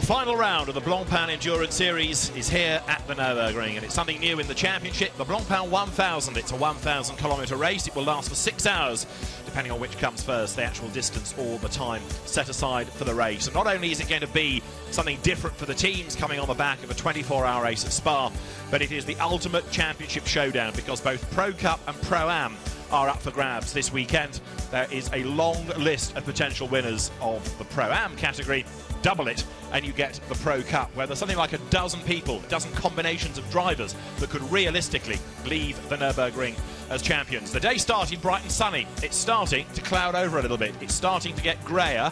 final round of the Blancpain Endurance Series is here at the Nurburgring, and it's something new in the championship, the Blancpain 1000. It's a 1,000 kilometre race. It will last for 6 hours, depending on which comes first, the actual distance or the time set aside for the race. And not only is it going to be something different for the teams coming on the back of a 24-hour race at Spa, but it is the ultimate championship showdown, because both Pro Cup and Pro-Am are up for grabs this weekend. There is a long list of potential winners of the Pro-Am category. Double it and you get the Pro Cup, where there's something like a dozen people, a dozen combinations of drivers that could realistically leave the Nurburgring as champions. The day started bright and sunny. It's starting to cloud over a little bit. It's starting to get grayer.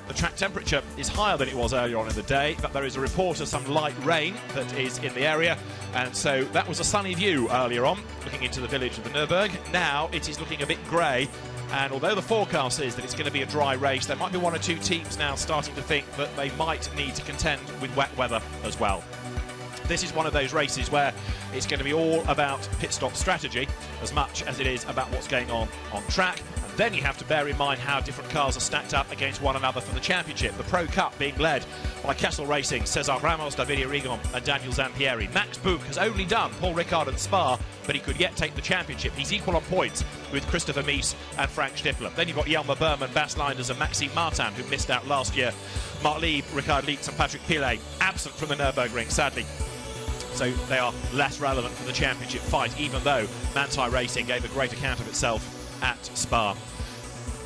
The track temperature is higher than it was earlier on in the day, but there is a report of some light rain that is in the area, and so that was a sunny view earlier on, looking into the village of the Nurburg. Now it is looking a bit grey, and although the forecast is that it's going to be a dry race, there might be one or two teams now starting to think that they might need to contend with wet weather as well. This is one of those races where it's going to be all about pit stop strategy as much as it is about what's going on track. And then you have to bear in mind how different cars are stacked up against one another for the championship. The Pro Cup being led by Kessel Racing, Cesar Ramos, Davide Rigon and Daniel Zampieri. Max Buch has only done Paul Ricard and Spa, but he could yet take the championship. He's equal on points with Christopher Mies and Frank Stippler. Then you've got Jelmer Berman, Bas Linders and Maxime Martin, who missed out last year. Marc Lieb, Ricard Lietz and Patrick Pilet absent from the Nürburgring, sadly. So they are less relevant for the championship fight, even though Manthey Racing gave a great account of itself at Spa.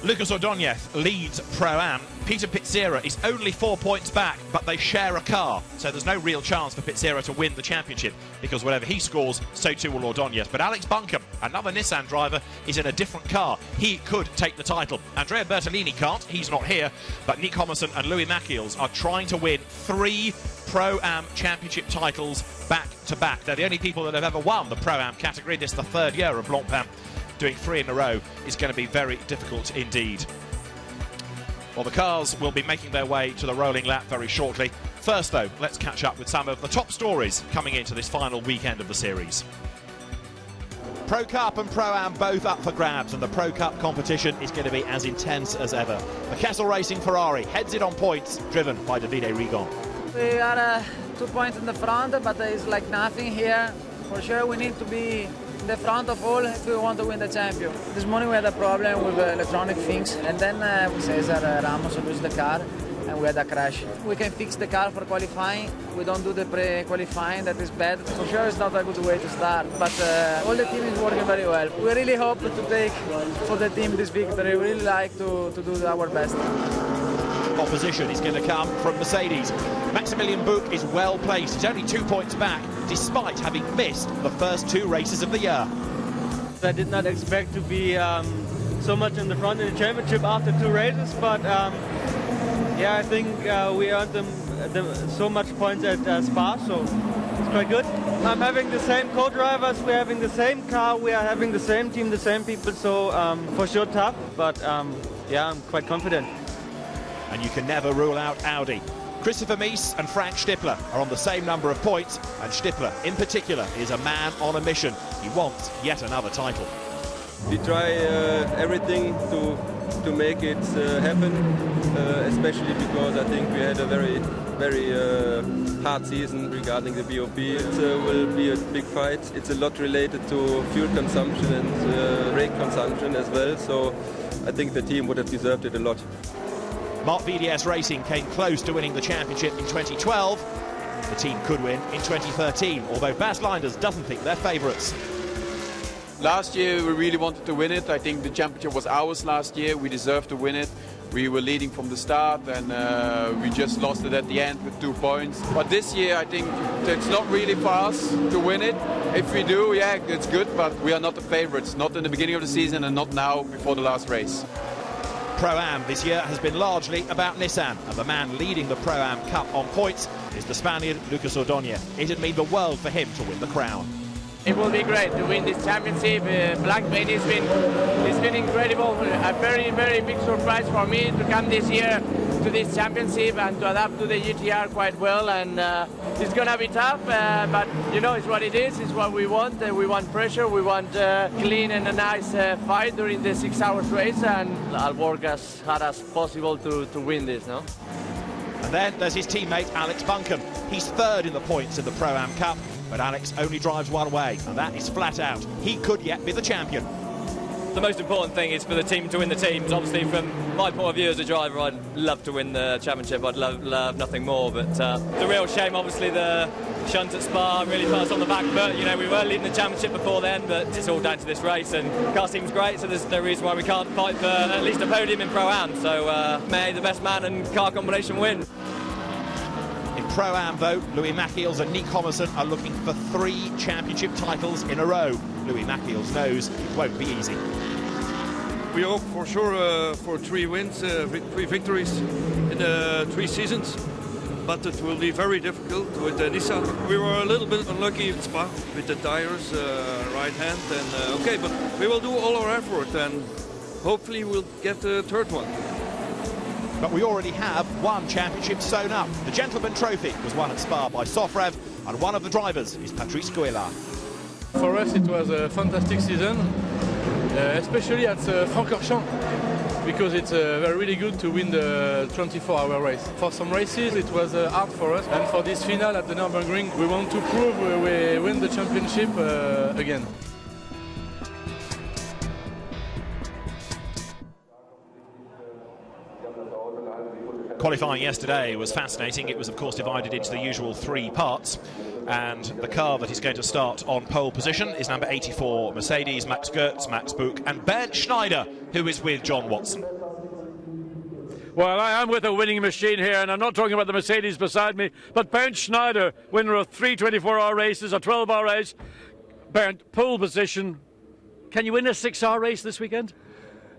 Lucas Ordóñez leads Pro-Am. Peter Pitzera is only 4 points back, but they share a car, so there's no real chance for Pitzera to win the championship, because whatever he scores, so too will Ordóñez. But Alex Buncombe, another Nissan driver, is in a different car. He could take the title. Andrea Bertolini can't, he's not here, but Nick Homerson and Louis Machiels are trying to win 3 Pro-Am championship titles back-to-back. They're the only people that have ever won the Pro-Am category. This is the third year of Blancpain. Doing 3 in a row is going to be very difficult indeed. Well, the cars will be making their way to the rolling lap very shortly. First, though, let's catch up with some of the top stories coming into this final weekend of the series. Pro Cup and Pro-Am both up for grabs, and the Pro Cup competition is going to be as intense as ever. The Kessel Racing Ferrari heads it on points, driven by Davide Rigon. We are 2 points in the front, but it's like nothing here. For sure, we need to be in the front of all if we want to win the champion. This morning we had a problem with electronic things, and then Cesar Ramos lose the car and we had a crash. We can fix the car for qualifying. We don't do the pre-qualifying, that is bad. For sure it's not a good way to start, but all the team is working very well. We really hope to take for the team this victory. We really like to do our best. Opposition is going to come from Mercedes. Maximilian Buch is well placed. He's only 2 points back, despite having missed the first 2 races of the year. I did not expect to be so much in the front in the championship after 2 races, but yeah, I think we earned them so much points at Spa, so it's quite good. I'm having the same co-drivers, we're having the same car, we are having the same team, the same people, so for sure tough, but yeah, I'm quite confident. And you can never rule out Audi. Christopher Mies and Frank Stippler are on the same number of points, and Stippler in particular is a man on a mission. He wants yet another title. We try everything to make it happen, especially because I think we had a very hard season regarding the BOP. It will be a big fight. It's a lot related to fuel consumption and brake consumption as well, so I think the team would have deserved it a lot. Marc VDS Racing came close to winning the championship in 2012. The team could win in 2013, although Bas Linders doesn't think they're favourites. Last year we really wanted to win it. I think the championship was ours last year. We deserved to win it. We were leading from the start, and we just lost it at the end with 2 points. But this year I think it's not really for us to win it. If we do, yeah, it's good, but we are not the favourites. Not in the beginning of the season and not now before the last race. Pro-Am this year has been largely about Nissan, and the man leading the Pro-Am Cup on points is the Spaniard Lucas Ordóñez. It'd mean the world for him to win the crown. It will be great to win this championship. Blancpain has been incredible. A very, very big surprise for me to come this year to this championship and to adapt to the GTR quite well. And it's going to be tough, but you know, it's what it is. It's what we want. We want pressure. We want clean and a nice fight during the 6 hours race. And I'll work as hard as possible to win this, no? And then there's his teammate Alex Buncombe. He's third in the points in the Pro-Am Cup, but Alex only drives one way, and that is flat out. He could yet be the champion. The most important thing is for the team to win the teams. Obviously, from my point of view as a driver, I'd love to win the championship. I'd love nothing more. But the real shame, obviously, the shunt at Spa really put us on the back foot. You know, we were leading the championship before then, but it's all down to this race. And the car seems great, so there's no reason why we can't fight for at least a podium in Pro-Am. So may the best man and car combination win. In Pro-Am, though, Louis Machiels and Nick Homerson are looking for 3 championship titles in a row. Louis Machiels knows it won't be easy. We hope for sure for 3 wins, 3 victories in 3 seasons. But it will be very difficult with Nissan. We were a little bit unlucky in Spa with the tires, right hand. And okay, but we will do all our effort and hopefully we'll get the 3rd one. But we already have 1 championship sewn up. The Gentleman Trophy was won at Spa by Sofrev, and one of the drivers is Patrice Guélard. For us, it was a fantastic season, especially at Francorchamps, because it's really good to win the 24-hour race. For some races, it was hard for us, and for this final at the Nurburgring, we want to prove we win the championship again. Qualifying yesterday was fascinating. It was, of course, divided into the usual 3 parts. And the car that is going to start on pole position is number 84 Mercedes, Max Goertz, Max Buch, and Bernd Schneider, who is with John Watson. Well, I am with a winning machine here, and I'm not talking about the Mercedes beside me, but Bernd Schneider, winner of 3 24-hour races, a 12-hour race. Bernd, pole position. Can you win a 6-hour race this weekend?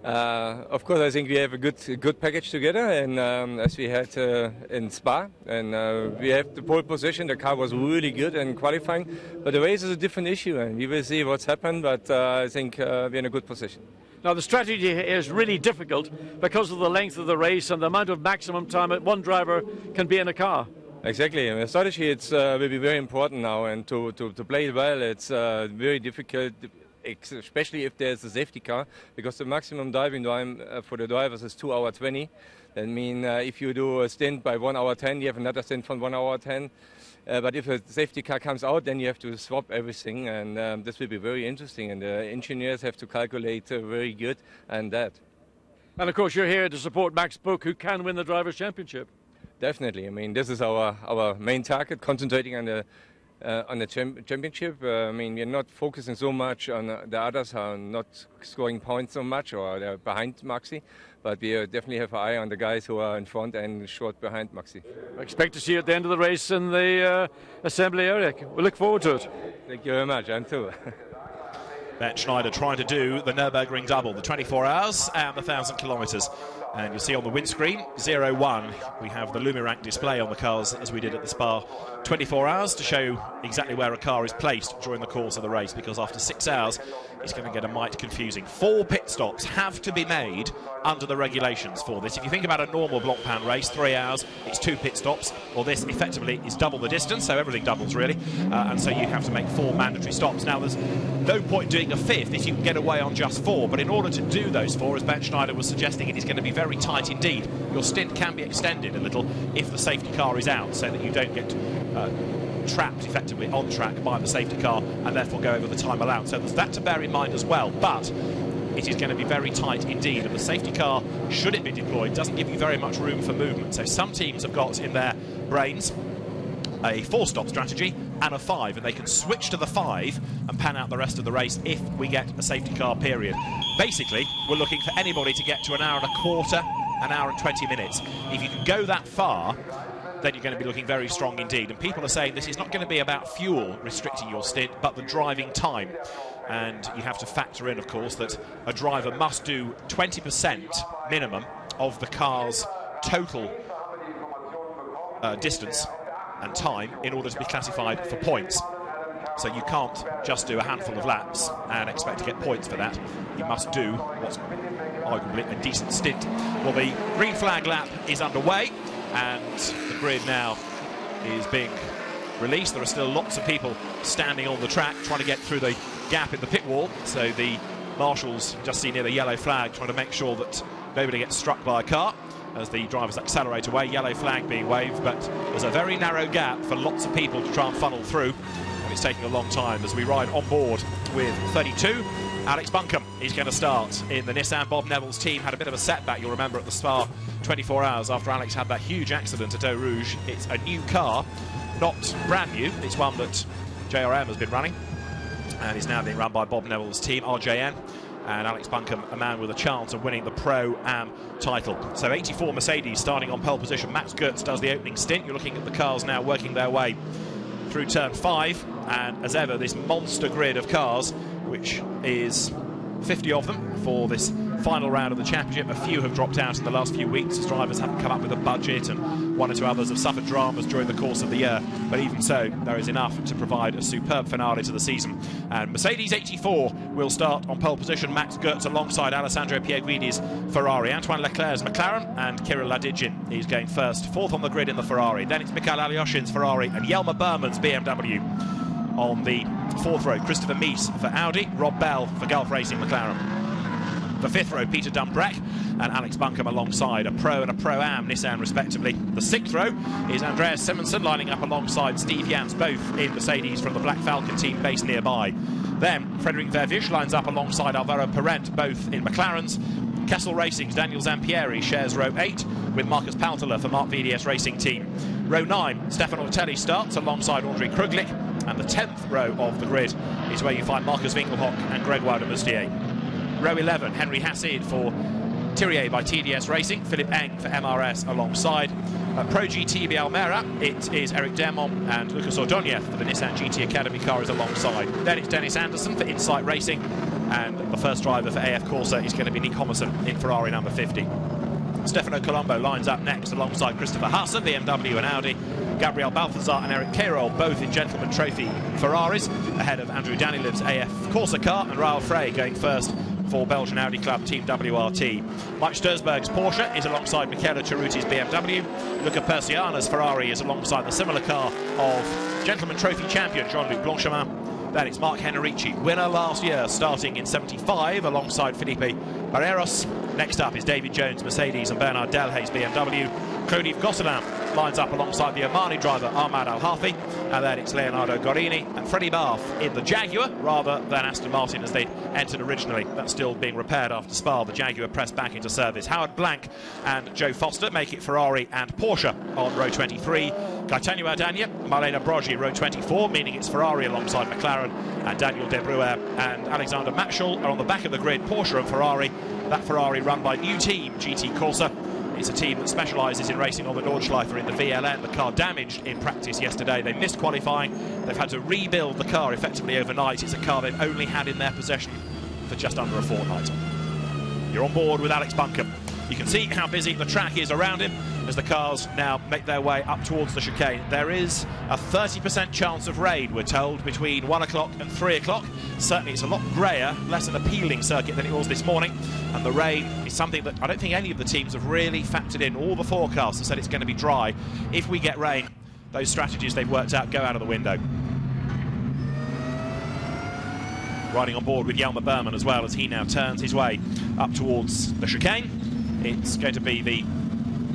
Of course, I think we have a good package together, and as we had in Spa, and we have the pole position. The car was really good in qualifying, but the race is a different issue, and we will see what's happened. But I think we're in a good position. Now, the strategy here is really difficult because of the length of the race and the amount of maximum time that one driver can be in a car. Exactly. The strategy will be very important now, and to play it well, it's very difficult. Especially if there's a safety car, because the maximum driving time for the drivers is 2 hours 20. That means if you do a stint by 1 hour 10, you have another stint from 1 hour 10. But if a safety car comes out, then you have to swap everything, and this will be very interesting. And the engineers have to calculate very good and that. And of course, you're here to support Max Buch, who can win the Drivers' Championship. Definitely. I mean, this is our main target, concentrating on the championship. I mean, we're not focusing so much on the others, are not scoring points so much, or they're behind Maxi, but we definitely have an eye on the guys who are in front and short behind Maxi. I expect to see you at the end of the race in the assembly area. We look forward to it. Thank you very much, and too. Bernd Schneider trying to do the Nürburgring double, the 24 hours and the 1,000 kilometres. And you'll see on the windscreen, 0-1, we have the Lumirank display on the cars as we did at the Spa. 24 hours to show exactly where a car is placed during the course of the race, because after 6 hours, it's going to get a mite confusing. 4 pit stops have to be made under the regulations for this. If you think about a normal Blancpain race, 3 hours, it's 2 pit stops. Well, this effectively is double the distance, so everything doubles really. And so you have to make 4 mandatory stops. Now, there's no point doing a 5th if you can get away on just 4, but in order to do those 4, as Bernd Schneider was suggesting, it is going to be very tight indeed. Your stint can be extended a little if the safety car is out, so that you don't get trapped effectively on track by the safety car and therefore go over the time allowed. So there's that to bear in mind as well, but it is going to be very tight indeed, and the safety car, should it be deployed, doesn't give you very much room for movement. So some teams have got in their brains a 4-stop strategy and a 5, and they can switch to the 5 and pan out the rest of the race if we get a safety car period. Basically, we're looking for anybody to get to an hour and a quarter, an hour and 20 minutes. If you can go that far, then you're going to be looking very strong indeed. And people are saying this is not going to be about fuel restricting your stint, but the driving time. And you have to factor in, of course, that a driver must do 20% minimum of the car's total distance and time in order to be classified for points. So you can't just do a handful of laps and expect to get points for that. You must do what's arguably a decent stint. Well, the green flag lap is underway, and the grid now is being released. There are still lots of people standing on the track trying to get through the gap in the pit wall. So the marshals, just see near the yellow flag, trying to make sure that nobody gets struck by a car. as the drivers accelerate away. Yellow flag being waved, but there's a very narrow gap for lots of people to try and funnel through, and it's taking a long time as we ride on board with 32. Alex Buncombe is going to start in the Nissan. Bob Neville's team had a bit of a setback, you'll remember, at the Spa 24 hours after Alex had that huge accident at Eau Rouge. It's a new car, not brand new, it's one that JRM has been running and is now being run by Bob Neville's team, RJN. And Alex Buncombe, a man with a chance of winning the Pro-Am title. So 84 Mercedes starting on pole position. Max Goetz does the opening stint. You're looking at the cars now working their way through turn 5. And as ever, this monster grid of cars, which is 50 of them for this final round of the championship. A few have dropped out in the last few weeks as drivers haven't come up with a budget, and one or two others have suffered dramas during the course of the year. But even so, there is enough to provide a superb finale to the season. And Mercedes 84 will start on pole position. Max Goetz alongside Alessandro Pierguidi's Ferrari. Antoine Leclerc's McLaren and Kirill Ladygin is going first. Fourth on the grid in the Ferrari. Then it's Mikael Alyoshin's Ferrari and Jelmer Berman's BMW. On the fourth row, Christopher Mies for Audi, Rob Bell for Gulf Racing McLaren. The fifth row, Peter Dumbreck and Alex Buncombe alongside a Pro and a Pro-Am Nissan respectively. The sixth row is Andreas Simonsen lining up alongside Steve Jans, both in Mercedes from the Black Falcon team based nearby. Then Frederic Vervisch lines up alongside Alvaro Parent, both in McLarens. Kessel Racing's Daniel Zampieri shares row 8 with Marcus Paltela for Mark VDS Racing team. Row 9, Stephane Ortelli starts alongside André Kruglich, and the 10th row of the grid is where you find Marcus Winkelhock and Gregoire de Moustier. Row 11, Henry Hassid for Thirier by TDS Racing, Philippe Eng for MRS alongside. Pro GT Almera, it is Eric Dermont and Lucas Ordonez for the Nissan GT Academy car is alongside. Then it's Dennis Anderson for Insight Racing, and the first driver for AF Corsa is going to be Nick Homerson in Ferrari number 50. Stefano Colombo lines up next alongside Christopher Haase, BMW and Audi. Gabriel Balthazar and Eric Cairol, both in Gentleman Trophy Ferraris, ahead of Andrew Danilev's AF Corsa car, and Raoul Frey going first for Belgian Audi Club Team WRT. Mike Sturzberg's Porsche is alongside Michele Cerruti's BMW. Luca Persiana's Ferrari is alongside the similar car of Gentleman Trophy champion Jean-Luc Blanchemin. Then it's Mark Henrici, winner last year, starting in 75 alongside Felipe Barreros. Next up is David Jones, Mercedes, and Bernard Delhayes, BMW. Claude-Yves Gosselin lines up alongside the Omani driver Ahmad Al-Hafi, and then it's Leonardo Gorini and Freddie Bath in the Jaguar rather than Aston Martin as they'd entered originally. That's still being repaired after Spa. The Jaguar pressed back into service. Howard Blank and Joe Foster make it Ferrari and Porsche on row 23. Gaetano Ardagna, Marlena Brogi, row 24, meaning it's Ferrari alongside McLaren, and Daniel De Bruyere and Alexander Matschel are on the back of the grid, Porsche and Ferrari. That Ferrari run by new team GT Corsa. It's a team that specialises in racing on the Nordschleife in the VLN. The car damaged in practice yesterday. They missed qualifying. They've had to rebuild the car effectively overnight. It's a car they've only had in their possession for just under a fortnight. You're on board with Alex Buncombe. You can see how busy the track is around him as the cars now make their way up towards the chicane. There is a 30% chance of rain, we're told, between 1 o'clock and 3 o'clock. Certainly it's a lot greyer, less an appealing circuit than it was this morning. And the rain is something that I don't think any of the teams have really factored in. All the forecasts have said it's going to be dry. If we get rain, those strategies they've worked out go out of the window. Riding on board with Jelmer Berman as well as he now turns his way up towards the chicane. It's going to be the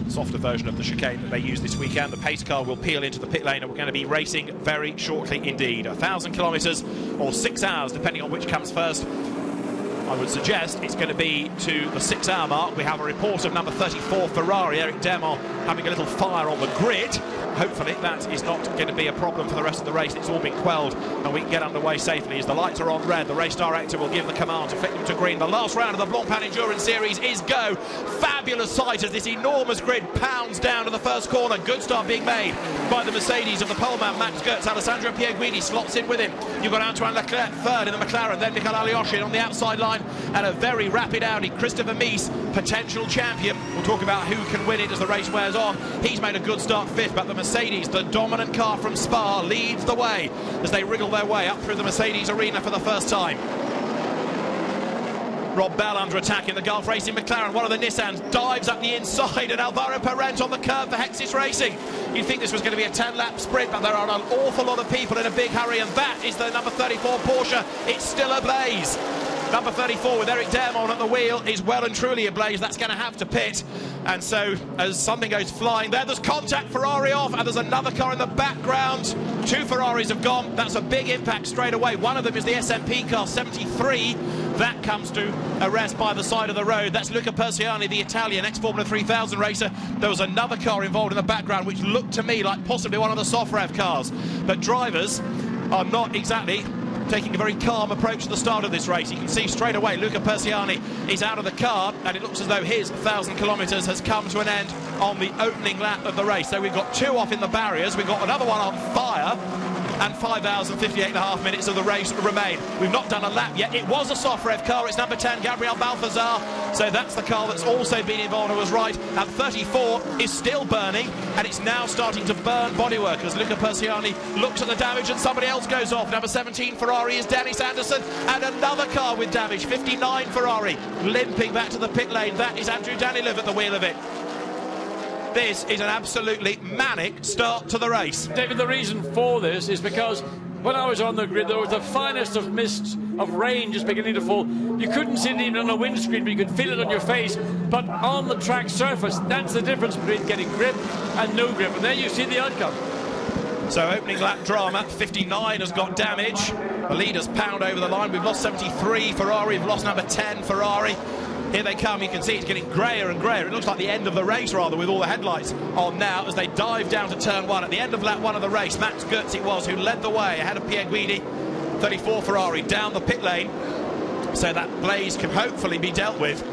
softer version of the chicane that they use this weekend. The pace car will peel into the pit lane and we're going to be racing very shortly indeed. 1,000 kilometres or 6 hours, depending on which comes first. I would suggest it's going to be to the 6 hour mark. We have a report of number 34 Ferrari, Eric Dermont, having a little fire on the grid. Hopefully that is not going to be a problem for the rest of the race. It's all been quelled and we can get underway safely. As the lights are on red, the race director will give the command to flick them to green. The last round of the Blancpain Endurance Series is go. Fabulous sight as this enormous grid pounds down to the first corner. Good start being made by the Mercedes of the poleman Max Goetz. Alessandro Pierguidi slots in with him. You've got Antoine Leclerc third in the McLaren, then Mikael Alyoshin on the outside line, and a very rapid Audi. Christopher Mies, potential champion. We'll talk about who can win it as the race wears on. He's made a good start fifth, but the Mercedes, the dominant car from Spa, leads the way as they wriggle their way up through the Mercedes arena for the first time. Rob Bell under attack in the Gulf Racing McLaren. One of the Nissans dives up the inside, and Alvaro Parent on the curve for Hexis Racing. You'd think this was going to be a 10-lap sprint, but there are an awful lot of people in a big hurry, and that is the number 34 Porsche. It's still ablaze. Number 34 with Eric Dermont at the wheel is well and truly ablaze. That's going to have to pit. And so as something goes flying there's contact, Ferrari off, and there's another car in the background. 2 Ferraris have gone. That's a big impact straight away. One of them is the SMP car 73. That comes to a rest by the side of the road. That's Luca Persiani, the Italian ex-Formula 3000 racer. There was another car involved in the background which looked to me like possibly one of the soft rev cars. But drivers are not exactly taking a very calm approach to the start of this race. You can see straight away Luca Persiani is out of the car, and it looks as though his 1,000 kilometres has come to an end on the opening lap of the race. So we've got 2 off in the barriers, we've got another one on fire, and 5 hours and 58.5 minutes of the race remain. We've not done a lap yet. It was a soft rev car. It's number 10, Gabriel Balthazar. So that's the car that's also been involved. I was right. And 34 is still burning, and it's now starting to burn bodywork as Luca Persiani looks at the damage and somebody else goes off. Number 17 Ferrari is Dennis Anderson, and another car with damage. 59 Ferrari limping back to the pit lane. That is Andrew Danilov at the wheel of it. This is an absolutely manic start to the race. David, the reason for this is because when I was on the grid, there was the finest of mists of rain just beginning to fall. You couldn't see it even on a windscreen, but you could feel it on your face. But on the track surface, that's the difference between getting grip and no grip. And there you see the outcome. So opening lap drama, 59 has got damage. The leaders pound over the line. We've lost 73 Ferrari, we've lost number 10 Ferrari. Here they come. You can see it's getting greyer and greyer. It looks like the end of the race, rather, with all the headlights on now as they dive down to turn 1. At the end of lap 1 of the race, Max Goetz it was who led the way ahead of Pierre Guidi. 34 Ferrari down the pit lane, so that blaze can hopefully be dealt with.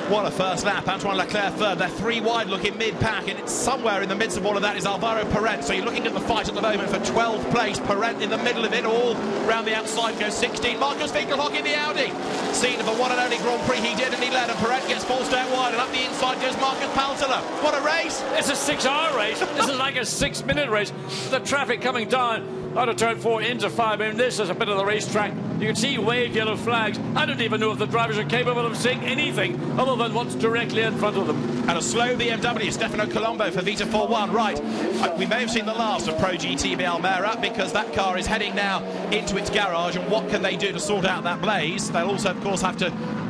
What a first lap. Antoine Leclerc third. They're 3 wide looking mid-pack, and it's somewhere in the midst of all of that is Alvaro Parent. So you're looking at the fight at the moment for 12th place. Parent in the middle of it all. Round the outside goes 16. Marcus Winkelhock in the Audi. Scene of the one and only Grand Prix he did, and he led, and Parent gets forced out wide, and up the inside goes Marcus Paltela. What a race. It's a 6-hour race. This is like a 6-minute race. The traffic coming down out of turn 4 into 5. I mean, this is a bit of the racetrack. You can see waved yellow flags. I don't even know if the drivers are capable of seeing anything other than what's directly in front of them. And a slow BMW, Stefano Colombo for Vita 4-1. Right, we may have seen the last of Pro GTB Almera because that car is heading now into its garage, and what can they do to sort out that blaze? They'll also, of course, have to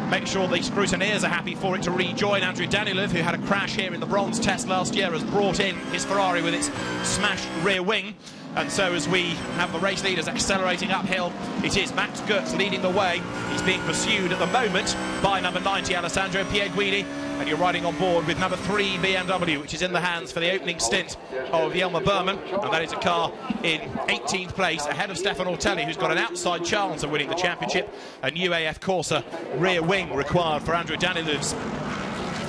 make sure the scrutineers are happy for it to rejoin. Andrew Danilov, who had a crash here in the bronze test last year, has brought in his Ferrari with its smashed rear wing. And so as we have the race leaders accelerating uphill, it is Max Goetz leading the way. He's being pursued at the moment by number 90, Alessandro Pierre Guidi. And you're riding on board with number 3 BMW, which is in the hands for the opening stint of Jelmer Berman. And that is a car in 18th place, ahead of Stephane Ortelli, who's got an outside chance of winning the championship. A new AF Corsa rear wing required for Andrew Danilov's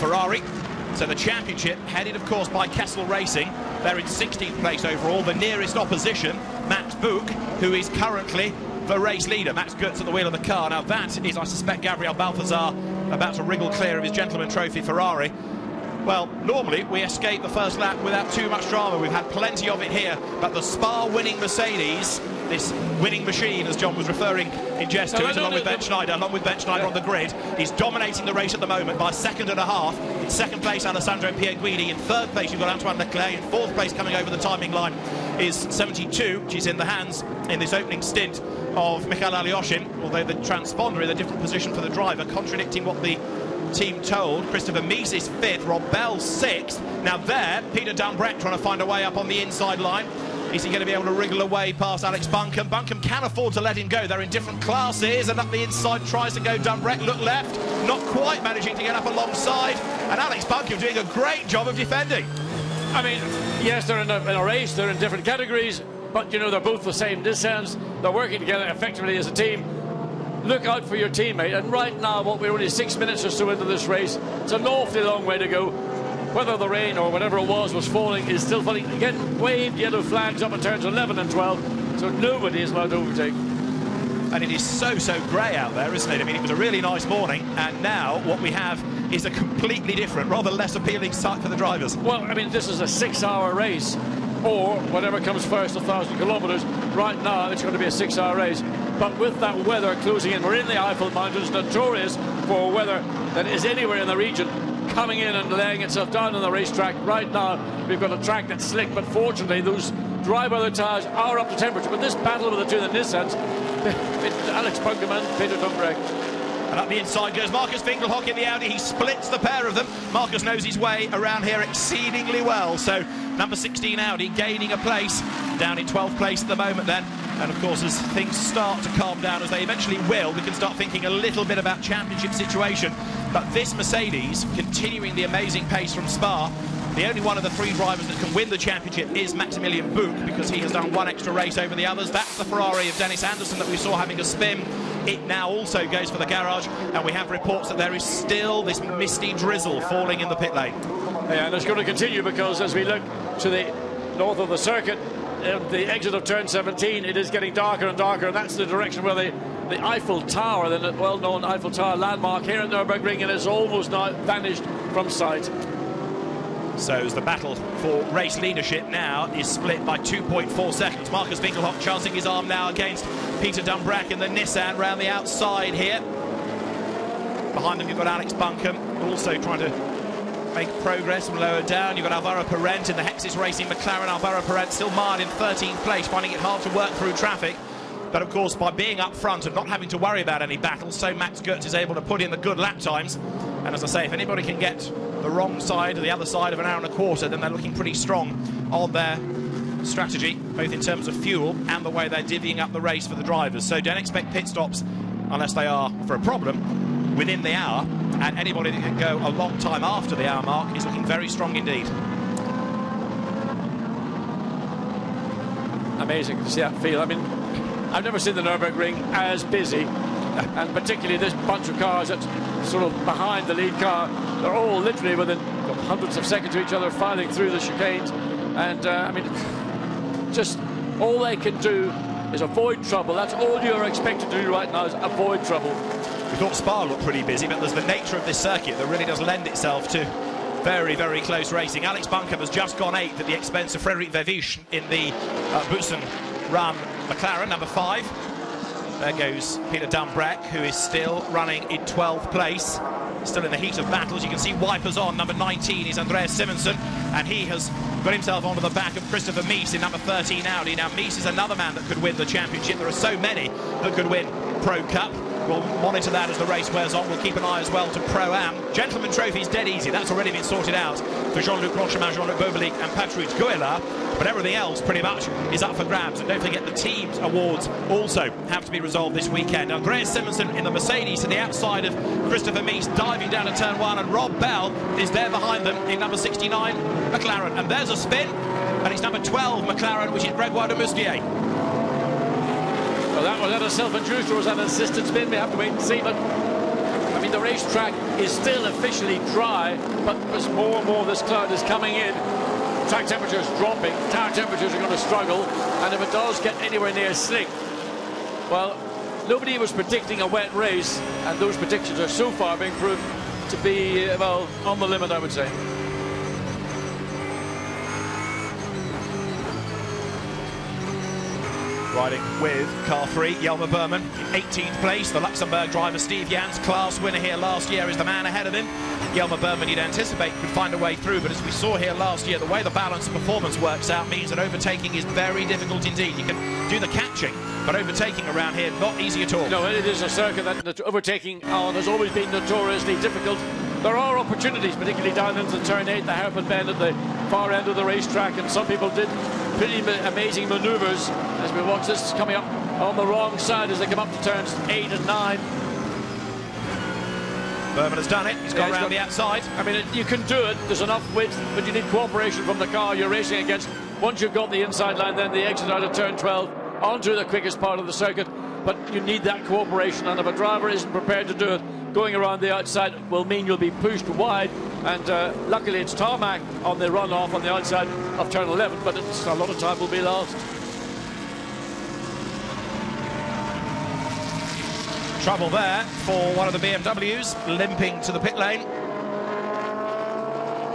Ferrari. So the championship, headed, of course, by Kessel Racing. They're in 16th place overall. The nearest opposition, Max Buch, who is currently the race leader. Max Goetz at the wheel of the car. Now that is, I suspect, Gabriel Balthazar about to wriggle clear of his Gentleman Trophy Ferrari. Well, normally we escape the first lap without too much drama. We've had plenty of it here, but the Spa-winning Mercedes, this winning machine, as John was referring in jest to it, along with Ben Schneider on the grid, is dominating the race at the moment by 1.5 seconds. In second place, Alessandro Pierre Guidi. In third place, you've got Antoine Leclerc. In fourth place, coming over the timing line, is 72, which is in the hands in this opening stint of Mikhail Alyoshin, although the transponder in a different position for the driver, contradicting what the team told. Christopher Mies is 5th, Rob Bell 6th. Now there, Peter Dumbrecht trying to find a way up on the inside line. Is he going to be able to wriggle away past Alex Buncombe? Buncombe can afford to let him go. They're in different classes, and up the inside tries to go Dumbrecht. Look left, not quite managing to get up alongside. And Alex Buncombe doing a great job of defending. I mean, yes, they're in a race, they're in different categories, but, you know, they're both the same distance. They're working together effectively as a team. Look out for your teammate, and right now, we're only 6 minutes or so into this race. It's an awfully long way to go. Whether the rain or whatever it was falling is still falling. Again, waved yellow flags up at turns 11 and 12, so nobody is allowed to overtake. And it is so grey out there, isn't it? I mean, it was a really nice morning, and now what we have is a completely different, rather less appealing sight for the drivers. Well, I mean, this is a 6-hour race, or whatever comes first, 1,000 kilometres. Right now, it's going to be a 6-hour race. But with that weather closing in, we're in the Eifel Mountains, notorious for weather that is anywhere in the region, coming in and laying itself down on the racetrack. Right now, we've got a track that's slick, but fortunately, those dry weather tyres are up to temperature. But this battle with the two of the Nissans, Alex Buncombe and Peter Dumbrecht. And up the inside goes Marcus Finkelhock in the Audi. He splits the pair of them. Marcus knows his way around here exceedingly well. So number 16 Audi gaining a place, down in 12th place at the moment then. And of course, as things start to calm down, as they eventually will, we can start thinking a little bit about championship situation. But this Mercedes, continuing the amazing pace from Spa, the only one of the three drivers that can win the championship is Maximilian Buch, because he has done one extra race over the others. That's the Ferrari of Dennis Anderson that we saw having a spin. It now also goes for the garage, and we have reports that there is still this misty drizzle falling in the pit lane. Yeah, and it's going to continue, because as we look to the north of the circuit, the exit of turn 17, it is getting darker and darker, and that's the direction where the Eiffel Tower, the well-known Eiffel Tower landmark here at Nurburgring, and it's almost now vanished from sight. So as the battle for race leadership now is split by 2.4 seconds. Marcus Winkelhock chancing his arm now against Peter Dumbrack in the Nissan round the outside here. Behind them you've got Alex Buncombe, also trying to make progress from lower down. You've got Alvaro Parent in the Hexis Racing McLaren. Alvaro Parent still mired in 13th place, finding it hard to work through traffic. But of course, by being up front and not having to worry about any battles, so Max Goetz is able to put in the good lap times. And as I say, if anybody can get the wrong side or the other side of an hour and a quarter, then they're looking pretty strong on their strategy, both in terms of fuel and the way they're divvying up the race for the drivers. So don't expect pit stops unless they are for a problem within the hour, and anybody that can go a long time after the hour mark is looking very strong indeed. Amazing to see that field. I mean, I've never seen the Nürburgring as busy, and particularly this bunch of cars that's sort of behind the lead car. They're all literally within hundreds of seconds of each other, filing through the chicanes. And I mean, just all they can do is avoid trouble. That's all you're expected to do right now, is avoid trouble. We thought Spa looked pretty busy, but there's the nature of this circuit that really does lend itself to very, very close racing. Alex Buncombe has just gone 8th at the expense of Frederik Vervisch in the Bussen run McLaren, number 5. There goes Peter Dumbrack, who is still running in 12th place, still in the heat of battles. You can see wipers on. Number 19 is Andreas Simonsen, and he has got himself onto the back of Christopher Mies in number 13 Audi. Now, Mies is another man that could win the championship. There are so many that could win Pro Cup. We'll monitor that as the race wears on. We'll keep an eye as well to Pro-Am. Gentleman Trophy's dead easy. That's already been sorted out for Jean-Luc Ronchemin, Jean-Luc Bobelic and Patrick Guéla. But everything else pretty much is up for grabs. And don't forget the team's awards also have to be resolved this weekend. Andreas Simonsen in the Mercedes to the outside of Christopher Mies, diving down to turn 1, and Rob Bell is there behind them in number 69 McLaren. And there's a spin, and it's number 12 McLaren, which is Gregoire de Moustier. Well, was that a self-induced or was that an assisted spin? We have to wait and see. But I mean, the racetrack is still officially dry, but as more and more this cloud is coming in, track temperatures dropping, tire temperatures are going to struggle, and if it does get anywhere near slick, well, nobody was predicting a wet race, and those predictions are so far being proved to be, well, on the limit, I would say. Riding with car 3, Jelmer Berman in 18th place. The Luxembourg driver Steve Jans, class winner here last year, is the man ahead of him. Jelmer Berman, you'd anticipate, could find a way through, but as we saw here last year, the way the balance of performance works out means that overtaking is very difficult indeed. You can do the catching, but overtaking around here, not easy at all. No, it is a circuit that overtaking on has always been notoriously difficult. There are opportunities, particularly down into turn 8, the hairpin bend at the far end of the racetrack, and some people did pretty amazing manoeuvres as we watch this coming up on the wrong side as they come up to turns 8 and 9. Berman has done it. He's gone around the outside. I mean, you can do it. There's enough width, but you need cooperation from the car you're racing against. Once you've got the inside line, then the exit out of turn 12 onto the quickest part of the circuit. But you need that cooperation, and if a driver isn't prepared to do it, going around the outside will mean you'll be pushed wide. And luckily it's tarmac on the runoff on the outside of turn 11, but it's a lot of time will be lost. Trouble there for one of the BMWs, limping to the pit lane. In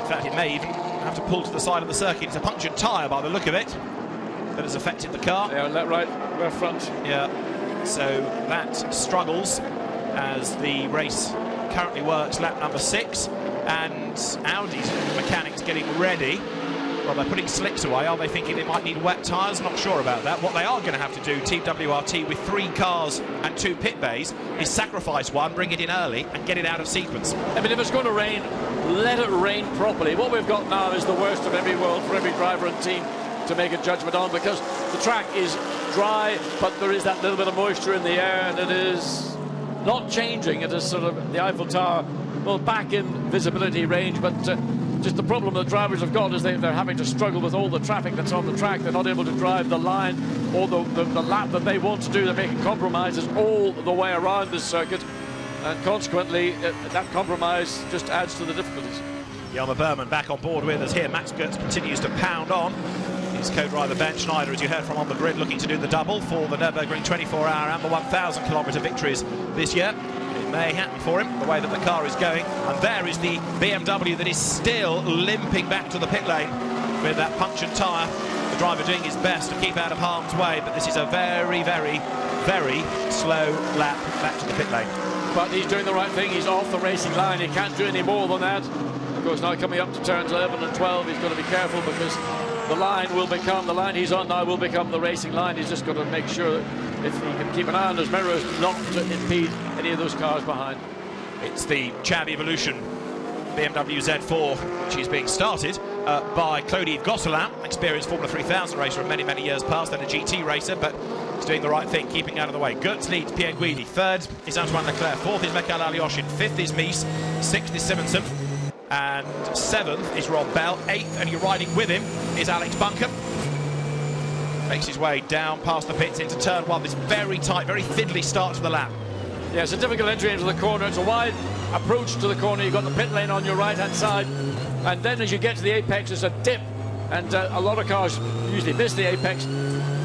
fact, it may even have to pull to the side of the circuit. It's a punctured tyre by the look of it that has affected the car. Yeah, left front. Yeah, so that struggles as the race currently works, lap number 6, and Audi's mechanics getting ready Well, they're putting slicks away. Are they thinking they might need wet tyres? Not sure about that. What they are going to have to do, Team WRT, with 3 cars and 2 pit bays, is sacrifice one, bring it in early, and get it out of sequence. I mean, if it's going to rain, let it rain properly. What we've got now is the worst of every world for every driver and team to make a judgment on, because the track is dry, but there is that little bit of moisture in the air, and it is not changing. It is sort of the Eiffel Tower, well, back in visibility range, but just the problem that drivers have got is they're having to struggle with all the traffic that's on the track. They're not able to drive the line or the lap that they want to do. They're making compromises all the way around this circuit, and consequently that compromise just adds to the difficulties. Jelmer Berman back on board with us here. Max Goetz continues to pound on. His co-driver Ben Schneider, as you heard from on the grid, looking to do the double for the Nurburgring 24-hour and the 1,000-kilometre victories this year. It may happen for him, the way that the car is going. And there is the BMW that is still limping back to the pit lane with that punctured tyre. The driver doing his best to keep out of harm's way, but this is a very, very, very slow lap back to the pit lane. But he's doing the right thing. He's off the racing line. He can't do any more than that. Of course, now coming up to turns 11 and 12, he's got to be careful, because the line he's on now will become the racing line. He's just got to make sure that if he can keep an eye on his mirrors not to impede any of those cars behind. It's the Chav Evolution BMW Z4, which is being started by Claude-Yves Gosselin, experienced Formula 3000 racer of many, many years past, and a GT racer, but he's doing the right thing, keeping out of the way. Goetz leads Pierre Guidi. 3rd is Antoine Leclerc. 4th is Mikael Alyoshin. 5th is Mies. 6th is Simonsen. And 7th is Rob Bell. 8th, and you're riding with him, is Alex Bunker. Makes his way down past the pits into turn 1. This very tight, very fiddly start to the lap. Yeah, it's a difficult entry into the corner. It's a wide approach to the corner. You've got the pit lane on your right-hand side, and then as you get to the apex, there's a dip, and a lot of cars usually miss the apex.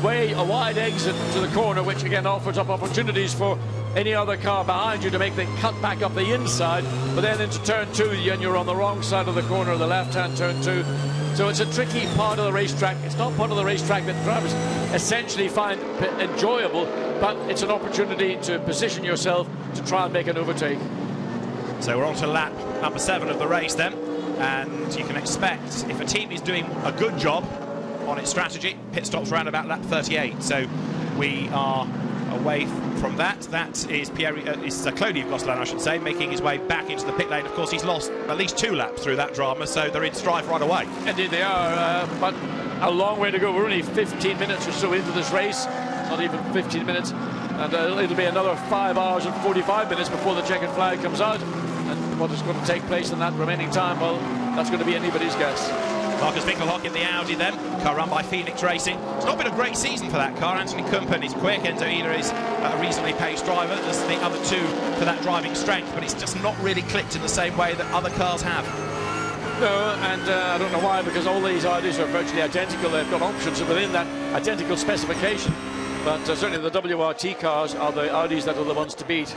A wide exit to the corner, which again offers up opportunities for any other car behind you to make the cut back up the inside, but then into turn 2 and you're on the wrong side of the corner, the left-hand turn 2. So it's a tricky part of the racetrack. It's not part of the racetrack that drivers essentially find enjoyable, but it's an opportunity to position yourself to try and make an overtake. So we're on to lap number 7 of the race then, and you can expect, if a team is doing a good job on its strategy, pit stops around about lap 38. So we are away from that. That is Claude-Yves Gosselin, I should say, making his way back into the pit lane. Of course, he's lost at least 2 laps through that drama, so they're in strife right away. Indeed they are, but a long way to go. We're only 15 minutes or so into this race, not even 15 minutes, and it'll be another 5 hours and 45 minutes before the checkered flag comes out. And what is going to take place in that remaining time, well, that's going to be anybody's guess. Marcus Winkelhock in the Audi then, car run by Phoenix Racing. It's not been a great season for that car. Anthony Kumpen is quick, Enzo Ida is a reasonably paced driver. There's the other 2 for that driving strength, but it's just not really clicked in the same way that other cars have. No, and I don't know why, because all these Audis are virtually identical. They've got options within that identical specification, but certainly the WRT cars are the Audis that are the ones to beat.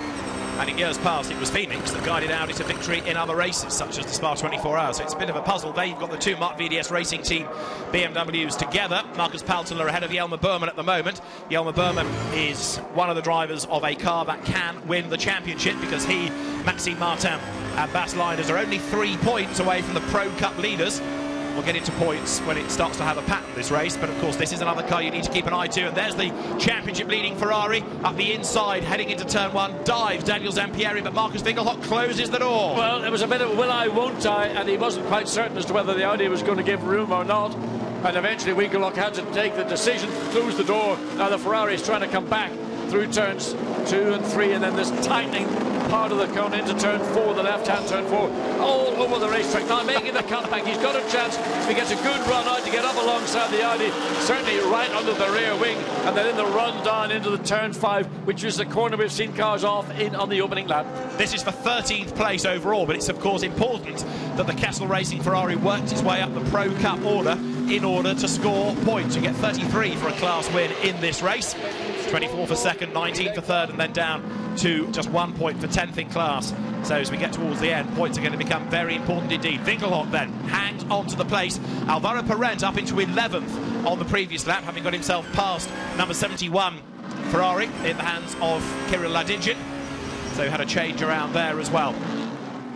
And in years past, it was Phoenix that guided Audi to victory in other races, such as the Spa 24 Hours. So it's a bit of a puzzle there. You've got the 2 Mark VDS Racing Team BMWs together. Marcus Paltler ahead of Jelmer Berman at the moment. Jelmer Berman is one of the drivers of a car that can win the championship, because he, Maxime Martin and Bas Leiders are only 3 points away from the Pro Cup leaders. We'll get into points when it starts to have a pattern, this race, but of course this is another car you need to keep an eye to. And there's the championship leading Ferrari up the inside, heading into turn 1. Dives Daniel Zampieri, but Marcus Winkelhock closes the door. Well, it was a bit of will I, won't I, and he wasn't quite certain as to whether the Audi was going to give room or not. And eventually Winkelhock had to take the decision, close the door. Now the Ferrari is trying to come back through turns 2 and 3, and then this tightening part of the cone into turn 4, the left-hand turn 4, all over the racetrack. Now making the cutback, he's got a chance if he gets a good run out to get up alongside the Audi, certainly right under the rear wing, and then in the run down into the turn 5, which is the corner we've seen cars off in on the opening lap. This is for 13th place overall, but it's of course important that the Castle Racing Ferrari worked its way up the Pro Cup order in order to score points. You get 33 for a class win in this race, 24 for 2nd, 19 for 3rd, and then down to just 1 point for 10th in class. So as we get towards the end, points are going to become very important indeed. Winkelhock then hangs on to the place. Alvaro Parent up into 11th on the previous lap, having got himself past number 71 Ferrari in the hands of Kirill Ladinjin. So had a change around there as well.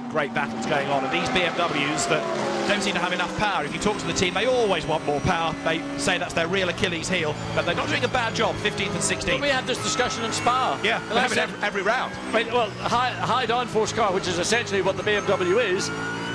Great battles going on, and these BMWs that don't seem to have enough power. If you talk to the team, they always want more power. They say that's their real Achilles heel, but they're not doing a bad job, 15th and 16th. But we had this discussion in Spa. Yeah, they have it every round. Well, a high downforce car, which is essentially what the BMW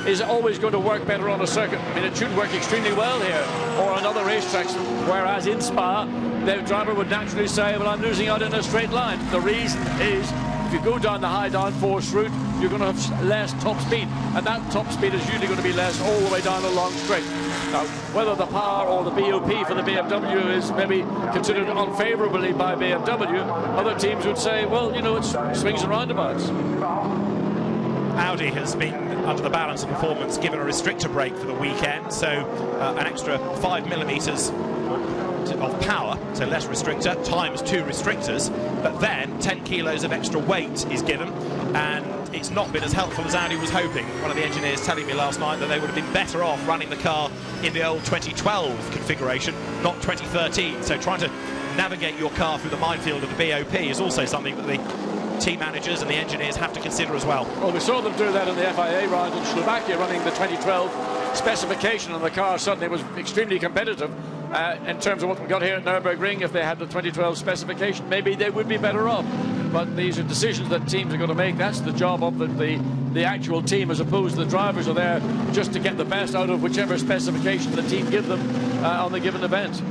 is always going to work better on a circuit. I mean, it should work extremely well here or on other racetracks, whereas in Spa, the driver would naturally say, well, I'm losing out in a straight line. The reason is, if you go down the high downforce route, you're going to have less top speed, and that top speed is usually going to be less all the way down a long straight. Now, whether the power or the BOP for the BMW is maybe considered unfavourably by BMW, other teams would say, well, you know, it's swings and roundabouts. Audi has been, under the balance of performance, given a restrictor brake for the weekend, so an extra 5 millimetres of power, so less restrictor, times 2 restrictors, but then 10 kilos of extra weight is given, and it's not been as helpful as Audi was hoping. One of the engineers telling me last night that they would have been better off running the car in the old 2012 configuration, not 2013, so trying to navigate your car through the minefield of the BOP is also something that the team managers and the engineers have to consider as well. Well, we saw them do that in the FIA round in Slovakia, running the 2012 specification, and the car certainly was extremely competitive. In terms of what we got here at Nurburgring, if they had the 2012 specification, maybe they would be better off. But these are decisions that teams are going to make. That's the job of the actual team, as opposed to the drivers are there just to get the best out of whichever specification the team give them on the given event.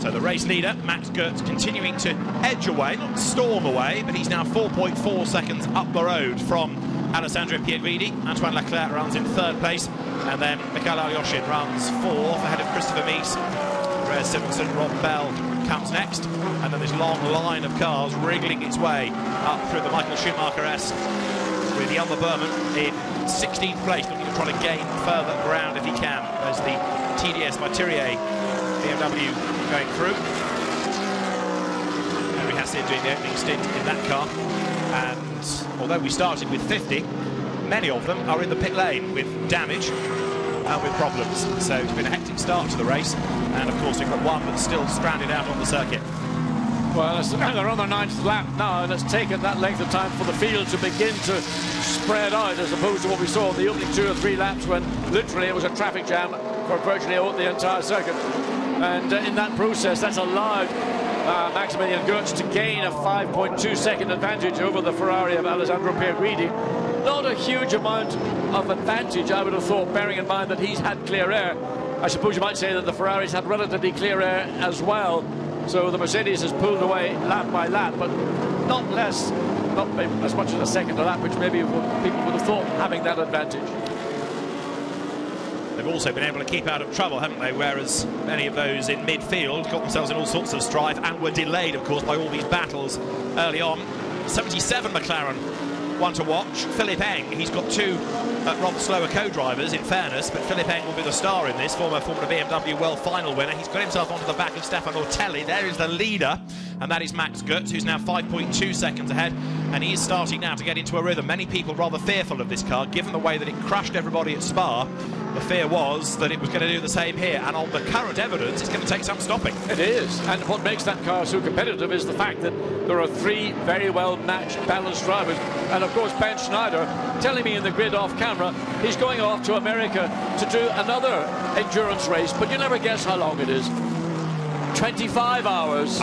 So the race leader, Max Goetz, continuing to edge away, not storm away, but he's now 4.4 seconds up the road from Alessandro Pierguidi. Antoine Leclerc runs in 3rd place, and then Mikhail Alyoshin runs 4th ahead of Christopher Mies. Andreas Simonsen, Rob Bell comes next, and then this long line of cars wriggling its way up through the Michael Schumacher-esque, with Jelmer Berman in 16th place, looking to try to gain further ground if he can. There's the TDS by Thierry BMW going through. Henry Hassin doing the opening stint in that car, and although we started with 50, many of them are in the pit lane with damage and with problems. So it's been a hectic start to the race, and of course we've got one that's still stranded out on the circuit. Well, they're on their 9th lap now, and it's taken that length of time for the field to begin to spread out, as opposed to what we saw in the opening 2 or 3 laps, when literally it was a traffic jam for virtually the entire circuit. And in that process, that's allowed Maximilian Goetz to gain a 5.2 second advantage over the Ferrari of Alessandro Pierguidi. Not a huge amount of advantage, I would have thought, bearing in mind that he's had clear air. I suppose you might say that the Ferraris had relatively clear air as well. So the Mercedes has pulled away lap by lap, but not as much as a second a lap, which maybe people would have thought having that advantage. They've also been able to keep out of trouble, haven't they? Whereas many of those in midfield got themselves in all sorts of strife and were delayed, of course, by all these battles early on. 77 McLaren, one to watch. Philippe Eng, he's got 2 rather slower co-drivers, in fairness, but Philippe Eng will be the star in this, former BMW World Final winner. He's got himself onto the back of Stephane Ortelli. There is the leader, and that is Max Goetz, who's now 5.2 seconds ahead, and he is starting now to get into a rhythm. Many people rather fearful of this car, given the way that it crushed everybody at Spa. The fear was that it was going to do the same here, and on the current evidence, it's going to take some stopping. It is, and what makes that car so competitive is the fact that there are 3 very well-matched, balanced drivers. And of course, Ben Schneider telling me in the grid off camera, he's going off to America to do another endurance race, but you never guess how long it is. 25 hours.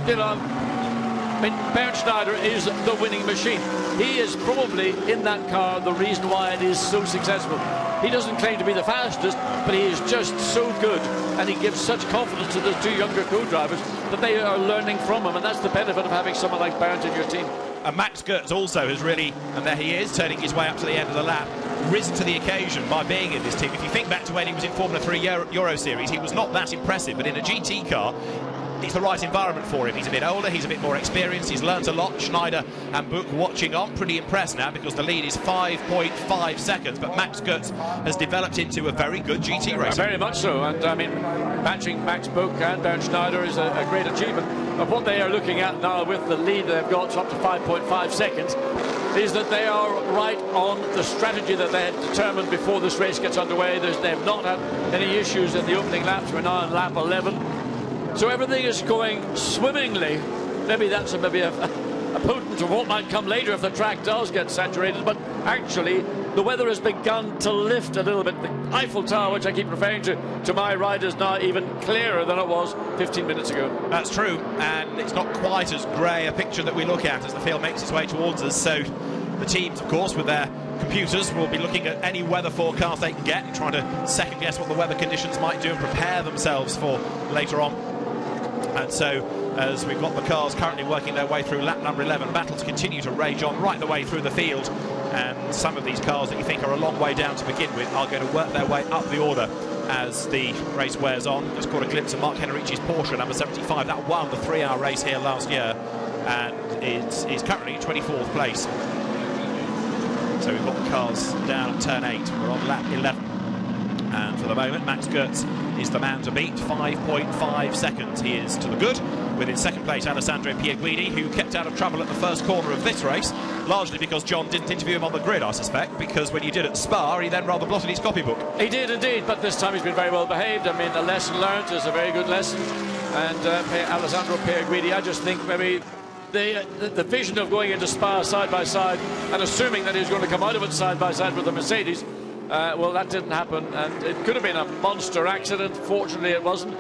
You know, I mean, Bernd Schneider is the winning machine. He is probably, in that car, the reason why it is so successful. He doesn't claim to be the fastest, but he is just so good, and he gives such confidence to the 2 younger co-drivers that they are learning from him, and that's the benefit of having someone like Bernd in your team. And Max Goetz also has really, and there he is, turning his way up to the end of the lap, risen to the occasion by being in this team. If you think back to when he was in Formula 3 Euro Series, he was not that impressive, but in a GT car, it's the right environment for him. He's a bit older, he's a bit more experienced, he's learnt a lot. Schneider and Buch watching on, pretty impressed now, because the lead is 5.5 seconds, but Max Goetz has developed into a very good GT racer. Very much so, and I mean, matching Max Buch and Bernd Schneider is a great achievement. But what they are looking at now with the lead they've got up to 5.5 seconds is that they are right on the strategy that they had determined before this race gets underway. They have not had any issues in the opening laps. We're now on lap 11. So everything is going swimmingly. Maybe that's a potent of what might come later if the track does get saturated, but actually the weather has begun to lift a little bit. The Eiffel Tower, which I keep referring to my right, is now even clearer than it was 15 minutes ago. That's true, and it's not quite as grey a picture that we look at as the field makes its way towards us. So the teams, of course, with their computers, will be looking at any weather forecast they can get and trying to second guess what the weather conditions might do and prepare themselves for later on. And so, as we've got the cars currently working their way through lap number 11, battles continue to rage on right the way through the field, and some of these cars that you think are a long way down to begin with are going to work their way up the order as the race wears on. Just caught a glimpse of Mark Henrici's Porsche, number 75, that won the 3-hour race here last year, and it is currently in 24th place. So we've got the cars down at turn 8, we're on lap 11. And for the moment, Max Goetz is the man to beat, 5.5 seconds he is to the good, with in second place Alessandro Pierguidi, who kept out of trouble at the first corner of this race, largely because John didn't interview him on the grid, I suspect, because when you did at Spa, he then rather blotted his copybook. He did indeed, but this time he's been very well behaved. I mean, the lesson learned is a very good lesson, and Alessandro Pierguidi, I just think maybe the vision of going into Spa side by side and assuming that he was going to come out of it side by side with the Mercedes, well, that didn't happen, and it could have been a monster accident. Fortunately, it wasn't.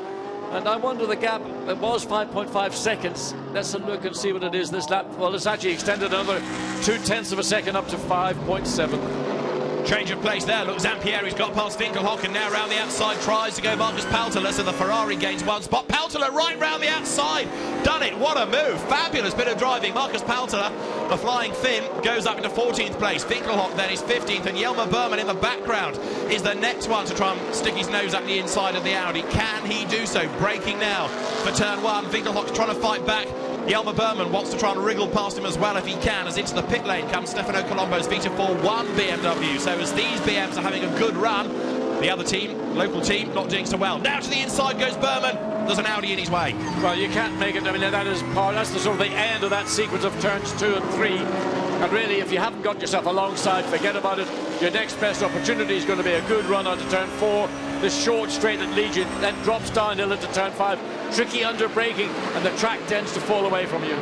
And I wonder, the gap, it was 5.5 seconds. Let's have a look and see what it is this lap. Well, it's actually extended another 0.2 of a second up to 5.7. Change of place there. Look, Zampieri's got past Winkelhock and now round the outside tries to go Marcus Paltela, so the Ferrari gains one spot. Paltela right round the outside. Done it. What a move. Fabulous bit of driving. Marcus Paltela, the flying Finn, goes up into 14th place. Winkelhock then is 15th, and Jelmer Berman in the background is the next one to try and stick his nose up the inside of the Audi. Can he do so? Braking now for turn 1. Winkelhock's trying to fight back. Jelmer Berman wants to try and wriggle past him as well if he can, as into the pit lane comes Stefano Colombo's Vita 4-1 BMW. So as these BMs are having a good run, the other team, local team, not doing so well. Now to the inside goes Berman. There's an Audi in his way. Well, you can't make it. I mean, that's the sort of the end of that sequence of turns 2 and 3. And really, if you haven't got yourself alongside, forget about it. Your next best opportunity is going to be a good run onto turn 4. This short straight that leads you, then drops downhill into turn 5. Tricky under braking, and the track tends to fall away from you.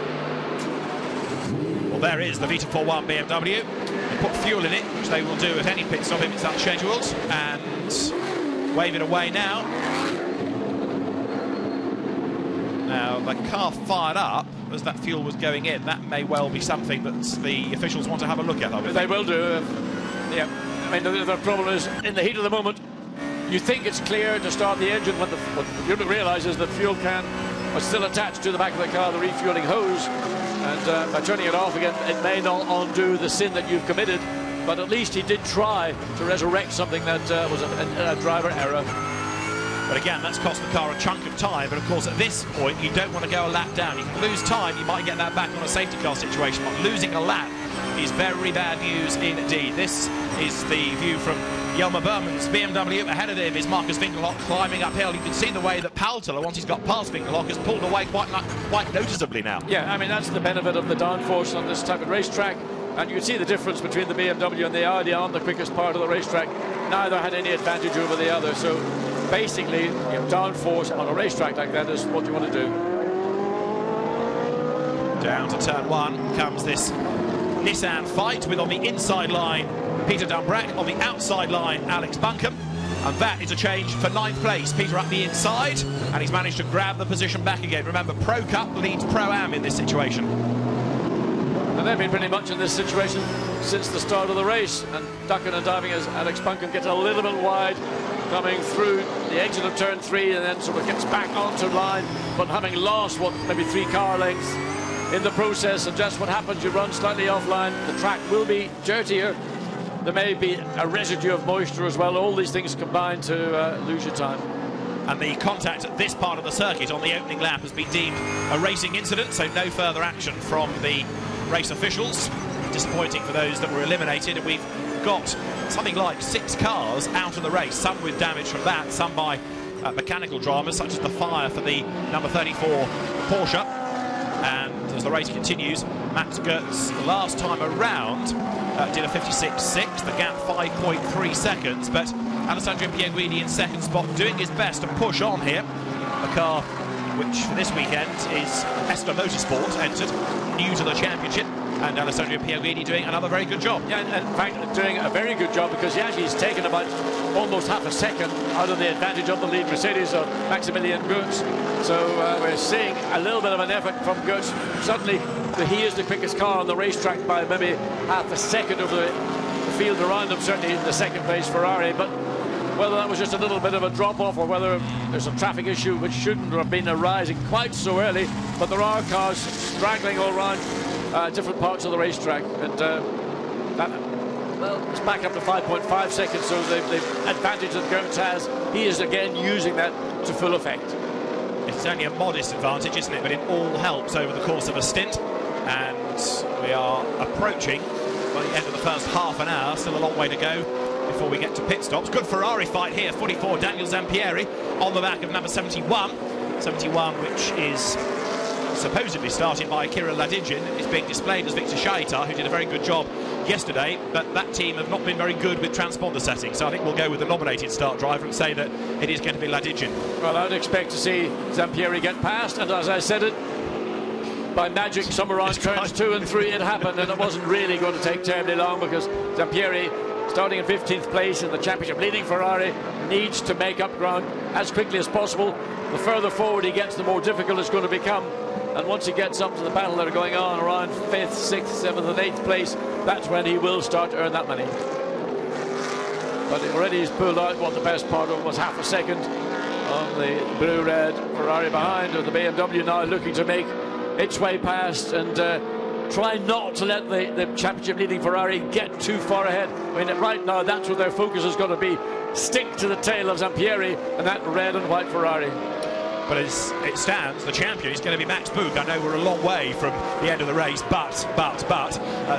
Well, there is the Vita 4-1 BMW. They put fuel in it, which they will do at any pit stop if it's unscheduled, and wave it away now. Now, the car fired up as that fuel was going in. That may well be something that the officials want to have a look at. They will do. Yeah. I mean, the problem is, in the heat of the moment, you think it's clear to start the engine when the unit realises the fuel can was still attached to the back of the car, the refueling hose, and by turning it off again, it may not undo the sin that you've committed, but at least he did try to resurrect something that was a driver error. But again, that's cost the car a chunk of time, but of course at this point you don't want to go a lap down. You can lose time, you might get that back on a safety car situation, but losing a lap is very bad news indeed. This is the view from Jelmer Berman's BMW. Ahead of him is Marcus Winkelhock climbing uphill. You can see the way that Paltela, once he's got past Winkelhock, has pulled away quite noticeably now. Yeah, I mean, that's the benefit of the downforce on this type of racetrack. And you can see the difference between the BMW and the Audi on the quickest part of the racetrack. Neither had any advantage over the other. So basically, downforce on a racetrack like that is what you want to do. Down to turn 1 comes this Nissan fight, with on the inside line Peter Dumbrack, on the outside line Alex Buncombe, and that is a change for 9th place. Peter up the inside, and he's managed to grab the position back again. Remember, Pro Cup leads Pro-Am in this situation. And they've been pretty much in this situation since the start of the race, and ducking and diving as Alex Buncombe gets a little bit wide coming through the exit of turn 3, and then sort of gets back onto line, but having lost maybe 3 car lengths in the process. And just what happens, you run slightly offline, the track will be dirtier, there may be a residue of moisture as well. All these things combine to lose your time. And the contact at this part of the circuit on the opening lap has been deemed a racing incident, so no further action from the race officials. Disappointing for those that were eliminated, and we've got something like 6 cars out of the race, some with damage from that, some by mechanical dramas, such as the fire for the number 34 Porsche. And as the race continues, Max Goetz, the last time around, did a 56.6, the gap 5.3 seconds, but Alessandro Pierguidi in second spot, doing his best to push on here. The car which for this weekend is SRO Motorsports entered, new to the championship, and Alessandro Piaguini doing another very good job. Yeah, and in fact, doing a very good job, because he actually has taken about almost half a second out of the advantage of the lead Mercedes of Maximilian Götz. So we're seeing a little bit of an effort from Götz. Certainly, he is the quickest car on the racetrack by maybe half a second over the field around him, certainly in the second place Ferrari. But whether that was just a little bit of a drop-off or whether there's a traffic issue which shouldn't have been arising quite so early, but there are cars straggling all around different parts of the racetrack, and well, it's back up to 5.5 seconds, so the advantage that Götz has, he is again using that to full effect. It's only a modest advantage, isn't it? But it all helps over the course of a stint, and we are approaching the end of the first half an hour. Still a long way to go before we get to pit stops. Good Ferrari fight here. 44, Daniel Zampieri on the back of number 71. 71, which is supposedly started by Kirill Ladygin, is being displayed as Victor Shaitar, who did a very good job yesterday, but that team have not been very good with transponder settings, so I think we'll go with the nominated start driver and say that it is going to be Ladygin. Well, I would expect to see Zampieri get past, and as I said it, by magic, somewhere around turns 2 and 3 it happened, and it wasn't really going to take terribly long, because Zampieri, starting in 15th place in the championship, leading Ferrari, needs to make up ground as quickly as possible. The further forward he gets, the more difficult it's going to become. And once he gets up to the battle that are going on around 5th, 6th, 7th and 8th place, that's when he will start to earn that money. But already he's pulled out what the best part of was half a second on the blue-red Ferrari behind, with the BMW now looking to make its way past and try not to let the championship leading Ferrari get too far ahead. I mean, right now that's what their focus is going to be. Stick to the tail of Zampieri and that red and white Ferrari. But as it stands, the champion is going to be Max Book. I know we're a long way from the end of the race, but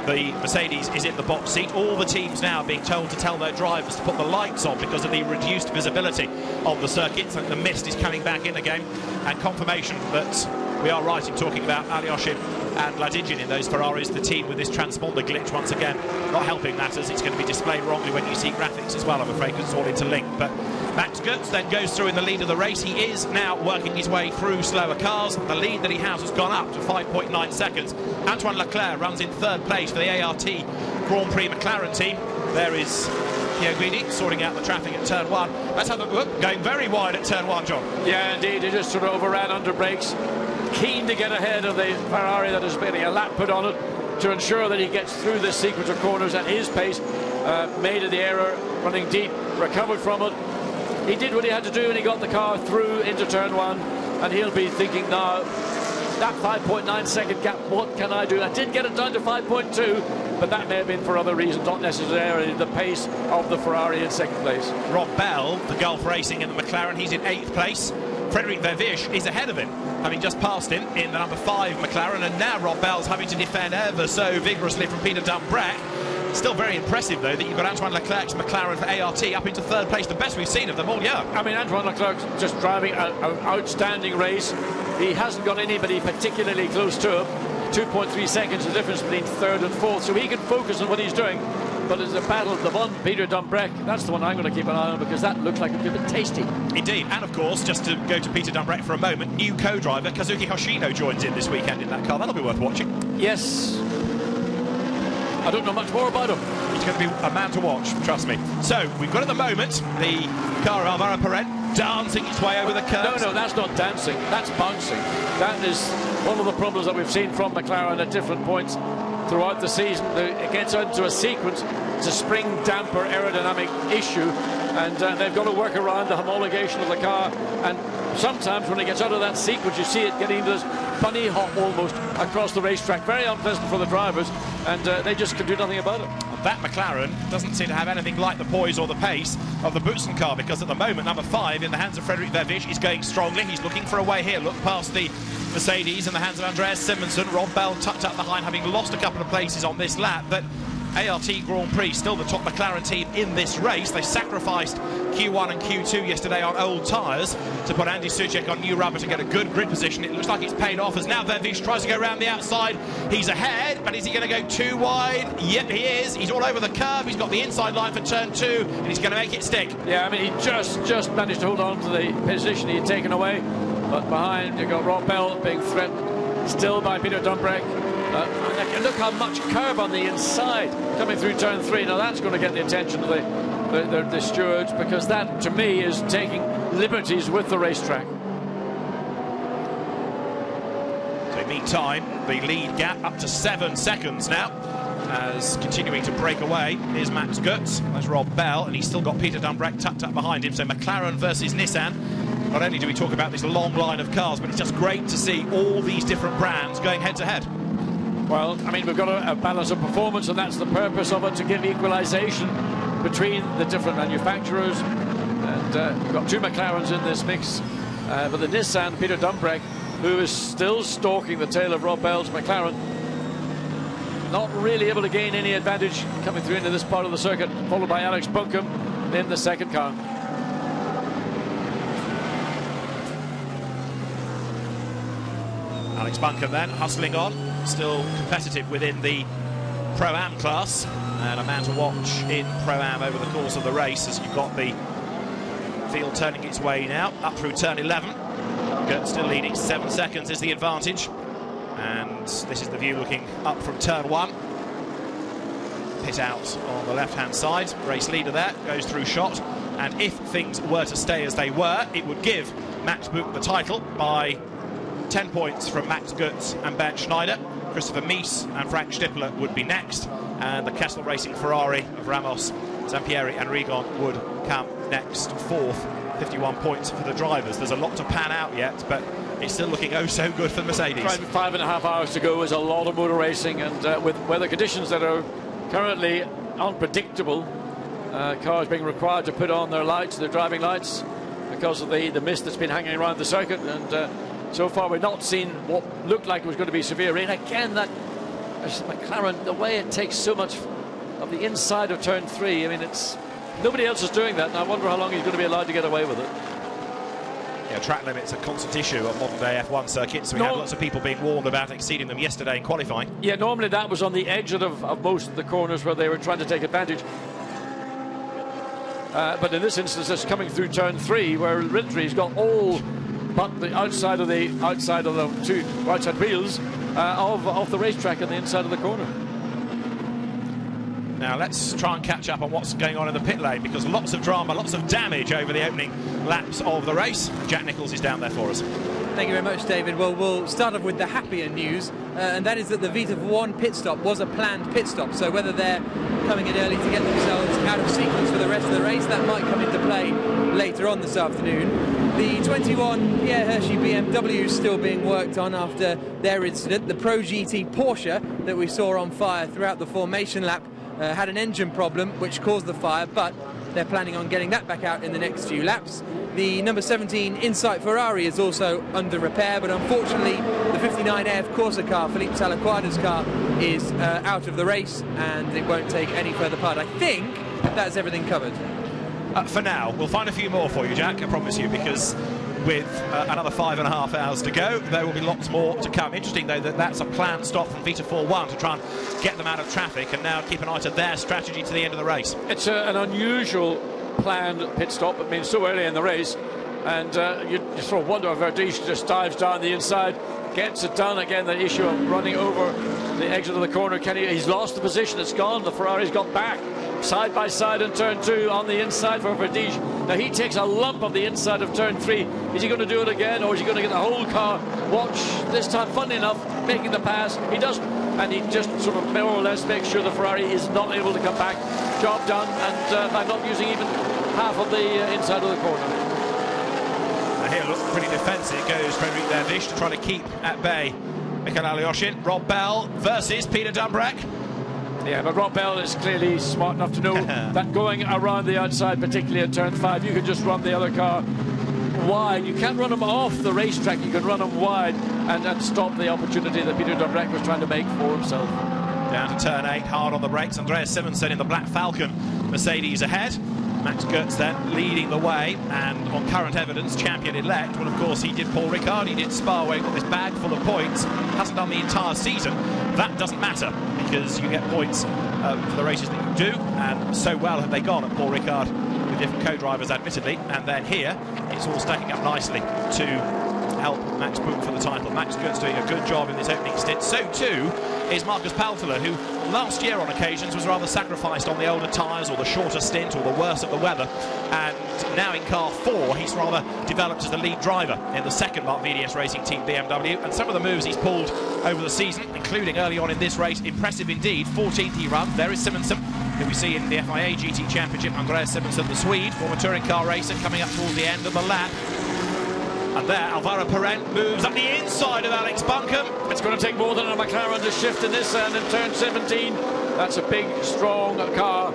the Mercedes is in the box seat. All the teams now being told to tell their drivers to put the lights on because of the reduced visibility of the circuits, and the mist is coming back in again, and confirmation that we are right in talking about Alyoshin and Ladygin in those Ferraris. The team with this transponder glitch once again not helping matters. It's going to be displayed wrongly when you see graphics as well, I'm afraid, because it's all interlinked. But Max Götz then goes through in the lead of the race. He is now working his way through slower cars. The lead that he has gone up to 5.9 seconds. Antoine Leclerc runs in 3rd place for the ART Grand Prix McLaren team. There is Piaguini sorting out the traffic at turn 1. Let's have a look. Going very wide at turn 1, John. Yeah, indeed. He just sort of overran under brakes. Keen to get ahead of the Ferrari that is getting a lap put on it to ensure that he gets through this sequence of corners at his pace. Made the error, running deep, recovered from it. He did what he had to do and he got the car through into turn 1, and he'll be thinking now, that 5.9 second gap, what can I do? I did get it down to 5.2, but that may have been for other reasons, not necessarily the pace of the Ferrari in 2nd place. Rob Bell, the Gulf Racing in the McLaren, he's in 8th place. Frédéric Verviche is ahead of him, having just passed him in the number 5 McLaren, and now Rob Bell's having to defend ever so vigorously from Peter Dumbrek. Still very impressive, though, that you've got Antoine Leclerc's McLaren for ART up into 3rd place, the best we've seen of them all year. I mean, Antoine Leclerc's just driving an outstanding race. He hasn't got anybody particularly close to him. 2.3 seconds the difference between 3rd and 4th, so he can focus on what he's doing. But it's a battle, the one, Peter Dumbrek, that's the one I'm going to keep an eye on, because that looks like a bit tasty. Indeed, and of course, just to go to Peter Dumbrek for a moment, new co-driver Kazuki Hoshino joins in this weekend in that car. That'll be worth watching. Yes. I don't know much more about him. He's going to be a man to watch, trust me. So, we've got at the moment the car of Alvaro Perret dancing its way over the curves. No, that's not dancing, that's bouncing. That is one of the problems that we've seen from McLaren at different points throughout the season. It gets into a sequence, it's a spring damper aerodynamic issue, and they've got to work around the homologation of the car, and sometimes when it gets out of that sequence you see it getting into this bunny hop almost across the racetrack. Very unpleasant for the drivers, and they just can do nothing about it. That McLaren doesn't seem to have anything like the poise or the pace of the Boutsen car, because at the moment number 5 in the hands of Frédéric Verviche is going strongly. He's looking for a way here. Look past the Mercedes in the hands of Andreas Simonsen. Rob Bell tucked up behind, having lost a couple of places on this lap, but ART Grand Prix still the top McLaren team in this race. They sacrificed Q1 and Q2 yesterday on old tyres to put Andy Suchek on new rubber to get a good grid position. It looks like it's paid off, as now Verviche tries to go around the outside. He's ahead, but is he going to go too wide? Yep, he is. He's all over the curve. He's got the inside line for turn 2, and he's going to make it stick. Yeah, I mean, he just managed to hold on to the position he had taken away. But behind, you've got Rob Bell being threatened still by Peter Dumbreck. Look how much curb on the inside coming through turn 3. Now that's going to get the attention of the stewards, because that, to me, is taking liberties with the racetrack. So meantime, the lead gap up to 7 seconds now, as continuing to break away is Max Goetz. There's Rob Bell, and he's still got Peter Dumbreck tucked up behind him. So McLaren versus Nissan. Not only do we talk about this long line of cars, but it's just great to see all these different brands going head-to-head. Well, I mean, we've got a balance of performance, and that's the purpose of it, to give equalisation between the different manufacturers. And we've got 2 McLarens in this mix, but the Nissan, Peter Dumbreck, who is still stalking the tail of Rob Bell's McLaren, not really able to gain any advantage coming through into this part of the circuit, followed by Alex Buncombe in the second car. Alex Buncombe then hustling on, still competitive within the Pro-Am class, and a man to watch in Pro-Am over the course of the race, as you've got the field turning its way now up through turn 11. Goetz still leading, 7 seconds is the advantage, and this is the view looking up from turn 1. Pit out on the left-hand side, race leader there goes through shot, and if things were to stay as they were, it would give Max Buch the title by 10 points from Max Goetz and Bernd Schneider. Christopher Mies and Frank Stippler would be next, and the Castle Racing Ferrari of Ramos, Zampieri and Rigon would come next, fourth. 51 points for the drivers. There's a lot to pan out yet, but it's still looking oh so good for the Mercedes. 5.5 hours to go is a lot of motor racing, and with weather conditions that are currently unpredictable, cars being required to put on their lights, their driving lights, because of the mist that's been hanging around the circuit, and so far we've not seen what looked like it was going to be severe rain. Again, that McLaren, the way it takes so much of the inside of turn 3, I mean, it's nobody else is doing that, and I wonder how long he's going to be allowed to get away with it. Yeah, track limits are a constant issue on modern day F1 circuits. We had lots of people being warned about exceeding them yesterday in qualifying. Yeah, normally that was on the edge of most of the corners where they were trying to take advantage. But in this instance, it's coming through turn 3, where Ridley's got all but the outside of the two outside wheels of the racetrack and the inside of the corner. Now let's try and catch up on what's going on in the pit lane, because lots of drama, lots of damage over the opening laps of the race. Jack Nicholls is down there for us. Thank you very much, David. Well, we'll start off with the happier news, and that is that the Vita1 pit stop was a planned pit stop. So whether they're coming in early to get themselves out of sequence for the rest of the race, that might come into play later on this afternoon. The 21 Pierre Hershey BMW is still being worked on after their incident. The Pro GT Porsche that we saw on fire throughout the formation lap had an engine problem which caused the fire, but they're planning on getting that back out in the next few laps. The number 17 Insight Ferrari is also under repair, but unfortunately the 59 AF Corsa car, Felipe Salaquada's car, is out of the race, and it won't take any further part. I think that's everything covered. For now. We'll find a few more for you, Jack, I promise you, because with another 5.5 hours to go, there will be lots more to come. Interesting, though, that that's a planned stop from Vita 4-1 to try and get them out of traffic, and now keep an eye to their strategy to the end of the race. It's an unusual planned pit stop. I mean, so early in the race, and you sort of wonder if Verdish just dives down the inside, gets it done. Again, the issue of running over the exit of the corner. He's lost the position. It's gone. The Ferrari's got back side by side in turn 2 on the inside for Verdish. Now he takes a lump of the inside of turn 3. Is he going to do it again, or is he going to get the whole car? Watch this time, funny enough, making the pass. He doesn't, and he just sort of more or less makes sure the Ferrari is not able to come back. Job done, and by not using even half of the inside of the corner. Now here looks pretty defensive. Goes Frederic Verdish to try to keep at bay Michael Alyoshin. Rob Bell versus Peter Dumbreck. Yeah, but Rob Bell is clearly smart enough to know that going around the outside, particularly at turn 5, you can just run the other car wide. You can't run them off the racetrack. You can run them wide and stop the opportunity that Peter Dumbreck was trying to make for himself. Down to turn 8, hard on the brakes. Andreas Simonsen in the Black Falcon Mercedes ahead. Max Goetz then leading the way, and on current evidence, champion-elect. Well, of course, he did Paul Ricard, he did Spa, where he got this bag full of points. Hasn't done the entire season. That doesn't matter, because you get points for the races that you do, and so well have they gone at Paul Ricard with different co-drivers, admittedly. And then here, it's all stacking up nicely to help Max boom for the title. Max Good's doing a good job in this opening stint. So too is Marcus Paltela, who last year on occasions was rather sacrificed on the older tyres or the shorter stint or the worse of the weather, and now in car 4 he's rather developed as the lead driver in the second Mark VDS Racing Team BMW, and some of the moves he's pulled over the season, including early on in this race, impressive indeed. 14th he run. There is Simonsen, who we see in the FIA GT Championship. Andreas Simonsen, the Swede, former touring car racer, coming up towards the end of the lap. And there, Alvaro Parent moves up the inside of Alex Buncombe. It's going to take more than a McLaren to shift in this, and in turn 17, that's a big, strong car.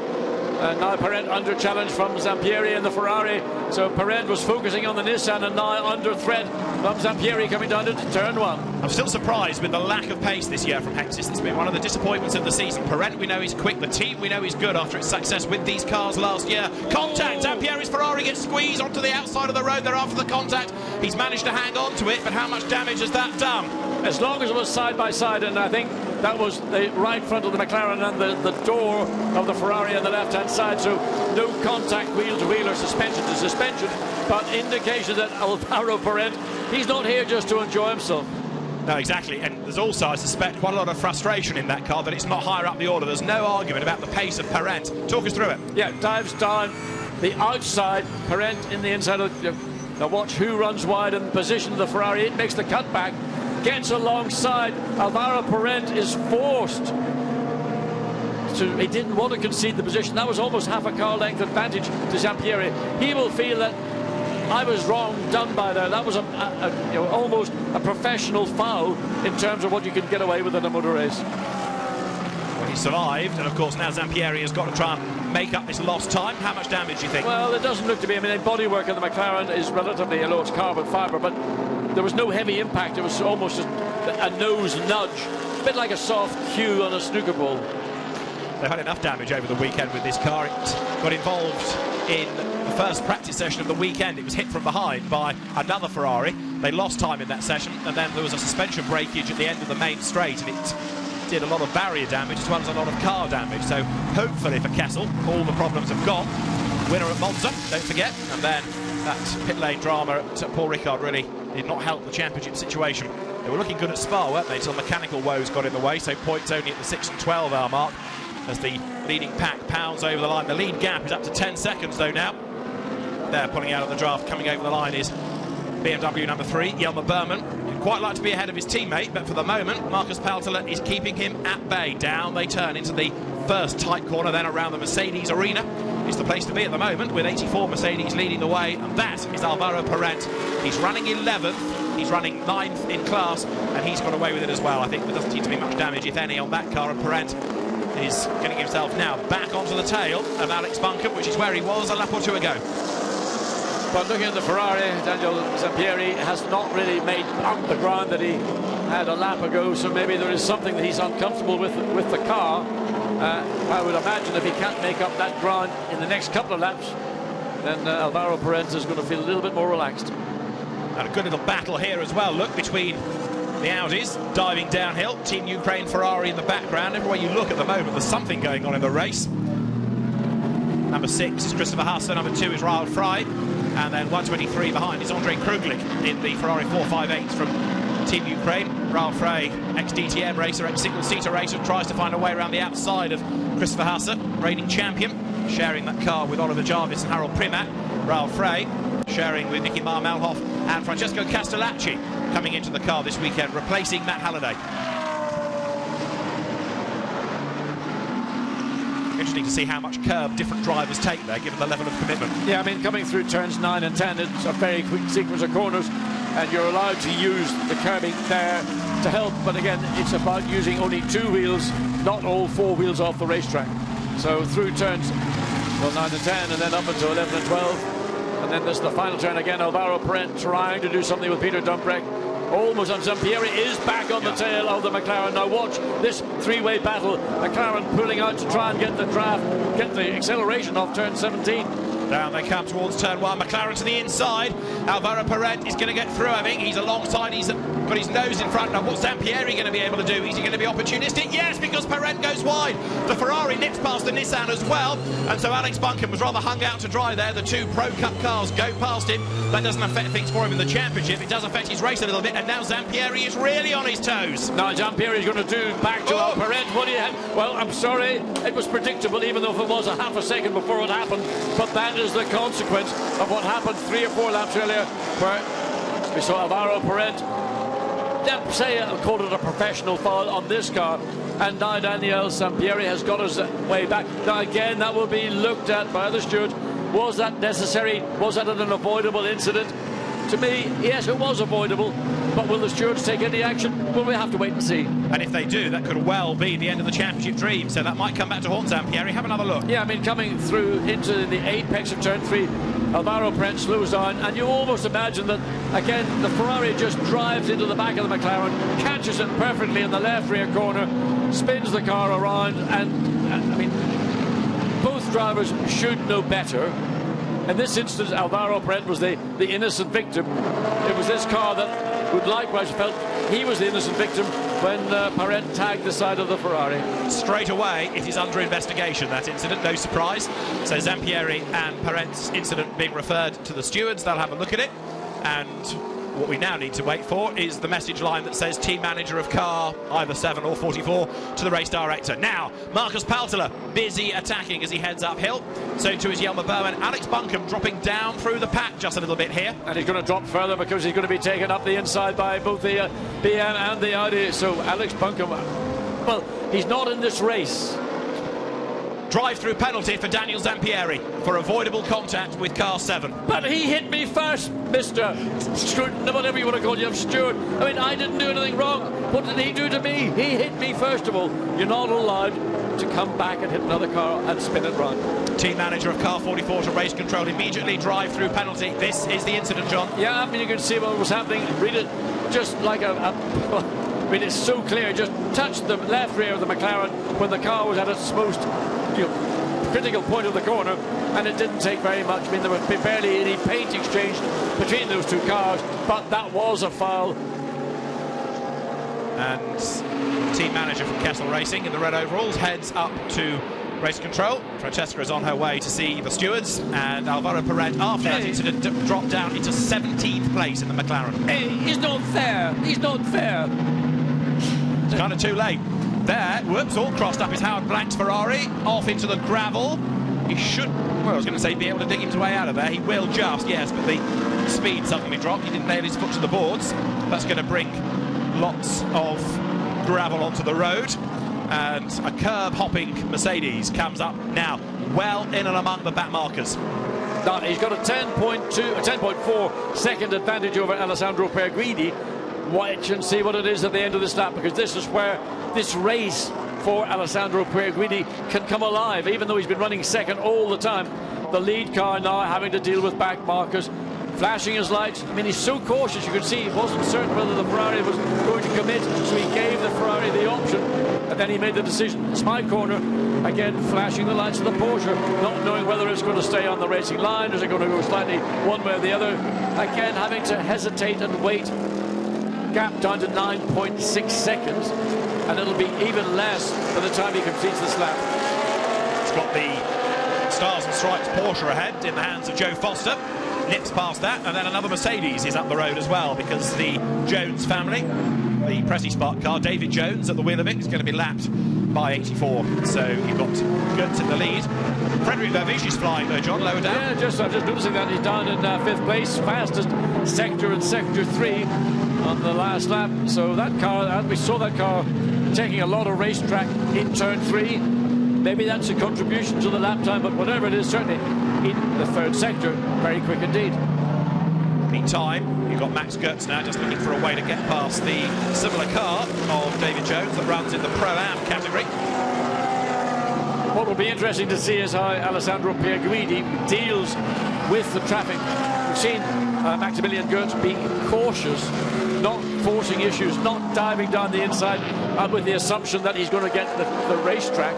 And now Parent under challenge from Zampieri in the Ferrari. So Parent was focusing on the Nissan, and now under threat from Zampieri coming down to turn 1. I'm still surprised with the lack of pace this year from Hexis. It's been one of the disappointments of the season. Parent, we know he's quick. The team, we know he's good after its success with these cars last year. Contact! Zampieri's Ferrari gets squeezed onto the outside of the road there after the contact. He's managed to hang on to it, but how much damage has that done? As long as it was side by side, and I think that was the right front of the McLaren and the door of the Ferrari on the left-hand side, so no contact wheel to wheel or suspension to suspension, but indication that Alvaro Parent, he's not here just to enjoy himself. No, exactly, and there's also, I suspect, quite a lot of frustration in that car that it's not higher up the order. There's no argument about the pace of Parent. Talk us through it. Yeah, dives down the outside, Parent in the inside of now watch who runs wide in position of the Ferrari. It makes the cutback, gets alongside. Alvaro Parent is forced to, he didn't want to concede the position. That was almost half a car length advantage to Zampieri. He will feel that I was wrong done by there. That was almost a professional foul in terms of what you can get away with in a motor race. Well, he survived, and of course now Zampieri has got to try and make up this lost time. How much damage do you think? Well, it doesn't look to be. I mean, the bodywork of the McLaren is relatively low. It's carbon fibre, but there was no heavy impact. It was almost a nose nudge, a bit like a soft cue on a snooker ball. They've had enough damage over the weekend with this car. It got involved in the first practice session of the weekend. It was hit from behind by another Ferrari. They lost time in that session, and then there was a suspension breakage at the end of the main straight, and it did a lot of barrier damage as well as a lot of car damage. So hopefully for Kessel, all the problems have gone. Winner at Monza, don't forget, and then that pit lane drama at Paul Ricard really did not help the championship situation. They were looking good at Spa, weren't they, until mechanical woes got in the way, so points only at the 6 and 12 hour mark as the leading pack pounds over the line. The lead gap is up to 10 seconds though now. There, pulling out of the draft, coming over the line is BMW number 3, Jelmer Berman. He'd quite like to be ahead of his teammate, but for the moment, Marcus Paltela is keeping him at bay. Down they turn into the first tight corner, then around the Mercedes arena. It's the place to be at the moment, with 84 Mercedes leading the way, and that is Alvaro Parent. He's running 11th, he's running 9th in class, and he's got away with it as well. I think there doesn't seem to be much damage, if any, on that car, and Parent is getting himself now back onto the tail of Alex Buncombe, which is where he was a lap or two ago. But looking at the Ferrari, Daniel Zampieri has not really made up the ground that he had a lap ago, so maybe there is something that he's uncomfortable with the car. I would imagine if he can't make up that ground in the next couple of laps, then Alvaro Parent is going to feel a little bit more relaxed. And a good little battle here as well, look, between the Audis diving downhill, Team Ukraine Ferrari in the background. Everywhere you look at the moment, there's something going on in the race. Number 6 is Christopher Hasse, number 2 is Raul Frey, and then 123 behind is Andrei Kruglik in the Ferrari 458 from Team Ukraine. Raul Frey, ex-DTM racer, ex-single-seater racer, tries to find a way around the outside of Christopher Hasse, reigning champion, sharing that car with Oliver Jarvis and Harold Primac. Raul Frey sharing with Nicky Malhoff and Francesco Castellacci coming into the car this weekend, replacing Matt Halliday. Interesting to see how much curb different drivers take there, given the level of commitment. Yeah, I mean, coming through turns 9 and 10, it's a very quick sequence of corners, and you're allowed to use the curbing there to help, but again, it's about using only 2 wheels, not all 4 wheels off the racetrack. So through turns, well, 9 and 10, and then up into 11 and 12. And then there's the final turn again. Alvaro Parent trying to do something with Peter Dumbrek. Almost on Zampieri is back on the tail of the McLaren. Now watch this 3-way battle. McLaren pulling out to try and get the draft, get the acceleration off turn 17. Down they come towards turn 1. McLaren to the inside. Alvaro Parent is going to get through, I think. He's alongside. He's got his nose in front. Now, what's Zampieri going to be able to do? Is he going to be opportunistic? Yes, because Perret goes wide. The Ferrari nips past the Nissan as well, and so Alex Buncombe was rather hung out to dry there. The two Pro Cup cars go past him. That doesn't affect things for him in the championship. It does affect his race a little bit, and now Zampieri is really on his toes. Now Zampieri is going to do back to Perret. What do you have? Well, I'm sorry, it was predictable, even though it was a half a second before it happened, but that is the consequence of what happened 3 or 4 laps earlier, where we saw Alvaro Perret, say I'll call it a professional foul on this car, and now Daniel Zampieri has got his way back. Now again, that will be looked at by the steward. Was that necessary? Was that an avoidable incident? To me, yes, it was avoidable, but will the stewards take any action? Well, we have to wait and see. And if they do, that could well be the end of the championship dream, so that might come back to haunt Zampieri. Have another look. Yeah, I mean, coming through into the apex of turn 3, Alvaro Perret slows down, and you almost imagine that, again, the Ferrari just drives into the back of the McLaren, catches it perfectly in the left rear corner, spins the car around, and I mean, both drivers should know better. In this instance, Alvaro Perret was the innocent victim. It was this car that would likewise felt he was the innocent victim when Perret tagged the side of the Ferrari. Straight away, it is under investigation, that incident, no surprise. So Zampieri and Perret's incident being referred to the stewards. They'll have a look at it, and what we now need to wait for is the message line that says team manager of car either 7 or 44 to the race director. Now, Marcus Paltela busy attacking as he heads uphill. So to his Yelmer Bowen, Alex Buncombe dropping down through the pack just a little bit here. And he's going to drop further because he's going to be taken up the inside by both the BM and the Audi. So Alex Buncombe, well, he's not in this race. Drive-through penalty for Daniel Zampieri for avoidable contact with car 7. But he hit me first, Mr. Stewart, whatever you want to call him, Stewart. I mean, I didn't do anything wrong. What did he do to me? He hit me first of all. You're not allowed to come back and hit another car and spin it round. Team manager of car 44 to race control immediately. Drive-through penalty. This is the incident, John. Yeah, I mean, you can see what was happening. Read it just like I mean, it's so clear. Just touched the left rear of the McLaren when the car was at its most critical point of the corner, and it didn't take very much. I mean, there would be barely any paint exchanged between those two cars, but that was a foul. And team manager from Kessel Racing in the red overalls heads up to race control. Francesca is on her way to see the stewards, and Alvaro Perret, after that incident, dropped down into 17th place in the McLaren. Hey, he's not fair. He's not fair. It's kind of too late. There, whoops, all crossed up is Howard Blank's Ferrari, off into the gravel. He should, well, I was going to say, be able to dig his way out of there. He will just, yes, but the speed suddenly dropped. He didn't nail his foot to the boards. That's going to bring lots of gravel onto the road. And a curb-hopping Mercedes comes up now, well in and among the back markers. Now, he's got a 10.4 second advantage over Alessandro Perguidi. Watch and see what it is at the end of this lap, because this is where this race for Alessandro Perguidi can come alive, even though he's been running second all the time. The lead car now having to deal with back markers, flashing his lights. I mean, he's so cautious. You could see he wasn't certain whether the Ferrari was going to commit, so he gave the Ferrari the option, and then he made the decision. It's my corner. Again, flashing the lights of the Porsche, not knowing whether it's going to stay on the racing line, or is it going to go slightly one way or the other. Again, having to hesitate and wait. Gap down to 9.6 seconds, and it'll be even less by the time he completes this lap. It's got the Stars and Stripes Porsche ahead in the hands of Joe Foster. Nips past that, and then another Mercedes is up the road as well, because the Jones family, the Prezi Spark car, David Jones at the wheel of it, is going to be lapped by 84. So you've got Goetz in the lead. Frederic Verviche is flying though, John, lower down. Yeah, I'm just noticing that he's down in 5th place, fastest sector in sector 3 on the last lap. So that car, we saw that car taking a lot of racetrack in turn 3. Maybe that's a contribution to the lap time, but whatever it is, certainly in the 3rd sector, very quick indeed. Meantime, you've got Max Goetz now just looking for a way to get past the similar car of David Jones that runs in the Pro-Am category. What will be interesting to see is how Alessandro Perguidi deals with the traffic. We've seen Maximilian Goetz being cautious, not forcing issues, not diving down the inside, and with the assumption that he's going to get the racetrack,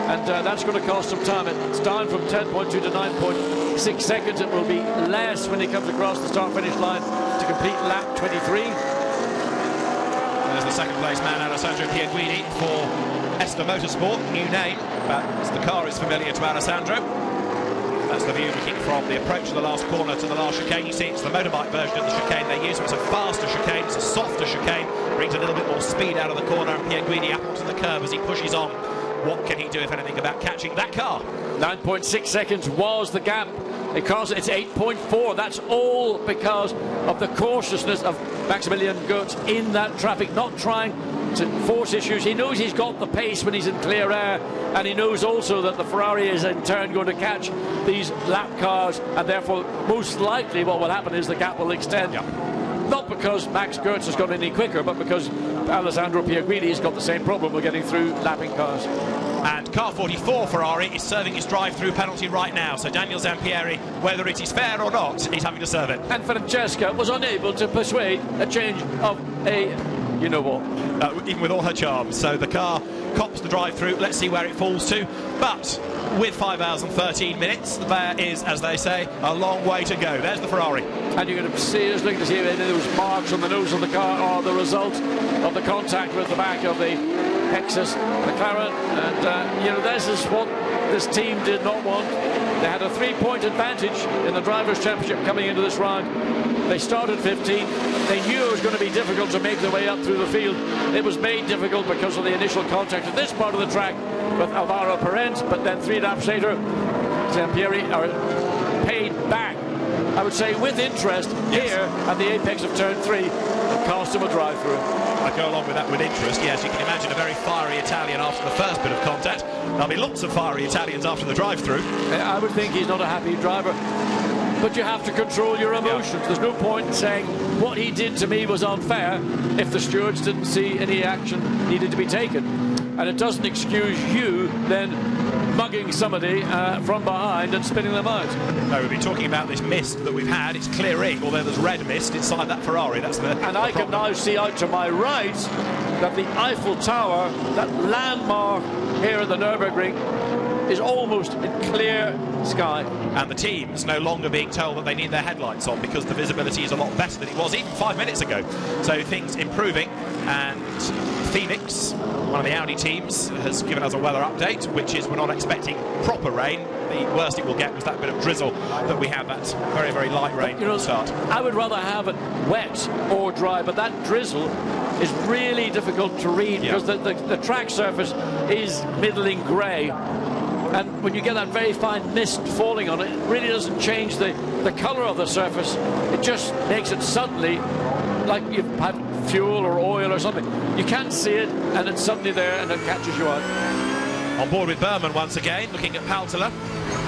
and that's going to cost him time. It's down from 10.2 to 9.6 seconds. It will be less when he comes across the start-finish line to complete lap 23. the second place man, Alessandro Pierguidi, for SRO Motorsport, new name, but the car is familiar to Alessandro. That's the view looking from the approach of the last corner to the last chicane. You see it's the motorbike version of the chicane they use, so it's a faster chicane, it's a softer chicane, brings a little bit more speed out of the corner, and Pierguidi up onto the curb as he pushes on. What can he do, if anything, about catching that car? 9.6 seconds was the gap. Because it's 8.4. That's all because of the cautiousness of Maximilian Goetz in that traffic, not trying to force issues. He knows he's got the pace when he's in clear air, and he knows also that the Ferrari is in turn going to catch these lap cars, and therefore most likely what will happen is the gap will extend. Yeah. Not because Max Goetz has gone any quicker, but because Alessandro Pierguidi has got the same problem with getting through lapping cars. And car 44 Ferrari is serving his drive-through penalty right now. So Daniel Zampieri, whether it is fair or not, he's having to serve it. And Francesca was unable to persuade a change of a you-know-what. Even with all her charms. So the car cops the drive-through. Let's see where it falls to. But with 5 hours and 13 minutes, there is, as they say, a long way to go. There's the Ferrari. And you're going to see, looking to see if any of those marks on the nose of the car are the result of the contact with the back of the Lexus McLaren. And, this is what this team did not want. They had a 3-point advantage in the Drivers' Championship coming into this round. They started 15. They knew it was going to be difficult to make their way up through the field. It was made difficult because of the initial contact at this part of the track with Alvaro Perez, but then 3 laps later, Zampieri are paid back, I would say, with interest here at the apex of turn 3. It cost him a drive-through. I go along with that with interest. Yes, you can imagine a very fiery Italian after the first bit of contact. There'll be lots of fiery Italians after the drive-through. I would think he's not a happy driver, but you have to control your emotions. Yeah. There's no point in saying what he did to me was unfair if the stewards didn't see any action needed to be taken. And it doesn't excuse you then mugging somebody from behind and spinning them out. No, we've been talking about this mist that we've had. It's clearing, although there's red mist inside that Ferrari. That's the And I can now see out to my right that the Eiffel Tower, that landmark here at the Nurburgring, is almost in clear sky. And the team's no longer being told that they need their headlights on because the visibility is a lot better than it was even 5 minutes ago. So things improving, and Phoenix, one of the Audi teams, has given us a weather update, which is we're not expecting proper rain. The worst it will get was that bit of drizzle that we had, that very, very light rain at the start. I would rather have it wet or dry, but that drizzle is really difficult to read because the track surface is middling grey. And when you get that very fine mist falling on it, it really doesn't change the colour of the surface. It just makes it suddenly like you've had fuel or oil or something. You can't see it, and it's suddenly there, and it catches you out. On board with Berman once again, looking at Paltela.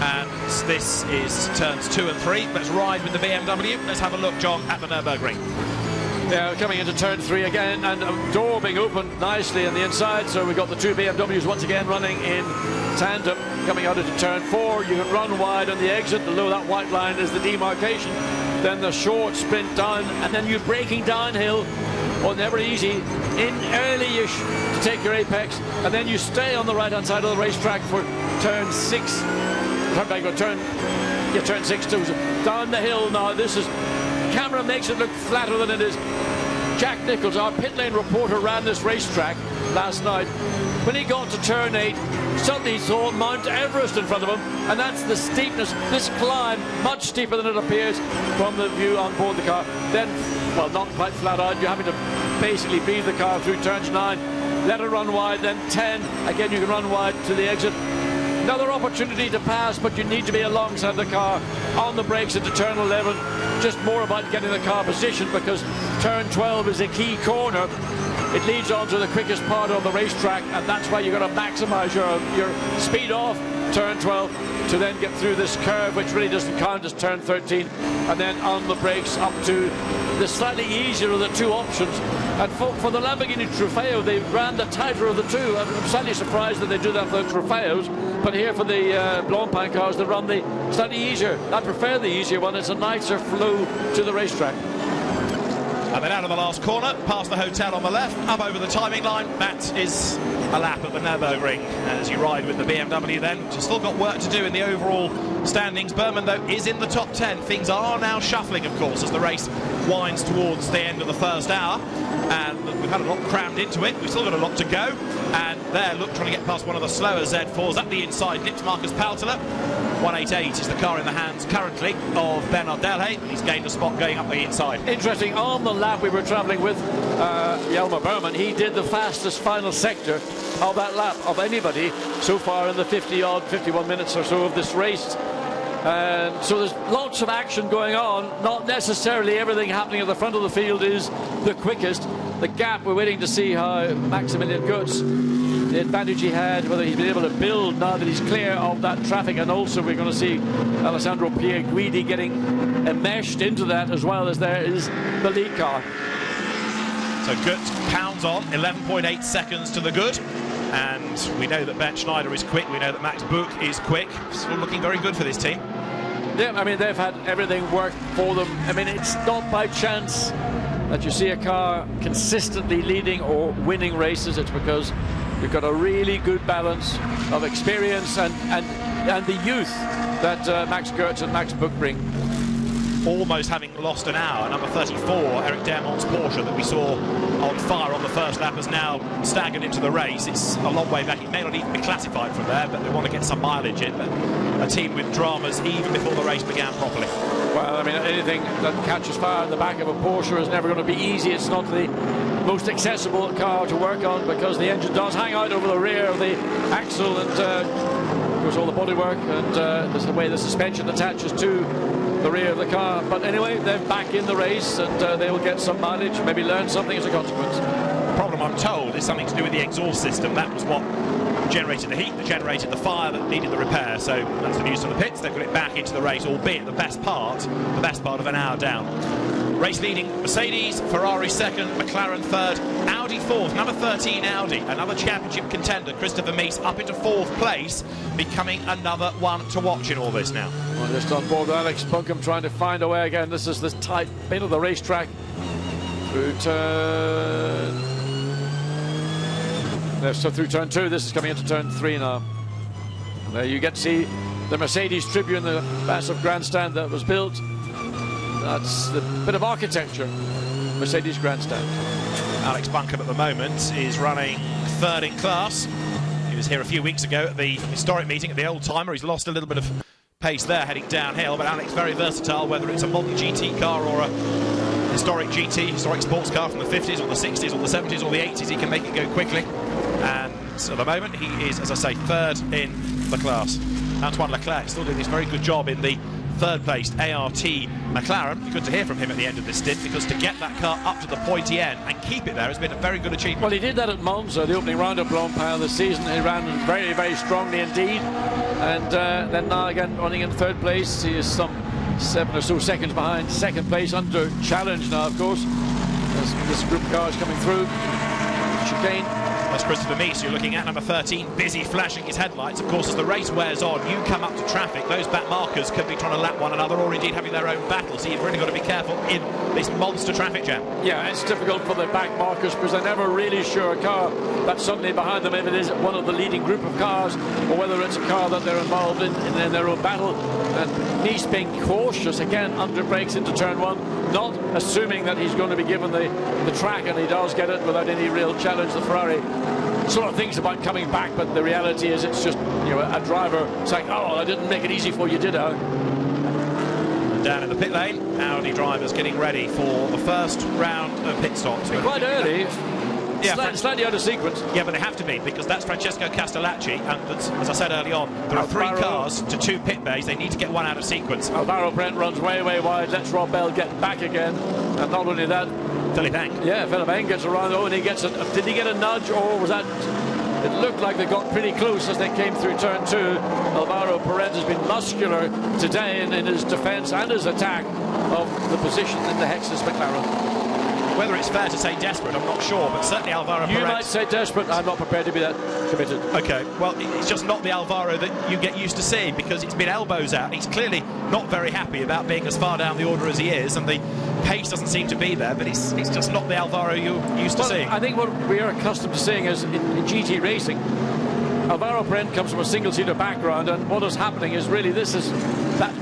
And this is turns 2 and 3. Let's ride with the BMW. Let's have a look, John, at the Nurburgring. Yeah, coming into turn 3 again, and a door being opened nicely on the inside, so we've got the 2 BMWs once again running in tandem. Coming out into turn 4, you can run wide on the exit. Below that white line is the demarcation. Then the short sprint down, and then you're braking downhill. Well, never easy. In early-ish to take your apex, and then you stay on the right-hand side of the racetrack for turn 6. Turn 6 too. So down the hill now. This is... Camera makes it look flatter than it is. Jack Nichols, our pit lane reporter, ran this racetrack last night. When he got to turn 8, suddenly he saw Mount Everest in front of him, and that's the steepness. This climb, much steeper than it appears from the view on board the car. Then, well, not quite flat out. You're having to basically beat the car through turns 9, let it run wide, then 10. Again, you can run wide to the exit. Another opportunity to pass, but you need to be alongside the car on the brakes into turn 11. Just more about getting the car positioned, because turn 12 is a key corner. It leads on to the quickest part of the racetrack, and that's why you've got to maximise your speed off turn 12 to then get through this curve, which really doesn't count as turn 13, and then on the brakes up to the slightly easier of the 2 options. And for the Lamborghini Trofeo, they ran the tighter of the 2. I'm slightly surprised that they do that for the Trofeos, but here for the Blancpain cars, they run the slightly easier. I prefer the easier one. It's a nicer flow to the racetrack. And then out of the last corner, past the hotel on the left, up over the timing line. That is a lap at the Nurburgring as you ride with the BMW then. Just still got work to do in the overall standings. Berman, though, is in the top 10. Things are now shuffling, of course, as the race winds towards the end of the first hour. And with had a lot crammed into it. We've still got a lot to go. And there, look, trying to get past one of the slower Z4s up the inside. Nips Marcus Paltela. 188 is the car in the hands currently of Ben Ortelli. He's gained a spot going up the inside. Interesting, on the lap we were travelling with Jelmer Berman, he did the fastest final sector of that lap of anybody so far in the 50-odd, 51 minutes or so of this race. And so there's lots of action going on. Not necessarily everything happening at the front of the field is the quickest. The gap, we're waiting to see how Maximilian Götz, the advantage he had, whether he's been able to build now that he's clear of that traffic. And also we're going to see Alessandro Pierguidi getting enmeshed into that, as well as there is the lead car. So Götz pounds on, 11.8 seconds to the good. And we know that Ben Schneider is quick. We know that Max Buch is quick. Still looking very good for this team. Yeah, I mean, they've had everything work for them. I mean, it's not by chance that you see a car consistently leading or winning races. It's because you've got a really good balance of experience and the youth that Max Götz and Max Buch bring. Almost having lost an hour, number 34, Eric Dermont's Porsche that we saw on fire on the first lap has now staggered into the race. It's a long way back. It may not even be classified from there, but they want to get some mileage in. But a team with dramas even before the race began properly. Well, I mean, anything that catches fire in the back of a Porsche is never going to be easy. It's not the most accessible car to work on because the engine does hang out over the rear of the axle and, of course, all the bodywork and there's the way the suspension attaches to the rear of the car. But anyway, they're back in the race and they will get some mileage, maybe learn something as a consequence. The problem, I'm told, is something to do with the exhaust system. That was what generated the heat, that generated the fire, that needed the repair. So that's the news from the pits. They've got it back into the race, albeit the best part of an hour down. Race leading Mercedes, Ferrari second, McLaren third, Audi fourth, number 13 Audi, another championship contender, Christopher Mies, up into fourth place, becoming another one to watch in all this now. Well, just on board Alex Buncombe trying to find a way again. This is the tight bit of the racetrack. Through turn... So through turn 2, this is coming into turn 3 now. And there you get to see the Mercedes Tribune, the massive grandstand that was built. That's the bit of architecture, Mercedes grandstand. Alex Buncombe at the moment is running third in class. He was here a few weeks ago at the historic meeting at the Old Timer. He's lost a little bit of pace there heading downhill, but Alex very versatile, whether it's a modern GT car or a historic GT, historic sports car from the 50s or the 60s or the 70s or the 80s. He can make it go quickly. And at the moment he is, as I say, third in the class. Antoine Leclerc still doing this very good job in the third-placed ART McLaren. Good to hear from him at the end of this stint, because to get that car up to the pointy end and keep it there has been a very good achievement. Well, he did that at Monza, the opening round of Blancpain this season. He ran very, very strongly indeed. And then now again running in third place. He is some 7 or so seconds behind second place, under challenge now, of course, as this group of cars coming through. Chicane. That's Christopher Mies you're looking at, number 13, busy flashing his headlights. Of course, as the race wears on, you come up to traffic, those back markers could be trying to lap one another or indeed having their own battle, so you've really got to be careful in this monster traffic jam. Yeah, it's difficult for the back markers because they're never really sure a car that's suddenly behind them, if it is one of the leading group of cars or whether it's a car that they're involved in their own battle. And Mies being cautious, again, under brakes into turn 1, not assuming that he's going to be given the track, and he does get it without any real challenge. The Ferrari sort of thinks about coming back, but the reality is it's just, you know, a driver saying, oh, I didn't make it easy for you, did I? Down in the pit lane, Audi drivers getting ready for the first round of pit stops. Quite early. Yeah, slightly out of sequence. Yeah, but they have to be, because that's Francesco Castellacci, and as I said early on, there are 3 cars to 2 pit bays. They need to get one out of sequence. Alvaro Brent runs way, way wide, lets Rob Bell get back again, and not only that, Philippe Eng. Yeah, Philippe Eng gets around. Oh, and he gets did he get a nudge, or was that... It looked like they got pretty close as they came through turn 2. Alvaro Perez has been muscular today in his defence and his attack of the position in the Hexus McLaren. Whether it's fair to say desperate, I'm not sure, but certainly Alvaro Perez... You might say desperate, I'm not prepared to be that committed. OK, well, it's just not the Alvaro that you get used to seeing, because it's been elbows out. He's clearly not very happy about being as far down the order as he is, and the pace doesn't seem to be there, but it's just not the Alvaro you're used to seeing. I think what we are accustomed to seeing is in GT racing, Alvaro Perez comes from a single-seater background, and what is happening is really this is that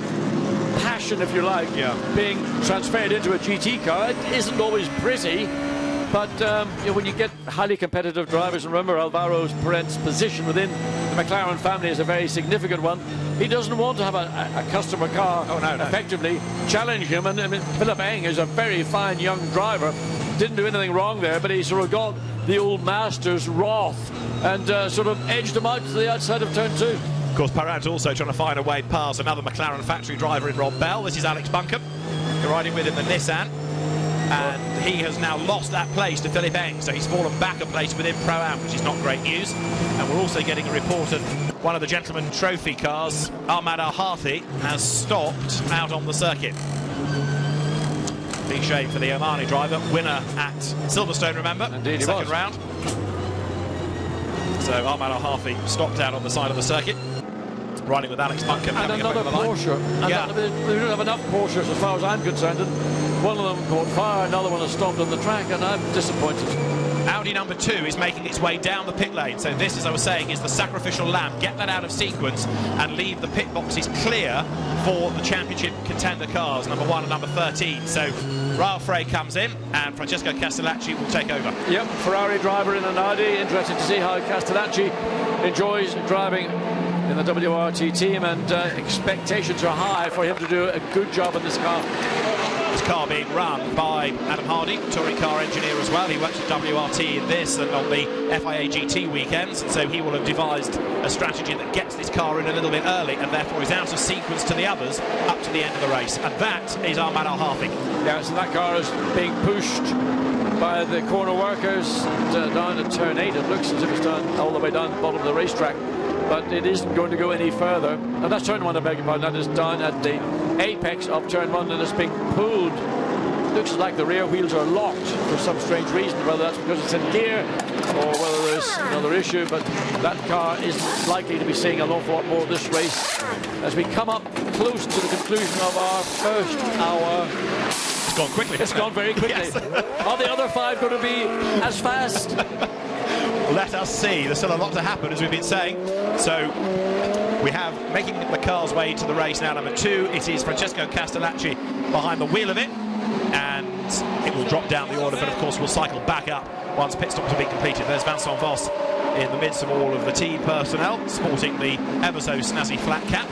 passion, if you like, being transferred into a GT car. It isn't always pretty, But when you get highly competitive drivers, and remember Alvaro Parent's position within the McLaren family is a very significant one, he doesn't want to have a customer car effectively challenge him. And I mean, Philippe Eng is a very fine young driver, didn't do anything wrong there, but he sort of got the old master's wrath and sort of edged him out to the outside of turn 2. Of course, Parent also trying to find a way past another McLaren factory driver in Rob Bell. This is Alex Buncombe. You're riding with him the Nissan. And he has now lost that place to Philippe Eng, so he's fallen back a place within Pro-Am, which is not great news. And we're also getting a report of one of the Gentleman Trophy cars, Ahmad Al-Hathi, has stopped out on the circuit. Big shame for the Omani driver, winner at Silverstone, remember? Indeed, second round. So Ahmad Al-Hathi stopped out on the side of the circuit, riding with Alex Buncombe. And another Porsche. And we don't have enough Porsches as far as I'm concerned. One of them caught fire, another one has stopped on the track, and I'm disappointed. Audi number 2 is making its way down the pit lane. So this, as I was saying, is the sacrificial lamb. Get that out of sequence and leave the pit boxes clear for the championship contender cars, number 1 and number 13. So Raul Frey comes in and Francesco Castellacci will take over. Yep, Ferrari driver in an Audi. Interesting to see how Castellacci enjoys driving in the WRT team, and expectations are high for him to do a good job in this car. This car being run by Adam Hardy, touring car engineer as well. He works at WRT in this and on the FIA GT weekends, so he will have devised a strategy that gets this car in a little bit early and therefore is out of sequence to the others up to the end of the race. And that is Ahmad Al-Hathi. Yeah, so that car is being pushed by the corner workers down at turn 8. It looks as if it's done all the way down the bottom of the racetrack, but it isn't going to go any further. And that's turn 1, I beg your pardon. That is down at the apex of turn 1 and it's being pulled. Looks like the rear wheels are locked for some strange reason, whether that's because it's in gear or whether there's another issue, but that car is likely to be seeing an awful lot more of this race as we come up close to the conclusion of our first hour. It's gone quickly. It's gone very quickly. Yes. Are the other 5 going to be as fast? Let us see. There's still a lot to happen, as we've been saying. So we have making the car's way to the race now, number 2. It is Francesco Castellacci behind the wheel of it, and it will drop down the order, but of course we'll cycle back up once pit stops have been completed. There's Vincent Voss in the midst of all of the team personnel, sporting the ever so snazzy flat cap.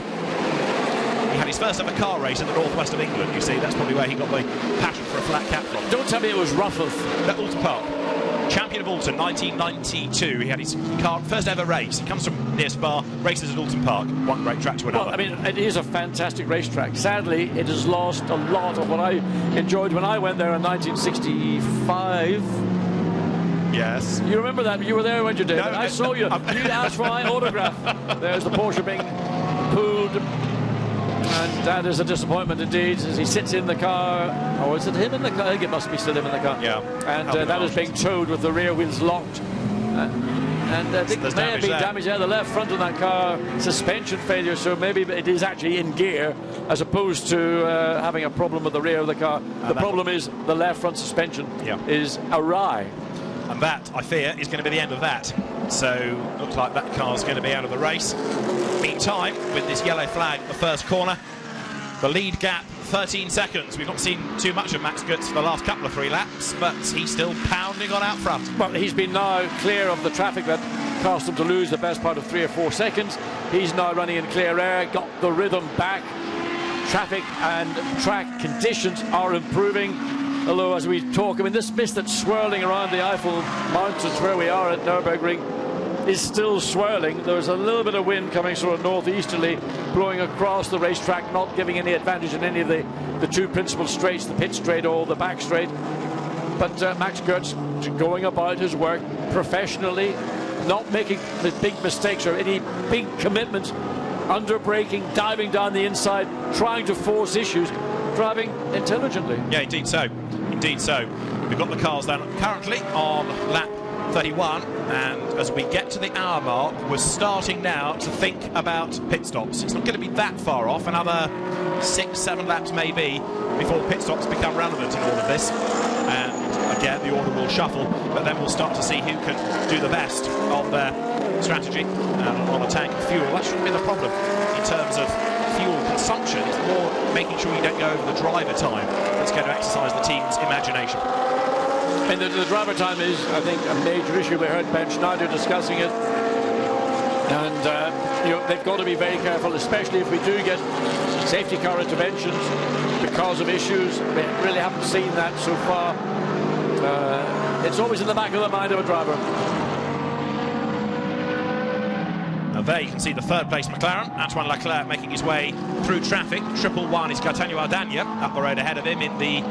He had his first ever car race in the northwest of England, you see. That's probably where he got the passion for a flat cap from. Don't tell me it was Ruffles. At Alton Park. Champion of Alton, 1992. He had his car first ever race. He comes from near Spa, races at Alton Park. One great track to another. Well, I mean, it is a fantastic racetrack. Sadly, it has lost a lot of what I enjoyed when I went there in 1965. Yes. You remember that? You were there, weren't you, David? No, I saw you. You asked for my autograph. There's the Porsche being pulled. And that is a disappointment indeed, as he sits in the car. Or is it him in the car? I think it must be still him in the car. Yeah. And that is being towed with the rear wheels locked. And I think there may have been damage there. The left front of that car, suspension failure, so maybe it is actually in gear as opposed to having a problem with the rear of the car. The problem is the left front suspension is awry. And that, I fear, is going to be the end of that. So, looks like that car's going to be out of the race. Meantime, with this yellow flag at the first corner, the lead gap 13 seconds. We've not seen too much of Max Goetz for the last couple of 3 laps, but he's still pounding on out front. Well, he's been now clear of the traffic that caused him to lose the best part of 3 or 4 seconds. He's now running in clear air, got the rhythm back. Traffic and track conditions are improving. Although, as we talk, I mean, this mist that's swirling around the Eiffel Mountains where we are at Nurburgring is still swirling. There's a little bit of wind coming sort of northeasterly, blowing across the racetrack, not giving any advantage in any of the 2 principal straights, the pit straight or the back straight. But Max Goetz going about his work professionally, not making big mistakes or any big commitments, under braking, diving down the inside, trying to force issues, driving intelligently. Yeah, indeed so. Indeed so. We've got the cars down currently on lap 31, and as we get to the hour mark, we're starting now to think about pit stops. It's not going to be that far off, another 6-7 laps maybe before pit stops become relevant in all of this. And again, the order will shuffle, but then we'll start to see who can do the best on their strategy and on a tank of fuel. That shouldn't be the problem in terms of fuel consumption. It's more making sure you don't go over the driver time that's going to exercise the team's imagination. And the driver time is, I think, a major issue. We heard Ben Schneider discussing it. And, you know, they've got to be very careful, especially if we do get safety car interventions because of issues. We really haven't seen that so far. It's always in the back of the mind of a driver. Now there you can see the third place McLaren, Antoine Leclerc making his way through traffic. Triple one is Gaetano Ardagna up the road ahead of him in the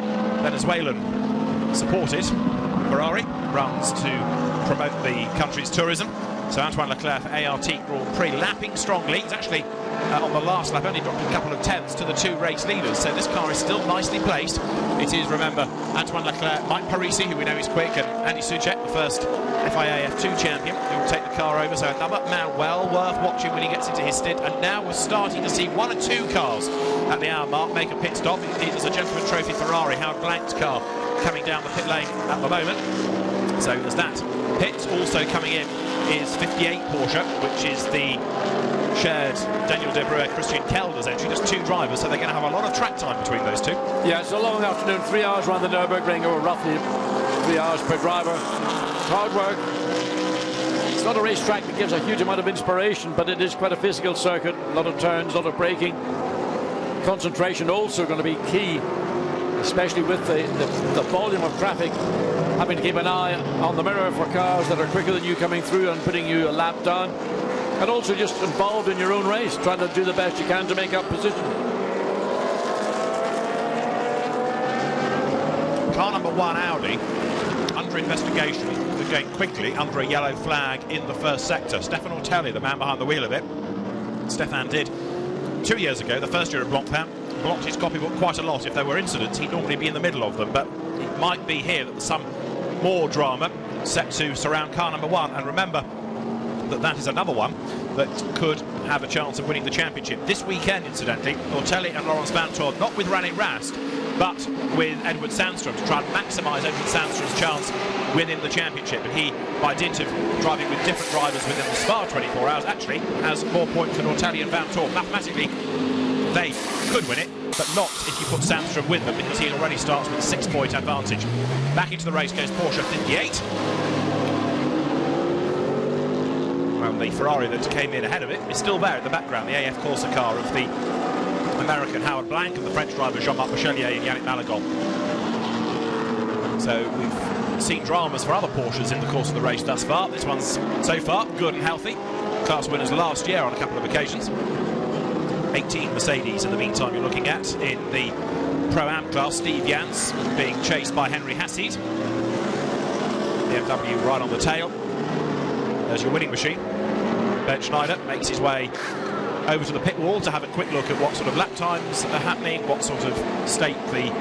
Venezuelan supported Ferrari. Runs to promote the country's tourism. So Antoine Leclerc for ART Grand Prix lapping strongly. He's actually on the last lap only dropped a couple of tenths to the two race leaders, so this car is still nicely placed. It is, remember, Antoine Leclerc, Mike Parisi, who we know is quick, and Andy Soucek, the first FIA F2 champion, who will take the car over. So another man well worth watching when he gets into his stint. And now we're starting to see one or two cars at the hour mark make a pit stop. It is a Gentleman Trophy Ferrari, Howard Blank's car, coming down the pit lane at the moment. So there's that. Pit also coming in is 58 Porsche, which is the shared Daniel De Bruyne, Christian Kelder's entry. Just two drivers, so they're going to have a lot of track time between those two. Yeah, it's a long afternoon, 3 hours around the Nurburgring, or roughly 3 hours per driver. Hard work. It's not a racetrack that gives a huge amount of inspiration, but it is quite a physical circuit. A lot of turns, a lot of braking. Concentration also going to be key, especially with the volume of traffic. Having to keep an eye on the mirror for cars that are quicker than you coming through and putting you a lap down. And also just involved in your own race, trying to do the best you can to make up position. Car number one, Audi, under investigation. They're going quickly under a yellow flag in the first sector. Stephane Ortelli, the man behind the wheel of it. Stephane did 2 years ago, the first year at Blancpain, blocked his copybook quite a lot. If there were incidents, he'd normally be in the middle of them, but it might be here that there's some more drama set to surround car number one. And remember that that is another one that could have a chance of winning the championship this weekend. Incidentally, Ortelli and Laurens Vanthoor, not with Rannik Rast, but with Edward Sandstrom, to try and maximise Edward Sandstrom's chance within the championship. And he, by dint of driving with different drivers within the Spa 24 hours, actually has more points than Ortelli and Vanthoor. Mathematically, they could win it, but not if you put Sandstrom with them, because he already starts with a 6-point advantage. Back into the race goes Porsche 58. And the Ferrari that came in ahead of it is still there in the background, the AF Corsa car of the American Howard Blank and the French driver Jean-Marc Bachelier and Yannick Malagon. So we've seen dramas for other Porsches in the course of the race thus far. This one's, so far, good and healthy. Class winners last year on a couple of occasions. 18 Mercedes in the meantime you're looking at in the Pro-Am class. Steve Jans being chased by Henry Hassid. BMW right on the tail. There's your winning machine. Ben Schneider makes his way over to the pit wall to have a quick look at what sort of lap times are happening, what sort of state the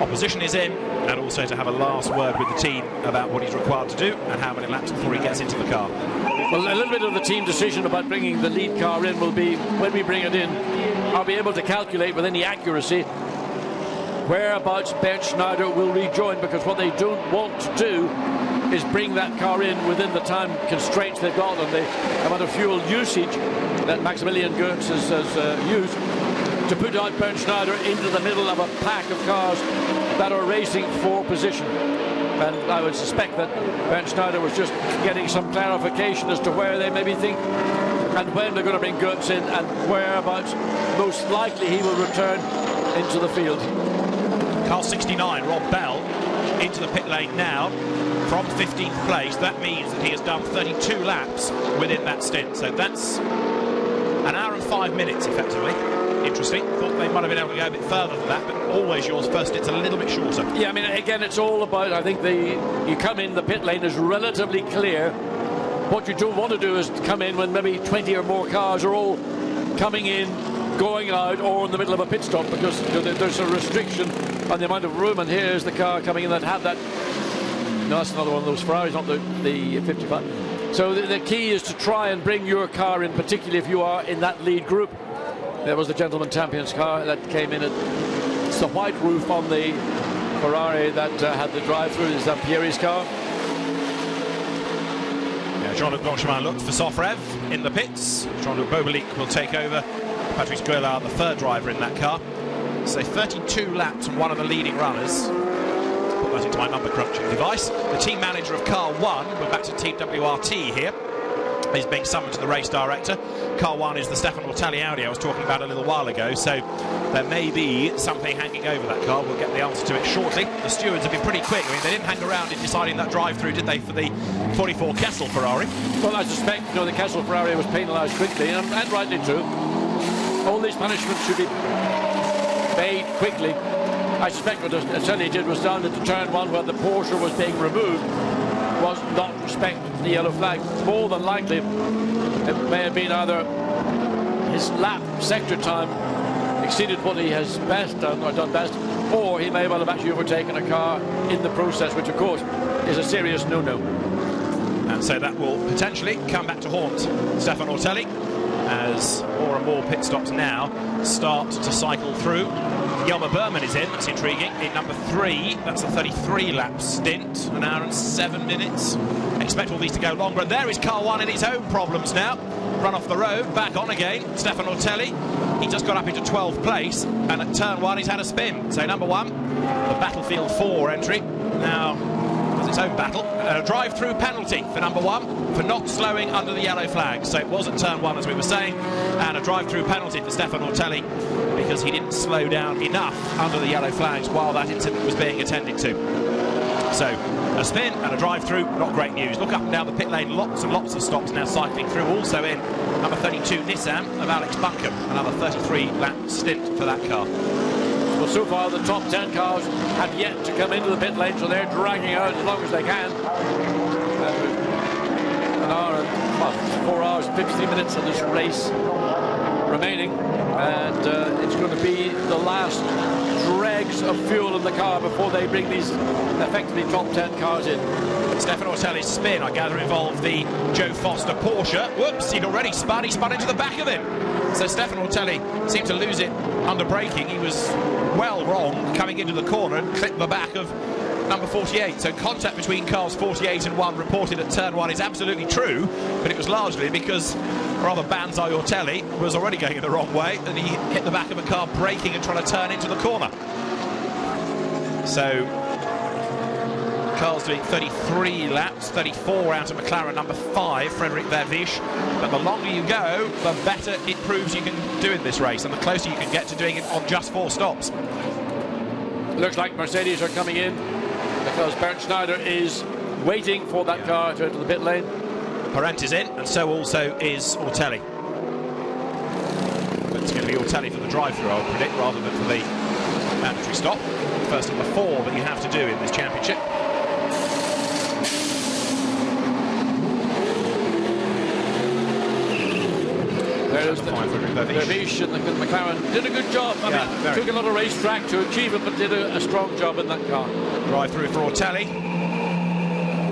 opposition is in, and also to have a last word with the team about what he's required to do and how many laps before he gets into the car. Well, a little bit of the team decision about bringing the lead car in will be, when we bring it in, I'll be able to calculate with any accuracy whereabouts Ben Schneider will rejoin, because what they don't want to do is bring that car in within the time constraints they've got and the amount of fuel usage that Maximilian Goetz has used to put out Ben Schneider into the middle of a pack of cars that are racing for position. And I would suspect that Ben Schneider was just getting some clarification as to where they maybe think and when they're going to bring Goetz in and whereabouts most likely he will return into the field. Car 69, Rob Bell, into the pit lane now from 15th place. That means that he has done 32 laps within that stint. So that's an hour and 5 minutes effectively. Interesting. Thought they might have been able to go a bit further than that, but always yours first. It's a little bit shorter. Yeah, I mean, again, it's all about, I think you come in, the pit lane is relatively clear. What you don't want to do is come in when maybe 20 or more cars are all coming in, going out, or in the middle of a pit stop, because there's a restriction on the amount of room. And here's the car coming in that had that. No, that's another one of those Ferraris, not the 55. So the key is to try and bring your car in, particularly if you are in that lead group. There was the Gentleman Champions car that came in. It's the white roof on the Ferrari that had the drive-through. Is Zampieri's car. Yeah, Jean-Luc Blanchemin looked for Sofrev in the pits. Jean-Luc Bobelic will take over. Patrice Gueulard, the third driver in that car. So 32 laps from one of the leading runners. put that into my number crunching device. The team manager of Car 1, we're back to Team WRT here, is being summoned to the race director. Car 1 is the Stephane Ortelli Audi I was talking about a little while ago, so there may be something hanging over that car. We'll get the answer to it shortly. The stewards have been pretty quick. I mean, they didn't hang around in deciding that drive-through, did they, for the 44 Kessel Ferrari? Well, I suspect, the Kessel Ferrari was penalised quickly, and rightly too. All these punishments should be made quickly. I suspect what Ortelli did was down into turn 1 where the Porsche was being removed, was not respect the yellow flag. More than likely, it may have been either his lap sector time exceeded what he has best done, or done best, or he may well have actually overtaken a car in the process, which of course is a serious no-no. And so that will potentially come back to haunt Stephane Ortelli as more and more pit stops now start to cycle through. Yelmer Berman is in, that's intriguing, in number 3. That's a 33-lap stint, 1 hour and 7 minutes. Expect all these to go longer, and there is Car 1 in his own problems now. Run off the road, back on again, Stephane Ortelli. He just got up into 12th place, and at turn 1 he's had a spin. So number 1, the Battlefield 4 entry, now has its own battle. A drive-through penalty for number 1 for not slowing under the yellow flag. So it was at turn 1, as we were saying, and a drive-through penalty for Stephane Ortelli because he didn't slow down enough under the yellow flags while that incident was being attended to. So a spin and a drive-through, not great news. Look up and down the pit lane, lots and lots of stops now cycling through. Also in number 32 Nissan of Alex Buncombe, another 33-lap stint for that car. Well, so far the top 10 cars have yet to come into the pit lane, so they're dragging out as long as they can. An hour and 4 hours 50 minutes of this race remaining, and it's going to be the last dregs of fuel in the car before they bring these effectively top 10 cars in. Stephane Ortelli's spin, I gather, involved the Joe Foster Porsche. Whoops, he'd already spun, he spun into the back of it. So Stephane Ortelli seemed to lose it under braking. He was well wrong coming into the corner and clipped the back of number 48. So contact between cars 48 and 1 reported at turn 1 is absolutely true, but it was largely because rather Banzai Ortelli was already going in the wrong way and he hit the back of a car braking and trying to turn into the corner. So cars doing 33 laps, 34 out of McLaren number 5, Frederic Verviche. But the longer you go, the better it proves you can do in this race, and the closer you can get to doing it on just 4 stops. Looks like Mercedes are coming in because Bernd Schneider is waiting for that car to enter the pit lane. Parent is in, and so also is Ortelli. But it's going to be Ortelli for the drive-through, I would predict, rather than for the mandatory stop. First of the 4 that you have to do in this championship. There's Verviche and the McLaren did a good job. I mean, took a lot of racetrack to achieve it, but did a strong job in that car. Drive through for Ortelli.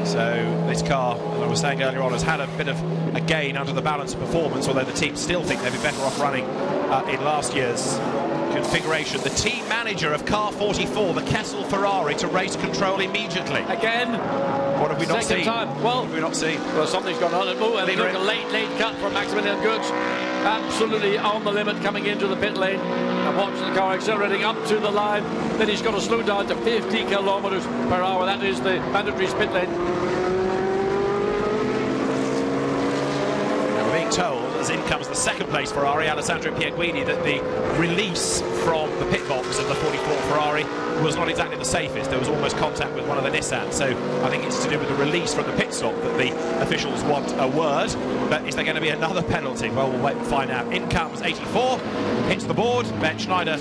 So this car, as I was saying earlier on, has had a bit of a gain under the balance of performance, although the team still think they'd be better off running in last year's configuration. The team manager of car 44, the Kessel Ferrari, to race control immediately. Again. What have we not seen? Time. Well, what have we not seen? Well, something's gone on. And look, a late cut from Maximilian Götz. Absolutely on the limit coming into the pit lane. And watch the car accelerating up to the line. Then he's got to slow down to 50 kilometers per hour. That is the mandatory pit lane. Now we're being told, as in comes the second place Ferrari, Alessandro Pierguidi, that the release from the pit box of the 44 Ferrari was not exactly the safest. There was almost contact with one of the Nissan, so I think it's to do with the release from the pit stop that the officials want a word. But is there going to be another penalty? Well, we'll wait and find out. In comes 84, hits the board, Bernd Schneider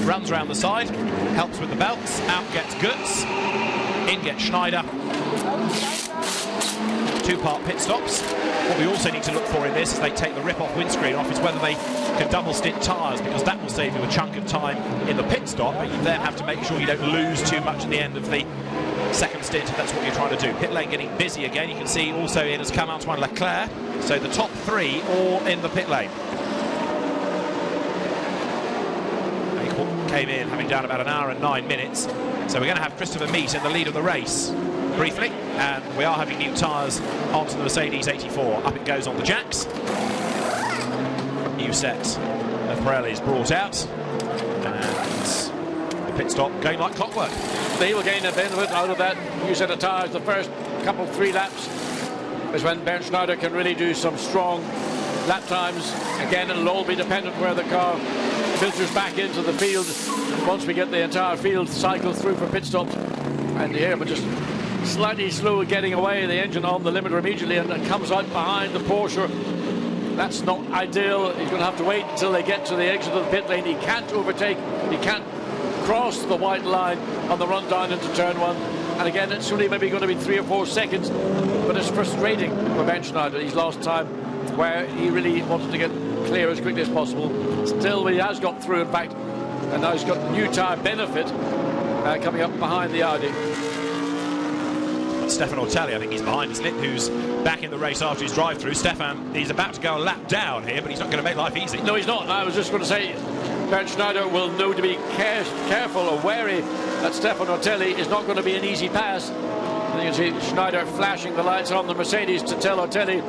runs around the side, helps with the belts, out gets Götz, in gets Schneider. 2-part pit stops. What we also need to look for in this, as they take the rip-off windscreen off, is whether they can double stint tyres, because that will save you a chunk of time in the pit stop, but you then have to make sure you don't lose too much at the end of the second stint if that's what you're trying to do. Pit lane getting busy again. You can see also in has come Antoine Leclerc, so the top 3 all in the pit lane. They came in having done about 1 hour and 9 minutes, so we're going to have Christopher Meet in the lead of the race briefly, and we are having new tyres onto the Mercedes 84. Up it goes on the jacks. New set of Pirellis brought out, and the pit stop going like clockwork. They will gain a benefit out of that new set of tyres. The first couple, 3 laps is when Bernd Schneider can really do some strong lap times. Again, it'll all be dependent where the car filters back into the field once we get the entire field cycled through for pit stops. And here we're just slightly slow getting away, the engine on the limiter immediately, and it comes out behind the Porsche. That's not ideal. He's going to have to wait until they get to the exit of the pit lane. He can't overtake, he can't cross the white line on the run down into turn 1. And again, it's only maybe going to be 3 or 4 seconds, but it's frustrating for Bernd Schneider. He's lost time where he really wanted to get clear as quickly as possible. Still, he has got through, in fact, and now he's got the new tyre benefit coming up behind the Audi. Stephane Ortelli, I think he's behind, isn't it? Who's back in the race after his drive-through. Stephane, he's about to go a lap down here, but he's not going to make life easy. No, he's not. I was just going to say, Bernd Schneider will know to be careful or wary that Stephane Ortelli is not going to be an easy pass. And you can see Schneider flashing the lights on the Mercedes to tell Ortelli,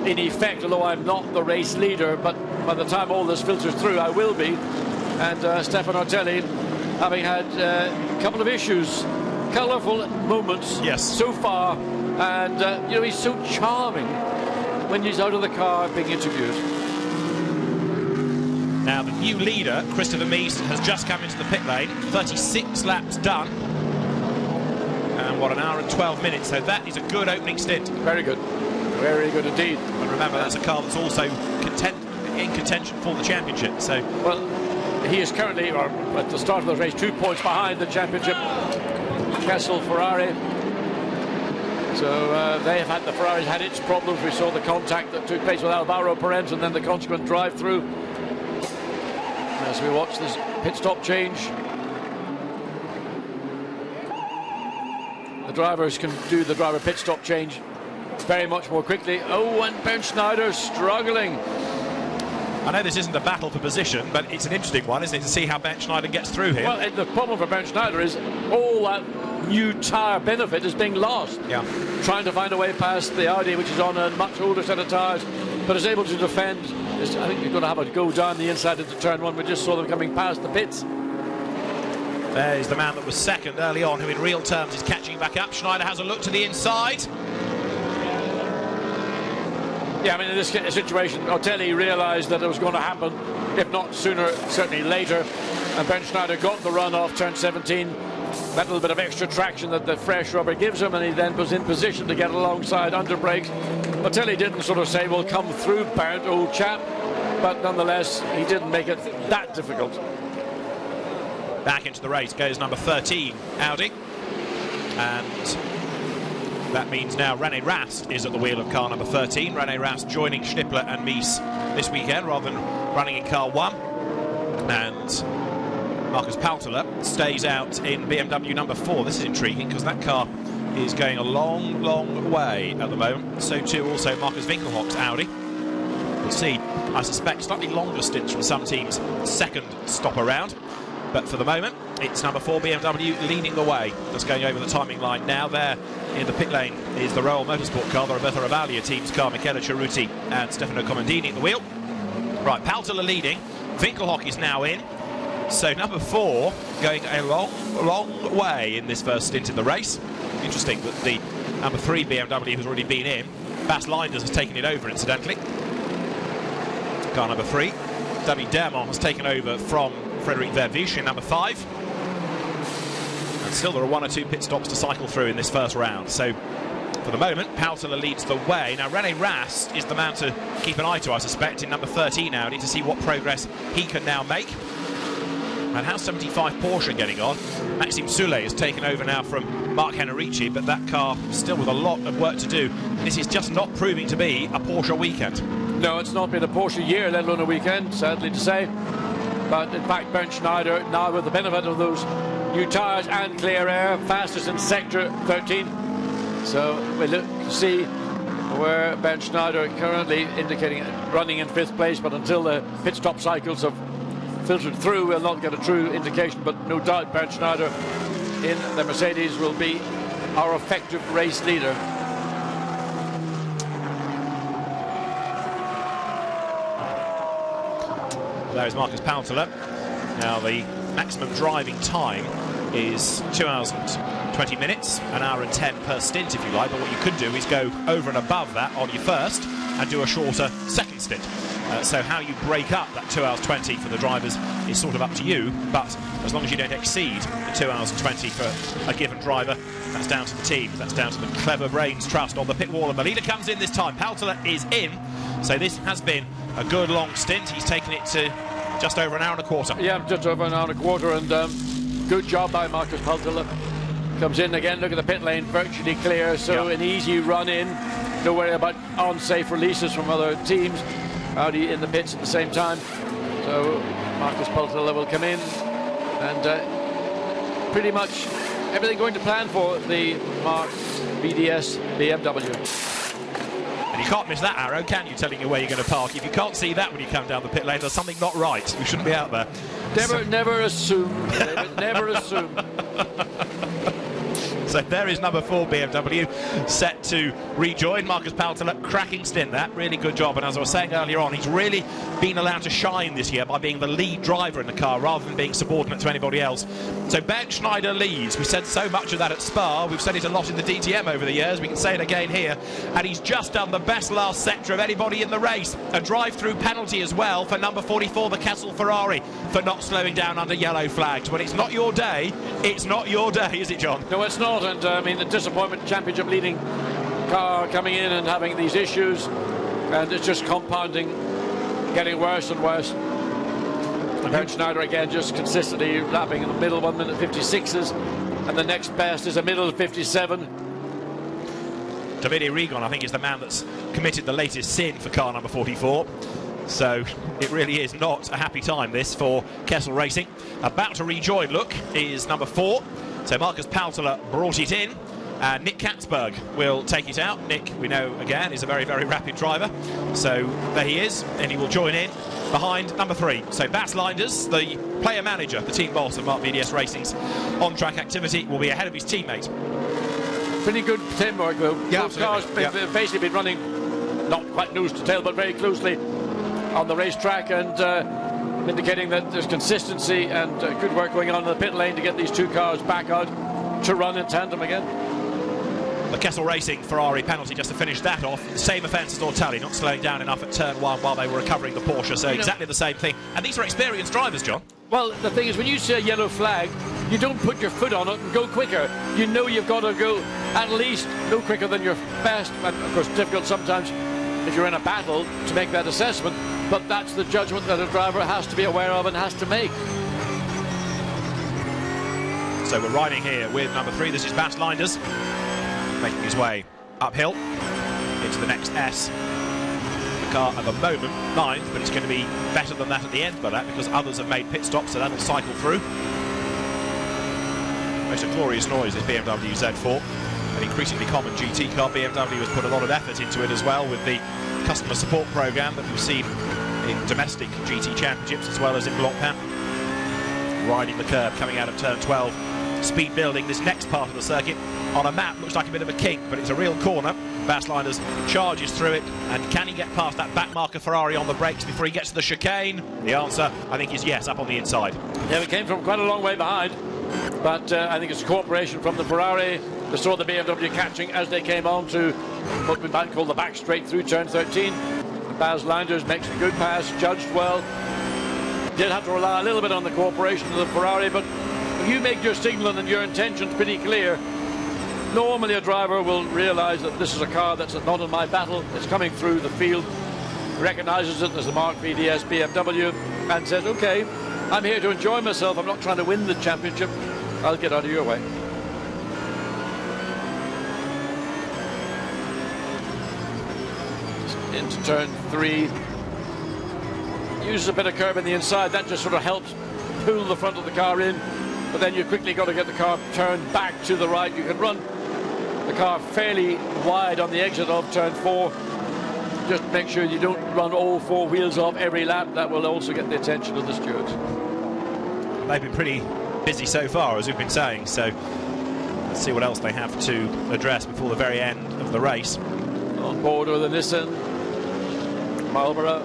in effect, although I'm not the race leader, but by the time all this filters through, I will be. And Stephane Ortelli, having had a couple of issues, colourful moments so far, and you know, he's so charming when he's out of the car being interviewed. Now the new leader, Christopher Mies, has just come into the pit lane. 36 laps done, and what, an hour and 12 minutes. So that is a good opening stint. Very good, very good indeed. And remember, that's a car that's also in contention for the championship. So well, he is currently, or at the start of the race, 2 points behind the championship Kessel Ferrari. So they have had, the Ferrari's had its problems. We saw the contact that took place with Alvaro Perez and then the consequent drive through. As we watch this pit stop change, the drivers can do the driver pit stop change very much more quickly. Oh, and Bernd Schneider struggling. I know this isn't a battle for position, but it's an interesting one, isn't it, to see how Bernd Schneider gets through here. Well, the problem for Bernd Schneider is all that new tyre benefit is being lost. Yeah. Trying to find a way past the Audi, which is on a much older set of tyres, but is able to defend. I think you're going to have a go down the inside into turn 1. We just saw them coming past the pits. There's the man that was second early on, who in real terms is catching back up. Schneider has a look to the inside. Yeah, I mean, in this situation, Ortelli realised that it was going to happen, if not sooner, certainly later. And Bernd Schneider got the run off turn 17. That little bit of extra traction that the fresh rubber gives him, and he then was in position to get alongside under brakes. Ortelli didn't sort of say, well, come through, Bernd, old chap. But nonetheless, he didn't make it that difficult. Back into the race goes number 13, Audi. And that means now René Rast is at the wheel of car number 13. René Rast joining Schnippler and Mies this weekend rather than running in car 1. And Marcus Paltela stays out in BMW number 4. This is intriguing because that car is going a long, long way at the moment. So too also Marcus Winkelhock's Audi. We'll see, I suspect, slightly longer stints from some teams' second stop around. But for the moment, it's number 4 BMW leading the way. Just going over the timing line now. There in the pit lane is the SRO Motorsports car, the Roberto Ravaglia team's car, Michele Ceruti and Stefano Comandini at the wheel. Right, Paltela leading. Winkelhock is now in. So number 4 going a long, long way in this first stint in the race. Interesting that the number 3 BMW has already been in. Bas Linders has taken it over, incidentally. Car number 3. David Dermont has taken over from Frederic Verviche in number 5. And still there are 1 or 2 pit stops to cycle through in this first round. So for the moment, Paltela leads the way. Now René Rast is the man to keep an eye to, I suspect, in number 13 Audi to see what progress he can now make. And how's 75 Porsche getting on? Maxime Soulet has taken over now from Marc Henrici, but that car still with a lot of work to do. This is just not proving to be a Porsche weekend. No, it's not been a Porsche year, let alone a weekend, sadly to say. But in fact, Bernd Schneider, now with the benefit of those new tyres and clear air, fastest in sector 13. So we look to see where Bernd Schneider currently indicating running in 5th place, but until the pit stop cycles have filtered through, we'll not get a true indication. But no doubt Bernd Schneider in the Mercedes will be our effective race leader. There's Marcus Paltela. Now the maximum driving time is 2 hours and 20 minutes, an hour and 10 per stint if you like, but what you could do is go over and above that on your first and do a shorter second stint. So how you break up that 2 hours 20 for the drivers is sort of up to you, but as long as you don't exceed the 2 hours and 20 for a given driver, that's down to the team, that's down to the clever brains trust on the pit wall. And the leader comes in this time, Paltela is in, so this has been a good long stint. He's taken it to just over an hour and a quarter. Yeah, just over an hour and a quarter, and good job by Marcus Paltela. Comes in again, look at the pit lane, virtually clear, so an easy run in. Don't worry about unsafe releases from other teams. Audi in the pits at the same time. So Marcus Paltela will come in, and pretty much everything going to plan for the Mark VDS BMW. And you can't miss that arrow, can you, telling you where you're going to park? If you can't see that when you come down the pit lane, there's something not right. We shouldn't be out there. Never assume, David, never assume. So there is number 4 BMW set to rejoin. Marcus Paltela, cracking stint, that really good job. And as I was saying earlier on, he's really been allowed to shine this year by being the lead driver in the car rather than being subordinate to anybody else. So Bernd Schneider leads. We said so much of that at Spa. We've said it a lot in the DTM over the years. We can say it again here. And he's just done the best last sector of anybody in the race. A drive-through penalty as well for number 44, the Kessel Ferrari, for not slowing down under yellow flags. When it's not your day, it's not your day, is it, John? No, it's not. And I mean, the disappointment, championship leading car coming in and having these issues, and it's just compounding, getting worse and worse. Bernd Schneider again just consistently lapping in the middle, 1 minute 56s, and the next best is a middle 57. Davide Rigon, I think, is the man that's committed the latest sin for car number 44. So it really is not a happy time, this, for Kessel Racing. About to rejoin, look, is number 4. So Marcus Paltela brought it in, and Nick Katzberg will take it out. Nick, we know, again, is a very, very rapid driver. So there he is, and he will join in behind number 3. So Bas Leinders, the player manager, the team boss of Mark VDS Racing's on-track activity, will be ahead of his teammates. Pretty good teamwork, though. Yeah, both cars have basically been running, not quite nose to tail, but very closely on the racetrack, and indicating that there's consistency and good work going on in the pit lane to get these two cars back out to run in tandem again. The Kessel Racing Ferrari penalty, just to finish that off, same offence as Ortelli, not slowing down enough at turn 1 while they were recovering the Porsche, so exactly the same thing. And these are experienced drivers, John. Well, the thing is, when you see a yellow flag, you don't put your foot on it and go quicker. You know you've got to go at least no quicker than your best, and of course difficult sometimes if you're in a battle to make that assessment, but that's the judgment that a driver has to be aware of and has to make. So we're riding here with number 3. This is Bas Leinders, making his way uphill into the next S. The car at the moment 9th, but it's going to be better than that at the end by that, because others have made pit stops, so that'll cycle through. Most a glorious noise, this BMW Z4. An increasingly common GT car. BMW has put a lot of effort into it as well, with the customer support program that we've seen in domestic GT championships as well as in Blancpain. Riding the curb, coming out of turn 12, speed building this next part of the circuit on a map. Looks like a bit of a kink, but it's a real corner. Bas Leinders charges through it, and can he get past that back marker Ferrari on the brakes before he gets to the chicane? The answer, I think, is yes, up on the inside. Yeah, we came from quite a long way behind, but I think it's cooperation from the Ferrari. They saw the BMW catching as they came on to what we might call the back straight through turn 13. Bas Leinders makes a good pass, judged well. Did have to rely a little bit on the cooperation of the Ferrari, but if you make your signal and your intentions pretty clear, normally a driver will realise that this is a car that's not in my battle. It's coming through the field, recognises it as the Mark VDS BMW, and says, OK, I'm here to enjoy myself. I'm not trying to win the championship. I'll get out of your way. Into turn 3, uses a bit of curb in the inside. That just sort of helps pull the front of the car in, but then you quickly got to get the car turned back to the right. You can run the car fairly wide on the exit of turn 4. Just make sure you don't run all 4 wheels off every lap. That will also get the attention of the stewards. They've been pretty busy so far, as we've been saying, so let's see what else they have to address before the very end of the race. On board with the Nissan, Marlboro,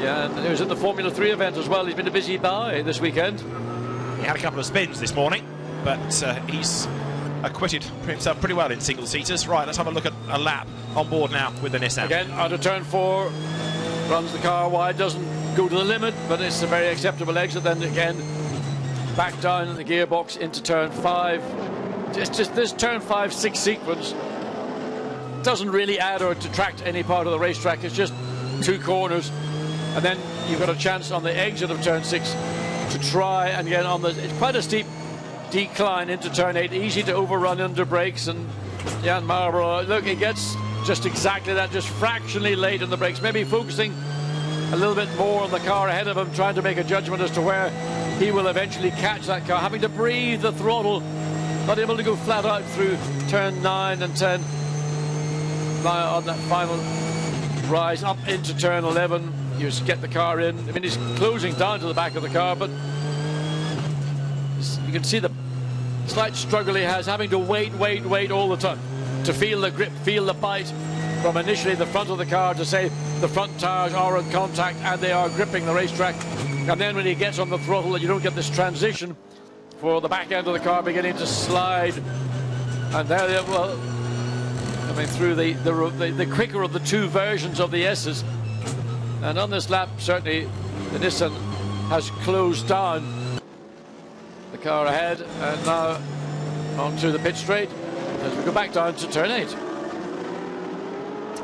Yeah, and he was in the Formula 3 event as well. He's been a busy guy this weekend. He had a couple of spins this morning, but he's acquitted himself pretty well in single-seaters. Right, let's have a look at a lap on board now with the Nissan. Again, out of turn 4, runs the car wide, doesn't go to the limit, but it's a very acceptable exit. Then again, back down in the gearbox into turn 5. Just this turn 5-6 sequence doesn't really add or detract any part of the racetrack. It's just 2 corners, and then you've got a chance on the exit of turn 6 to try and get on the. It's quite a steep decline into turn 8, easy to overrun under brakes, and Jan Marlborough, look, he gets just exactly that, just fractionally late in the brakes, maybe focusing a little bit more on the car ahead of him, trying to make a judgment as to where he will eventually catch that car, having to breathe the throttle, not able to go flat out through turn 9 and 10. Now on that final rise up into turn 11, you just get the car in. I mean, he's closing down to the back of the car, but you can see the slight struggle he has, having to wait all the time to feel the grip, feel the bite from initially the front of the car to say the front tires are in contact and they are gripping the racetrack. And then when he gets on the throttle, you don't get this transition for the back end of the car beginning to slide. And there they well, coming through the quicker of the 2 versions of the S's. And on this lap, certainly the Nissan has closed down the car ahead, and now onto the pit straight as we go back down to turn 8.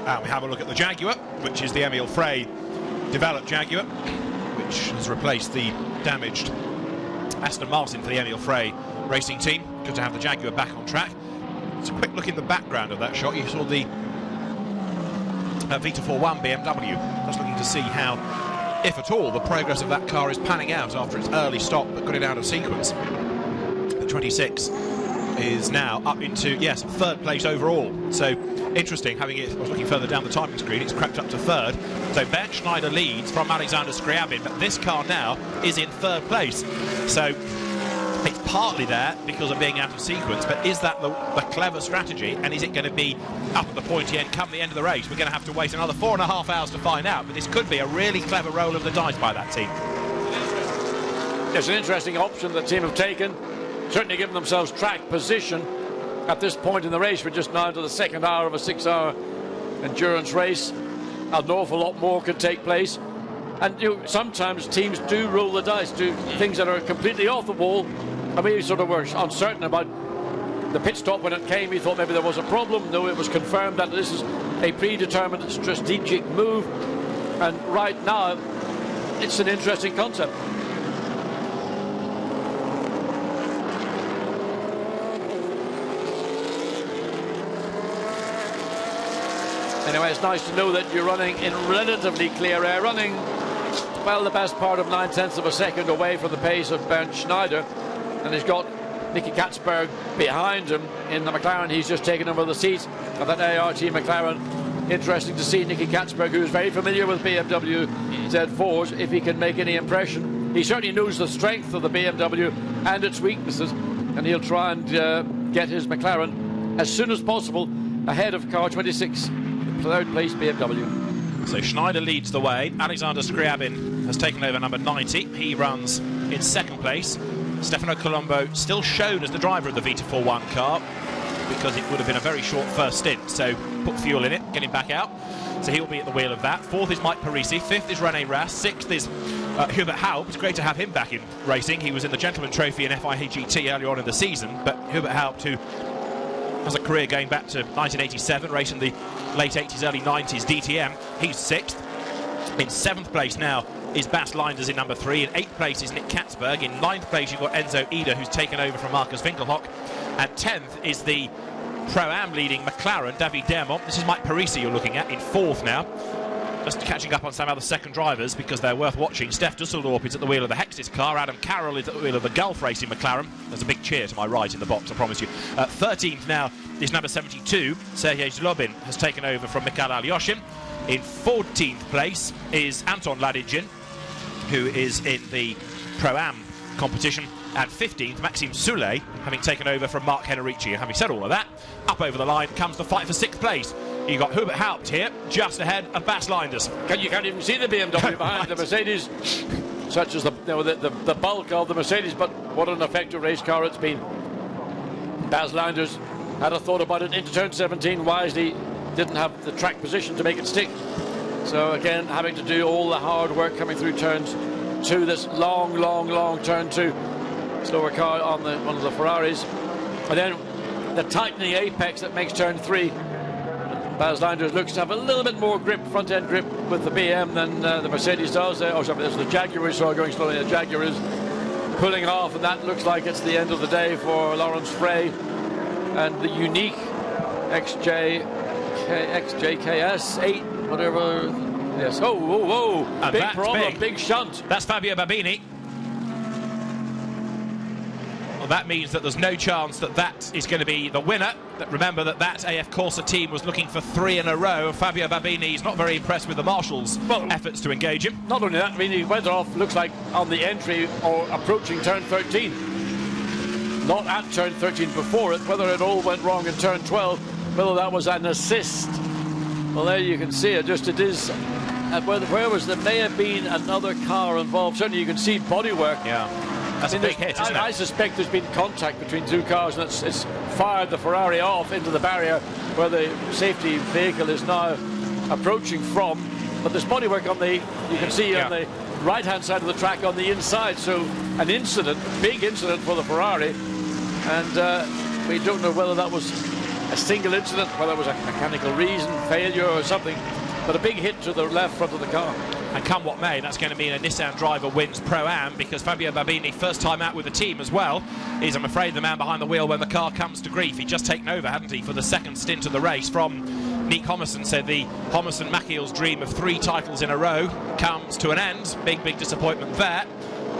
And we have a look at the Jaguar, which is the Emile Frey developed Jaguar, which has replaced the damaged Aston Martin for the Emile Frey racing team. Good to have the Jaguar back on track. It's a quick look in the background of that shot. You saw the Vita 4.1 BMW. Just looking to see how, if at all, the progress of that car is panning out after its early stop that got it out of sequence. The 26 is now up into, yes, 3rd place overall. So interesting, having it, I was looking further down the timing screen, it's crept up to 3rd. So Bernd Schneider leads from Alexander Scriabin, but this car now is in 3rd place. So it's partly there because of being out of sequence, but is that the clever strategy, and is it going to be up at the pointy end come the end of the race? We're going to have to wait another 4.5 hours to find out, but this could be a really clever roll of the dice by that team. It's an interesting option the team have taken, certainly given themselves track position at this point in the race. We're just now into the 2nd hour of a 6-hour endurance race. An awful lot more can take place, and sometimes teams do roll the dice, do things that are completely off the wall. I mean, we sort of were uncertain about the pit stop when it came. We thought maybe there was a problem. No, it was confirmed that this is a predetermined strategic move, and right now it's an interesting concept. Anyway, it's nice to know that you're running in relatively clear air, running, well, the best part of 9/10 of a second away from the pace of Bernd Schneider, and he's got Nicky Katzberg behind him in the McLaren. He's just taken over the seat of that ART McLaren. Interesting to see Nicky Katzberg, who's very familiar with BMW Z4s, if he can make any impression. He certainly knows the strength of the BMW and its weaknesses, and he'll try and get his McLaren as soon as possible ahead of car 26, the 3rd place BMW. So Schneider leads the way. Alexander Scriabin has taken over number 90. He runs in 2nd place. Stefano Colombo still shown as the driver of the Vita 4.1 car because it would have been a very short first stint. So put fuel in it, get him back out. So he will be at the wheel of that. 4th is Mike Parisi. 5th is René Rast. 6th is Hubert Haupt. It's great to have him back in racing. He was in the Gentleman Trophy in FIA GT earlier on in the season. But Hubert Haupt, who has a career going back to 1987, racing the late 80s, early 90s DTM. He's 6th. In 7th place now is Bas Leinders in number 3. In 8th place is Nick Katzberg. In 9th place you've got Enzo Eder, who's taken over from Marcus Winkelhock. And 10th is the Pro-Am leading McLaren, David Dermont. This is Mike Parisi you're looking at in 4th now. Just catching up on some other second drivers because they're worth watching. Steph Dusseldorp is at the wheel of the Hexis car. Adam Carroll is at the wheel of the Gulf Racing McLaren. There's a big cheer to my right in the box, I promise you. 13th now is number 72. Sergei Zlobin has taken over from Mikhail Alyoshin. In 14th place is Anton Ladygin, who is in the Pro-Am competition. And 15th, Maxime Soulet, having taken over from Mark Henrici. And having said all of that, up over the line comes the fight for 6th place. You got Hubert Haupt here, just ahead of Bas Linders. You can't even see the BMW behind the Mercedes, such as the bulk of the Mercedes, but what an effective race car it's been. Bas Linders had a thought about it into turn 17, wisely didn't have the track position to make it stick. So again, having to do all the hard work coming through turns 2, this long turn 2. Slower car on one of the Ferraris. And then the tightening apex that makes turn 3. Bas Linders looks to have a little bit more grip, front-end grip with the BM than the Mercedes does. Oh, sorry, this is the Jaguar we saw going slowly. The Jaguar is pulling off, and that looks like it's the end of the day for Lawrence Frey and the unique XJKS 8, whatever. Yes. Oh, whoa. Big problem, big shunt. That's Fabio Babini. Well, that means that there's no chance that that is going to be the winner. Remember that AF Corsa team was looking for 3 in a row. Fabio Babini is not very impressed with the Marshals' efforts to engage him. Not only that, I mean, he went off, looks like, on the entry or approaching turn 13. Not at turn 13 before it. Whether it all went wrong in turn 12, whether that was an assist. Well, there you can see it. Just it is. Where was there? May have been another car involved. Certainly, you can see bodywork. Yeah. That's a big hit, isn't it? I suspect there's been contact between 2 cars, and it's fired the Ferrari off into the barrier where the safety vehicle is now approaching from. But there's bodywork on the, you can see on the right-hand side of the track on the inside. So an incident, big incident for the Ferrari, and we don't know whether that was a single incident, whether it was a mechanical reason, failure or something, but a big hit to the left front of the car. And come what may, that's going to mean a Nissan driver wins Pro-Am, because Fabio Babini, first time out with the team as well, is, I'm afraid, the man behind the wheel when the car comes to grief. He'd just taken over, hadn't he, for the second stint of the race from Nick Homerson. Said the Homerson-Machiel's dream of 3 titles in a row comes to an end. Big disappointment there.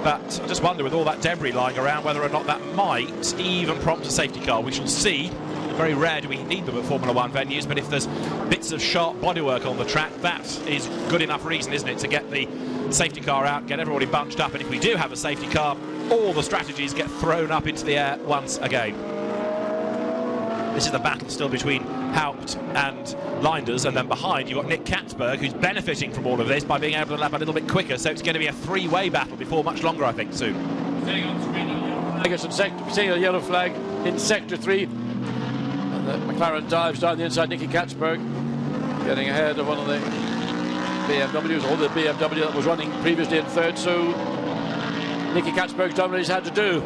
But I just wonder, with all that debris lying around, whether or not that might even prompt a safety car. We shall see. Very rare do we need them at Formula 1 venues, but if there's bits of sharp bodywork on the track, that is good enough reason, isn't it, to get the safety car out, get everybody bunched up, and if we do have a safety car, all the strategies get thrown up into the air once again. This is the battle still between Haupt and Linders, and then behind you've got Nick Katzberg, who's benefiting from all of this by being able to lap a little bit quicker, so it's going to be a 3-way battle before much longer, I think, soon. Seeing a yellow flag in Sector 3. McLaren dives down the inside. Nicky Katzberg getting ahead of one of the BMWs, or the BMW that was running previously in 3rd. So Nicky Katzberg's done what he's had to do.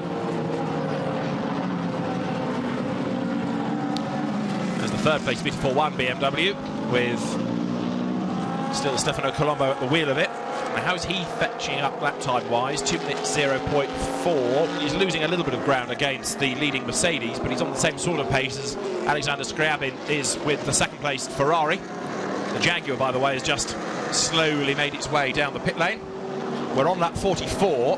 As the 3rd place V4-1 BMW, with still Stefano Colombo at the wheel of it. Now, how's he fetching up lap time wise? 2 minutes 0.4. He's losing a little bit of ground against the leading Mercedes, but he's on the same sort of pace as Alexander Scriabin is with the 2nd place Ferrari. The Jaguar, by the way, has just slowly made its way down the pit lane. We're on lap 44,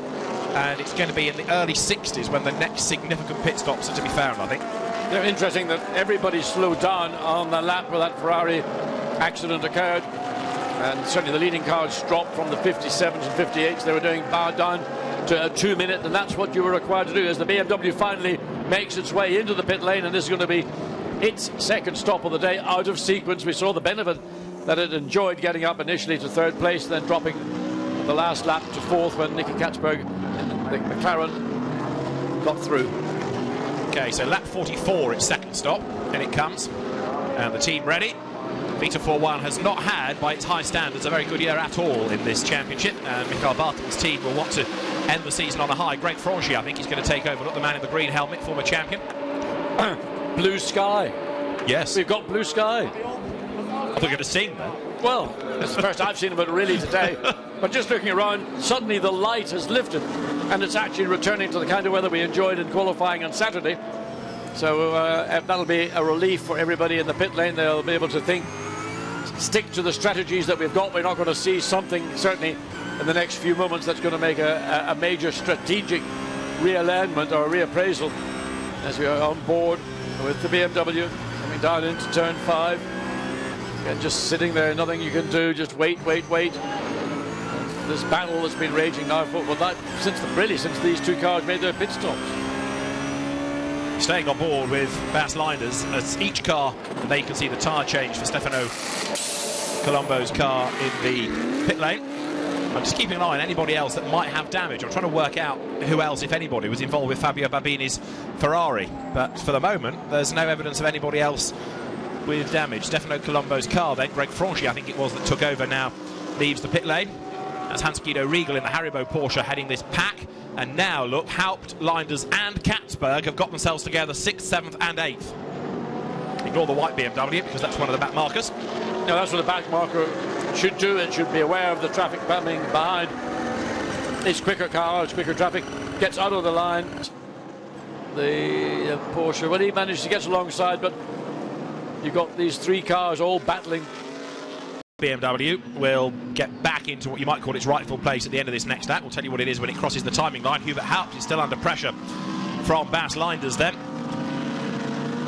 and it's going to be in the early 60s when the next significant pit stops are to be found, I think. They're interesting that everybody slowed down on the lap where that Ferrari accident occurred. And certainly the leading cars dropped from the 57s and 58s they were doing down to a 2 minute, and that's what you were required to do as the BMW finally makes its way into the pit lane, and this is going to be its 2nd stop of the day out of sequence. We saw the benefit that it enjoyed getting up initially to 3rd place, then dropping the last lap to 4th when Nicky Katzberg and the McLaren got through. Okay, so lap 44, its 2nd stop, and it comes, and the team ready. Vita 4-1 has not had, by its high standards, a very good year at all in this championship, and Michael Barton's team will want to end the season on a high. Greg Franchi, I think, he's going to take over. Look, the man in the green helmet, former champion. Blue sky. Yes. We've got blue sky. I thought you were going to sing, then. Well, it's the first I've seen of it really today. But just looking around, suddenly the light has lifted, and it's actually returning to the kind of weather we enjoyed in qualifying on Saturday. So that'll be a relief for everybody in the pit lane. They'll be able to stick to the strategies that we've got. We're not going to see something, certainly, in the next few moments that's going to make a major strategic realignment or reappraisal as we are on board with the BMW coming down into turn 5. And just sitting there, nothing you can do, just wait. This battle that's been raging now for, well, that, since these 2 cars made their pit stops. staying on board with Bas Linders as each car, and there you can see the tyre change for Stefano Colombo's car in the pit lane. I'm just keeping an eye on anybody else that might have damage. I'm trying to work out who else, if anybody, was involved with Fabio Babini's Ferrari. But for the moment, there's no evidence of anybody else with damage. Stefano Colombo's car, then, Greg Franchi, I think it was, that took over now, leaves the pit lane. That's Hans-Guido Riegel in the Haribo Porsche heading this pack. And now, look, Haupt, Linders and Katzberg have got themselves together 6th, 7th and 8th. Ignore the white BMW because that's one of the back markers. No, that's what the back marker should do. It should be aware of the traffic coming behind. It's quicker cars, quicker traffic, gets out of the line. The Porsche, well, he managed to get alongside, but you've got these three cars all battling. BMW will get back into what you might call its rightful place at the end of this next lap. We'll tell you what it is when it crosses the timing line. Hubert Haupt is still under pressure from Bas Linders then.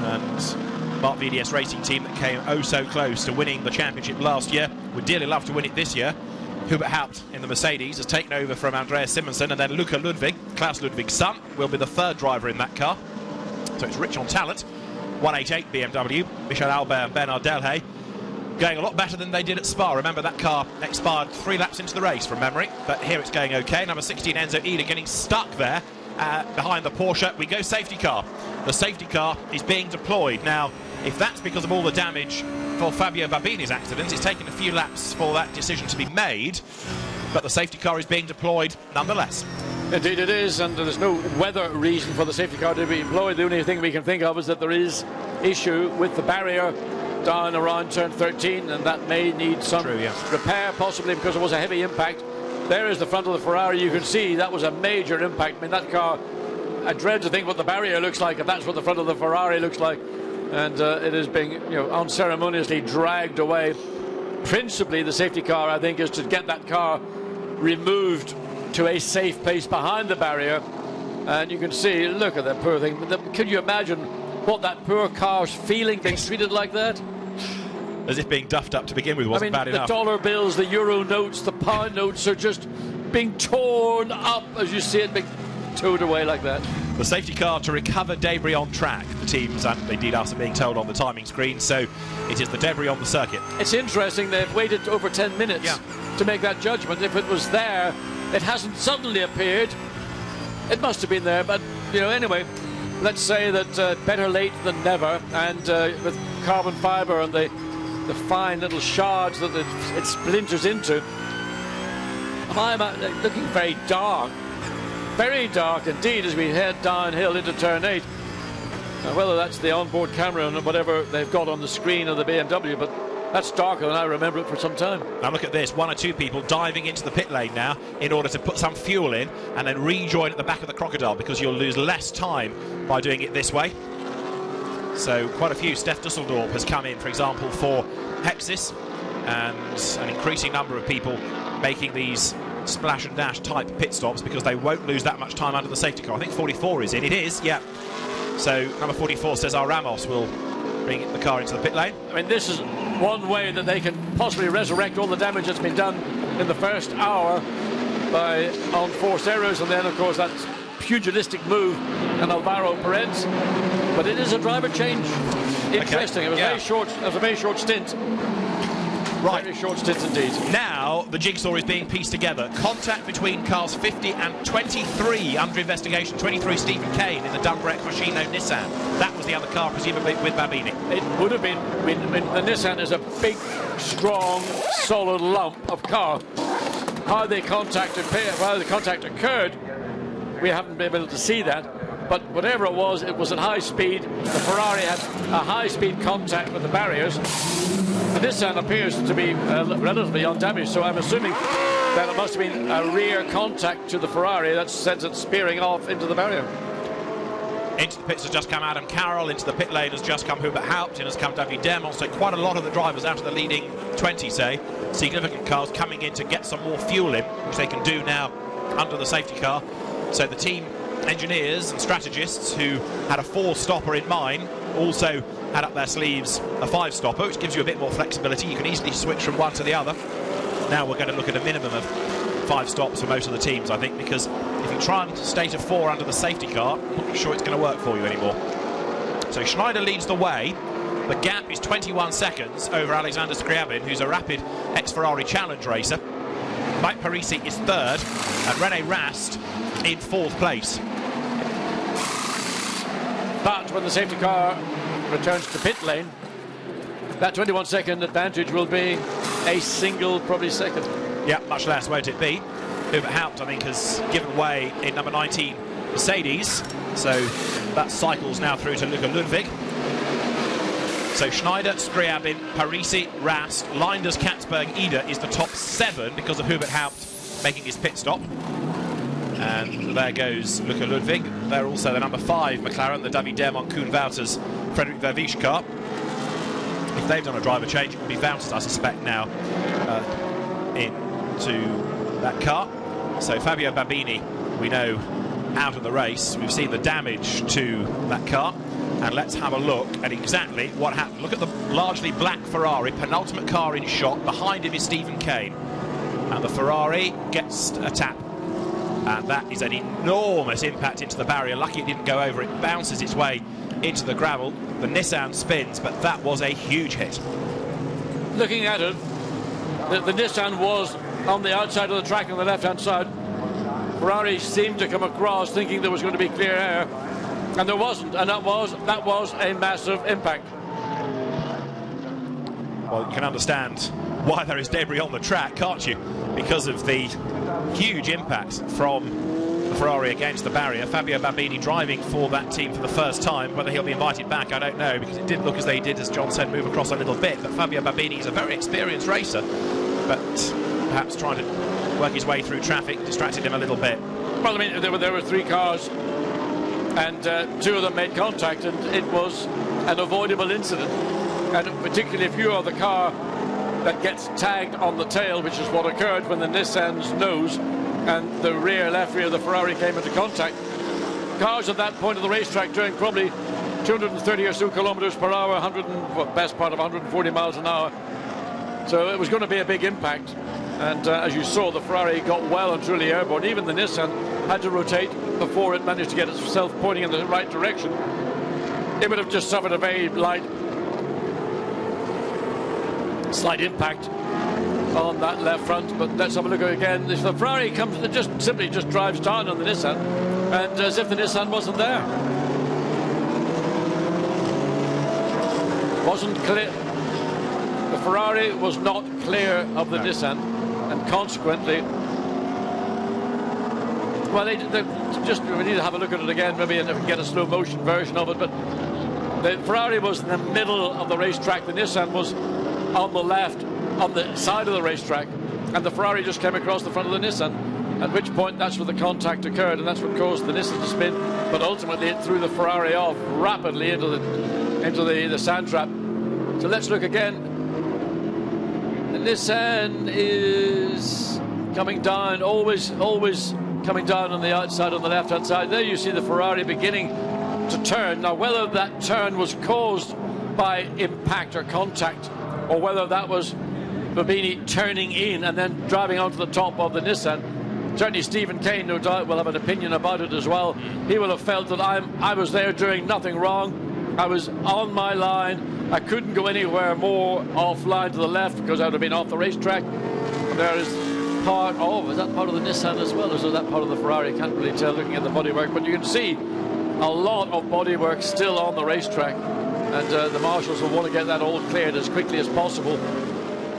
And Mark VDS Racing Team that came oh so close to winning the championship last year would dearly love to win it this year. Hubert Haupt in the Mercedes has taken over from Andreas Simonsen, and then Luca Ludwig, Klaus Ludwig's son, will be the third driver in that car. So it's rich on talent. 188 BMW, Michel Albert and Bernard Delhay, going a lot better than they did at Spa. Remember, that car expired 3 laps into the race from memory, but here it's going okay. Number 16 Enzo Ida getting stuck there behind the Porsche. We go safety car. The safety car is being deployed. Now, if that's because of all the damage for Fabio Babini's accidents, it's taken a few laps for that decision to be made, but the safety car is being deployed nonetheless. Indeed it is, and there's no weather reason for the safety car to be employed. The only thing we can think of is that there is issue with the barrier down around turn 13, and that may need some repair, possibly because it was a heavy impact. There is the front of the Ferrari. You can see that was a major impact. I mean, that car, I dread to think what the barrier looks like if that's what the front of the Ferrari looks like. And it is being, unceremoniously dragged away. Principally, the safety car, I think, is to get that car removed to a safe place behind the barrier. And you can see, look at that poor thing. Can you imagine what that poor car's feeling, being treated like that? As if being duffed up to begin with wasn't bad enough. The dollar bills, the euro notes, the pound notes are just being torn up as you see it being towed away like that. The safety car to recover debris on track. The teams, and indeed us, are being told on the timing screen, so it is the debris on the circuit. It's interesting they've waited over 10 minutes to make that judgment. If it was there, it hasn't suddenly appeared. It must have been there, but, anyway, let's say that better late than never, and with carbon fibre and the fine little shards that it splinters into. I'm looking very dark indeed as we head downhill into turn 8. Now, whether that's the onboard camera and whatever they've got on the screen of the BMW, but that's darker than I remember it for some time. Now look at this, 1 or 2 people diving into the pit lane now in order to put some fuel in and then rejoin at the back of the Crocodile, because you'll lose less time by doing it this way. So quite a few. Steph Dusseldorp has come in, for example, for Hexis, and an increasing number of people making these splash and dash type pit stops because they won't lose that much time under the safety car. I think 44 is in. It is, yeah. So number 44 says Ramos will bring the car into the pit lane. I mean, this is one way that they can possibly resurrect all the damage that's been done in the first hour by unforced errors, and then of course that pugilistic move and Alvaro Perez. But it is a driver change. Interesting. It was very short. It was a very short stint. Right. Very short stint indeed. Now the jigsaw is being pieced together. Contact between cars 50 and 23 under investigation. 23 Stephen Kane in the Dunbrec Maschino Nissan. That was the other car, presumably with Babini. It would have been. I mean, the Nissan is a big, strong, solid lump of car. How the contact occurred, we haven't been able to see that. But whatever it was at high speed. The Ferrari had a high-speed contact with the barriers. The Nissan appears to be relatively undamaged, so I'm assuming that it must have been a rear contact to the Ferrari that sends it spearing off into the barrier. Into the pits has just come Adam Carroll. Into the pit lane has just come Hubert Haupt. In has come David Dermont. So quite a lot of the drivers out of the leading 20, say, significant cars coming in to get some more fuel in, which they can do now under the safety car. So the team engineers and strategists who had a 4-stopper in mind also had up their sleeves a 5-stopper, which gives you a bit more flexibility. You can easily switch from one to the other. Now we're going to look at a minimum of 5 stops for most of the teams, I think, because if you try and stay to 4 under the safety car, I'm not sure it's going to work for you anymore. So Schneider leads the way. The gap is 21 seconds over Alexander Scriabin, who's a rapid ex-Ferrari challenge racer. Mike Parisi is third, and René Rast in fourth place. But when the safety car returns to pit lane, that 21-second advantage will be a single, probably second. Yeah, much less, won't it be? Hubert Haupt, I think, has given way in number 19 Mercedes, so that cycles now through to Luca Ludwig. So Schneider, Scriabin, Parisi, Rast, Leinders, Katzberg, Ida is the top 7 because of Hubert Haupt making his pit stop. And there goes Luca Ludwig. They're also the number 5 McLaren, the David Dermont, Koen Wouters, Frederick Vervisch car. If they've done a driver change, it will be Wouters, I suspect, now into that car. So Fabio Babini, we know, out of the race. We've seen the damage to that car. And let's have a look at exactly what happened. Look at the largely black Ferrari, penultimate car in shot. Behind him is Stephen Kane. And the Ferrari gets a tap. And that is an enormous impact into the barrier. Lucky it didn't go over. It bounces its way into the gravel. The Nissan spins, but that was a huge hit. Looking at it, the Nissan was on the outside of the track on the left-hand side. Ferrari seemed to come across thinking there was going to be clear air, and there wasn't, and that was a massive impact. Well, you can understand why there is debris on the track, can't you? Because of the huge impact from the Ferrari against the barrier. Fabio Babini driving for that team for the first time. Whether he'll be invited back, I don't know, because it did look as though he did, as John said, move across a little bit. But Fabio Babini is a very experienced racer, but perhaps trying to work his way through traffic distracted him a little bit. Well, I mean, there were 3 cars, and 2 of them made contact, and it was an avoidable incident. And particularly if you are the car that gets tagged on the tail, which is what occurred when the Nissan's nose and the left rear of the Ferrari came into contact. Cars at that point of the racetrack doing probably 230 or so kilometers per hour, best part of 140 miles an hour. So it was going to be a big impact. And as you saw, the Ferrari got well and truly airborne. Even the Nissan had to rotate before it managed to get itself pointing in the right direction. It would have just suffered a very slight impact on that left front. But let's have a look again. If the Ferrari comes, it simply drives down on the Nissan, and as if the Nissan wasn't there. Wasn't clear. The Ferrari was not clear of the Nissan, and consequently, well, we need to have a look at it again, maybe, and get a slow motion version of it. But the Ferrari was in the middle of the racetrack. The Nissan was on the left, on the side of the racetrack, and the Ferrari just came across the front of the Nissan, at which point that's where the contact occurred, and that's what caused the Nissan to spin. But ultimately it threw the Ferrari off rapidly into the sand trap. So let's look again. The Nissan is coming down, always coming down on the outside, on the left-hand side. There you see the Ferrari beginning to turn. Now, whether that turn was caused by impact or contact, or whether that was Babini turning in and then driving onto the top of the Nissan, certainly Stephen Kane, no doubt, will have an opinion about it as well. He will have felt that I was there doing nothing wrong. I was on my line. I couldn't go anywhere more offline to the left because I would have been off the racetrack. There is part of, is that part of the Nissan as well, or is that part of the Ferrari? I can't really tell looking at the bodywork, but you can see a lot of bodywork still on the racetrack. And the marshals will want to get that all cleared as quickly as possible.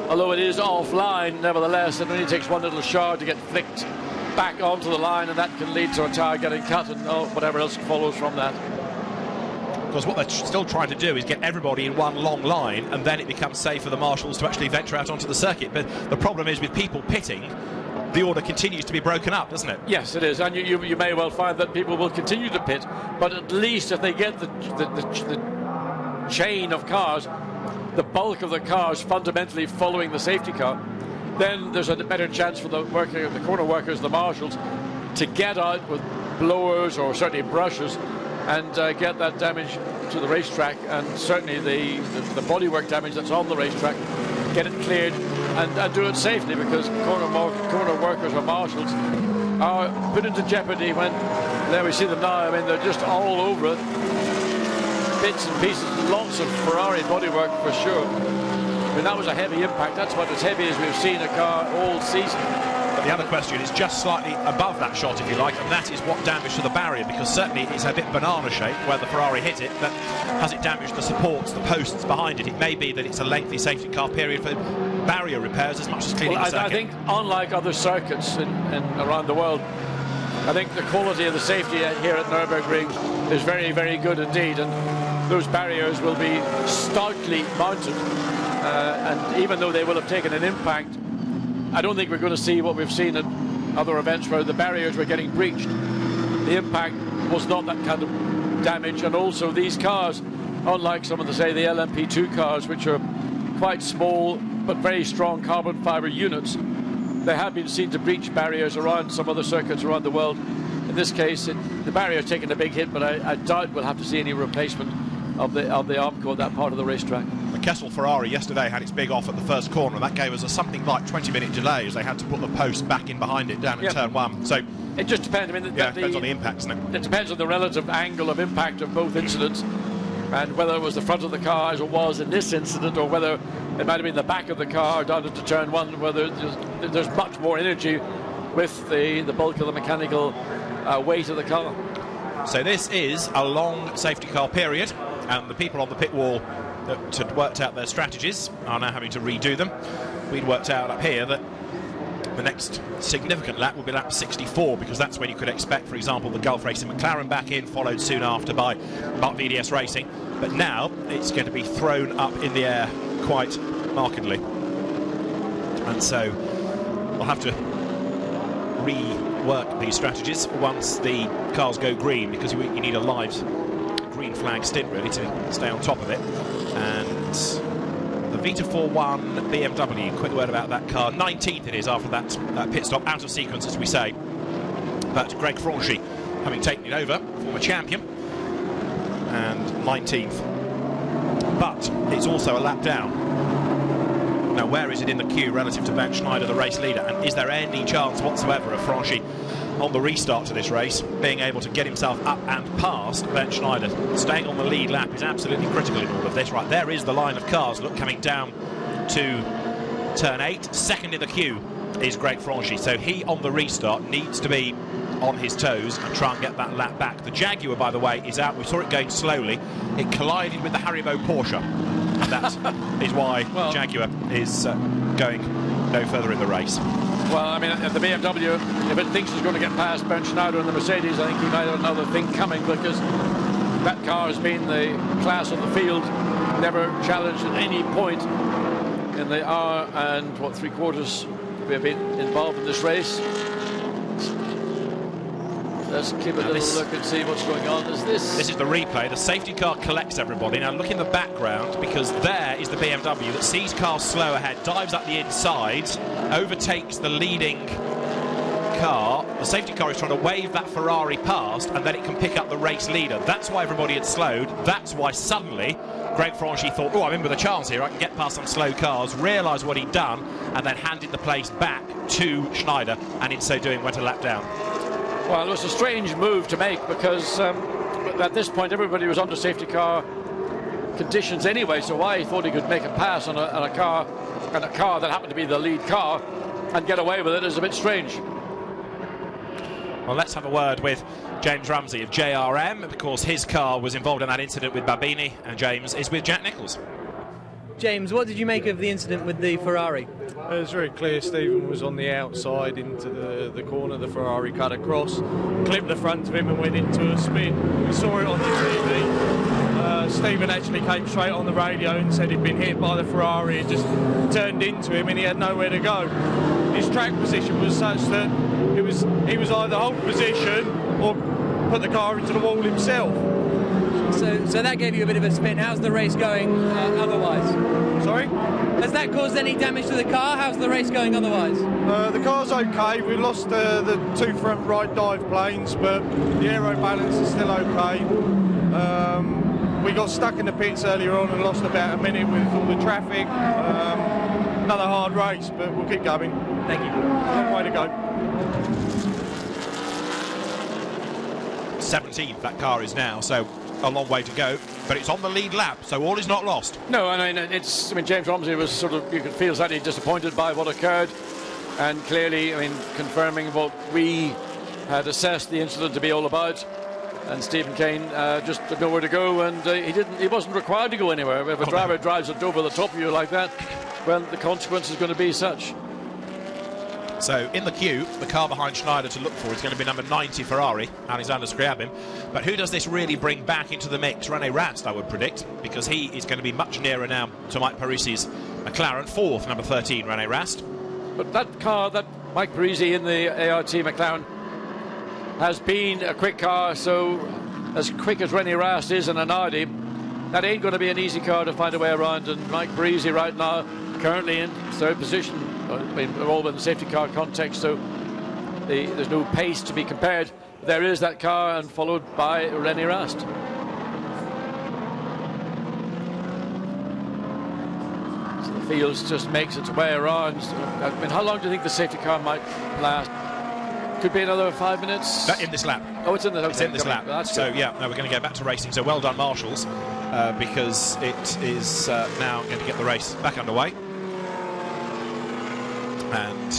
Although it is offline, nevertheless, it only takes one little shard to get flicked back onto the line, and that can lead to a tyre getting cut and whatever else follows from that. Because what they're still trying to do is get everybody in one long line, and then it becomes safe for the marshals to actually venture out onto the circuit. But the problem is with people pitting, the order continues to be broken up, doesn't it? Yes, it is, and you may well find that people will continue to pit, but at least if they get the chain of cars, the bulk of the cars fundamentally following the safety car, then there's a better chance for the corner workers, the marshals, to get out with blowers or certainly brushes and get that damage to the racetrack, and certainly the bodywork damage that's on the racetrack, get it cleared and do it safely, because corner workers or marshals are put into jeopardy when, there we see them now, I mean, they're just all over it. bits and pieces, lots of Ferrari bodywork for sure. I mean, that was a heavy impact. That's about as heavy as we've seen a car all season. But the other question is just slightly above that shot, if you like, and that is what damage to the barrier, because certainly it's a bit banana shaped where the Ferrari hit it, but has it damaged the supports, the posts behind it? It may be that it's a lengthy safety car period for barrier repairs as much as cleaning the circuit. I think, unlike other circuits in around the world, I think the quality of the safety here at Nurburgring is very, very good indeed, and those barriers will be stoutly mounted, and even though they will have taken an impact, I don't think we're going to see what we've seen at other events where the barriers were getting breached. The impact was not that kind of damage, and also these cars, unlike some of the, say, the LMP2 cars, which are quite small but very strong carbon fibre units, they have been seen to breach barriers around some other circuits around the world. In this case, the barrier has taken a big hit, but I doubt we'll have to see any replacement of the Armco at that part of the racetrack. The Kessel Ferrari yesterday had its big off at the first corner, and that gave us a something like 20-minute delay as they had to put the post back in behind it down in turn one. So it just depends. I mean, depends on the impact, doesn't it? It depends on the relative angle of impact of both incidents, and whether it was the front of the car as it was in this incident, or whether it might have been the back of the car down into turn one, whether there's much more energy with the bulk of the mechanical weight of the car. So this is a long safety car period, and the people on the pit wall that had worked out their strategies are now having to redo them. We'd worked out up here that the next significant lap will be lap 64, because that's when you could expect, for example, the Gulf Racing McLaren back in, followed soon after by Mark VDS Racing. But now it's going to be thrown up in the air quite markedly, and so we'll have to rework these strategies once the cars go green, because you need a live green flag stint really to stay on top of it. And the Vita 4-1 BMW, quick word about that car, 19th it is after that pit stop, out of sequence as we say, but Greg Franchi having taken it over, former champion, and 19th, but it's also a lap down. Now, where is it in the queue relative to Ben Schneider, the race leader, and is there any chance whatsoever of Franchi on the restart to this race being able to get himself up and past Ben Schneider? Staying on the lead lap is absolutely critical in all of this. Right, there is the line of cars, look, coming down to turn 8. Second in the queue is Greg Franchi, so he on the restart needs to be on his toes and try and get that lap back. The Jaguar, by the way, is out. We saw it going slowly. It collided with the Haribo Porsche, and that is why the Jaguar is going no further in the race. Well, I mean, the BMW, if it thinks it's going to get past Ben Schneider and the Mercedes, I think he might have another thing coming, because that car has been the class of the field, never challenged at any point in the hour and, what, 3/4 we have been involved in this race. Let's keep a little look and see what's going on. This is the replay. The safety car collects everybody. Now look in the background, because there is the BMW that sees cars slow ahead, dives up the inside, overtakes the leading car. The safety car is trying to wave that Ferrari past, and then it can pick up the race leader. That's why everybody had slowed. That's why suddenly Greg Franchi thought, oh, I'm in with a chance here. I can get past some slow cars, realised what he'd done, and then handed the place back to Schneider, and in so doing went a lap down. Well, it was a strange move to make, because at this point everybody was under safety car conditions anyway, so why he thought he could make a pass on a car that happened to be the lead car and get away with it is a bit strange. Well, let's have a word with James Ramsey of JRM. Of course, his car was involved in that incident with Babini, and James is with Jack Nicholls. James, what did you make of the incident with the Ferrari? It was very clear. Stephen was on the outside into the corner. The Ferrari cut across, clipped the front of him and went into a spin. We saw it on the TV. Stephen actually came straight on the radio and said he'd been hit by the Ferrari. It just turned into him and he had nowhere to go. His track position was such that he was either hold position or put the car into the wall himself. So that gave you a bit of a spin. How's the race going otherwise? Sorry? Has that caused any damage to the car? How's the race going otherwise? The car's okay. We lost the two front right dive planes, but the aero balance is still okay. We got stuck in the pits earlier on and lost about a minute with all the traffic. Another hard race, but we'll keep going. Thank you. Long way to go. 17th that car is now, so a long way to go, but it's on the lead lap, so all is not lost. No, I mean, James Romsey was sort of, you could feel slightly disappointed by what occurred, and clearly, I mean, confirming what we had assessed the incident to be all about. And Stephen Kane just had nowhere to go, and he wasn't required to go anywhere. If a driver drives it over the top of you like that, well, the consequence is going to be such. So in the queue, the car behind Schneider to look for is going to be number 90 Ferrari, Alexander Scriabin. But who does this really bring back into the mix? René Rast, I would predict, because he is going to be much nearer now to Mike Parisi's McLaren. Fourth, number 13, René Rast. But that car, that Mike Parisi in the ART McLaren, has been a quick car, so as quick as René Rast is in an Audi, that ain't going to be an easy car to find a way around. And Mike Parisi right now, currently in third position, I mean, we're all in the safety car context, so there's no pace to be compared. There is that car, and followed by René Rast. So the Fields just makes its way around. I mean, how long do you think the safety car might last? Could be another 5 minutes. In this lap. Oh, it's in the. It's in this lap. That's so good. yeah, no, we're going to go back to racing. So well done, Marshals, because it is now going to get the race back underway. And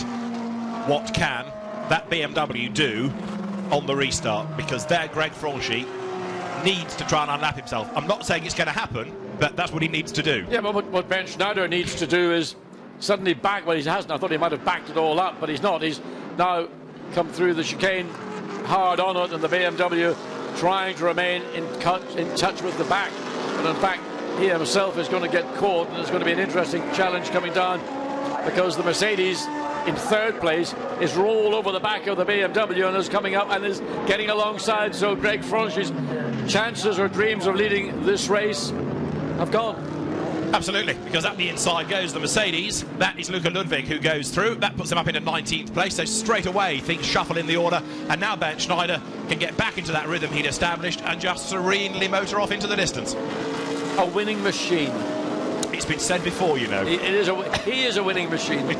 what can that BMW do on the restart? Because there, Greg Franchi needs to try and unlap himself. I'm not saying it's going to happen, but that's what he needs to do. Yeah, but what Ben Schneider needs to do is suddenly back. Well, he hasn't. I thought he might have backed it all up, but he's not. He's now come through the chicane hard on it, and the BMW trying to remain in touch with the back. But in fact, he himself is going to get caught, and it's going to be an interesting challenge coming down, because the Mercedes in third place is rolled over the back of the BMW and is coming up and is getting alongside. So Greg Franchi's chances or dreams of leading this race have gone. Absolutely, because up the inside goes the Mercedes. That is Luca Ludwig who goes through. That puts him up into 19th place. So straight away things shuffle in the order, and now Ben Schneider can get back into that rhythm he'd established and just serenely motor off into the distance. A winning machine. It's been said before, you know. He is a winning machine.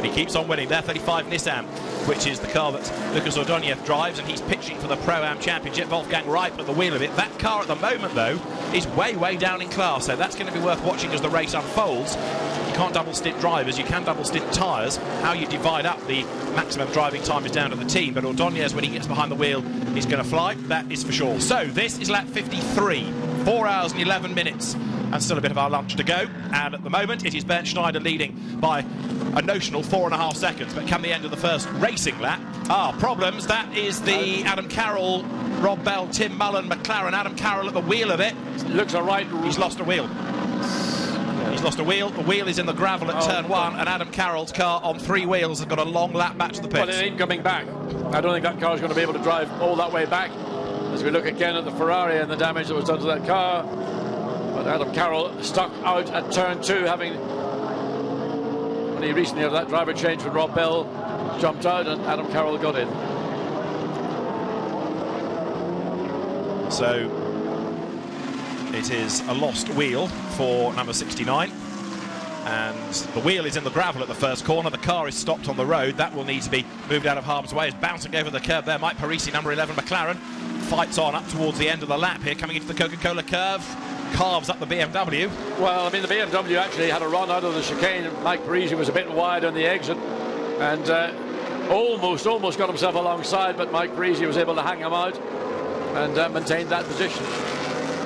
He keeps on winning. There, 35 Nissan, which is the car that Lucas Ordóñez drives, and he's pitching for the Pro-Am Championship. Wolfgang Reip at the wheel of it. That car at the moment, though, is way, way down in class, so that's going to be worth watching as the race unfolds. You can't double stint drivers, you can double stint tyres. How you divide up the maximum driving time is down to the team, but Ordóñez, when he gets behind the wheel, is going to fly. That is for sure. So this is lap 53, 4 hours and 11 minutes. And still a bit of our lunch to go, and at the moment it is Ben Schneider leading by a notional 4.5 seconds, but come the end of the first racing lap, problems. That is the Adam Carroll, Rob Bell, Tim Mullen McLaren. Adam Carroll at the wheel of it. Looks all right. He's lost a wheel. He's lost a wheel. The wheel is in the gravel at turn one, and Adam Carroll's car on 3 wheels has got a long lap back to the pits. Well, it ain't coming back. I don't think that car is going to be able to drive all that way back. As we look again at the Ferrari and the damage that was done to that car. But Adam Carroll stuck out at turn 2, having, when he recently had that driver change when Rob Bell jumped out and Adam Carroll got in. So it is a lost wheel for number 69, and the wheel is in the gravel at the first corner. The car is stopped on the road. That will need to be moved out of harm's way. It's bouncing over the curb there. Mike Parisi, number 11 McLaren, fights on up towards the end of the lap here, coming into the Coca-Cola curve. Carves up the BMW. Well, I mean, the BMW actually had a run out of the chicane. Mike Parisi was a bit wide on the exit and almost got himself alongside, but Mike Parisi was able to hang him out and maintain that position.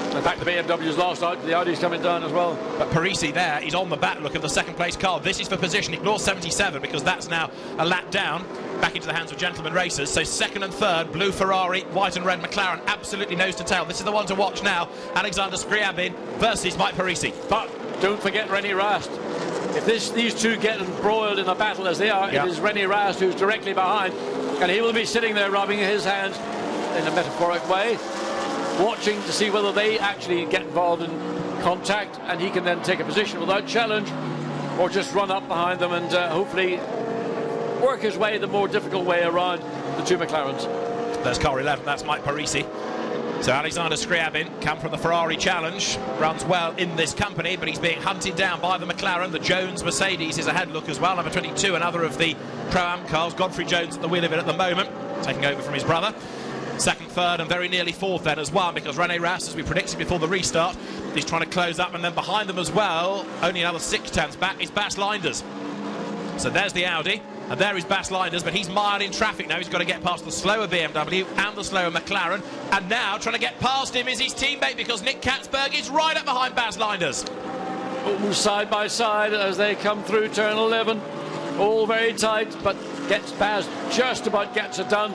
In fact, the BMW's lost out, the Audi's coming down as well. But Parisi there, he's on the back look of the second place car. This is for position. Ignore 77 because that's now a lap down, back into the hands of gentlemen racers. So second and third, blue Ferrari, white and red McLaren, absolutely nose to tail. This is the one to watch now. Alexander Scriabin versus Mike Parisi. But don't forget René Rast. If these two get embroiled in a battle as they are, It is René Rast who's directly behind, and he will be sitting there rubbing his hands in a metaphoric way, watching to see whether they actually get involved in contact, and he can then take a position without challenge or just run up behind them and hopefully work his way the more difficult way around the two McLarens. There's car 11, that's Mike Parisi. So Alexander Scriabin, come from the Ferrari Challenge, runs well in this company, but he's being hunted down by the McLaren. The Jones Mercedes is a head look as well, number 22, another of the Pro-Am cars. Godfrey Jones at the wheel of it at the moment, taking over from his brother. second, third, and very nearly fourth then as well, because René Rast, as we predicted before the restart, he's trying to close up, and then behind them as well, only another 6 tenths back, is Bas Linders. So there's the Audi, and there is Bas Linders, but he's mired in traffic now. He's got to get past the slower BMW and the slower McLaren, and now trying to get past him is his teammate, because Nick Katzberg is right up behind Bas Linders. Almost side by side as they come through turn 11. All very tight, but Baz just about gets it done.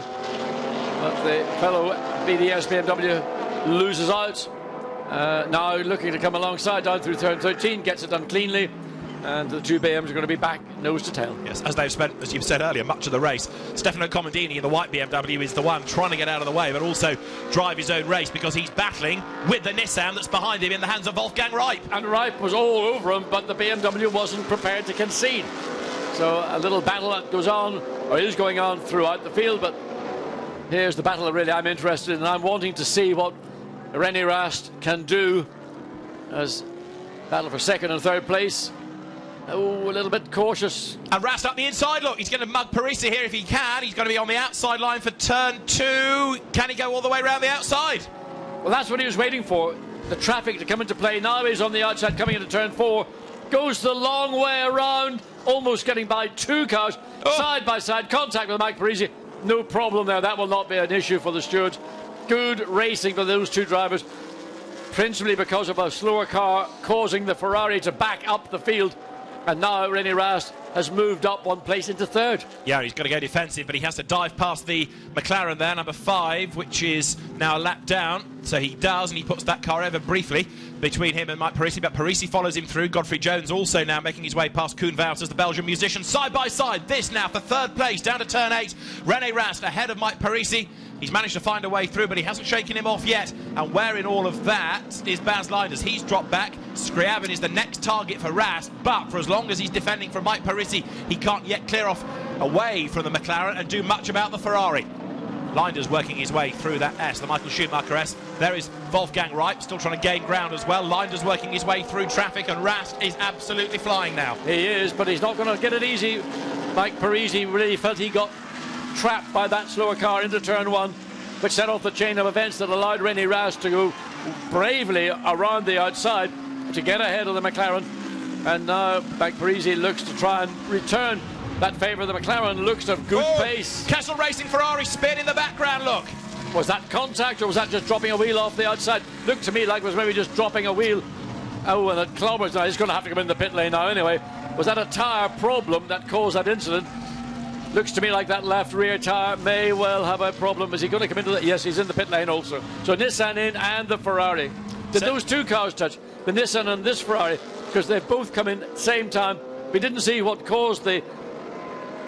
But the fellow BDS BMW loses out. Now looking to come alongside down through turn 13, gets it done cleanly. And the two BMs are going to be back nose to tail. Yes, as they've spent, as you've said earlier, much of the race. Stefano Comandini in the white BMW is the one trying to get out of the way, but also drive his own race, because he's battling with the Nissan that's behind him in the hands of Wolfgang Reip. And Reip was all over him, but the BMW wasn't prepared to concede. So a little battle that goes on, or is going on throughout the field, but here's the battle that really I'm interested in. I'm wanting to see what René Rast can do as battle for second and third place. Oh, a little bit cautious. And Rast up the inside, look, he's going to mug Parisi here if he can. He's going to be on the outside line for turn 2. Can he go all the way around the outside? Well, that's what he was waiting for, the traffic to come into play. Now he's on the outside coming into turn 4. Goes the long way around, almost getting by 2 cars, side by side, contact with Mike Parisi. No problem there, that will not be an issue for the stewards. Good racing for those 2 drivers, principally because of a slower car causing the Ferrari to back up the field. And now René Rast has moved up 1 place into 3rd. Yeah, he's got to go defensive, but he has to dive past the McLaren there, number 5, which is now a lap down. So he does, and he puts that car over briefly between him and Mike Parisi, but Parisi follows him through. Godfrey Jones also now making his way past Koen Wouters, the Belgian musician, side by side. This now for 3rd place, down to turn 8. René Rast ahead of Mike Parisi. He's managed to find a way through, but he hasn't shaken him off yet. And where in all of that is Bas Linders? He's dropped back. Scriabin is the next target for Rast, but for as long as he's defending from Mike Parisi, he can't yet clear off away from the McLaren and do much about the Ferrari. Linders working his way through that S, the Michael Schumacher S. There is Wolfgang Reip, still trying to gain ground as well. Linders working his way through traffic, and Rast is absolutely flying now. He is, but he's not going to get it easy. Mike Parisi really felt he got trapped by that slower car into turn 1, which set off the chain of events that allowed René Rast to go bravely around the outside to get ahead of the McLaren. And now Mike Parisi looks to try and return that favour. The McLaren looks of good pace. Kessel Racing Ferrari spin in the background, look. Was that contact, or was that just dropping a wheel off the outside? Looked to me like it was maybe just dropping a wheel. Oh, and it clobbers now. He's going to have to come in the pit lane now anyway. Was that a tyre problem that caused that incident? Looks to me like that left rear tyre may well have a problem. Is he going to come into the... Yes, he's in the pit lane also. So Nissan in and the Ferrari. Did those 2 cars touch? The Nissan and this Ferrari? Because they've both come in at the same time. We didn't see what caused the...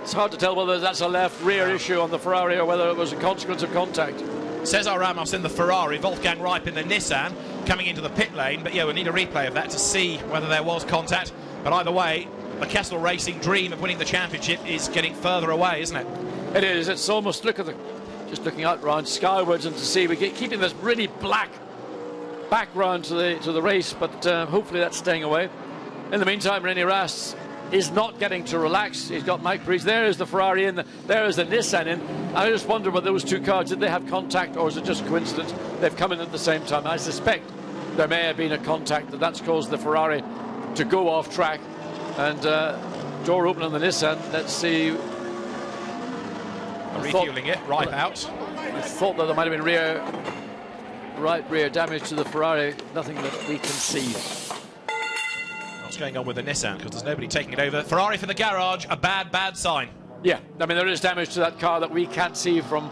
It's hard to tell whether that's a left rear issue on the Ferrari or whether it was a consequence of contact. Cesar Ramos in the Ferrari, Wolfgang Reip in the Nissan coming into the pit lane. But yeah, we'll need a replay of that to see whether there was contact. But either way, the Kessel Racing dream of winning the championship is getting further away, isn't it? It is. It's almost, look at the, just looking out round skywards and to see we get keeping this really black background to the race, but hopefully that's staying away. In the meantime, René Rast is not getting to relax. He's got Mike Parisi. There is the Ferrari in, there is the Nissan in. I just wonder whether those 2 cars, did they have contact, or is it just coincidence they've come in at the same time? I suspect there may have been a contact that's caused the Ferrari to go off track. And door open on the Nissan. Let's see. Refueling it, right out. I thought that there might have been right rear damage to the Ferrari. Nothing that we can see. What's going on with the Nissan? Because there's nobody taking it over. Ferrari for the garage, a bad sign. Yeah, I mean, there is damage to that car that we can't see from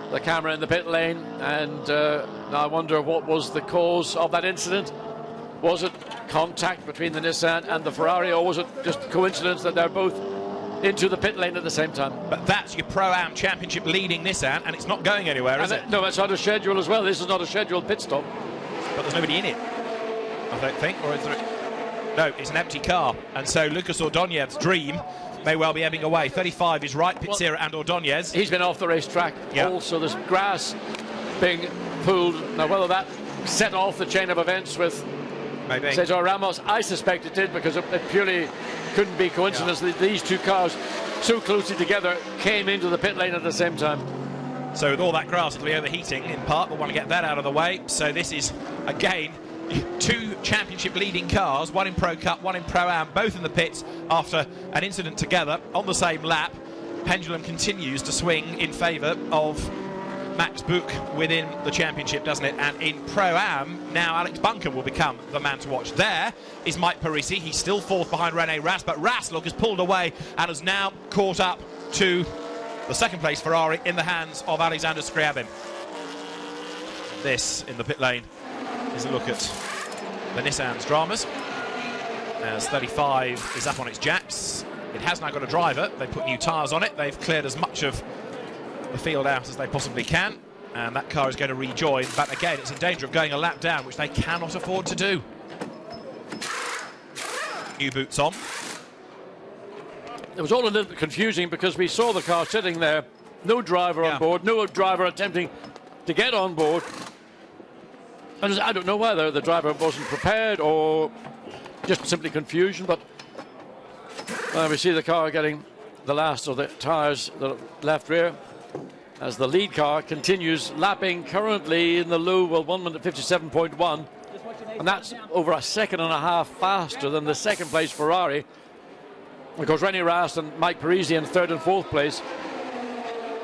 the camera in the pit lane. And now I wonder what was the cause of that incident. Was it contact between the Nissan and the Ferrari, or was it just coincidence that they're both into the pit lane at the same time? But that's your Pro-Am Championship leading Nissan, and it's not going anywhere, is it? No, it's out of schedule as well. This is not a scheduled pit stop. But there's nobody in it, I don't think. Or is there? No, it's an empty car. And so Lucas Ordóñez's dream may well be ebbing away. 35 is right, Pizzera and Ordóñez. He's been off the racetrack. Yep. Also, there's grass being pulled. Now, whether that set off the chain of events with Cesar Ramos, I suspect it did, because it purely couldn't be coincidence that these 2 cars so closely together came into the pit lane at the same time. So with all that grass, it'll be overheating in part, but want to get that out of the way. So this is, again, 2 championship leading cars, one in Pro Cup, one in Pro Am, both in the pits after an incident together on the same lap. Pendulum continues to swing in favour of Max Buch within the championship, doesn't it? And in Pro Am, now Alex Buncombe will become the man to watch. There is Mike Parisi. He's still 4th behind Rene Rast, but Rast, look, has pulled away and has now caught up to the 2nd place Ferrari in the hands of Alexander Scriabin. This, in the pit lane, is a look at the Nissan's dramas, as 35 is up on its jacks. It has now got a driver. They put new tyres on it. They've cleared as much of the field out as they possibly can, and that car is going to rejoin, but again it's in danger of going a lap down, which they cannot afford to do. New boots on. It was all a little bit confusing because we saw the car sitting there, no driver on board, no driver attempting to get on board. And I don't know whether the driver wasn't prepared or just simply confusion, but we see the car getting the last of the tyres, the left rear, as the lead car continues lapping currently in the low, 1 minute 57.1, and that's over a 2.5 seconds faster than the 2nd place Ferrari. Of course, Rene Rast and Mike Parisi in 3rd and 4th place,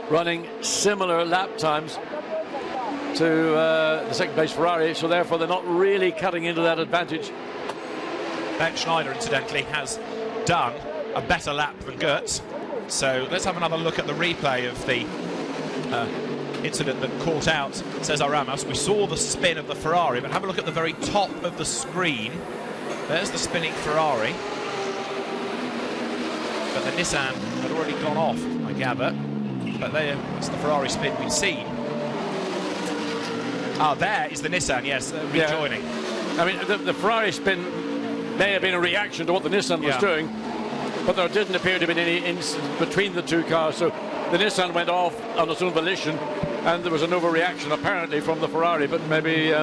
running similar lap times to the 2nd place Ferrari, so therefore they're not really cutting into that advantage. Ben Schneider, incidentally, has done a better lap than Gertz. So let's have another look at the replay of the incident that caught out Cesar Ramos. We saw the spin of the Ferrari, but have a look at the very top of the screen. There's the spinning Ferrari. But the Nissan had already gone off, I gather. But that's the Ferrari spin we've seen. Ah, there is the Nissan, yes, rejoining. Yeah. I mean, the Ferrari spin may have been a reaction to what the Nissan was doing, but there didn't appear to be any incident between the 2 cars. So the Nissan went off on its own volition, and there was an overreaction apparently from the Ferrari, but maybe...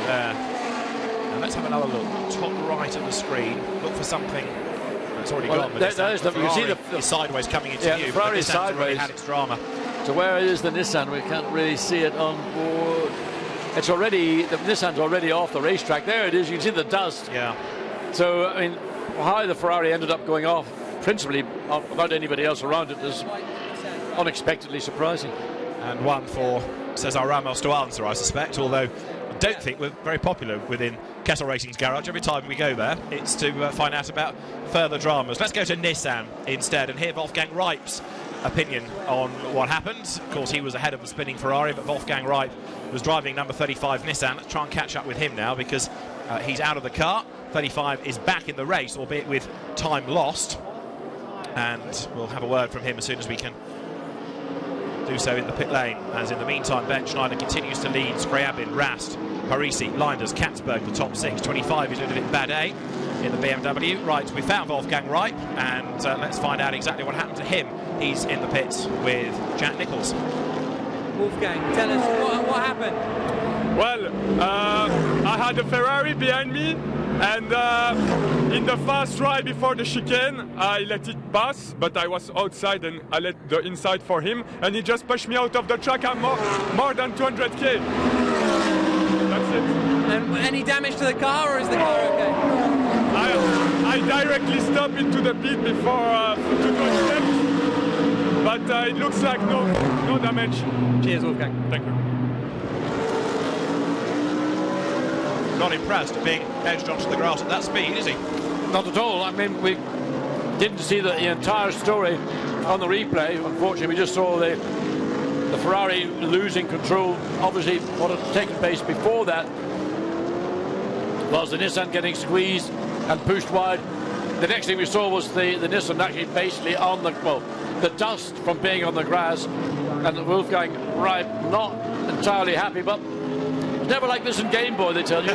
There. Now let's have another look. Top right of the screen. Look for something. It's already gone. But you can see the sideways coming into view. Ferrari is sideways. Had its drama. So where is the Nissan? We can't really see it on board. It's already, the Nissan's already off the racetrack. There it is. You can see the dust. Yeah. So I mean, how the Ferrari ended up going off, principally without anybody else around it, is unexpectedly surprising. And one for Cesar Ramos to answer, I suspect. Although I don't think we're very popular within Kessel Racing's garage. Every time we go there, it's to find out about further dramas. Let's go to Nissan instead and hear Wolfgang Reip's opinion on what happened. Of course, he was ahead of the spinning Ferrari, but Wolfgang Reip was driving number 35 Nissan. Let's try and catch up with him now, because he's out of the car. 35 is back in the race, albeit with time lost. And we'll have a word from him as soon as we can do so in the pit lane. As in the meantime, Ben Schneider continues to lead. Scriabin, Rast, Parisi, Leinders, Katzberg, the top 6. 25 is Ludovic Badet in the BMW. Right, we found Wolfgang Reip, and let's find out exactly what happened to him. He's in the pits with Jack Nicholls. Wolfgang, tell us what happened. Well, I had a Ferrari behind me, and in the fast right before the chicane, I let it pass, but I was outside and I let the inside for him, and he just pushed me out of the track. I'm more than 200k. That's it. And any damage to the car, or is the car okay? I directly stopped into the pit before to do a step, but it looks like no damage. Cheers, Wolfgang. Thank you. Not impressed being edged onto the grass at that speed, is he? Not at all. I mean, we didn't see the entire story on the replay. Unfortunately, we just saw the Ferrari losing control. Obviously, what had taken place before that was the Nissan getting squeezed and pushed wide. The next thing we saw was the Nissan actually basically on the dust from being on the grass, and Wolfgang Reip not entirely happy, but it's never like this in Game Boy, they tell you.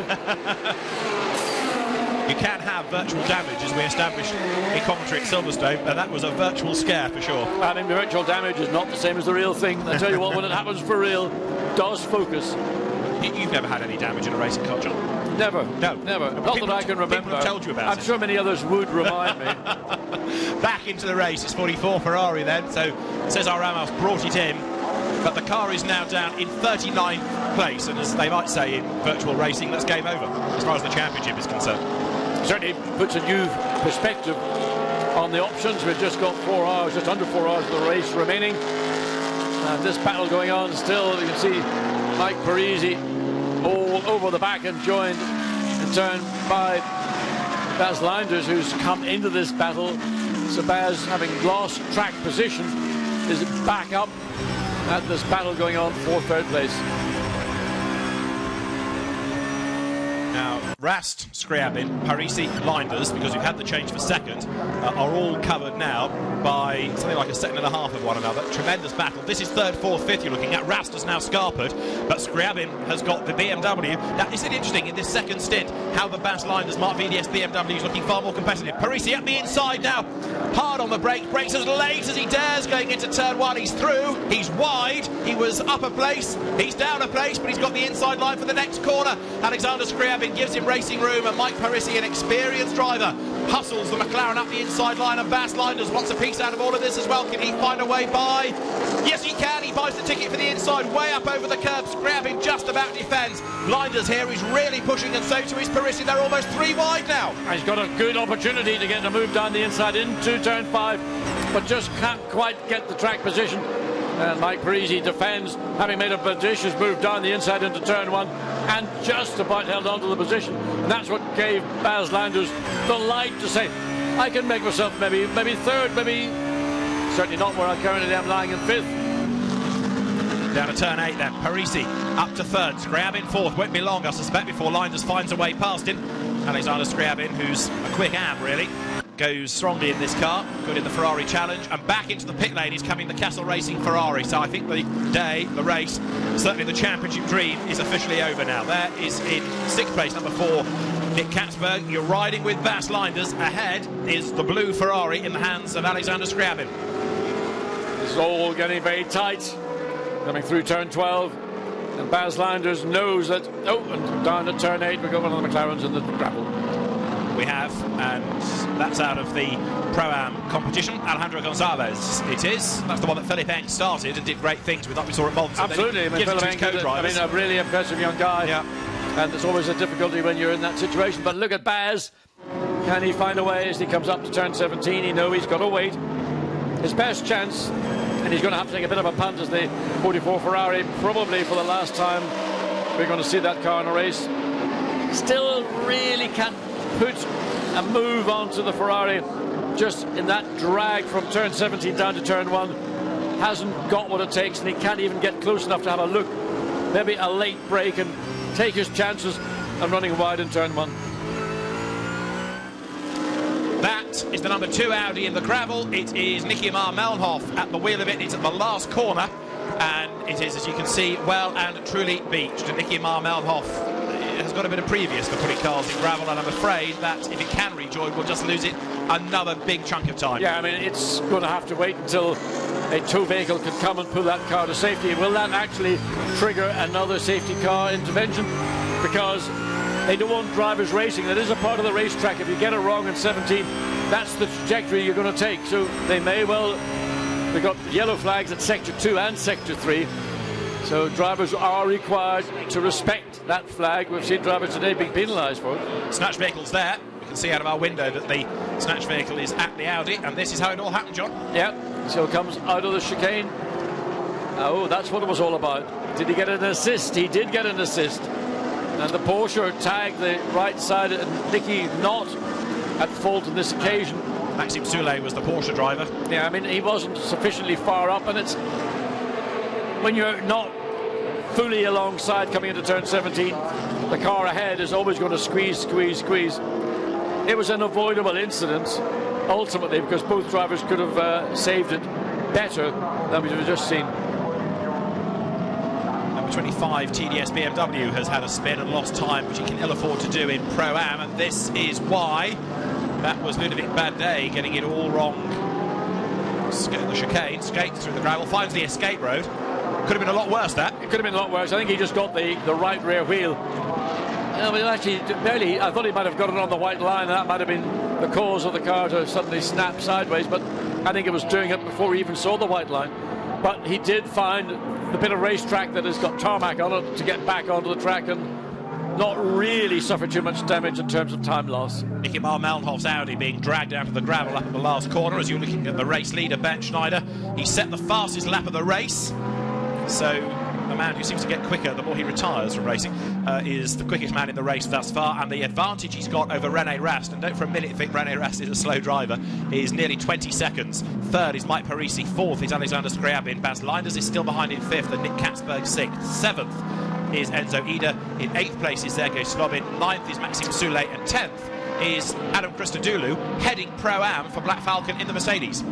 You can have virtual damage, as we established in commentary at Silverstone, and that was a virtual scare for sure. I mean, virtual damage is not the same as the real thing. I tell you what, when it happens for real, it does focus. You've never had any damage in a racing car, John? Never. No. Never. Not that I can remember. People have told you about it. I'm sure many others would remind me. Back into the race, it's 44 Ferrari then, so Cesar Ramos brought it in, but the car is now down in 39th place, and as they might say in virtual racing, that's game over, as far as the championship is concerned. Certainly puts a new perspective on the options. We've just got 4 hours, just under 4 hours of the race remaining, and this battle going on still. You can see Mike Parisi all over the back and joined in turn by Baz Leinders, who's come into this battle. So Baz, having lost track position, is back up at this battle going on for 3rd place. Now, Rast, Scriabin, Parisi, Leinders, because we've had the change for 2nd, are all covered now by something like a 2.5 seconds of one another. Tremendous battle. This is 3rd, 4th, 5th you're looking at. Rast is now scarpered, but Scriabin has got the BMW. Now, isn't it interesting in this 2nd stint how the Baz Leinders Mark VDS BMW is looking far more competitive? Parisi at the inside now, hard on the brake, brakes as late as he dares going into turn 1. He's through, he's wide, he was up a place, he's down a place, but he's got the inside line for the next corner. Alexander Scriabin gives him racing room, and Mike Parisi, an experienced driver, hustles the McLaren up the inside line, and Baz Leinders wants a piece out of all of this as well. Can he find a way by? Yes, he can. He buys the ticket for the inside, way up over the curb. Scriabin just about defends. Leinders here is really pushing, and so too is Parisi. They're almost 3 wide now. He's got a good opportunity to get a move down the inside into turn 5, but just can't quite get the track position. And Mike Parisi defends, having made a prodigious move down the inside into turn 1, and just about held on to the position. And that's what gave Baz Leinders the light to say, I can make myself maybe 3rd, maybe certainly not where I currently am, lying in 5th. Down to turn 8 then. Parisi up to 3rd. Scriabin 4th. Won't be long, I suspect, before Leinders finds a way past him. Alexander Scriabin, who's a quick am, really, goes strongly in this car, good in the Ferrari challenge, and back into the pit lane is coming the Castle Racing Ferrari. So I think the day, the race, certainly the championship dream is officially over now. There is in 6th place, number 4, Nick Katzberg. You're riding with Baz Leinders. Ahead is the blue Ferrari in the hands of Alexander Scriabin. It's all getting very tight, coming through turn 12, and Baz Leinders knows that, and down to turn 8, we've got one of the McLarens in the gravel. We have, and that's out of the Pro-Am competition. Alejandro Gonzalez it is. That's the one that Philippe Eng started and did great things with, like we saw at Monza. Absolutely. I mean, Philippe Eng, a really impressive young guy. Yeah. And there's always a difficulty when you're in that situation. But look at Baz. Can he find a way as he comes up to turn 17? He knows he's got to wait. His best chance, and he's going to have to take a bit of a punt as the 44 Ferrari, probably for the last time we're going to see that car in a race. Still really can't put a move onto the Ferrari, just in that drag from turn 17 down to turn 1. Hasn't got what it takes, and he can't even get close enough to have a look. Maybe a late break and take his chances and running wide in turn 1. That is the number 2 Audi in the gravel. It is Nicky Melnhoff at the wheel of it. It's at the last corner, and it is, as you can see, well and truly beached. And Nicky Melnhoff has got a bit of previous for putting cars in gravel, and I'm afraid that if it can rejoin, we'll just lose it another big chunk of time. Yeah, I mean, it's going to have to wait until a tow vehicle can come and pull that car to safety. Will that actually trigger another safety car intervention? Because they don't want drivers racing. That is a part of the racetrack. If you get it wrong in 17, that's the trajectory you're going to take. So they may well... We've got yellow flags at Sector 2 and Sector 3. So drivers are required to respect that flag. We've seen drivers today being penalised for it. Snatch vehicle's there. We can see out of our window that the snatch vehicle is at the Audi, and this is how it all happened, John. Yeah, so it comes out of the chicane. Oh, that's what it was all about. Did he get an assist? He did get an assist. And the Porsche tagged the right side, and Nicky not at fault on this occasion. Maxime Soulet was the Porsche driver. Yeah, I mean, he wasn't sufficiently far up, and it's when you're not fully alongside coming into turn 17, the car ahead is always going to squeeze. It was an avoidable incident, ultimately, because both drivers could have saved it better than we've just seen. Number 25 TDS BMW has had a spin and lost time, which he can ill afford to do in Pro-Am, and this is why. That was Ludovic Badet getting it all wrong. The chicane, skates through the gravel, finds the escape road. Could have been a lot worse, that. It could have been a lot worse. I think he just got the right rear wheel. I mean, actually, barely. I thought he might have got it on the white line, and that might have been the cause of the car to suddenly snap sideways, but I think it was doing it before he even saw the white line. But he did find the bit of racetrack that has got tarmac on it to get back onto the track and not really suffer too much damage in terms of time loss. Nicky Malmhoff's Audi being dragged down to the gravel up at the last corner as you're looking at the race leader, Bernd Schneider. He set the fastest lap of the race, so a man who seems to get quicker the more he retires from racing is the quickest man in the race thus far, and the advantage he's got over René Rast, and don't for a minute think René Rast is a slow driver, is nearly 20 seconds. Third is Mike Parisi, fourth is Alexander Scriabin, Bas Linders is still behind in fifth, and Nick Katzberg sixth. Seventh is Enzo Ida, in eighth place is Sergei Slobin, ninth is Maxime Soulet, and 10th is Adam Christodoulou, heading Pro-Am for Black Falcon in the Mercedes.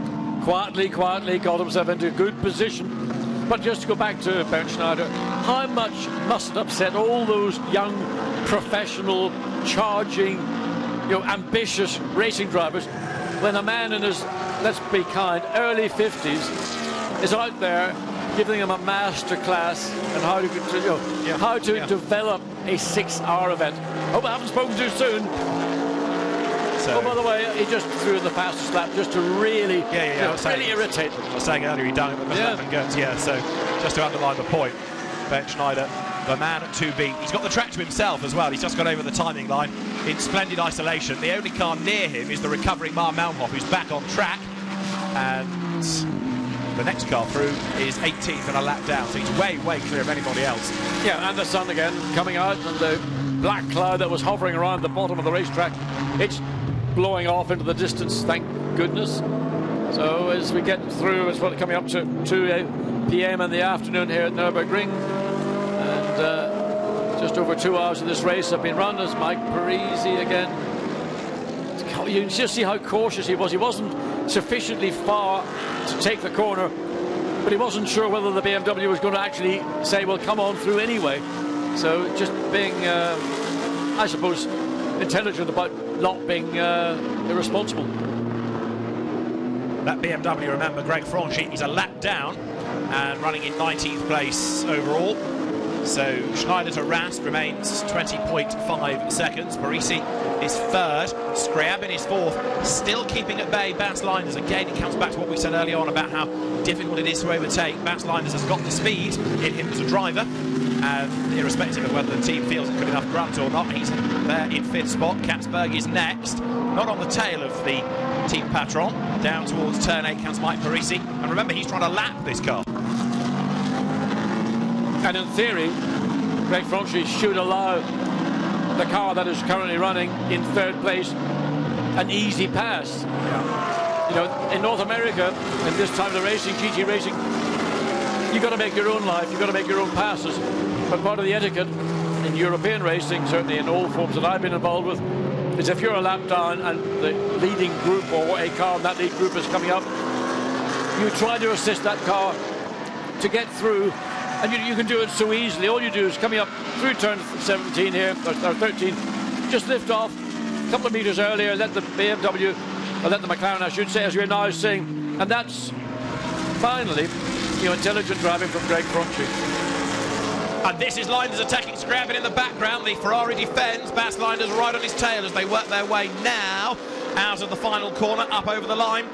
Quietly got himself into a good position. But just to go back to Bernd Schneider, how much must it upset all those young, professional, charging, ambitious racing drivers when a man in his, let's be kind, early 50s is out there giving them a master class on how to develop a 6-hour event. Hope I haven't spoken too soon. Oh, by the way, he just threw in the fastest lap just to really, really irritate them. I was saying earlier he done it with Verstappen guns, so just to underline the point, Bernd Schneider, the man to beat. He's got the track to himself as well. He's just got over the timing line in splendid isolation. The only car near him is the recovering Mark Malmhoff, who's back on track, and the next car through is 18th and a lap down, so he's way clear of anybody else. Yeah, and the sun again coming out, and the black cloud that was hovering around the bottom of the racetrack, it's blowing off into the distance, thank goodness. So as we get through, it's coming up to 2 p.m. in the afternoon here at Nurburgring, and just over 2 hours of this race have been run as Mike Parisi again. You can just see how cautious he was. He wasn't sufficiently far to take the corner, but he wasn't sure whether the BMW was going to actually say, well, come on through anyway. So just being, I suppose, intelligent about not being irresponsible. That BMW, remember, Greg Franchi, is a lap down and running in 19th place overall. So Schneider to Rast remains 20.5 seconds. Parisi is third. Scriabin is fourth. Still keeping at bay Bas Linders. Again, it comes back to what we said earlier on about how difficult it is to overtake. Bas Linders has got the speed in him as a driver, and irrespective of whether the team feels it's good enough grunt or not, he's there in fifth spot. Katzberg is next, not on the tail of the team patron. Down towards turn 8 comes Mike Parisi, and remember, he's trying to lap this car. And in theory, Greg Franchi should allow the car that is currently running in third place an easy pass. In North America, in this time of the racing, GT racing, you've got to make your own life, you've got to make your own passes. But part of the etiquette in European racing, certainly in all forms that I've been involved with, is if you're a lap down and the leading group or a car in that lead group is coming up, you try to assist that car to get through, and you can do it so easily. All you do is coming up through turn 17 here, or 13, just lift off a couple of meters earlier, let the BMW, or let the McLaren, I should say, as we're now seeing, and that's finally intelligent driving from Greg Franchi. And this is Linders attacking Scriabin in the background. The Ferrari defends. Bas Linders right on his tail as they work their way now out of the final corner, up over the line.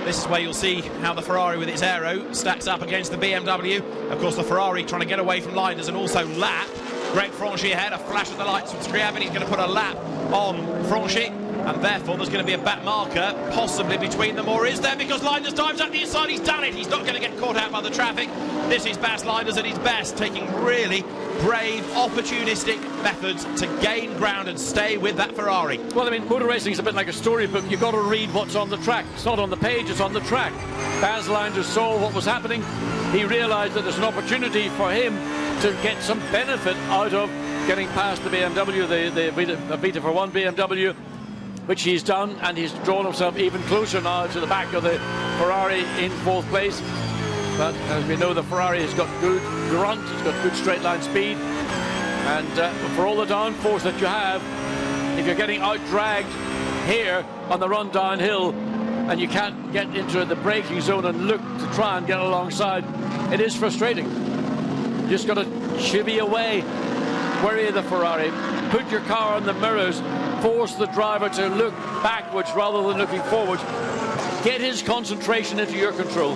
This is where you'll see how the Ferrari with its aero stacks up against the BMW. Of course, the Ferrari trying to get away from Linders and also lap. Greg Franchi ahead, a flash of the lights from Scriabin. He's going to put a lap on Franchi, and therefore there's going to be a back marker possibly between them, or is there? Because Linders dives up the inside, he's done it. He's not going to get caught out by the traffic. This is Bas Linders at his best, taking really brave, opportunistic methods to gain ground and stay with that Ferrari. Well, I mean, motor racing is a bit like a storybook. You've got to read what's on the track. It's not on the page, it's on the track. Bas Linders saw what was happening. He realised that there's an opportunity for him to get some benefit out of getting past the BMW, the Vita for One BMW, which he's done, and he's drawn himself even closer now to the back of the Ferrari in fourth place. But as we know, the Ferrari has got good grunt, it's got good straight line speed, and for all the downforce that you have, if you're getting out-dragged here on the run downhill and you can't get into the braking zone and look to try and get alongside, it is frustrating. You just got to chivvy away, worry the Ferrari, put your car on the mirrors, force the driver to look backwards rather than looking forwards. Get his concentration into your control.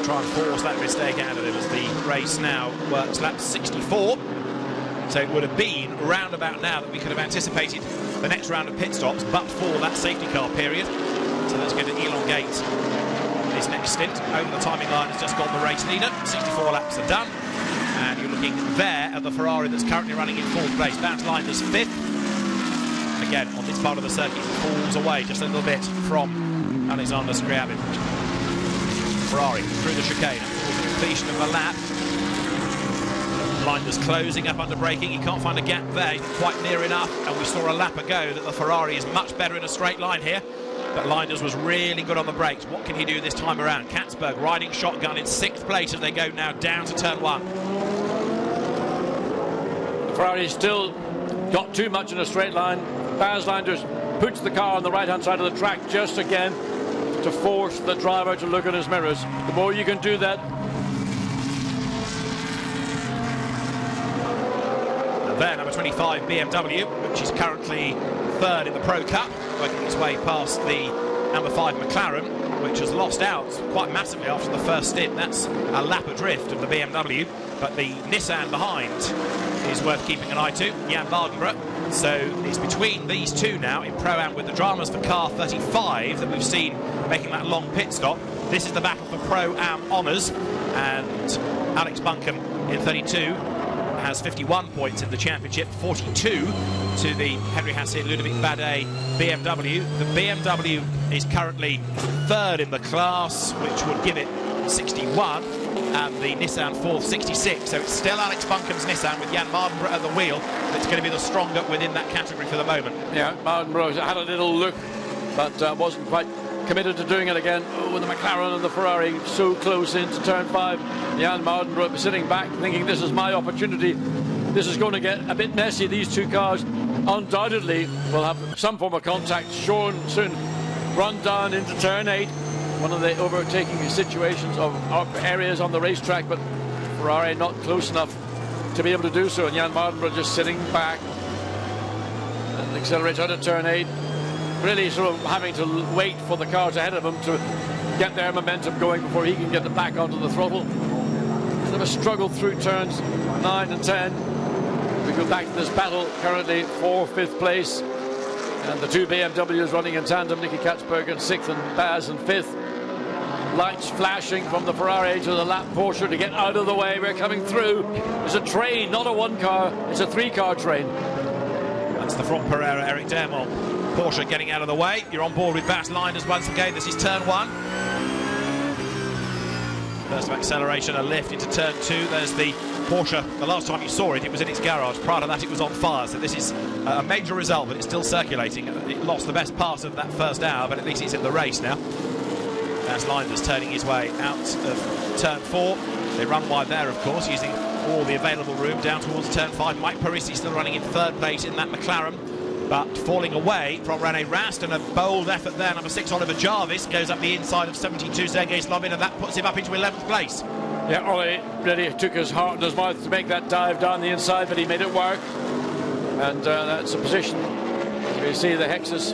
Try and force that mistake out of him as the race now works lap 64. So it would have been round about now that we could have anticipated the next round of pit stops, but for that safety car period. So that's going to elongate this next stint. Over the timing line has just got the race leader. 64 laps are done. And you're looking there at the Ferrari that's currently running in fourth place. Baz Linder's fifth. Again, on this part of the circuit, falls away just a little bit from Alexander Scriabin. Ferrari through the chicane towards the completion of the lap. Linder's closing up under braking. He can't find a gap there. He's quite near enough. And we saw a lap ago that the Ferrari is much better in a straight line here. But Linder's was really good on the brakes. What can he do this time around? Katzberg riding shotgun in sixth place as they go now down to turn one. Ferrari still got too much in a straight line. Baz Linder's puts the car on the right-hand side of the track just again to force the driver to look at his mirrors. The more you can do that. And there, number 25 BMW, which is currently third in the Pro Cup, working its way past the number 5 McLaren, which has lost out quite massively after the first stint. That's a lap adrift of the BMW, but the Nissan behind is worth keeping an eye to, Jan Mardenborough. So it's between these two now in Pro-Am with the dramas for car 35 that we've seen making that long pit stop. This is the battle for Pro-Am honours, and Alex Buncombe in 32 has 51 points in the championship, 42 to the Henry Hassin Ludovic Badet BMW. The BMW is currently third in the class, which would give it 61, and the Nissan fourth, 66. So it's still Alex Buncombe's Nissan with Jan Mardenborough at the wheel that's going to be the stronger within that category for the moment. Yeah, Mardenborough had a little look, but wasn't quite committed to doing it again. Oh, with the McLaren and the Ferrari so close into turn 5. Jan Mardenborough sitting back thinking, this is my opportunity. This is going to get a bit messy. These two cars undoubtedly will have some form of contact. Sean soon run down into turn 8. One of the overtaking situations of areas on the racetrack, but Ferrari not close enough to be able to do so. And Jan Mardenborough just sitting back and accelerates out of turn 8. Really sort of having to wait for the cars ahead of him to get their momentum going before he can get them back onto the throttle. Sort of a struggle through turns 9 and 10. We go back to this battle currently for 5th place. And the two BMWs running in tandem, Nicky Katzberg in 6th and Baz in 5th. Lights flashing from the Ferrari to the lap Porsche to get out of the way. We're coming through. It's a train, not a one-car. It's a 3-car train. That's the front Pereira, Eric Dermont. Porsche getting out of the way. You're on board with Baz Linder's once again. This is turn 1. Burst of acceleration, a lift into turn 2. There's the Porsche. The last time you saw it, it was in its garage. Prior to that, it was on fire. So this is a major result, but it's still circulating. It lost the best part of that first hour, but at least it's in the race now. Baz Linder's turning his way out of turn 4. They run wide there, of course, using all the available room down towards turn 5. Mike Parisi still running in 3rd place in that McLaren, but falling away from Rene Rast, and a bold effort there. Number 6 Oliver Jarvis goes up the inside of 72 Sergei Slobin, and that puts him up into 11th place. Yeah, Ollie really took his heart in his mouth to make that dive down the inside, but he made it work. And that's a position. You see the Hexus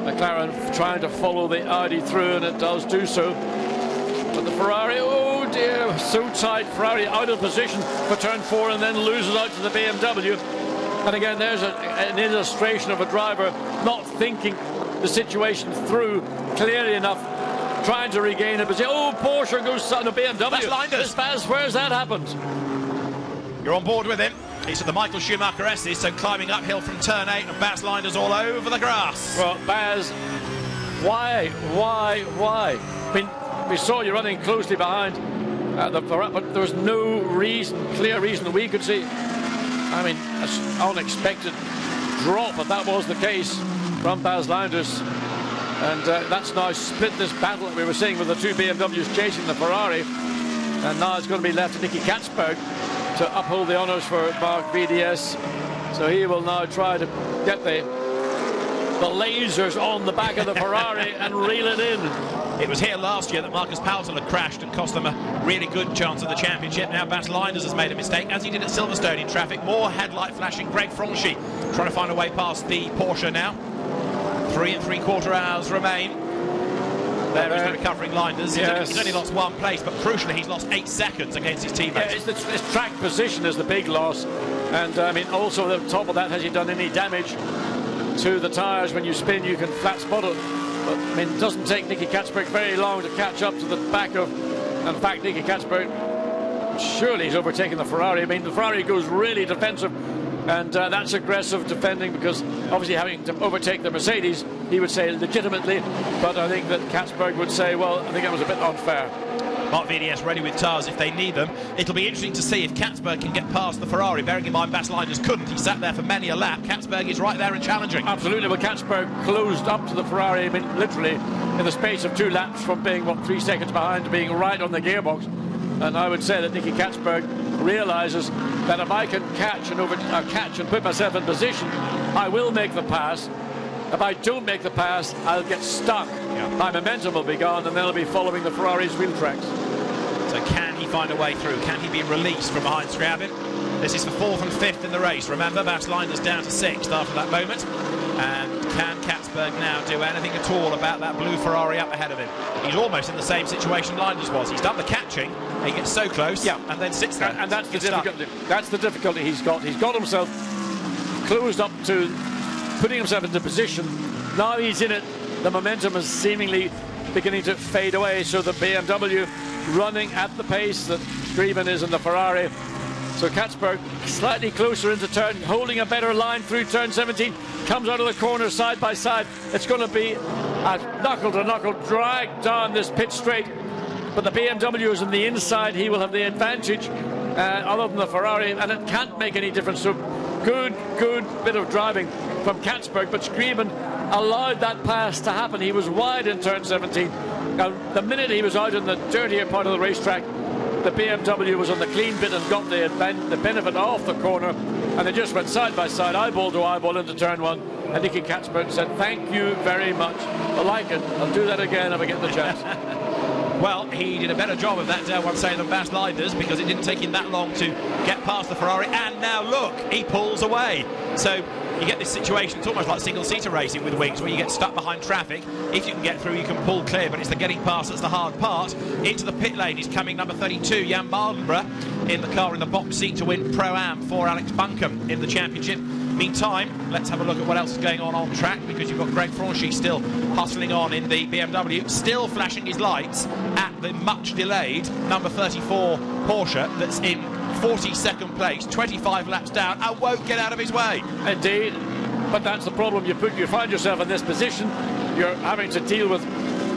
McLaren trying to follow the Audi through, and it does do so. But the Ferrari, oh dear, so tight. Ferrari out of position for turn 4 and then loses out to the BMW. And again, there's an illustration of a driver not thinking the situation through clearly enough, trying to regain a position. Oh, Porsche goes on a BMW. That's Linder's. Where's that happened? You're on board with him. He's at the Michael Schumacher S's, so climbing uphill from turn 8, and Baz Linder's all over the grass. Well, Baz, why? I mean, we saw you running closely behind the Ferrari, but there was no clear reason that we could see. I mean, an unexpected drop, if that was the case, from Baz Linder's. And that's now split this battle that we were seeing with the two BMWs chasing the Ferrari. And now it's going to be left to Nicky Katzberg to uphold the honours for Mark VDS. So he will now try to get the the lasers on the back of the Ferrari and reel it in. It was here last year that Marcus Powell had crashed and cost them a really good chance of the championship. Now Bas Linders has made a mistake, as he did at Silverstone in traffic. More headlight flashing. Greg Franchi trying to find a way past the Porsche now. 3 3/4 hours remain. There is the recovering Linders. Yes. He's only lost 1 place, but crucially he's lost 8 seconds against his teammates. Yeah, it's track position is the big loss. And I mean, also on top of that, has he done any damage to the tyres? When you spin, you can flat spot it. But I mean, it doesn't take Nicky Katzberg very long to catch up to the back of. In fact, Nicky Katzberg, surely he's overtaken the Ferrari. I mean, the Ferrari goes really defensive, and that's aggressive defending, because obviously having to overtake the Mercedes, he would say legitimately. But I think that Katzberg would say, well, I think it was a bit unfair. Mark VDS ready with tyres if they need them. It'll be interesting to see if Katzberg can get past the Ferrari. Bearing in mind Bas Linders couldn't. He sat there for many a lap. Katzberg is right there and challenging. Absolutely. Well, Katzberg closed up to the Ferrari, I mean, literally in the space of 2 laps, from being, 3 seconds behind to being right on the gearbox. And I would say that Nicky Katzberg realises that if I can catch and put myself in position, I will make the pass. If I don't make the pass, I'll get stuck. My momentum will be gone, and then I'll be following the Ferrari's wheel tracks. So can he find a way through? Can he be released from behind Scriabin? This is for 4th and 5th in the race. Remember, Bas Linders down to 6th after that moment. And can Katzberg now do anything at all about that blue Ferrari up ahead of him? He's almost in the same situation Linders was. He's done the catching, he gets so close, and then sits there. And that's the difficulty. That's the difficulty he's got. He's got himself closed up to putting himself into position. Now he's in it. The momentum is seemingly beginning to fade away. So the BMW running at the pace that Scriabin is in the Ferrari. So Katzberg slightly closer into turn, holding a better line through turn 17, comes out of the corner side by side. It's going to be a knuckle-to-knuckle drag down this pit straight. But the BMW is on the inside. He will have the advantage other than the Ferrari, and it can't make any difference. So good bit of driving from Katzberg, but Scriabin allowed that pass to happen. He was wide in turn 17. Now, the minute he was out in the dirtier part of the racetrack, the BMW was on the clean bit and got the benefit off the corner, and they just went side by side, eyeball to eyeball into turn 1. And Nicky Katzberg said, "Thank you very much. I like it. I'll do that again if I get the chance." Well, he did a better job of that, dare one say, than Bas Linders, because it didn't take him that long to get past the Ferrari. And now look, he pulls away. So you get this situation, it's almost like single-seater racing with wings, where you get stuck behind traffic. If you can get through, you can pull clear, but it's the getting past that's the hard part. Into the pit lane is coming number 32, Jan Mardenborough, in the car in the box seat to win Pro-Am for Alex Buncombe in the championship. Meantime, let's have a look at what else is going on track, because you've got Greg Franchi still hustling on in the BMW, still flashing his lights at the much delayed number 34 Porsche that's in 42nd place, 25 laps down, and won't get out of his way. Indeed, but that's the problem. You find yourself in this position. You're having to deal with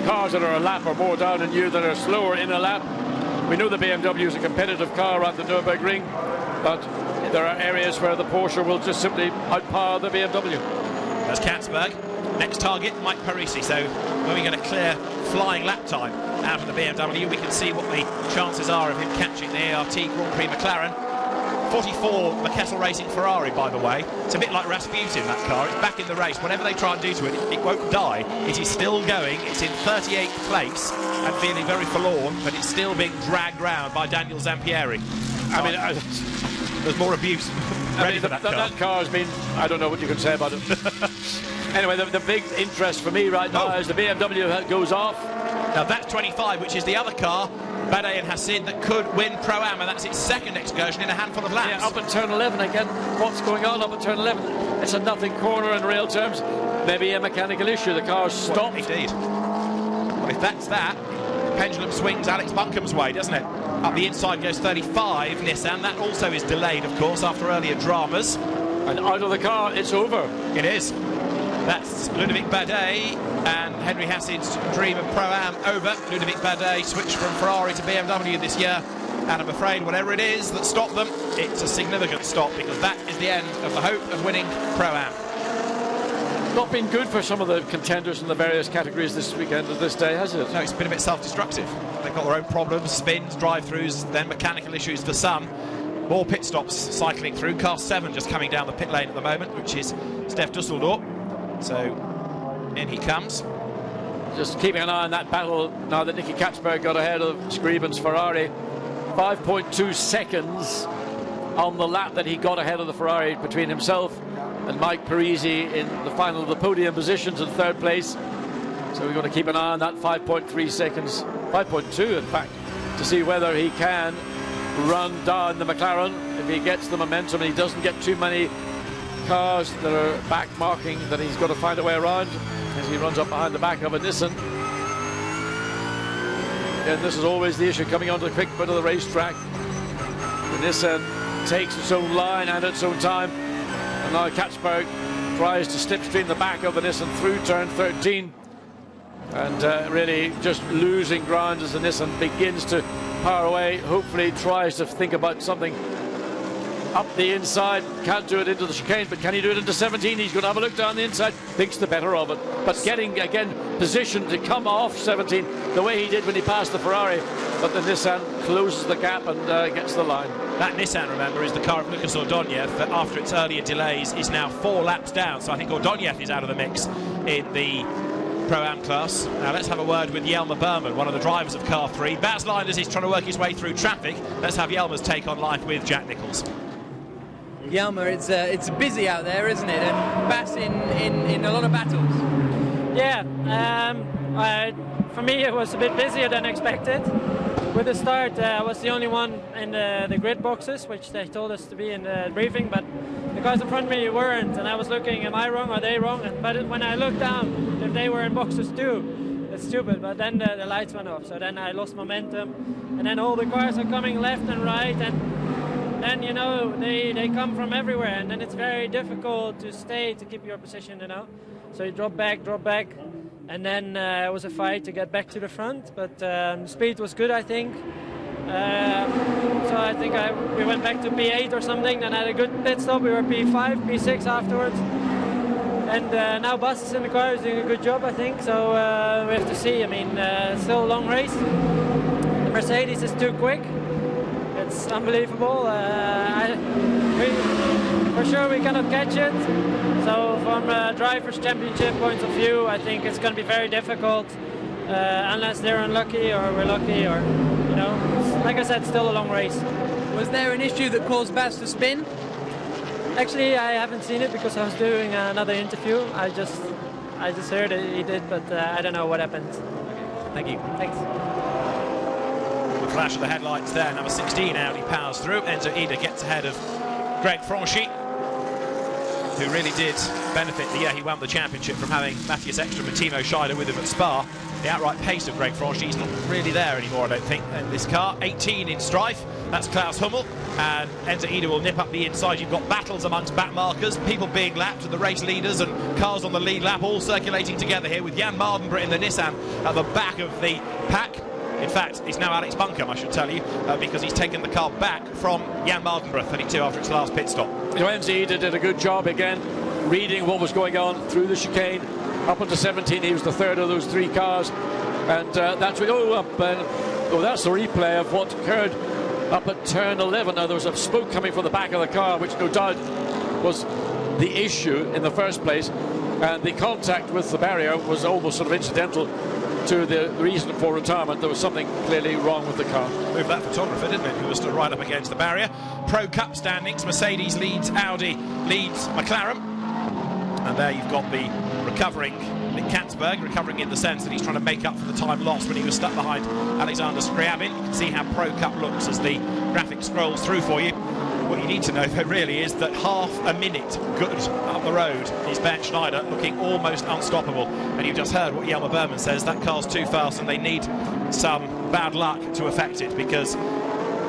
cars that are a lap or more down than you, that are slower in a lap. We know the BMW is a competitive car around the Nurburgring, but there are areas where the Porsche will just simply outpower the BMW. That's Katzberg. Next target, Mike Parisi. So when we get a clear flying lap time out of the BMW, we can see what the chances are of him catching the ART Grand Prix McLaren. 44 McKessel Racing Ferrari, by the way. It's a bit like Rasputin, that car. It's back in the race. Whatever they try and do to it, it won't die. It is still going. It's in 38th place and feeling very forlorn, but it's still being dragged round by Daniel Zampieri. I mean, there's more abuse. That car has been, I don't know what you can say about it. Anyway, the big interest for me right now is the BMW goes off. Now that's 25, which is the other car, Bade and Hassid, that could win Pro-Am, and that's its second excursion in a handful of laps. Yeah, up at turn 11 again. What's going on up at turn 11? It's a nothing corner in real terms. Maybe a mechanical issue. The car's stopped. Well, indeed. Well, if that's that, the pendulum swings Alex Buncombe's way, doesn't it? Up the inside goes 35, Nissan. That also is delayed, of course, after earlier dramas. And out of the car, it's over. It is. That's Ludovic Badet and Henry Hassid's dream of Pro-Am over. Ludovic Badet switched from Ferrari to BMW this year, and I'm afraid whatever it is that stopped them, it's a significant stop, because that is the end of the hope of winning Pro-Am. Not been good for some of the contenders in the various categories this weekend or this day, has it? No, it's been a bit self-destructive. They've got their own problems, spins, drive-throughs, then mechanical issues for some. More pit stops cycling through. Car 7 just coming down the pit lane at the moment, which is Steph Dusseldorp. So in he comes. Just keeping an eye on that battle now that Nicky Katzberg got ahead of Scriven's Ferrari. 5.2 seconds on the lap that he got ahead of the Ferrari between himself and Mike Parisi in the final of the podium positions in third place. So we're going to keep an eye on that 5.3 seconds, 5.2 in fact, to see whether he can run down the McLaren. If he gets the momentum and he doesn't get too many cars that are back marking, that he's got to find a way around as he runs up behind the back of a Nissan. And this is always the issue coming onto the quick bit of the racetrack. The Nissan takes its own line and its own time. And now Katzberg tries to slipstream the back of the Nissan through turn 13. And really just losing ground as the Nissan begins to power away. Hopefully tries to think about something up the inside. Can't do it into the chicane, but can he do it into 17? He's going to have a look down the inside. Thinks the better of it. But getting, again, positioned to come off 17 the way he did when he passed the Ferrari. But the Nissan closes the gap and gets the line. That Nissan, remember, is the car of Lucas Ordóñez that after its earlier delays is now 4 laps down. So I think Ordóñez is out of the mix in the Pro-Am class. Now let's have a word with Jelmer Berman, one of the drivers of car 3. Baz Linders is trying to work his way through traffic. Let's have Jelmer's take on life with Jack Nicholls. Jelmer, it's busy out there, isn't it? And Baz in a lot of battles. Yeah, for me it was a bit busier than expected. With the start, I was the only one in the grid boxes, which they told us to be in the briefing, but the guys in front of me weren't, and I was looking, am I wrong, are they wrong? But when I looked down, if they were in boxes too, it's stupid, but then the lights went off, so then I lost momentum, and then all the cars are coming left and right, and then, you know, they come from everywhere, and then it's very difficult to keep your position, you know. So you drop back, and then it was a fight to get back to the front, but speed was good, I think. So I think we went back to P8 or something, and had a good pit stop. We were P5, P6 afterwards. And now Bas is in the car, he's doing a good job, I think. So we have to see. I mean, still a long race. The Mercedes is too quick. It's unbelievable. For sure we cannot catch it. So from a driver's championship point of view, I think it's going to be very difficult unless they're unlucky or we're lucky, or, you know, like I said, still a long race. Was there an issue that caused Baz to spin? Actually, I haven't seen it because I was doing another interview. I just heard it, he did, but I don't know what happened. Okay. Thank you. Thanks. The flash of the headlights there. Number 16 Audi powers through. Enzo Ida gets ahead of Greg Franchi, who really did benefit the year he won the championship from having Matthias Ekstrom and Timo Scheider with him at Spa. The outright pace of Greg Franchi is not really there anymore, I don't think, in this car. 18 in strife, that's Klaus Hummel, and Enzo Ida will nip up the inside. You've got battles amongst back markers, people being lapped, and the race leaders and cars on the lead lap all circulating together here with Jan Mardenborough in the Nissan at the back of the pack. In fact, it's now Alex Buncombe, I should tell you, because he's taken the car back from Jan Mardenborough, 32, after its last pit stop. Enzo Ida did a good job again, reading what was going on through the chicane. Up into 17, he was the third of those 3 cars, and that's we go up. That's the replay of what occurred up at turn 11. Now there was a smoke coming from the back of the car, which no doubt was the issue in the first place, and the contact with the barrier was almost sort of incidental to the reason for retirement. There was something clearly wrong with the car. Moved that photographer, didn't it, who was stood right up against the barrier. Pro Cup standings, Mercedes leads, Audi leads McLaren. And there you've got the recovering Nick Katzberg, recovering in the sense that he's trying to make up for the time lost when he was stuck behind Alexander Scriabin. You can see how Pro Cup looks as the graphic scrolls through for you. What you need to know, though, really is that half a minute good up the road is Bernd Schneider, looking almost unstoppable. And you've just heard what Jelmer Berman says, that car's too fast and they need some bad luck to affect it, because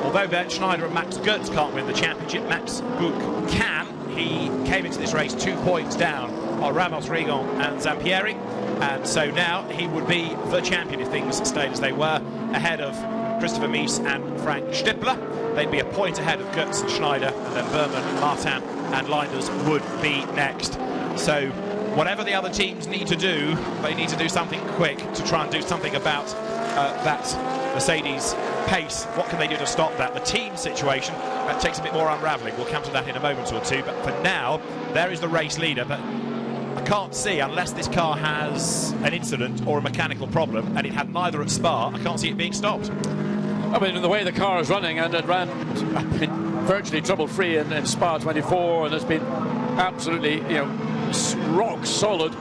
although Bernd Schneider and Max Goetz can't win the championship, Max Buch can. He came into this race 2 points down on Ramos Rigon and Zampieri, and so now he would be the champion if things stayed as they were, ahead of Christopher Mies and Frank Stippler. They'd be a point ahead of Goetz and Schneider, and then Berman, Martin and Linders would be next. So whatever the other teams need to do, they need to do something quick to try and do something about that Mercedes pace. What can they do to stop that? The team situation takes a bit more unravelling. We'll come to that in a moment or two, but for now there is the race leader. But I can't see, unless this car has an incident or a mechanical problem, and it had neither at Spa, I can't see it being stopped. I mean, the way the car is running, and it ran virtually trouble-free in Spa 24, and it's been absolutely, rock solid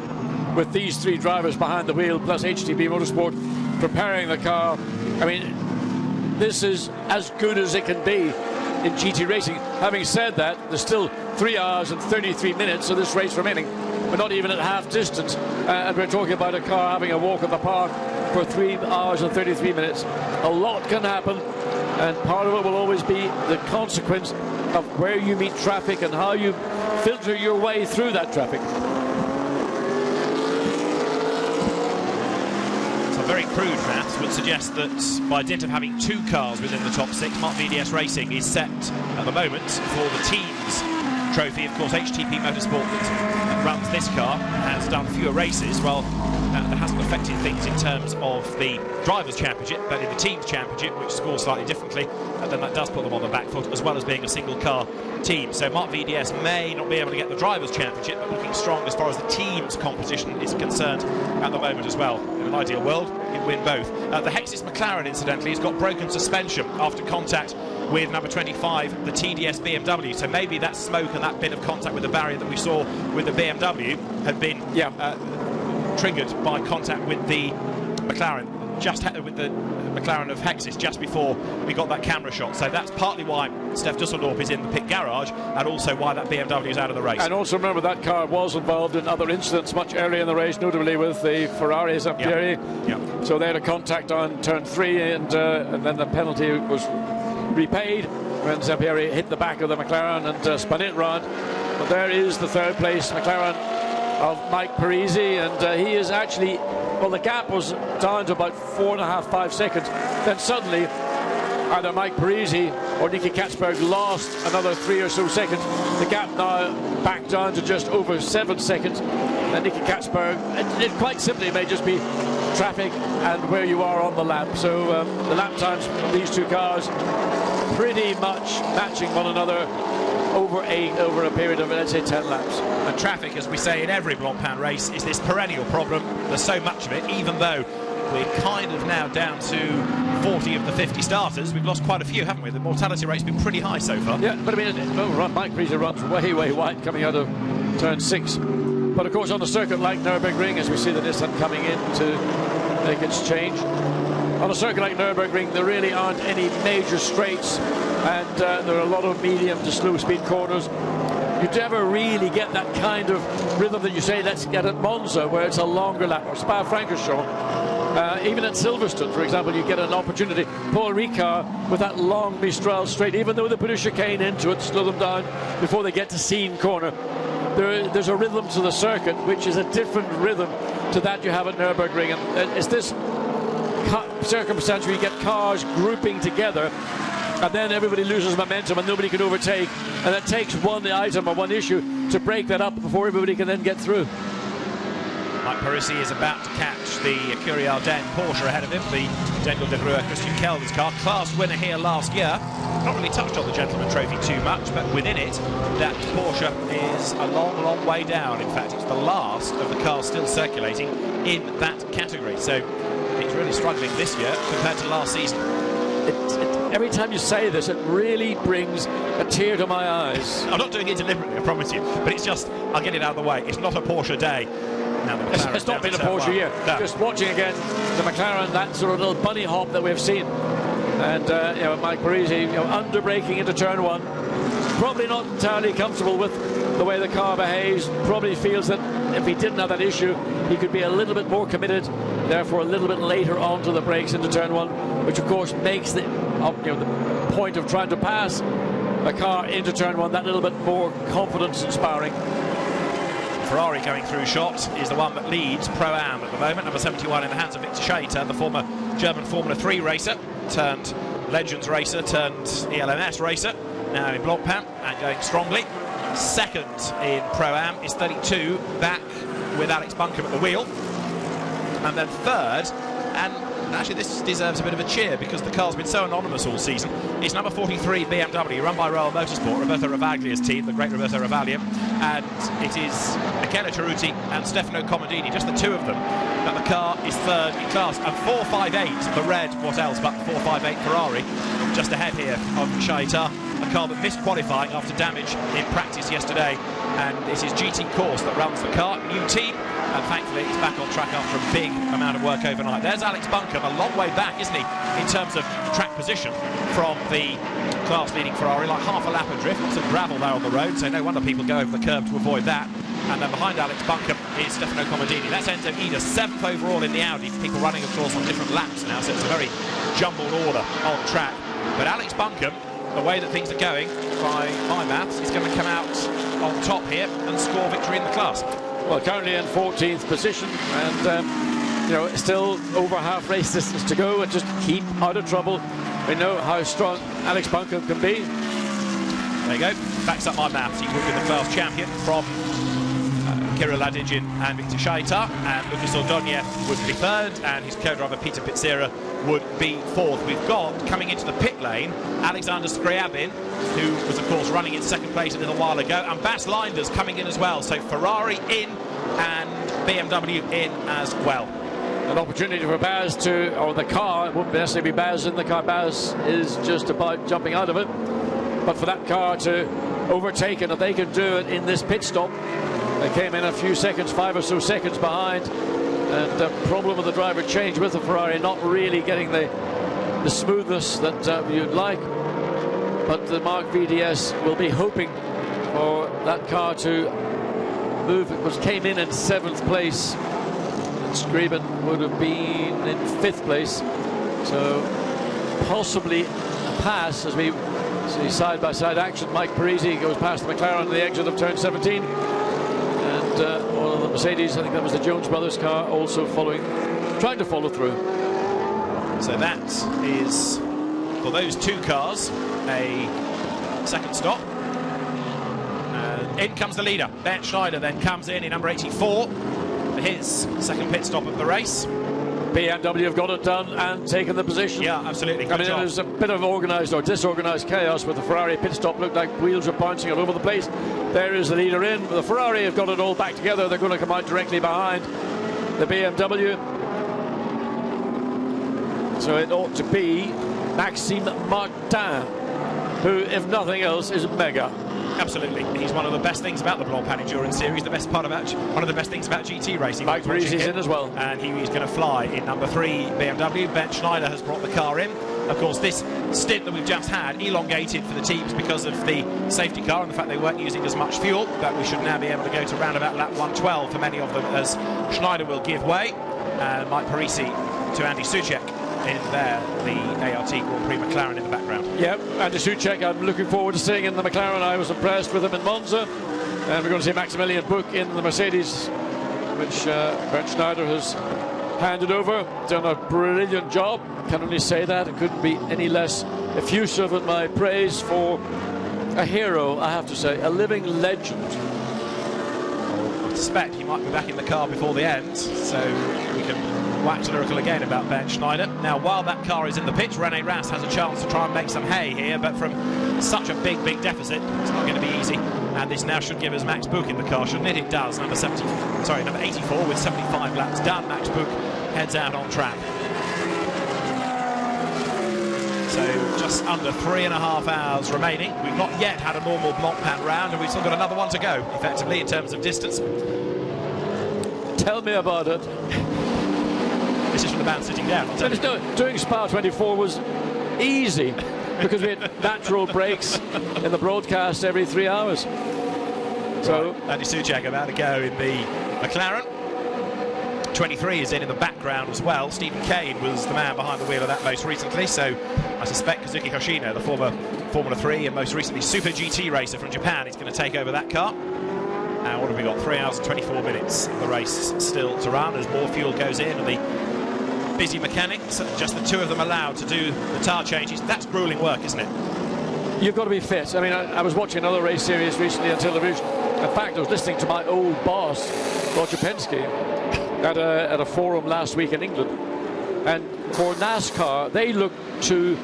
with these three drivers behind the wheel, plus HTB Motorsport preparing the car. I mean, this is as good as it can be in GT racing. Having said that, there's still 3 hours and 33 minutes of this race remaining. We're not even at half distance, and we're talking about a car having a walk in the park for 3 hours and 33 minutes. A lot can happen, and part of it will always be the consequence of where you meet traffic and how you filter your way through that traffic. Very crude maths would suggest that by dint of having 2 cars within the top 6, Mark VDS Racing is set at the moment for the team's trophy. Of course, HTP Motorsport that runs this car has done fewer races. Well, that hasn't affected things in terms of the Drivers' Championship, but in the Team's Championship, which scores slightly differently, then that does put them on the back foot, as well as being a single-car team. So Mark VDS may not be able to get the Drivers' Championship, but looking strong as far as the team's competition is concerned at the moment as well. In an ideal world, he'd win both. The Hexis McLaren, incidentally, has got broken suspension after contact with number 25, the TDS BMW. So maybe that smoke and that bit of contact with the barrier that we saw with the BMW had been triggered by contact with the McLaren, with the McLaren of Hexis just before we got that camera shot. So that's partly why Steph Dusseldorp is in the pit garage, and also why that BMW is out of the race. And also remember that car was involved in other incidents much earlier in the race, notably with the Ferrari Zampieri. So they had a contact on turn 3, and then the penalty was repaid when Zampieri hit the back of the McLaren and spun it round. But there is the 3rd place McLaren of Mike Parisi, and he is actually, well, the gap was down to about 4.5, 5 seconds. Then suddenly either Mike Parisi or Nicky Katzberg lost another 3 or so seconds. The gap now back down to just over 7 seconds. And Nicky Katzberg, it quite simply may just be traffic and where you are on the lap. So the lap times of these 2 cars pretty much matching one another over a period of, let's say, 10 laps. And traffic, as we say in every Blancpain race, is this perennial problem. There's so much of it, even though we're kind of now down to 40 of the 50 starters. We've lost quite a few, haven't we? The mortality rate's been pretty high so far. Yeah, but I mean, Mike Parisi runs way, way wide coming out of turn 6. But of course, on a circuit like Nurburgring, as we see the Nissan coming in to make its change, on a circuit like Nurburgring, there really aren't any major straights, and there are a lot of medium to slow speed corners. You never really get that kind of rhythm that you say, let's get at Monza, where it's a longer lap, or Spa-Francorchamps. Even at Silverstone, for example, you get an opportunity. Paul Ricard with that long Mistral straight, even though they put a chicane into it, slow them down before they get to Seine corner. There's a rhythm to the circuit, which is a different rhythm to that you have at Nürburgring. And it's this circumstance where you get cars grouping together, and then everybody loses momentum and nobody can overtake, and it takes one item or one issue to break that up before everybody can then get through. Mike Parisi is about to catch the Curie Ardennes Porsche ahead of him, the Daniel de Gruyter Christian Kelder's car. Class winner here last year. Not really touched on the Gentleman Trophy too much, but within it, that Porsche is a long, long way down. In fact, it's the last of the cars still circulating in that category. So it's really struggling this year compared to last season. Every time you say this, it really brings a tear to my eyes. I'm not doing it deliberately, I promise you, but it's just, I'll get it out of the way. It's not a Porsche day. It's not been a Porsche year. No. Just watching again the McLaren, that sort of little bunny hop that we've seen, and Mike Parisi, under braking into turn 1, probably not entirely comfortable with the way the car behaves. Probably feels that if he didn't have that issue, he could be a little bit more committed, therefore a little bit later onto the brakes into turn 1, which of course makes the point of trying to pass a car into turn 1 that little bit more confidence inspiring. Ferrari going through shot is the one that leads Pro-Am at the moment. Number 71 in the hands of Victor Shater, the former German Formula 3 racer, turned Legends racer, turned ELMS racer, now in Blancpain and going strongly. Second in Pro-Am is 32, back with Alex Buncombe at the wheel. And then third, and actually this deserves a bit of a cheer because the car's been so anonymous all season. It's number 43 BMW, run by SRO Motorsport, Roberto Ravaglia's team, the great Roberto Ravaglia, and it is Michele Ceruti and Stefano Comodini, just the two of them. But the car is third in class, and 458, the red, what else but 458 Ferrari, just ahead here of Shaita, a car that missed qualifying after damage in practice yesterday, and it is GT Course that runs the car, new team, and thankfully he's back on track after a big amount of work overnight. There's Alex Buncombe, a long way back, isn't he, in terms of track position from the class-leading Ferrari, like half a lap adrift, lots of gravel there on the road, so no wonder people go over the curb to avoid that. And then behind Alex Buncombe is Stefano Comodini. That's Enzo Ida, 7th overall in the Audi. People running, of course, on different laps now, so it's a very jumbled order on track. But Alex Buncombe, the way that things are going, by my maths, is going to come out on top here and score victory in the class. Well, currently in 14th position, and you know, still over half race distance to go, and just keep out of trouble. We know how strong Alex Buncombe can be. There you go, backs up my maths. He would be the class champion from Kirill Ladygin and Victor Shaita, and Lucas Ordonez would be third, and his co-driver Peter Pizzera would be fourth. We've got, coming into the pit lane, Alexander Scriabin, who was, of course, running in second place a little while ago, and Bas Linders coming in as well. So Ferrari in and BMW in as well. An opportunity for Baz to, or the car, it wouldn't necessarily be Baz in the car, Baz is just about jumping out of it, but for that car to overtake, and if they can do it in this pit stop, they came in a few seconds, 5 or so seconds behind, and the problem with the driver change with the Ferrari, not really getting the smoothness that you'd like, but the Mark VDS will be hoping for that car to move. It came in 7th place, and Scriabin would have been in 5th place, so possibly a pass as we see side-by-side action. Mike Parisi goes past the McLaren at the exit of turn 17. And one of the Mercedes, I think that was the Jones Brothers car, also trying to follow through. So that is, for those two cars, a second stop. And in comes the leader. Bernd Schneider then comes in number 84 for his second pit stop of the race. BMW have got it done and taken the position. Yeah, absolutely. I mean, there's a bit of organised or disorganised chaos with the Ferrari pit stop. Looked like wheels are bouncing all over the place. There is the leader in. The Ferrari have got it all back together. They're going to come out directly behind the BMW. So it ought to be Maxime Martin, who, if nothing else, is mega. Absolutely. He's one of the best things about the Blancpain Endurance Series, the best part about, one of the best things about GT racing. Mike Parisi is in as well. And he's going to fly in number 3 BMW. Bernd Schneider has brought the car in. Of course, this stint that we've just had elongated for the teams because of the safety car and the fact they weren't using as much fuel, but we should now be able to go to round about lap 112 for many of them, as Schneider will give way, and Mike Parisi to Andy Soucek in there, the ART Grand Prix McLaren in the background. Yep, Andy Soucek, I'm looking forward to seeing in the McLaren. I was impressed with him in Monza, and we're going to see Maximilian Buch in the Mercedes, which Bernd Schneider has handed over. Done a brilliant job, can only say that. It couldn't be any less effusive in my praise for a hero, I have to say, a living legend. I suspect he might be back in the car before the end, so we can wax lyrical again about Bernd Schneider. Now, while that car is in the pits, Rene Rast has a chance to try and make some hay here, but from such a big deficit, it's not going to be easy. And this now should give us Max Buch in the car, shouldn't it? It does. Number 84 with 75 laps done. Max Buch heads out on track. So just under 3.5 hours remaining. We've not yet had a normal Blancpain round, and we've still got another one to go, effectively, in terms of distance. Tell me about it. This is from the man sitting down. Doing Spa 24 was easy because we had natural breaks in the broadcast every 3 hours. So Andy Soucek about to go in the McLaren. 23 is in the background as well. Stephen Kane was the man behind the wheel of that most recently, so I suspect Kazuki Hoshino, the former Formula 3 and most recently Super GT racer from Japan, is going to take over that car. And what have we got? 3 hours and 24 minutes of the race still to run as more fuel goes in, and the busy mechanics, just the two of them allowed to do the tyre changes. That's grueling work, isn't it? You've got to be fit. I mean, I was watching another race series recently on television. In fact, I was listening to my old boss, Roger Penske, at a forum last week in England. And for NASCAR, they look to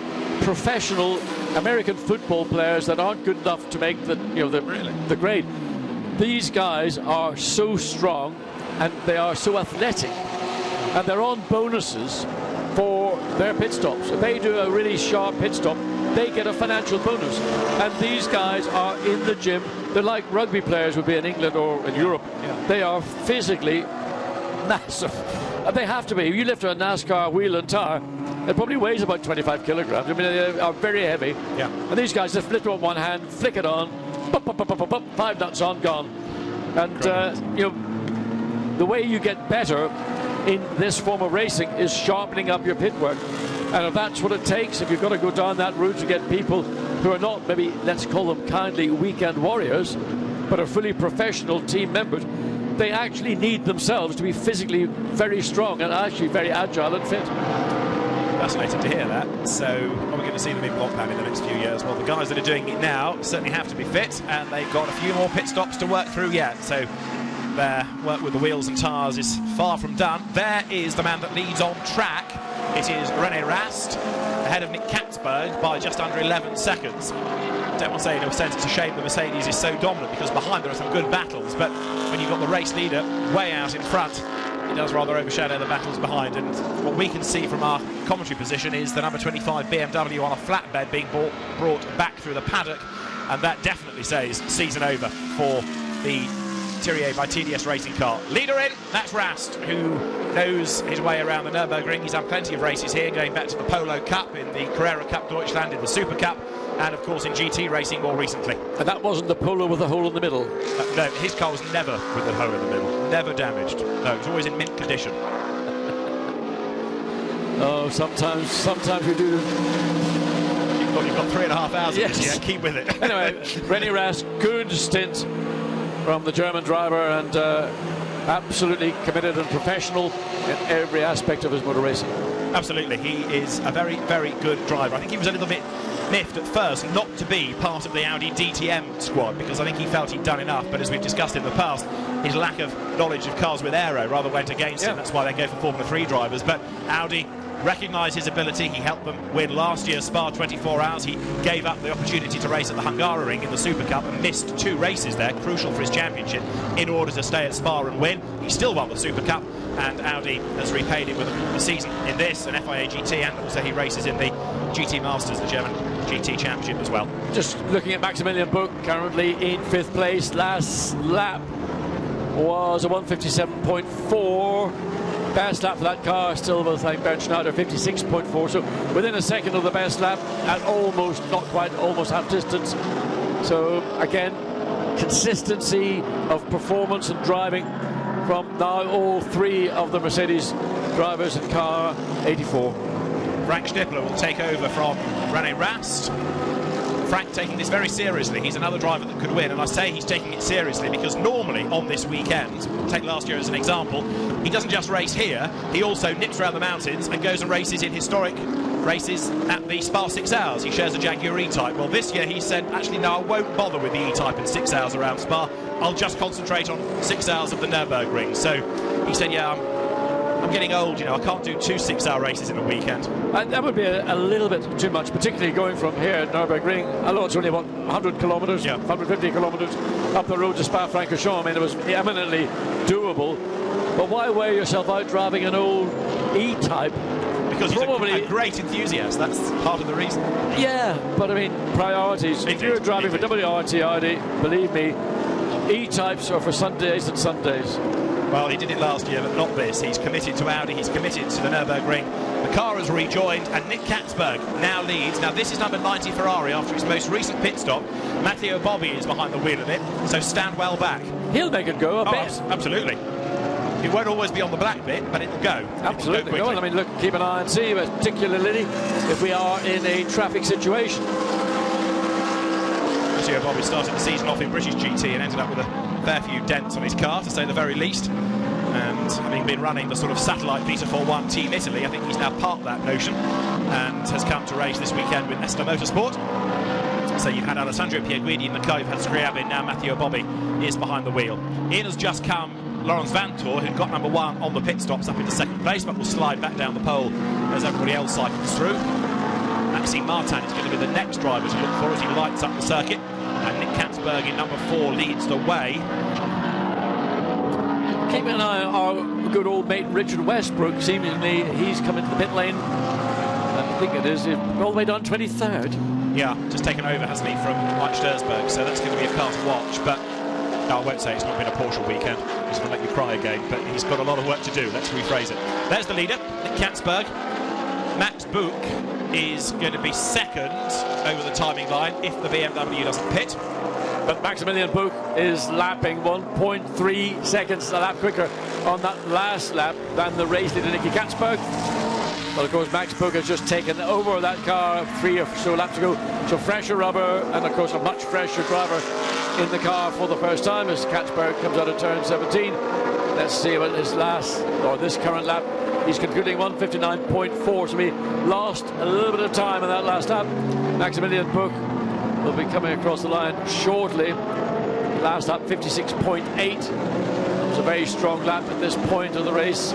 professional American football players that aren't good enough to make the grade. These guys are so strong and they are so athletic, and they're on bonuses for their pit stops. If they do a really sharp pit stop, they get a financial bonus. And these guys are in the gym. They're like rugby players would be in England or in Europe. They are physically massive. And they have to be. If you lift a NASCAR wheel and tire, it probably weighs about 25 kilograms. I mean, they are very heavy. Yeah. And these guys just lift it on one hand, flick it on, pop, pop, pop, pop, pop, 5 nuts on, gone. And, the way you get better in this form of racing is sharpening up your pit work. And if that's what it takes, if you've got to go down that route to get people who are not, maybe, let's call them kindly, weekend warriors, but are fully professional team members, they actually need themselves to be physically very strong and actually very agile and fit. Fascinating to hear that. So are we going to see them in Blancpain in the next few years? Well, the guys that are doing it now certainly have to be fit, and they've got a few more pit stops to work through yet. So their work with the wheels and tyres is far from done. There is the man that leads on track. It is René Rast, ahead of Nick Katzberg by just under 11 seconds. I don't want to say in a sense it's a shame the Mercedes is so dominant, because behind there are some good battles, but when you've got the race leader way out in front, it does rather overshadow the battles behind. And what we can see from our commentary position is the number 25 BMW on a flatbed being brought back through the paddock, and that definitely says season over for the Thierry by TDS racing car. Leader in, that's Rast, who knows his way around the Nurburgring. He's done plenty of races here, going back to the Polo Cup, in the Carrera Cup Deutschland, in the Super Cup, and of course in GT racing more recently. And that wasn't the Polo with the hole in the middle? No, his car was never with the hole in the middle, never damaged. No, it was always in mint condition. Oh, sometimes we do. You've got 3.5 hours. Yes. Yeah, keep with it. Anyway, René Rast, good stint from the German driver, and absolutely committed and professional in every aspect of his motor racing. Absolutely, he is a very, very good driver. I think he was a little bit miffed at first not to be part of the Audi DTM squad, because I think he felt he'd done enough, but as we've discussed in the past, his lack of knowledge of cars with aero rather went against him. That's why they go for Formula 3 drivers. But Audi recognised his ability. He helped them win last year's Spa 24 Hours. He gave up the opportunity to race at the Hungaroring in the Super Cup and missed 2 races there, crucial for his championship, in order to stay at Spa and win. He still won the Super Cup, and Audi has repaid him with a season in this, an FIA GT, and also he races in the GT Masters, the German GT Championship as well. Just looking at Maximilian Buch, currently in 5th place. Last lap was a 157.4. Best lap for that car still with Bernd Schneider, 56.4, so within a second of the best lap at almost, not quite, almost half distance. So again, consistency of performance and driving from now all 3 of the Mercedes drivers in car 84. Frank Stippler will take over from René Rast. Frank taking this very seriously. He's another driver that could win, and I say he's taking it seriously because normally on this weekend, take last year as an example, he doesn't just race here, he also nips around the mountains and goes and races in historic races at the Spa 6 Hours. He shares a Jaguar E-Type. Well, this year he said, actually, no, I won't bother with the E-Type in 6 hours around Spa. I'll just concentrate on 6 hours of the Nurburgring. So he said, yeah, I'm getting old, you know, I can't do 2 6-hour races in a weekend. That would be a little bit too much, particularly going from here at Nurburgring. Although it's only about 100 kilometres, 150 kilometres up the road to Spa-Francorchamps. I mean, it was eminently doable. But why wear yourself out driving an old E-Type? Because he's a great enthusiast, that's part of the reason. Yeah, but I mean, priorities. If you're driving for WRT Audi, believe me, E-Types are for Sundays and Sundays. Well, he did it last year, but not this. He's committed to Audi, he's committed to the Nürburgring. The car has rejoined, and Nick Katzberg now leads. Now, this is number 90 Ferrari after his most recent pit stop. Matteo Bobby is behind the wheel of it, so stand well back. He'll make it go, I bet. Absolutely. It won't always be on the black bit, but it'll go. Absolutely. Go. I mean, look, keep an eye and see, particularly if we are in a traffic situation. Matteo Bobby started the season off in British GT and ended up with a fair few dents on his car, to say the very least. And having been running the sort of satellite Vita 4-1 Team Italy, I think he's now parked that notion and has come to race this weekend with SRO Motorsport. So you've had Alessandro Pierguidi in the car, you've had Scriabin, now Matteo Bobby is behind the wheel. In has just come Laurens Vanthoor, who got number 1 on the pit stops, up into second place, but will slide back down the pole as everybody else cycles through. Maxime Martin is going to be the next driver to look for as he lights up the circuit. And Nick Katzberg in number 4 leads the way. Keeping an eye on our good old mate Richard Westbrook. Seemingly he's come into the pit lane. I think it is all the way down 23rd. Yeah, just taken over, hasn't he, from Mike Sturzberg, so that's going to be a car to watch. But no, I won't say it's not been a Porsche weekend. He's going to make you cry again, but he's got a lot of work to do. Let's rephrase it. There's the leader, Nick Katzberg. Max Buch is going to be second over the timing line if the BMW doesn't pit. But Maximilian Buch is lapping 1.3 seconds a lap quicker on that last lap than the race leader Nicky Katzberg. Well, of course, Max Buch has just taken over that car 3 or so laps ago. So fresher rubber and, of course, a much fresher driver in the car for the first time as Katzberg comes out of turn 17. Let's see what his last, or this current lap, he's concluding 159.4, so he lost a little bit of time in that last lap. Maximilian Buch will be coming across the line shortly. Last lap 56.8. It was a very strong lap at this point of the race.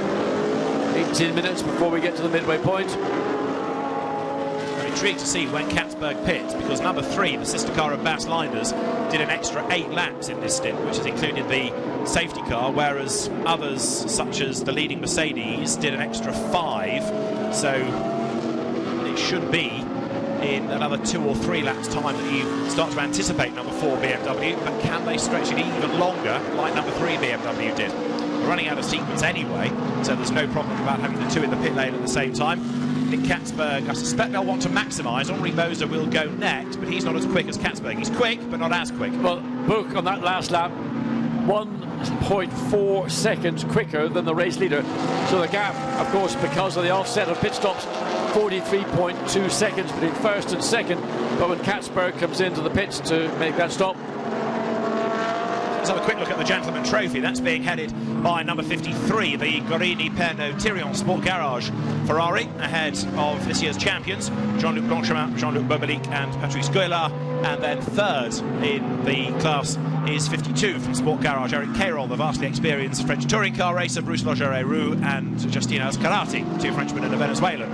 18 minutes before we get to the midway point. I'm intrigued to see when Katzberg pits, because number 3, the sister car of Bas Linders, did an extra 8 laps in this stint, which has included the safety car, whereas others, such as the leading Mercedes, did an extra 5. So it should be in another 2 or 3 laps time that you start to anticipate number 4 BMW, but can they stretch it even longer like number 3 BMW did? We're running out of sequence anyway, so there's no problem about having the 2 in the pit lane at the same time. Nick Katzberg, I suspect they'll want to maximise. Henri Moser will go next, but he's not as quick as Katzberg. He's quick, but not as quick. Well, Buch on that last lap, 1.4 seconds quicker than the race leader. So the gap, of course, because of the offset of pit stops, 43.2 seconds between first and second. But when Katzberg comes into the pits to make that stop. Let's have a quick look at the Gentleman Trophy. That's being headed by number 53, the Gorini Pernod Thirion Sport Garage Ferrari, ahead of this year's champions, Jean-Luc Blancpain, Jean-Luc Bobelic and Patrice Goëlard. And then third in the class is 52 from Sport Garage, Eric Cayrol, the vastly experienced French touring car racer, Bruce Logereau and Justin Azcarati, 2 Frenchmen and a Venezuelan.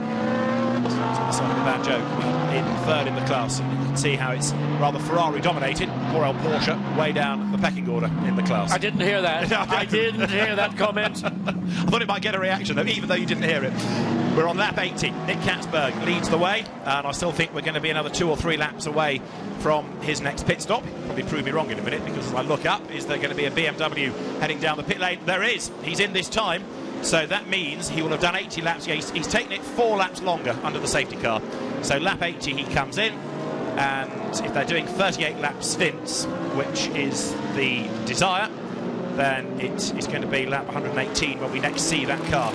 That's not a bad joke. In third in the class, and you can see how it's rather Ferrari dominated. Poor old Porsche way down the pecking order in the class. I didn't hear that. I didn't hear that comment. I thought it might get a reaction though, even though you didn't hear it. We're on lap 80. Nick Katzberg leads the way, and I still think we're going to be another 2 or 3 laps away from his next pit stop. He'll probably prove me wrong in a minute, because as I look up, is there going to be a BMW heading down the pit lane? There is. He's in this time. So that means he will have done 80 laps. Yeah, he's taken it 4 laps longer under the safety car. So lap 80 he comes in, and if they're doing 38 lap stints, which is the desire, then it is going to be lap 118 when we next see that car.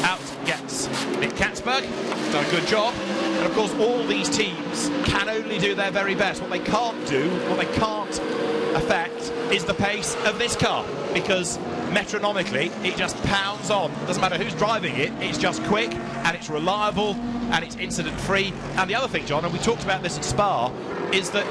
Out gets Nick Katzberg, done a good job. And of course all these teams can only do their very best. What they can't do, what they can't affect, is the pace of this car, because metronomically it just pounds on. Doesn't matter who's driving it, it's just quick and it's reliable and it's incident free. And the other thing, John, and we talked about this at Spa, is that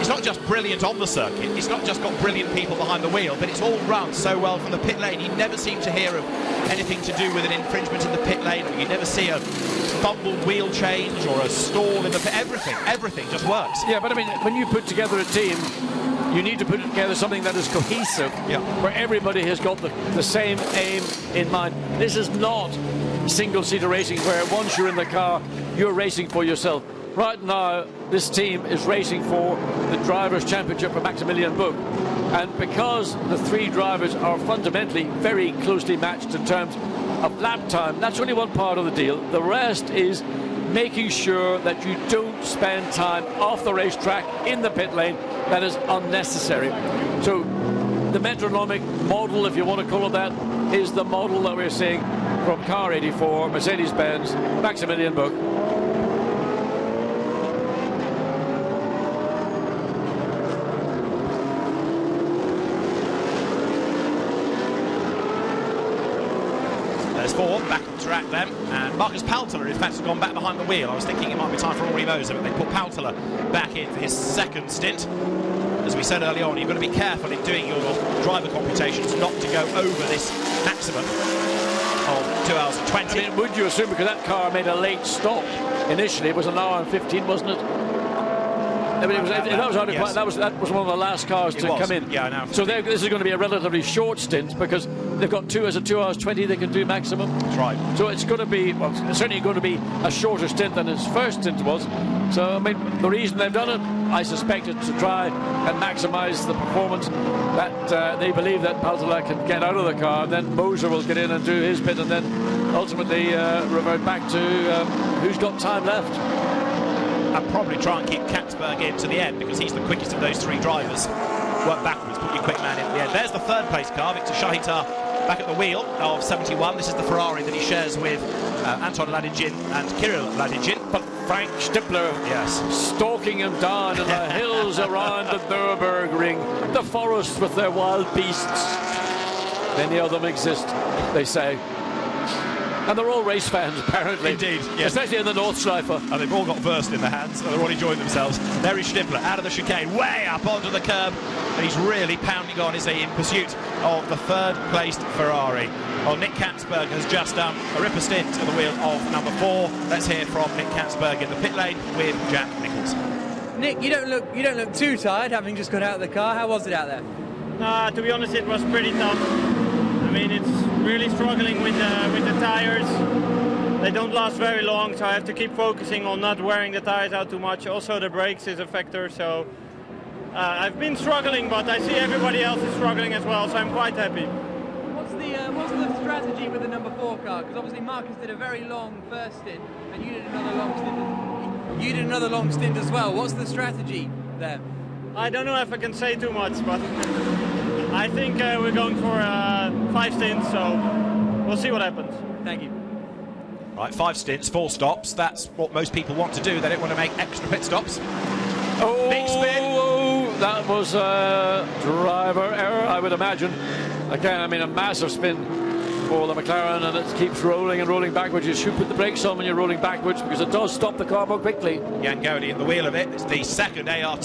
it's not just brilliant on the circuit, it's not just got brilliant people behind the wheel, but it's all run so well from the pit lane. You never seem to hear of anything to do with an infringement in the pit lane, or you never see a fumbled wheel change or a stall in the pit. Everything just works. Yeah, but I mean, when you put together a team, you need to put together something that is cohesive, where everybody has got the same aim in mind. This is not single-seater racing where once you're in the car, you're racing for yourself. Right now, this team is racing for the Drivers' Championship for Maximilian Buch. And because the 3 drivers are fundamentally very closely matched in terms of lap time, that's only one part of the deal. The rest is making sure that you don't spend time off the racetrack in the pit lane that is unnecessary. So the metronomic model, if you want to call it that, is the model that we're seeing from car 84, Mercedes-Benz, Maximilian Buch. There's 4 back on track then, and Marcus Paltler in fact has gone back behind the wheel. I was thinking it might be time for Henri Moser, but they put Paltler back in for his second stint. as we said early on, you've got to be careful in doing your driver computations not to go over this maximum of 2 hours and 20. I mean, would you assume, because that car made a late stop initially, it was an hour and 15, wasn't it? I mean, that was one of the last cars to come in. Yeah, I know. So this is going to be a relatively short stint, because they've got 2 hours 20 they can do maximum. That's right. So it's going to be, well, it's certainly going to be a shorter stint than his first stint was. So, I mean, the reason they've done it, I suspect, is to try and maximise the performance that they believe that Paltala can get out of the car. Then Moser will get in and do his bit, and then ultimately revert back to who's got time left. And probably try and keep Katzberg in to the end, because he's the quickest of those 3 drivers. Work backwards, put your quick man in at the end. There's the 3rd place car, Victor Shahitar back at the wheel of 71. This is the Ferrari that he shares with Anton Ladygin and Kirill Ladygin. But Frank Stippler, yes, stalking him down in the hills around the Nurburgring, the forests with their wild beasts. Many of them exist, they say. And they're all race fans, apparently. Indeed, yes. Especially in the North Schleifer. And they've all got Wurst in their hands, and they're all enjoying themselves. There is Stippler, out of the chicane, way up onto the curb. And he's really pounding on, is he, in pursuit of the 3rd-placed Ferrari. Well, Nick Katzberg has just done a ripper stint at the wheel of number 4. Let's hear from Nick Katzberg in the pit lane with Jack Nicholls. Nick, you don't look too tired, having just got out of the car. How was it out there? To be honest, it was pretty tough. I mean, it's really struggling with the tires. They don't last very long, so I have to keep focusing on not wearing the tires out too much. Also, the brakes is a factor, so I've been struggling, but I see everybody else is struggling as well, so I'm quite happy. What's the strategy with the number 4 car? Because obviously Marcus did a very long first stint, and you did another long stint. You did another long stint as well. What's the strategy there? I don't know if I can say too much, but I think we're going for 5 stints, so we'll see what happens. Thank you. Right, 5 stints, 4 stops. That's what most people want to do. They don't want to make extra pit stops. Oh, big spin. That was a driver error, I would imagine. Again, I mean, a massive spin for the McLaren, and it keeps rolling and rolling backwards. You should put the brakes on when you're rolling backwards, because it does stop the car more quickly. Jan Gody at the wheel of it. It's the 2nd ART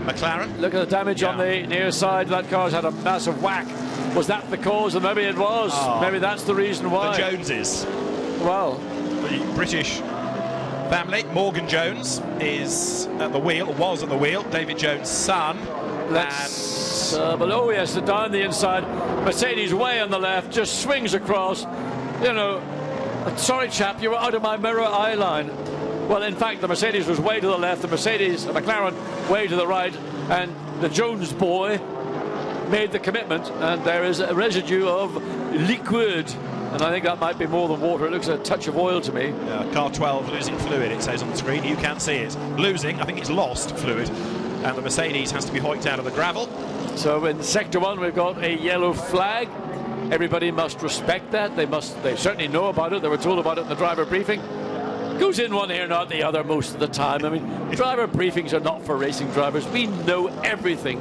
McLaren. Look at the damage on the near side. That car's had a massive whack. Was that the cause? And maybe it was. Maybe that's the reason why. The Joneses. Well, the British family. Morgan Jones is at the wheel, was at the wheel. David Jones' son. Below, yes, down the inside. Mercedes way on the left, just swings across. You know, sorry chap, you were out of my mirror eye line. Well, in fact, the Mercedes was way to the left, the McLaren way to the right, and the Jones boy made the commitment, and there is a residue of liquid, and I think that might be more than water. It looks a touch of oil to me. Car 12 losing fluid, it says on the screen. You can see it. Losing, I think it's lost fluid, and the Mercedes has to be hoiked out of the gravel. So in Sector 1, we've got a yellow flag. Everybody must respect that. They certainly know about it. They were told about it in the driver briefing. Goes in one ear, not the other most of the time. I mean, driver briefings are not for racing drivers. We know everything.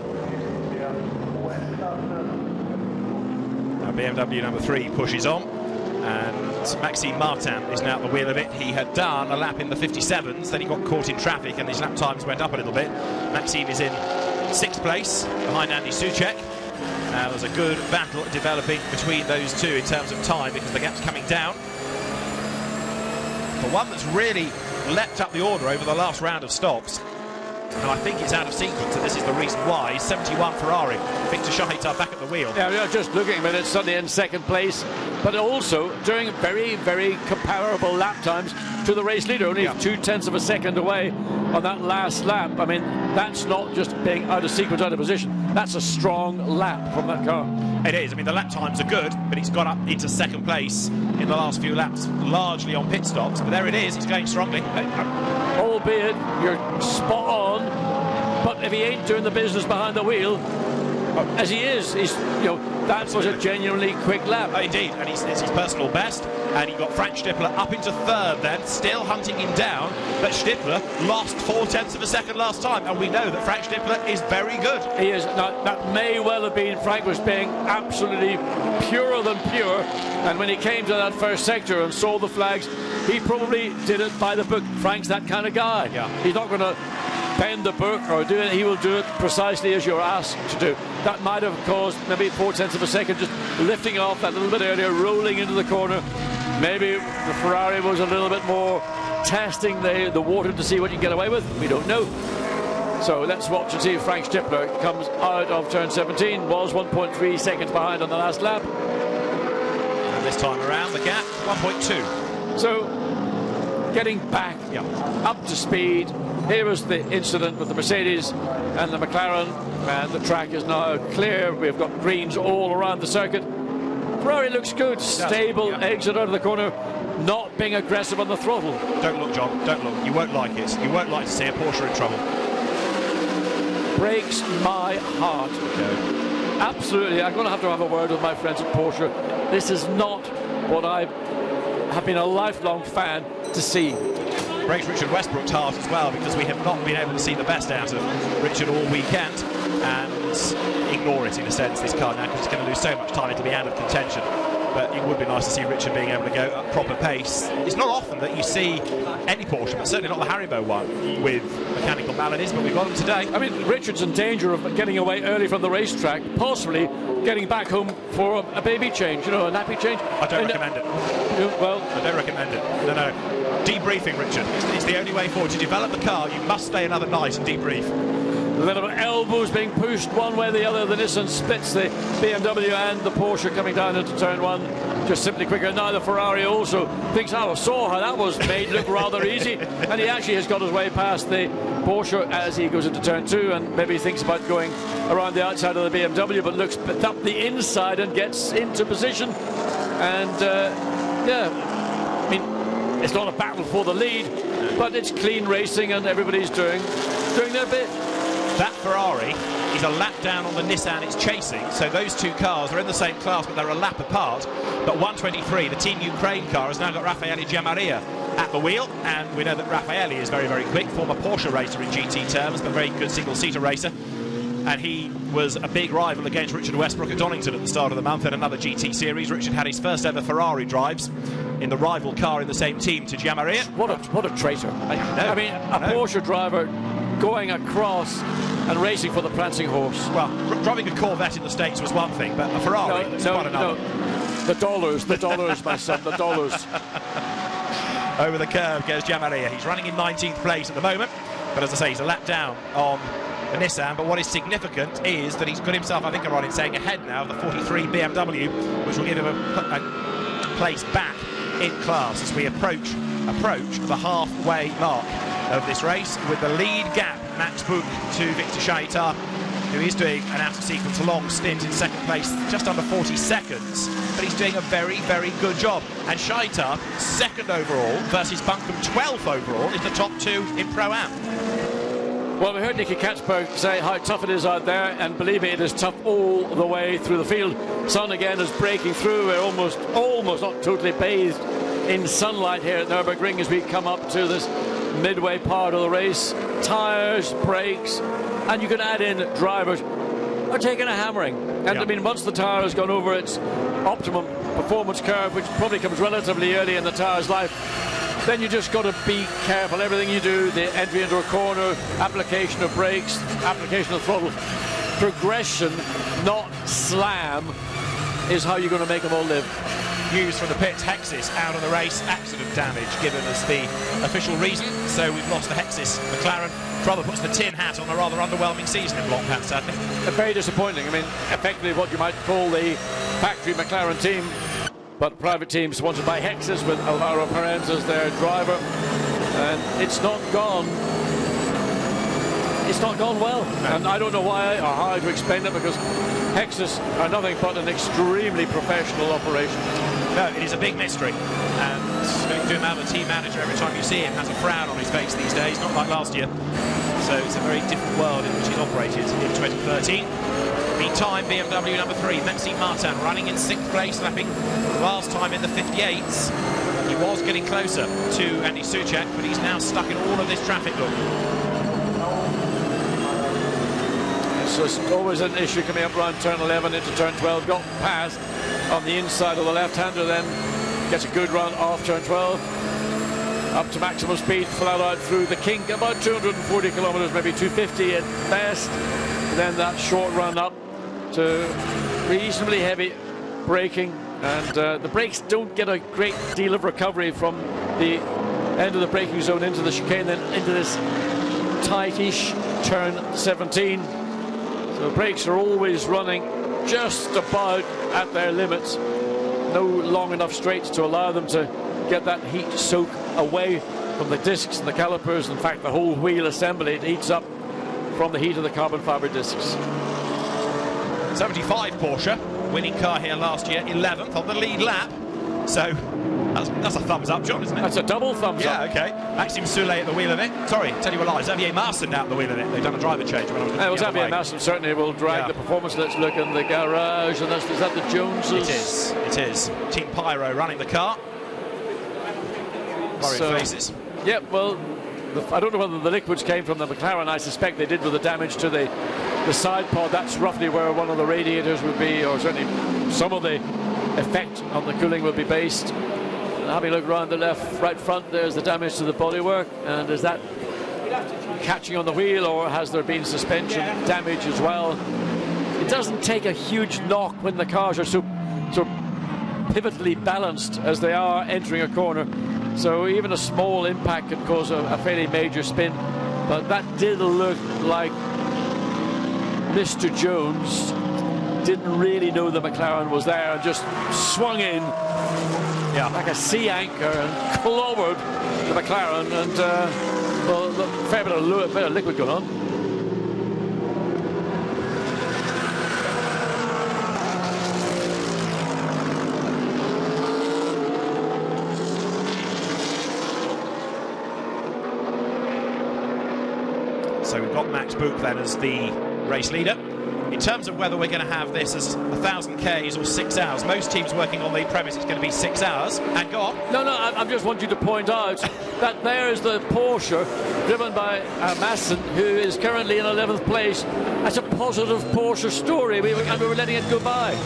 Now BMW number 3 pushes on, and Maxime Martin is now at the wheel of it. He had done a lap in the 57s, then he got caught in traffic and his lap times went up a little bit. Maxime is in 6th place behind Andy Soucek. Now there's a good battle developing between those two in terms of time, because the gap's coming down. The one that's really leapt up the order over the last round of stops, and I think it's out of sequence, and this is the reason why. 71 Ferrari, Victor Shahitar back at the wheel. Yeah, we're just looking at it, suddenly in 2nd place, but also doing very, very comparable lap times to the race leader, only 0.2 of a second away on that last lap. I mean, that's not just being out of sequence, out of position. That's a strong lap from that car. It is. I mean, the lap times are good, but he's got up into 2nd place in the last few laps, largely on pit stops. But there it is. He's going strongly. Albeit you're spot on, but if he ain't doing the business behind the wheel, as he is, that was a genuinely quick lap. Indeed, and it's his personal best. And he got Frank Stippler up into 3rd then, still hunting him down. But Stippler lost 0.4 of a second last time, and we know that Frank Stippler is very good. He is. That may well have been Frank was being absolutely purer than pure, and when he came to that first sector and saw the flags, he probably did it by the book. Frank's that kind of guy. Yeah. He's not going to bend the book or do it, he will do it precisely as you're asked to do. That might have caused maybe 0.4 of a second, just lifting off that little bit earlier, rolling into the corner. Maybe the Ferrari was a little bit more testing the water to see what you can get away with. We don't know. So let's watch and see if Frank Stippler comes out of turn 17. Was 1.3 seconds behind on the last lap. And this time around, the gap, 1.2. So, getting back up to speed. Here was the incident with the Mercedes and the McLaren, and the track is now clear. We've got greens all around the circuit. Ferrari looks good, stable, exit out of the corner, not being aggressive on the throttle. Don't look, John, don't look. You won't like it. You won't like to see a Porsche in trouble. Breaks my heart. Okay. Absolutely, I'm going to have a word with my friends at Porsche. This is not what I have been a lifelong fan to see. Breaks Richard Westbrook's heart as well, because we have not been able to see the best out of Richard all weekend, and ignore it in a sense, this car now, because it's going to lose so much time to be out of contention. But it would be nice to see Richard being able to go at proper pace. It's not often that you see any Porsche, but certainly not the Haribo one, with mechanical maladies, but we've got them today. I mean, Richard's in danger of getting away early from the racetrack, possibly getting back home for a baby change, you know, a nappy change. I don't recommend it. Well, I don't recommend it. No. Debriefing, Richard. It's the only way forward. To develop the car, you must stay another night and debrief. A little bit of elbows being pushed one way or the other. The Nissan splits the BMW and the Porsche coming down into turn one. Just simply quicker. Now the Ferrari also thinks, oh, I saw how that was made look rather easy. And he actually has got his way past the Porsche as he goes into turn two, and maybe thinks about going around the outside of the BMW, but looks up the inside and gets into position. And I mean, it's not a battle for the lead, but it's clean racing and everybody's doing their bit. That Ferrari is a lap down on the Nissan it's chasing, so those two cars are in the same class, but they're a lap apart. But 123, the Team Ukraine car, has now got Raffaele Giammaria at the wheel, and we know that Raffaele is very, very quick, former Porsche racer in GT terms, but very good single-seater racer. And he was a big rival against Richard Westbrook at Donington at the start of the month in another GT series. Richard had his first ever Ferrari drives in the rival car in the same team to Giammaria. What a traitor. I mean, a Porsche driver going across and racing for the prancing horse. Well, driving a Corvette in the States was one thing, but a Ferrari is quite another. No. The dollars, my son, the dollars. Over the curve goes Giammaria. He's running in 19th place at the moment, but as I say, he's a lap down on the Nissan. But what is significant is that he's got himself, I think I'm right in saying, ahead now of the 43 BMW, which will give him a place back in class as we approach the halfway mark of this race, with the lead gap Max Book to Victor Schaitar, who is doing an out-of-sequence long stint in second place, just under 40 seconds, but he's doing a very, very good job. And Schaitar, second overall, versus Buncombe 12th overall, is the top two in Pro-Am. Well, we heard Nicky Katzberg say how tough it is out there, and believe me, it is tough all the way through the field. Sun again is breaking through. We're almost not totally bathed in sunlight here at Nurburgring as we come up to this midway part of the race. Tyres, brakes, and you can add in drivers are taking a hammering. And I mean, once the tyre has gone over its optimum performance curve, which probably comes relatively early in the tyre's life, then you just got to be careful. Everything you do, the entry into a corner, application of brakes, application of throttle, progression, not slam, is how you're going to make them all live. News from the pits, Hexis out of the race, accident damage given as the official reason. So we've lost the Hexis McLaren. Brother puts the tin hat on a rather underwhelming season in Blancpain, sadly. Very disappointing. I mean, effectively what you might call the factory McLaren team, but private team sponsored by Hexis with Alvaro Perez as their driver, and it's not gone well. No. And I don't know why or how to explain it, because Hexis are nothing but an extremely professional operation. No, it is a big mystery, and speaking to him, the team manager, every time you see him has a frown on his face these days, not like last year. So it's a very different world in which he's operated in 2013. Meantime, BMW number 3, Maxime Martin, running in 6th place, lapping last time in the 58s. He was getting closer to Andy Soucek, but he's now stuck in all of this traffic, look. So it's always an issue coming up around turn 11 into turn 12. Got past on the inside of the left-hander, then gets a good run off turn 12. up to maximum speed, flat out through the kink, about 240 kilometers, maybe 250 at best. And then that short run up to reasonably heavy braking, and the brakes don't get a great deal of recovery from the end of the braking zone into the chicane, then into this tightish turn 17. So the brakes are always running just about at their limits. No long enough straights to allow them to get that heat soak away from the discs and the calipers. In fact, the whole wheel assembly, it heats up from the heat of the carbon fiber discs. 75 Porsche, winning car here last year, 11th on the lead lap. So that's a thumbs up, John, isn't it? That's a double thumbs up. Yeah, okay. Maxime Soulet at the wheel of it. Sorry, tell you a lie. Xavier Martin now at the wheel of it. They've done a driver change. Xavier Martin certainly will drag the performance. Let's look in the garage. And is that the Joneses? It is. Team Pyro running the car. Worried faces. Yeah, well, I don't know whether the liquids came from the McLaren. I suspect they did with the damage to the side pod. That's roughly where one of the radiators would be, or certainly some of the effect on the cooling will be based. Having a look around the right front, there's the damage to the bodywork. And is that catching on the wheel, or has there been suspension damage as well? It doesn't take a huge knock when the cars are so pivotally balanced as they are entering a corner. So even a small impact could cause a fairly major spin. But that did look like Mr. Jones didn't really know the McLaren was there and just swung in like a sea anchor and clobbered the McLaren, and well, a fair bit of liquid going on. So we've got Max Buch then as the race leader. In terms of whether we're going to have this as 1,000 Ks or 6 hours, most teams working on the premise it's going to be 6 hours. And go on. No, I just want you to point out that there is the Porsche driven by Masson, who is currently in 11th place. That's a positive Porsche story, and we were letting it go by.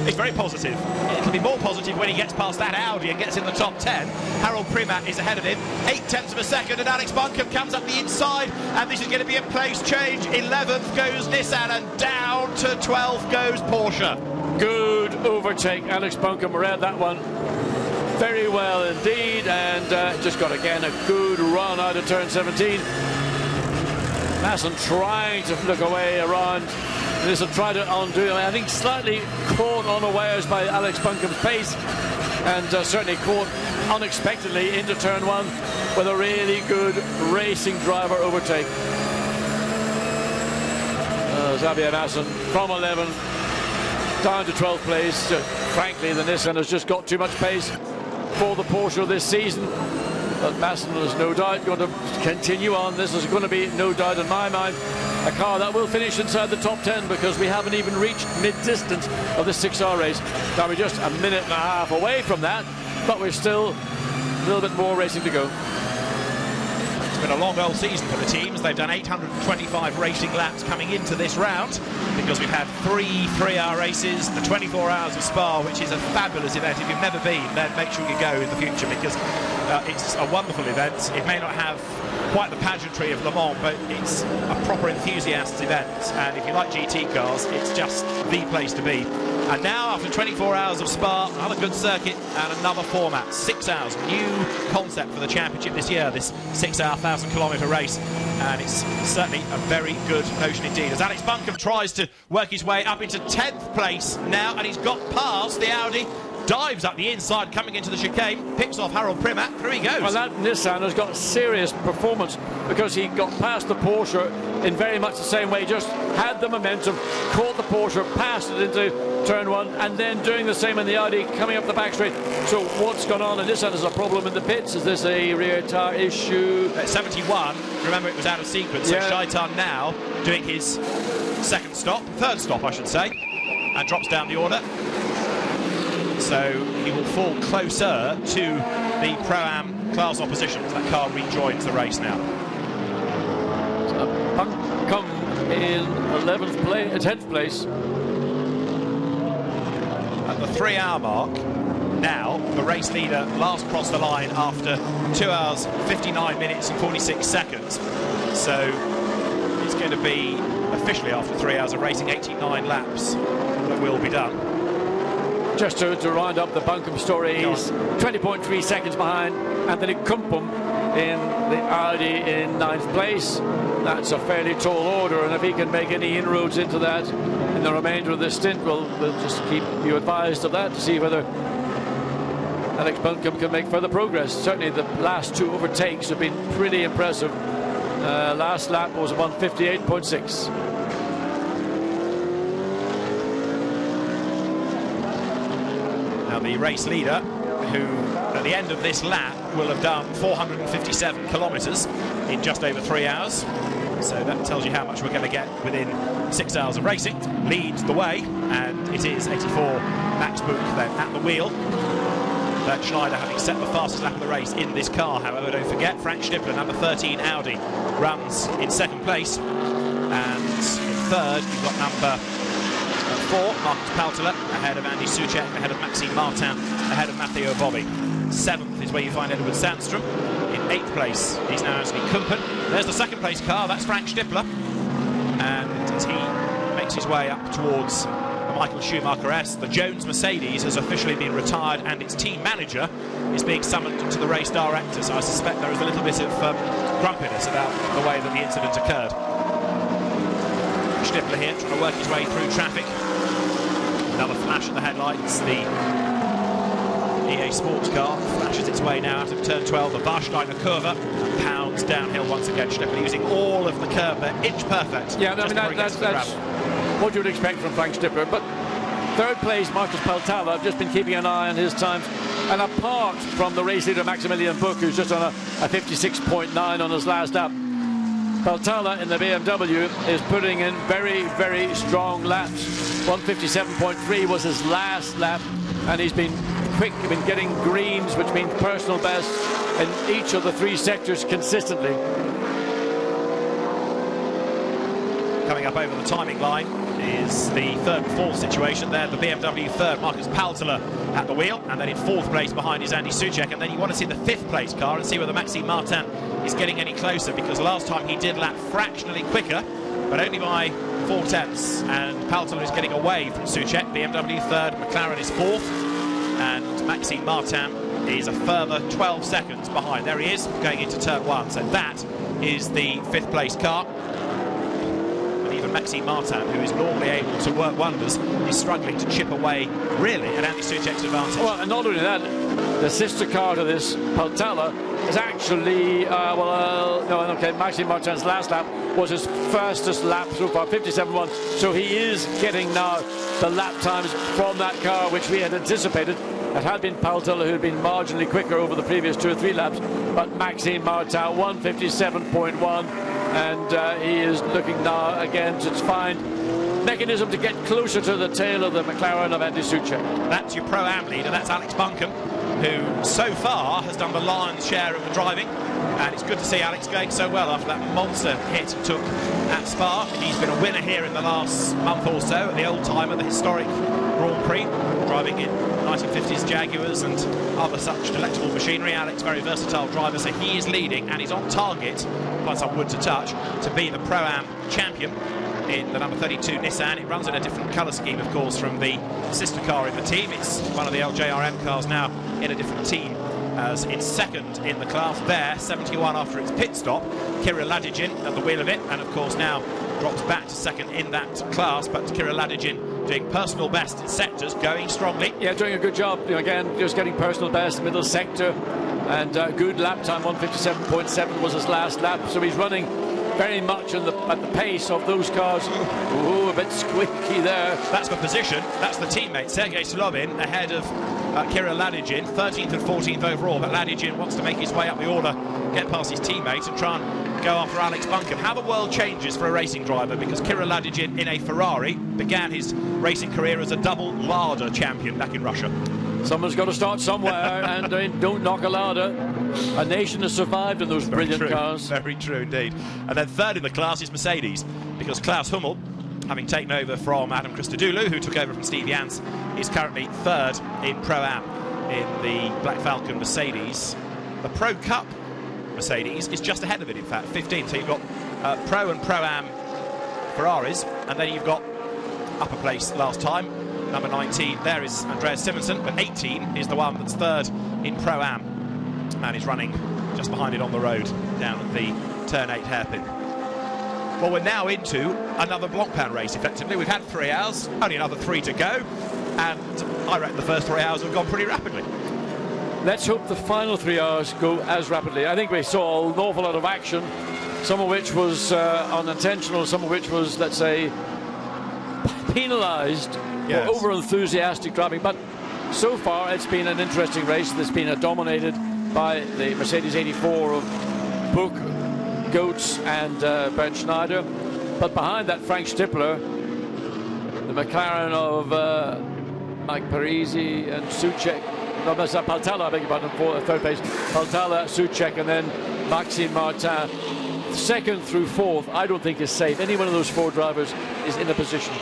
It's very positive. It'll be more positive when he gets past that Audi and gets in the top 10. Harold Primat is ahead of him, 0.8 of a second, and Alex Buncombe comes up the inside, and this is going to be a place change. 11th goes Nissan, and down to 12th goes Porsche. Good overtake. Alex Buncombe read that one very well indeed, and just got again a good run out of turn 17. Masson trying to look away around. This will try to undo. I think slightly caught unawares by Alex Buncombe's pace, and certainly caught unexpectedly into turn 1 with a really good racing driver overtake. Xavier Masson from 11th down to 12th place. Frankly, the Nissan has just got too much pace for the Porsche this season. But Masson is no doubt going to continue on. This is going to be, no doubt in my mind, a car that will finish inside the top 10, because we haven't even reached mid-distance of the 6-hour race. Now we're just a minute and a half away from that, but we're still a little bit more racing to go. It's been a long old season for the teams. They've done 825 racing laps coming into this round, because we've had 3 3-hour races, the 24 hours of Spa, which is a fabulous event. If you've never been, then make sure you go in the future, because it's a wonderful event. It may not have quite the pageantry of Le Mans, but it's a proper enthusiast's event, and if you like GT cars, it's just the place to be. And now, after 24 hours of Spa, another good circuit and another format, 6 hours. New concept for the championship this year, this 6-hour 1,000-kilometre race, and it's certainly a very good notion indeed. As Alex Buncombe tries to work his way up into 10th place now, and he's got past the Audi, dives up the inside, coming into the chicane, picks off Harold Primat, through he goes. Well, that Nissan has got serious performance, because he got past the Porsche in very much the same way, just had the momentum, caught the Porsche, passed it into turn 1, and then doing the same in the Audi, coming up the back straight. So what's gone on? And Nissan has a problem in the pits. Is this a rear tyre issue? 71, remember it was out of sequence, so Shaitan now doing his third stop I should say, and drops down the order. So he will fall closer to the Pro-Am class opposition as that car rejoins the race now. Buncombe in 10th place. At the 3-hour mark, now. The race leader last crossed the line after 2 hours, 59 minutes and 46 seconds. So it's going to be officially after 3 hours of racing, 89 laps that will be done. Just to round up the Buncombe story, he's 20.3 seconds behind Anthony Kumpum in the Audi in 9th place. That's a fairly tall order, and if he can make any inroads into that in the remainder of this stint, we'll just keep you advised of that to see whether Alex Buncombe can make further progress. Certainly the last 2 overtakes have been pretty impressive. Last lap was 1:58.6. Now the race leader, who at the end of this lap will have done 457 kilometres in just over 3 hours. So that tells you how much we're going to get within 6 hours of racing. Leads the way, and it is 84 Max Buch then at the wheel. Bernd Schneider having set the fastest lap of the race in this car. However, don't forget, Frank Stippler, number 13 Audi, runs in 2nd place. And in 3rd, you've got number 4, Marcus Paltela, ahead of Andy Soucek, ahead of Maxime Martin, ahead of Matteo Bobby. 7th is where you find Edward Sandstrom. In 8th place is now Anthony Kumpen. There's the 2nd place car, that's Frank Stippler. And as he makes his way up towards the Michael Schumacher-S, the Jones Mercedes has officially been retired, and its team manager is being summoned to the race director. So I suspect there is a little bit of grumpiness about the way that the incident occurred. Stippler here trying to work his way through traffic. Another flash at the headlights. The EA Sports car flashes its way now out of turn 12, the Warsteiner Kurve, and pounds downhill once again. Stippler using all of the curve there, inch perfect. Yeah, I mean, that's what you would expect from Frank Stippler. But 3rd place, Marcus Paltala, I've just been keeping an eye on his times. And apart from the race leader, Maximilian Buch, who's just on a 56.9 on his last lap, Paltala in the BMW is putting in very, very strong laps. 157.3 was his last lap, and he's been quick, been getting greens, which means personal best in each of the 3 sectors consistently. Coming up over the timing line is the 3rd and 4th situation there. The BMW 3rd, Marcus Paltela at the wheel, and then in 4th place behind is Andy Soucek. And then you want to see the 5th place car and see whether Maxime Martin is getting any closer, because last time he did lap fractionally quicker, but only by 4 tenths. And Paltela is getting away from Soucek. BMW 3rd, McLaren is 4th, and Maxime Martin is a further 12 seconds behind. There he is, going into turn 1. So that is the 5th place car. Maxime Martin, who is normally able to work wonders, is struggling to chip away, really, at Andy Soucek's advantage. Well, and not only that, the sister car to this, Paltala, is actually, Maxime Martin's last lap was his fastest lap so far, 57.1. So he is getting now the lap times from that car, which we had anticipated. It had been Paltala who had been marginally quicker over the previous 2 or 3 laps, but Maxime Martin, 157.1. And he is looking now again to find mechanism to get closer to the tail of the McLaren of Andy Soucek. That's your Pro-Am leader, that's Alex Buncombe, who so far has done the lion's share of the driving. And it's good to see Alex going so well after that monster hit he took at Spa. He's been a winner here in the last month or so at the old timer, the historic Grand Prix, driving in 1950s Jaguars and other such electrical machinery. Alex, very versatile driver, so he is leading and he's on target, quite some wood to touch, to be the Pro-Am champion in the number 32 Nissan. It runs in a different colour scheme, of course, from the sister car in the team. It's one of the LJRM cars now in a different team, as it's 2nd in the class there, 71 after its pit stop. Kirill Ladygin at the wheel of it, and of course now drops back to 2nd in that class, but Kirill Ladygin doing personal best in sectors, going strongly. Yeah, doing a good job, again, just getting personal best, middle sector, and good lap time, 157.7 was his last lap, so he's running very much at the pace of those cars. Ooh, a bit squeaky there. That's the position, that's the teammate, Sergei Slobin, ahead of Kirill Ladygin, 13th and 14th overall, but Ladygin wants to make his way up the order, get past his teammate and try and go after Alex Buncombe. How the world changes for a racing driver, because Kirill Ladygin in a Ferrari began his racing career as a double Lada champion back in Russia. Someone's got to start somewhere, and don't knock a Lada. A nation has survived in those brilliant cars. Very true indeed. And then 3rd in the class is Mercedes, because Klaus Hummel, having taken over from Adam Christodoulou, who took over from Steve Jans, is currently 3rd in Pro-Am in the Black Falcon Mercedes. The Pro Cup Mercedes is just ahead of it, in fact, 15. So you've got Pro and Pro-Am Ferraris, and then you've got upper place last time, number 19. There is Andreas Simonsen, but 18 is the one that's third in Pro-Am, and is running just behind it on the road down at the Turn 8 hairpin. Well, we're now into another Blancpain race, effectively. We've had 3 hours, only another 3 to go, and I reckon the first 3 hours have gone pretty rapidly. Let's hope the final 3 hours go as rapidly. I think we saw an awful lot of action, some of which was unintentional, some of which was, let's say, penalised for over-enthusiastic driving. But so far, it's been an interesting race that's been dominated by the Mercedes 84 of Buch, Goetz and Bernd Schneider. But behind that, Frank Stippler, the McLaren of Mike Parisi and Soucek, no, that's Paltala, I beg your pardon, for third place. Paltala, Soucek, and then Maxime Martin. Second through fourth, I don't think is safe. Any one of those 4 drivers is in a position.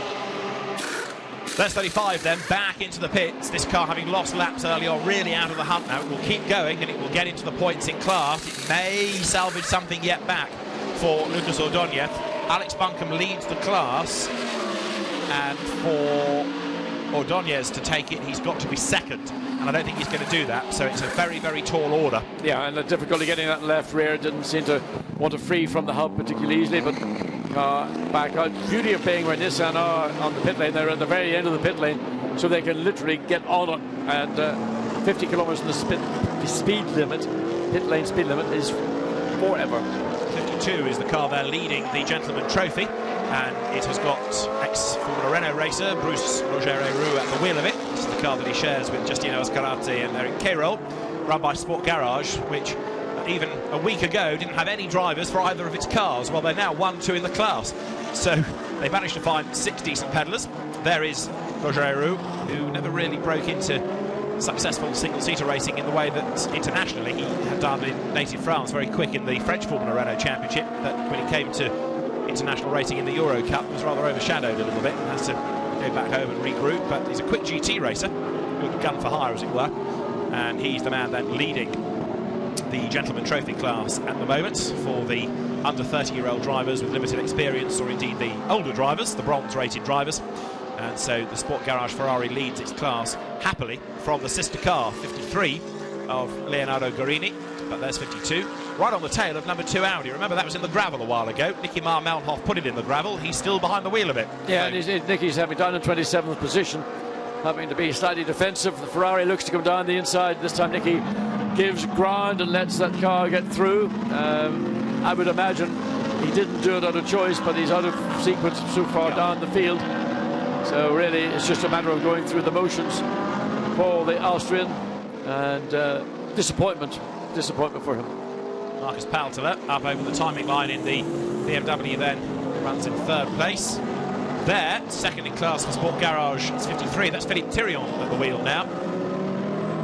There's 35 then, back into the pits. This car, having lost laps early on, really out of the hunt now. It will keep going and it will get into the points in class. It may salvage something yet back for Lucas Ordóñez. Alex Buncombe leads the class, and for Ordóñez to take it, he's got to be second, and I don't think he's going to do that, so it's a very, very tall order. Yeah, and the difficulty getting that left rear, didn't seem to want to free from the hub particularly easily, but back out. Beauty of being where Nissan are on the pit lane, they're at the very end of the pit lane, so they can literally get on it, and 50 kilometers in the speed limit, pit lane speed limit, is forever. 52 is the car there leading the Gentleman Trophy, and it has got ex-Formula Renault racer Bruce Roger-Roux at the wheel of it. This is the car that he shares with Justino Escarate and Eric Cairol, run by Sport Garage, which even a week ago didn't have any drivers for either of its cars. Well, they're now 1-2 in the class, so they managed to find 6 decent pedallers. There is Roger-Roux, who never really broke into successful single-seater racing in the way that internationally he had done in native France, very quick in the French Formula Renault Championship, but when he came to international racing in the Euro Cup, was rather overshadowed a little bit, has to go back home and regroup. But he's a quick GT racer, good gun for hire as it were, and he's the man then leading the Gentleman Trophy class at the moment for the under 30-year-old drivers with limited experience, or indeed the older drivers, the bronze rated drivers. And so the Sport Garage Ferrari leads its class happily from the sister car, 53 of Leonardo Guarini, but there's 52, right on the tail of number 2 Audi. Remember, that was in the gravel a while ago. Nicky Mar Melnhoff put it in the gravel. He's still behind the wheel of it. Yeah, so. And Nicky's having down in 27th position, having to be slightly defensive. The Ferrari looks to come down the inside. This time Nicky gives ground and lets that car get through. I would imagine he didn't do it out of choice, but he's out of sequence so far down the field. So really, it's just a matter of going through the motions for the Austrian, and disappointment for him. Marcus Paltala up over the timing line in the BMW, then runs in 3rd place. There, second in class for Sport Garage, it's 53. That's Philippe Thirion at the wheel now.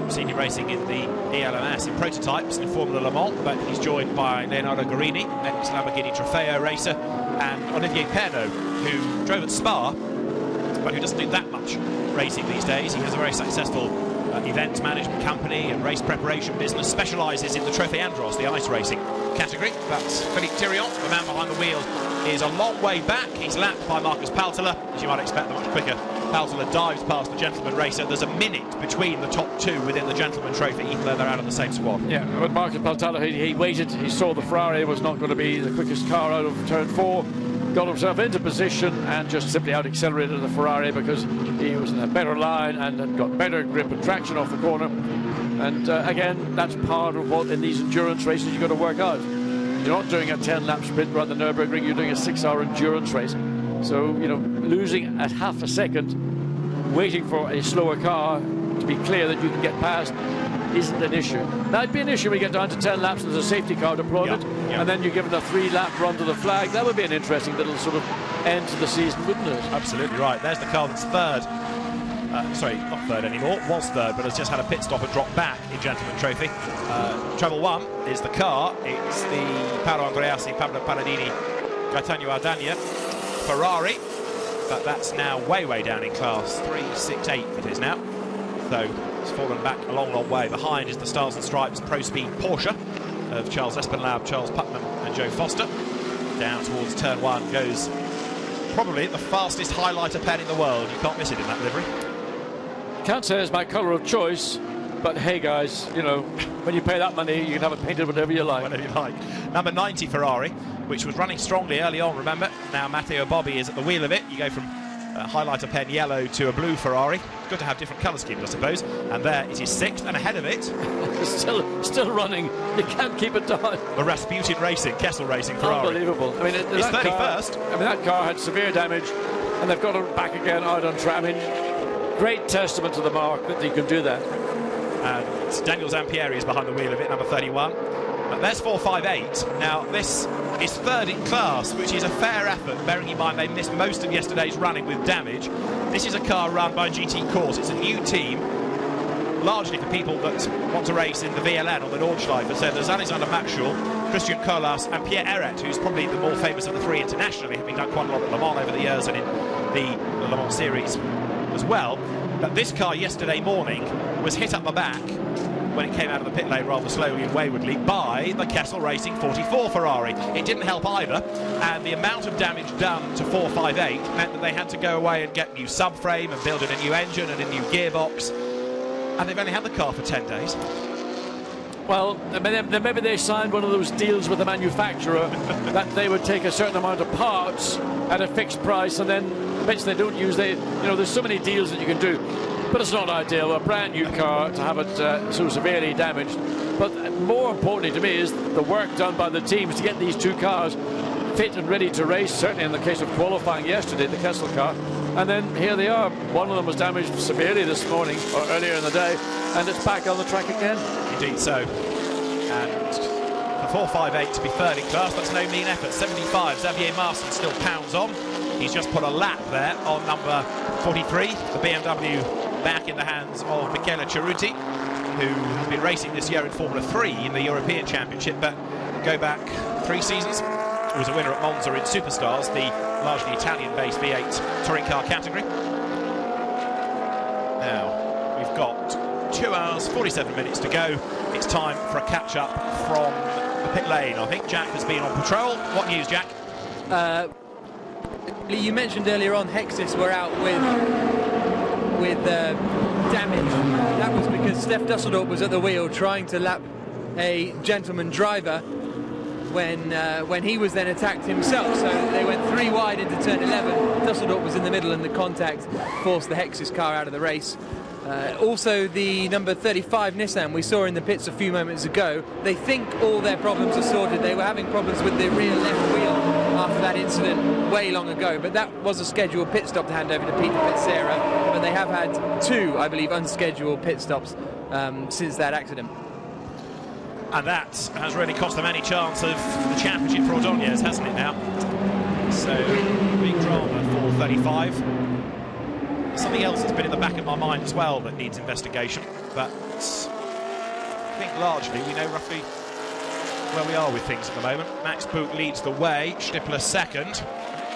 Senior racing in the ELMS in prototypes in Formula Le Mans, but he's joined by Leonardo Guarini, ex-Lamborghini Trofeo racer, and Olivier Pernot, who drove at Spa, but who doesn't do that much racing these days. He has a very successful event management company and race preparation business, specialises in the Trophy Andros, the ice racing category. But Philippe Thirion, the man behind the wheel, is a long way back. He's lapped by Marcus Paltala. As you might expect, the much quicker Paltala dives past the Gentleman racer. There's a minute between the top 2 within the Gentleman Trophy, even though they're out of the same squad. Yeah, but Marcus Paltala, he waited. He saw the Ferrari was not going to be the quickest car out of turn 4. Got himself into position and just simply out-accelerated the Ferrari because he was in a better line and had got better grip and traction off the corner. And again, that's part of what in these endurance races you've got to work out. You're not doing a 10-lap sprint around the Nurburgring, you're doing a 6-hour endurance race. So, you know, losing at half a second, waiting for a slower car to be clear that you can get past, isn't an issue. That'd be an issue when you get down to 10 laps and there's a safety car deployment, and then you're given a 3-lap run to the flag. That would be an interesting little sort of end to the season, wouldn't it? Absolutely right. There's the car that's 3rd. Sorry, not 3rd anymore. Was 3rd, but has just had a pit stop and dropped back in Gentleman Trophy. Treble 1 is the car. It's the Paolo Andreassi, Pablo Palladini, Gaetano Ardagna Ferrari, but that's now way down in class. 368 it is now. though it's fallen back a long way. Behind is the Stars and Stripes Pro Speed Porsche of Charles Espenlaub, Charles Putnam and Joe Foster. Down towards turn 1 goes probably the fastest highlighter pen in the world. You can't miss it in that livery. Can't say it's my colour of choice, but hey guys, you know, when you pay that money, you can have it painted whatever you like. Whatever you like. Number 90 Ferrari, which was running strongly early on, remember. Now Matteo Bobbi is at the wheel of it. You go from a highlighter pen yellow to a blue Ferrari. Good to have different colour schemes, I suppose. And there it is 6th, and ahead of it... still running. You can't keep it down. The Rasputin Racing, Kessel Racing Ferrari. Unbelievable. I mean, it's 31st. That car had severe damage, and they've got it back again out on track. I mean, great testament to the marque that they can do that. And Daniel Zampieri is behind the wheel of it, number 31. But there's 458. Now, this is 3rd in class, which is a fair effort, bearing in mind they missed most of yesterday's running with damage. This is a car run by GT Course. It's a new team, largely for people that want to race in the VLN or the Nordschleife. So there's Alexander Maxwell, Christian Colas and Pierre Eret, who's probably the more famous of the three internationally, having done quite a lot at Le Mans over the years and in the Le Mans series as well. But this car yesterday morning was hit up the back when it came out of the pit lane rather slowly and waywardly by the Kessel Racing 44 Ferrari. It didn't help either, and the amount of damage done to 458 meant that they had to go away and get new subframe and build in a new engine and a new gearbox, and they've only had the car for 10 days. Well, maybe they signed one of those deals with the manufacturer that they would take a certain amount of parts at a fixed price, and then bits they don't use, there's so many deals that you can do. But it's not ideal, a brand new car, to have it so severely damaged. But more importantly to me is the work done by the teams to get these two cars fit and ready to race, certainly in the case of qualifying yesterday, the Kessel car. And then here they are. One of them was damaged severely this morning, or earlier in the day, and it's back on the track again. Indeed so. And for 458 to be 3rd in class, that's no mean effort. 75, Xavier Marson still pounds on. He's just put a lap there on number 43, the BMW back in the hands of Michele Cerruti, who has been racing this year in Formula 3 in the European Championship, but go back 3 seasons, was a winner at Monza in Superstars, the largely Italian-based V8 touring car category. Now, we've got 2 hours, 47 minutes to go. It's time for a catch-up from the pit lane. I think Jack has been on patrol. What news, Jack? You mentioned earlier on Hexis were out with damage. That was because Steph Dusseldorp was at the wheel trying to lap a gentleman driver when he was then attacked himself. So they went 3 wide into turn 11. Dusseldorp was in the middle, and the contact forced the Hexis car out of the race. Also, the number 35 Nissan we saw in the pits a few moments ago, they think all their problems are sorted. They were having problems with the rear left wheel after that incident way long ago, but that was a scheduled pit stop to hand over to Peter Petzera, but they have had 2, I believe, unscheduled pit stops since that accident. And that has really cost them any chance of the championship for Ordonez, hasn't it now? So, big drama for 35. Something else that's been in the back of my mind as well that needs investigation, but I think largely we know roughly where we are with things at the moment. Max Boot leads the way, Schnippler second,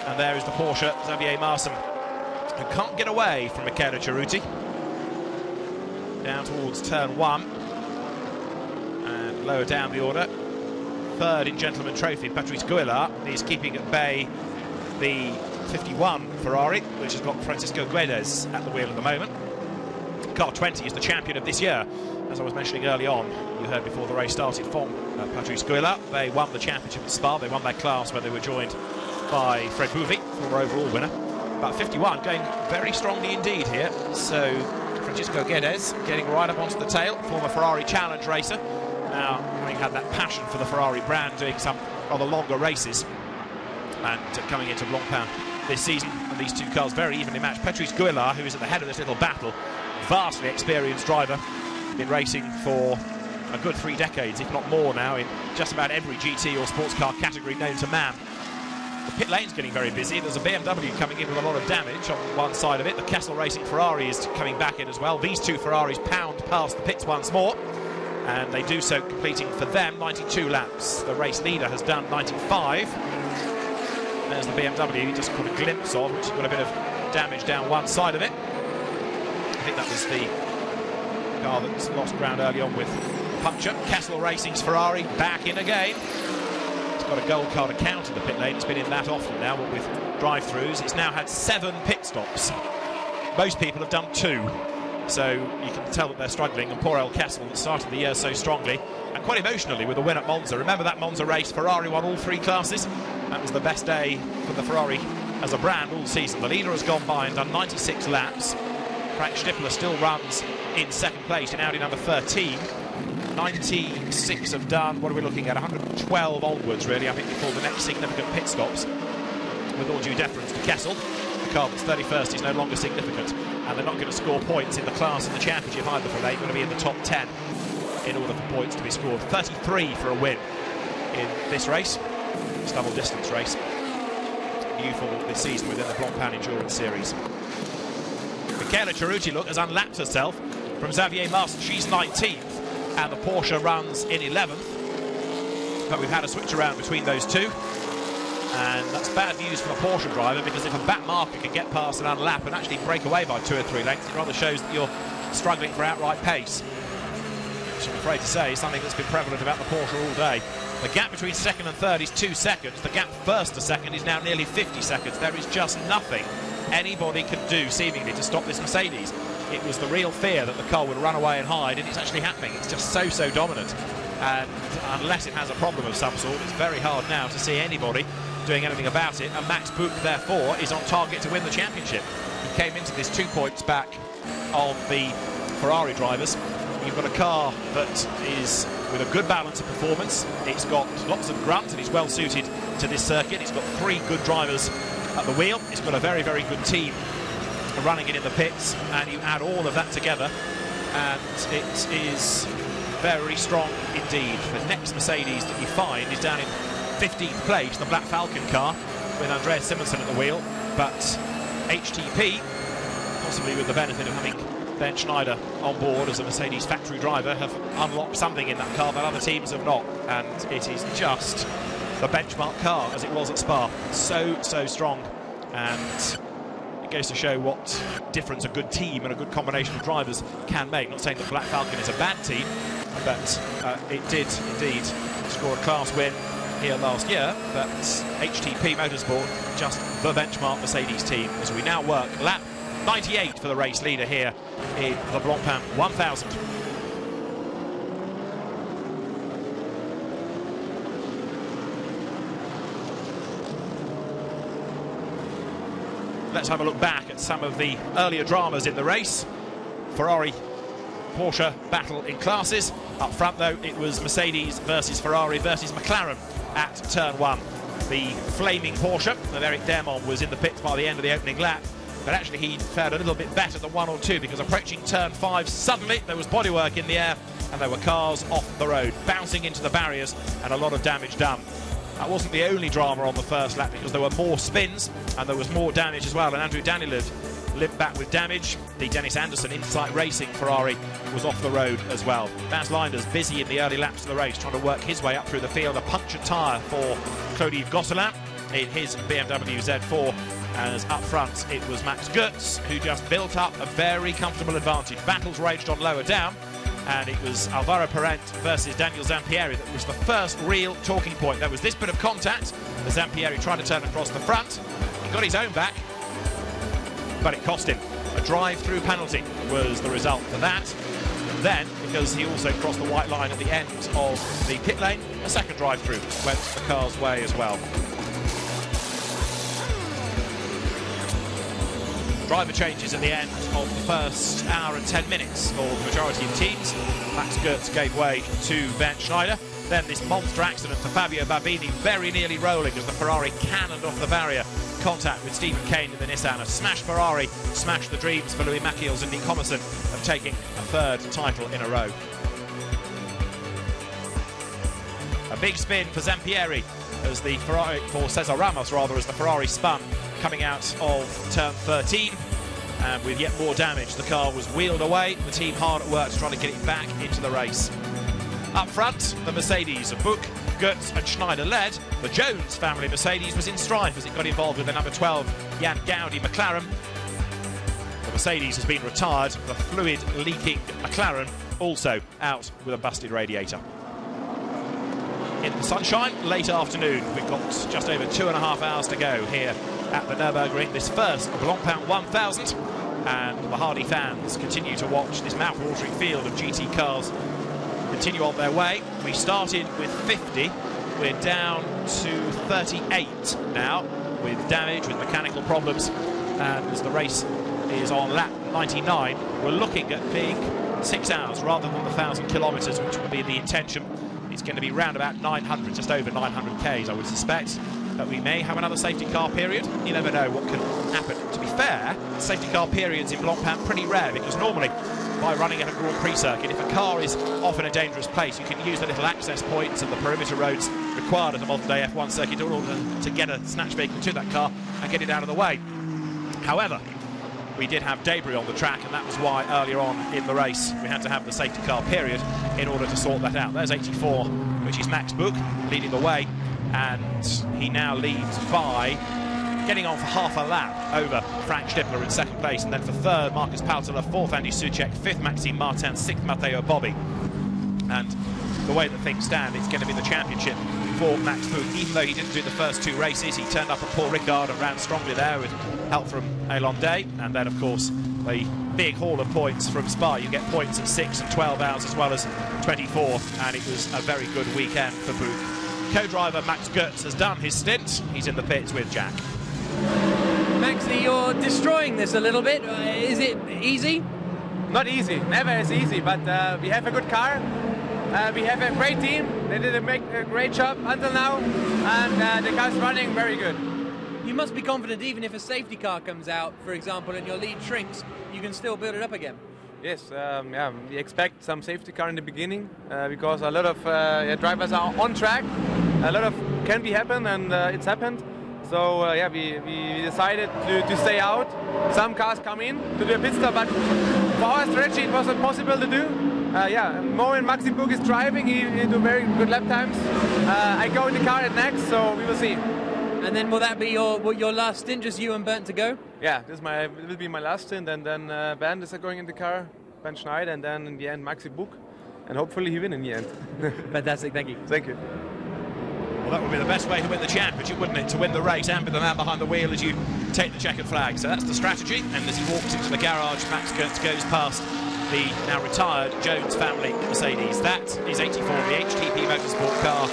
and there is the Porsche, Xavier Marson, who can't get away from Michele Cerruti. Down towards turn 1, and lower down the order. 3rd in Gentleman Trophy, Patrice Gouillard is keeping at bay the 51 Ferrari, which has got Francisco Guedes at the wheel at the moment. Car 20 is the champion of this year, as I was mentioning early on. You heard before the race started from Patrice Gouillard. They won the championship at Spa. They won their class when they were joined by Fred Bouvi, former overall winner. But 51 going very strongly indeed here. So Francisco Guedes getting right up onto the tail, former Ferrari challenge racer. Now, having had that passion for the Ferrari brand, doing some rather longer races, and coming into Blancpain this season, and these two cars very evenly matched. Patrice Gouillard, who is at the head of this little battle, vastly experienced driver, been racing for a good 3 decades, if not more now, in just about every GT or sports car category known to man. The pit lane's getting very busy. There's a BMW coming in with a lot of damage on one side of it. The Kessel Racing Ferrari is coming back in as well. These two Ferraris pound past the pits once more, and they do so completing for them 92 laps. The race leader has done 95. There's the BMW you just caught a glimpse of, which has got a bit of damage down one side of it. I think that was the car that's lost ground early on with puncture. Kessel Racing's Ferrari back in again. It's got a gold card account in the pit lane. It's been in that often now, but with drive-throughs. It's now had 7 pit stops. Most people have done 2. So you can tell that they're struggling, and poor El Kessel that started the year so strongly and quite emotionally with a win at Monza. Remember that Monza race? Ferrari won all 3 classes. That was the best day for the Ferrari as a brand all season. The leader has gone by and done 96 laps. Frank Stippler still runs in 2nd place in Audi number 13. 96 have done, what are we looking at, 112 onwards really, I think, before the next significant pit stops. With all due deference to Kessel, the car that's 31st is no longer significant, and they're not going to score points in the class in the championship either, for they're going to be in the top 10 in order for points to be scored. 33 for a win in this race. It's double distance race. New for this season within the Blancpain Endurance Series. Michaela Ceruti, look, has unlapped herself from Xavier Must. She's 19th, and the Porsche runs in 11th. But we've had a switch around between those two, and that's bad news for a Porsche driver, because if a back marker can get past and unlap and actually break away by 2 or 3 lengths, it rather shows that you're struggling for outright pace. Which I'm afraid to say is something that's been prevalent about the Porsche all day. The gap between 2nd and 3rd is 2 seconds. The gap 1st to 2nd is now nearly 50 seconds. There is just nothing anybody can do, seemingly, to stop this Mercedes. It was the real fear that the car would run away and hide, and it's actually happening. It's just so dominant. And unless it has a problem of some sort, it's very hard now to see anybody doing anything about it. And Max Buch, therefore, is on target to win the championship. He came into this 2 points back of the Ferrari drivers. You've got a car that is with a good balance of performance. It's got lots of grunt, and it's well suited to this circuit. It's got 3 good drivers at the wheel. It's got a very good team running it in the pits, and you add all of that together and it is very strong indeed. The next Mercedes that you find is down in 15th place, the Black Falcon car with Andreas Simonsen at the wheel, but HTP, possibly with the benefit of having Ben Schneider on board as a Mercedes factory driver, have unlocked something in that car that other teams have not, and it is just the benchmark car as it was at Spa. So strong, and it goes to show what difference a good team and a good combination of drivers can make. Not saying that Black Falcon is a bad team, but it did indeed score a class win here last year. But HTP Motorsport, just the benchmark Mercedes team, as we now work lap 98 for the race leader here in the Blancpain 1000. Let's have a look back at some of the earlier dramas in the race. Ferrari Porsche battle in classes. Up front, though, it was Mercedes versus Ferrari versus McLaren at turn 1. The flaming Porsche of Eric Dermont was in the pits by the end of the opening lap, but actually he fared a little bit better than 1 or 2, because approaching turn 5, suddenly there was bodywork in the air and there were cars off the road, bouncing into the barriers, and a lot of damage done. That wasn't the only drama on the first lap, because there were more spins and there was more damage as well, and Andrew Danilov limped back with damage. The Dennis Anderson Insight Racing Ferrari was off the road as well. Baz Linders busy in the early laps of the race, trying to work his way up through the field. A punctured tyre for Claude-Yves Gosselin in his BMW Z4, as up front it was Max Goetz who just built up a very comfortable advantage. Battles raged on lower down, and it was Alvaro Parent versus Daniel Zampieri that was the first real talking point. There was this bit of contact as Zampieri tried to turn across the front. He got his own back, but it cost him. A drive-through penalty was the result for that. Then, because he also crossed the white line at the end of the pit lane, a second drive-through went the car's way as well. Driver changes at the end of the first hour and 10 minutes for the majority of teams. Max Goetz gave way to Ben Schneider. Then this monster accident for Fabio Babini, very nearly rolling as the Ferrari cannoned off the barrier. Contact with Stephen Kane in the Nissan. A smashed Ferrari smashed the dreams for Louis Machiels and Nick Commerson of taking a 3rd title in a row. A big spin for Zampieri as the Ferrari, for Cesar Ramos rather, as the Ferrari spun coming out of turn 13, and with yet more damage the car was wheeled away. The team hard at work to try to get it back into the race. Up front, the Mercedes of Buch, Goetz and Schneider led. The Jones family Mercedes was in strife as it got involved with the number 12 Jan Gaudi McLaren. The Mercedes has been retired. The fluid-leaking McLaren also out with a busted radiator. In the sunshine, late afternoon. We've got just over 2.5 hours to go here at the Nurburgring. This first Blancpain 1000. And the hardy fans continue to watch this mouth-watering field of GT cars continue on their way. We started with 50. We're down to 38 now with damage, with mechanical problems. And as the race is on lap 99, we're looking at being 6 hours rather than the 1,000 kilometres, which would be the intention. It's going to be round about 900, just over 900 Ks, I would suspect. But we may have another safety car period. You never know what can happen. To be fair, safety car periods in Blancpain pretty rare, because normally by running at a Grand Prix circuit, if a car is off in a dangerous place, you can use the little access points and the perimeter roads required at a modern-day F1 circuit in order to get a snatch vehicle to that car and get it out of the way. However, we did have debris on the track, and that was why earlier on in the race we had to have the safety car period in order to sort that out. There's 84, which is Max Buch leading the way, and he now leads by getting on for half a lap over Frank Stippler in second place, and then for third Marcus Pautala, fourth Andy Soucek, fifth Maxime Martin, sixth Matteo Bobby. And the way that things stand, it's going to be the championship for Max Buch. Even though he didn't do the first two races, he turned up at Paul Ricard and ran strongly there with help from Alon Day. And then, of course, the big haul of points from Spa. You get points at 6 and 12 hours as well as 24, and it was a very good weekend for Buch. Co-driver Max Goetz has done his stint. He's in the pits with Jack. Maxi, you're destroying this a little bit. Is it easy? Not easy, never is easy, but we have a good car. We have a great team. They did a great job until now, and the car's running very good. You must be confident even if a safety car comes out, for example, and your lead shrinks, you can still build it up again. Yes, yeah, we expect some safety car in the beginning because a lot of drivers are on track. A lot of can be happen, and it's happened. So yeah, we decided to stay out. Some cars come in to do a pit stop, but for our strategy it wasn't possible to do. Yeah, Mo and Maxi Buch is driving. He do very good lap times. I go in the car at next, so we will see. And then will that be your last stint, just you and Bernd to go? Yeah, it will be my last stint, and then Bernd is going in the car, Bernd Schneider, and then in the end Maxi Buch, and hopefully he win in the end. Fantastic, thank you. Thank you. Well, that would be the best way to win the championship, wouldn't it? To win the race and be the man behind the wheel as you take the checkered flag. So that's the strategy. And as he walks into the garage, Max Goetz goes past the now retired Jones family Mercedes. That is 84, the HTP Motorsport car.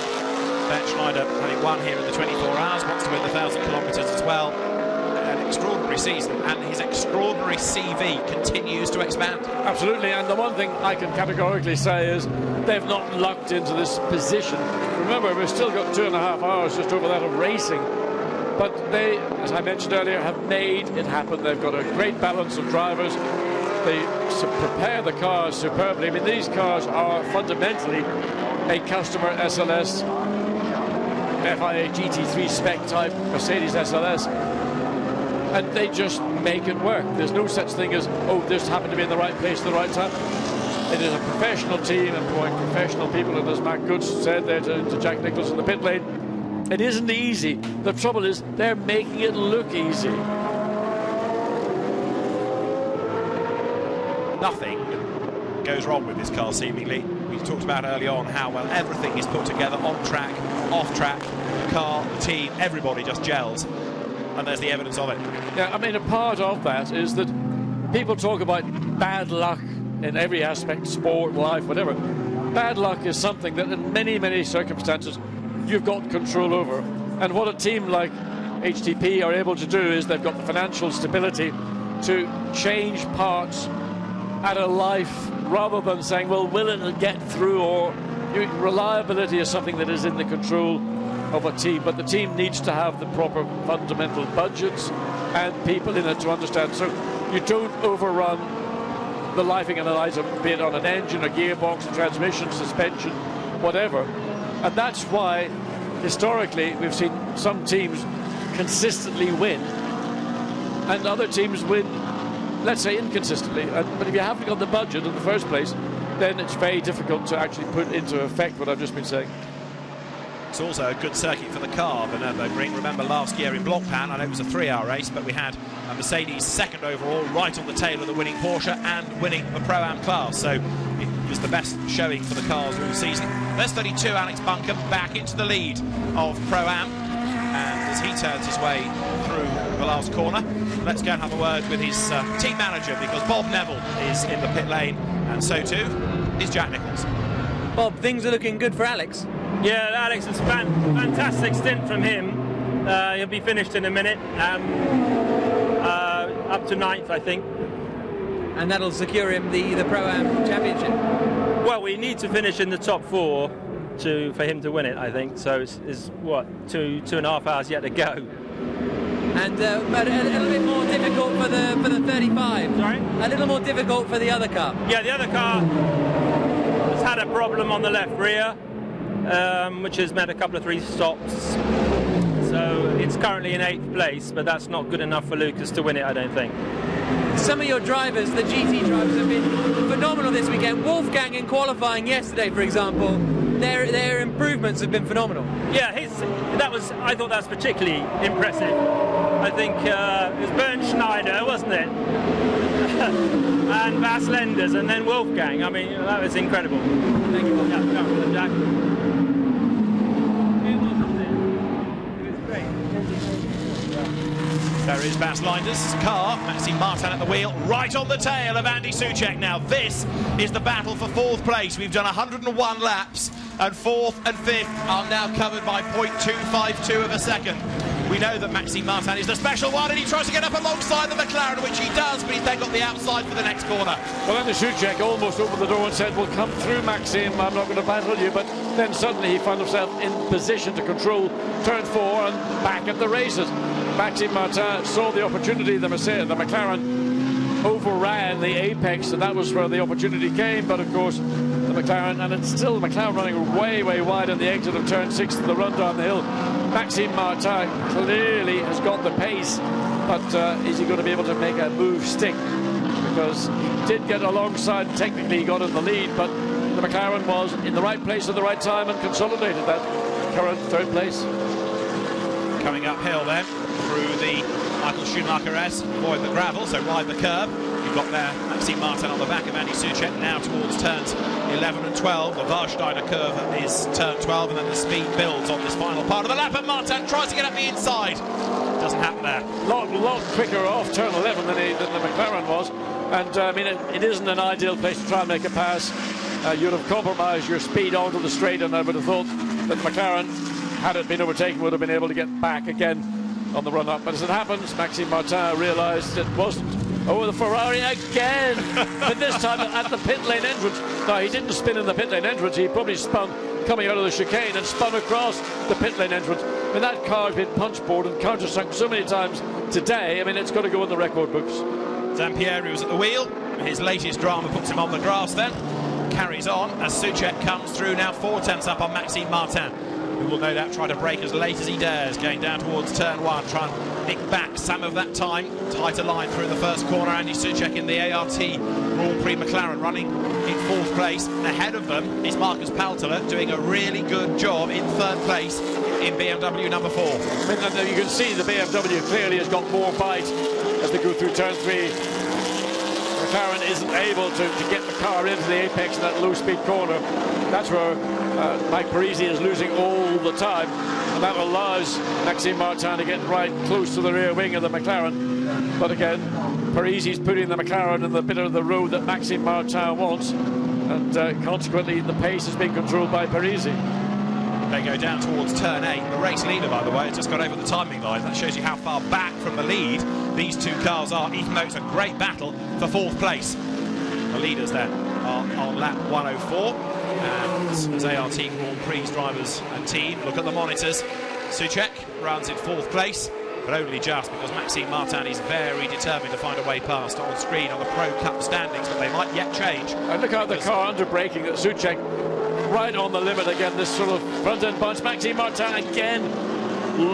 Bernd Schneider, having won here in the 24 hours, wants to win the 1,000 kilometres as well. An extraordinary season, and his extraordinary CV continues to expand. Absolutely, and the one thing I can categorically say is they've not lucked into this position. Remember, we've still got 2.5 hours just over that of racing, but they, as I mentioned earlier, have made it happen. They've got a great balance of drivers. They prepare the cars superbly. I mean, these cars are fundamentally a customer SLS, FIA GT3 spec type Mercedes SLS, and they just make it work. There's no such thing as, oh, this happened to be in the right place at the right time. It is a professional team employing professional people, and as Matt Goetz said there to Jack Nicholls in the pit lane, it isn't easy. The trouble is they're making it look easy. Nothing goes wrong with this car, seemingly. We talked about early on how well everything is put together, on track, off track, the car, the team, everybody just gels, and there's the evidence of it. Yeah, I mean, a part of that is that people talk about bad luck in every aspect, sport, life, whatever. Bad luck is something that in many, many circumstances you've got control over. And what a team like HTP are able to do is they've got the financial stability to change parts at a life rather than saying, well, will it get through? Or reliability is something that is in the control of a team, but the team needs to have the proper fundamental budgets and people in it to understand. So you don't overrun the lifing of an item, be it on an engine, a gearbox, a transmission, suspension, whatever. And that's why historically we've seen some teams consistently win and other teams win, let's say, inconsistently. But if you haven't got the budget in the first place, then it's very difficult to actually put into effect what I've just been saying. It's also a good circuit for the car, the Nurburgring. Remember last year in Blancpain, I know it was a 3-hour race, but we had a Mercedes second overall, right on the tail of the winning Porsche and winning the Pro-Am class. So it was the best showing for the cars all season. There's 32, Alex Buncombe, back into the lead of Pro-Am. And as he turns his way through the last corner, let's go and have a word with his team manager, because Bob Neville is in the pit lane, and so too is Jack Nicholls. Bob, things are looking good for Alex. Yeah, Alex, it's a fantastic stint from him. He'll be finished in a minute, up to 9th, I think. And that'll secure him the Pro-Am Championship? Well, we need to finish in the top 4 for him to win it, I think. So it's what, 2.5 hours yet to go. And but a little bit more difficult for the 35. Sorry? A little more difficult for the other car. Yeah, the other car has had a problem on the left rear, which has meant a couple of 3 stops. So it's currently in 8th place, but that's not good enough for Lucas to win it, I don't think. Some of your drivers, the GT drivers, have been phenomenal this weekend. Wolfgang in qualifying yesterday, for example, their improvements have been phenomenal. Yeah, I thought that's particularly impressive. I think it was Bernd Schneider, wasn't it? And Vas Lenders, and then Wolfgang. I mean, that was incredible. Thank you, Bob. Yeah, Jack. There is Bas Linders' car, Maxime Martin at the wheel, right on the tail of Andy Soucek. Now this is the battle for 4th place. We've done 101 laps, and 4th and 5th are now covered by 0.252 of a second. We know that Maxime Martin is the special one, and he tries to get up alongside the McLaren, which he does, but he's then got the outside for the next corner. Well, Andy Soucek almost opened the door and said, "Well, come through, Maxime, I'm not going to battle you," but then suddenly he found himself in position to control turn 4 and back at the races. Maxime Martin saw the opportunity. The McLaren overran the apex, and that was where the opportunity came. But of course, the McLaren, and it's still the McLaren running way wide on the exit of turn 6 to the run down the hill. Maxime Martin clearly has got the pace, but is he going to be able to make a move stick? Because he did get alongside, technically he got in the lead, but the McLaren was in the right place at the right time and consolidated that current 3rd place. Coming uphill then, through the Michael Schumacher-esque, avoid the gravel, so ride the curb. You've got there Maxime Martin on the back of Andy Soucek, now towards turns 11 and 12. The Warsteiner curve is turn 12, and then the speed builds on this final part of the lap, and Martin tries to get up the inside. Doesn't happen there. Lot quicker off turn 11 than the McLaren was, and I mean it isn't an ideal place to try and make a pass. You'd have compromised your speed onto the straight, and I would have thought that the McLaren, had it been overtaken, would have been able to get back again on the run-up. But as it happens, Maxime Martin realised it wasn't. Oh, the Ferrari again! But this time at the pit lane entrance. No, he didn't spin in the pit lane entrance. He probably spun coming out of the chicane and spun across the pit lane entrance. I mean, that car has been punch-board and countersunk so many times today. I mean, it's got to go in the record books. Zampieri was at the wheel. His latest drama puts him on the grass then. Carries on as Soucek comes through, now 4 tenths up on Maxime Martin, who will no doubt try to break as late as he dares, going down towards turn 1, try and nick back some of that time. Tighter line through the first corner. Andy Soucek in the ART Grand Prix McLaren running in 4th place. Ahead of them is Marcus Paltela doing a really good job in 3rd place in BMW number 4. I mean, you can see the BMW clearly has got more bite as they go through turn 3. McLaren isn't able to get the car into the apex in that low-speed corner. That's where Mike Parisi is losing all the time, and that allows Maxime Martin to get right close to the rear wing of the McLaren. But again, Parisi's putting the McLaren in the bit of the road that Maxime Martin wants, and consequently the pace is being controlled by Parisi. They go down towards turn 8. The race leader, by the way, has just got over the timing line. That shows you how far back from the lead these two cars are, even though it's a great battle for 4th place. The leaders then are on lap 104. And as ART Grand Prix drivers and team look at the monitors, Soucek runs in 4th place, but only just, because Maxime Martin is very determined to find a way past. On screen on the Pro Cup standings, but they might yet change. And look at the car under braking that Soucek right on the limit again, this sort of front-end bunch. Maxime Martin again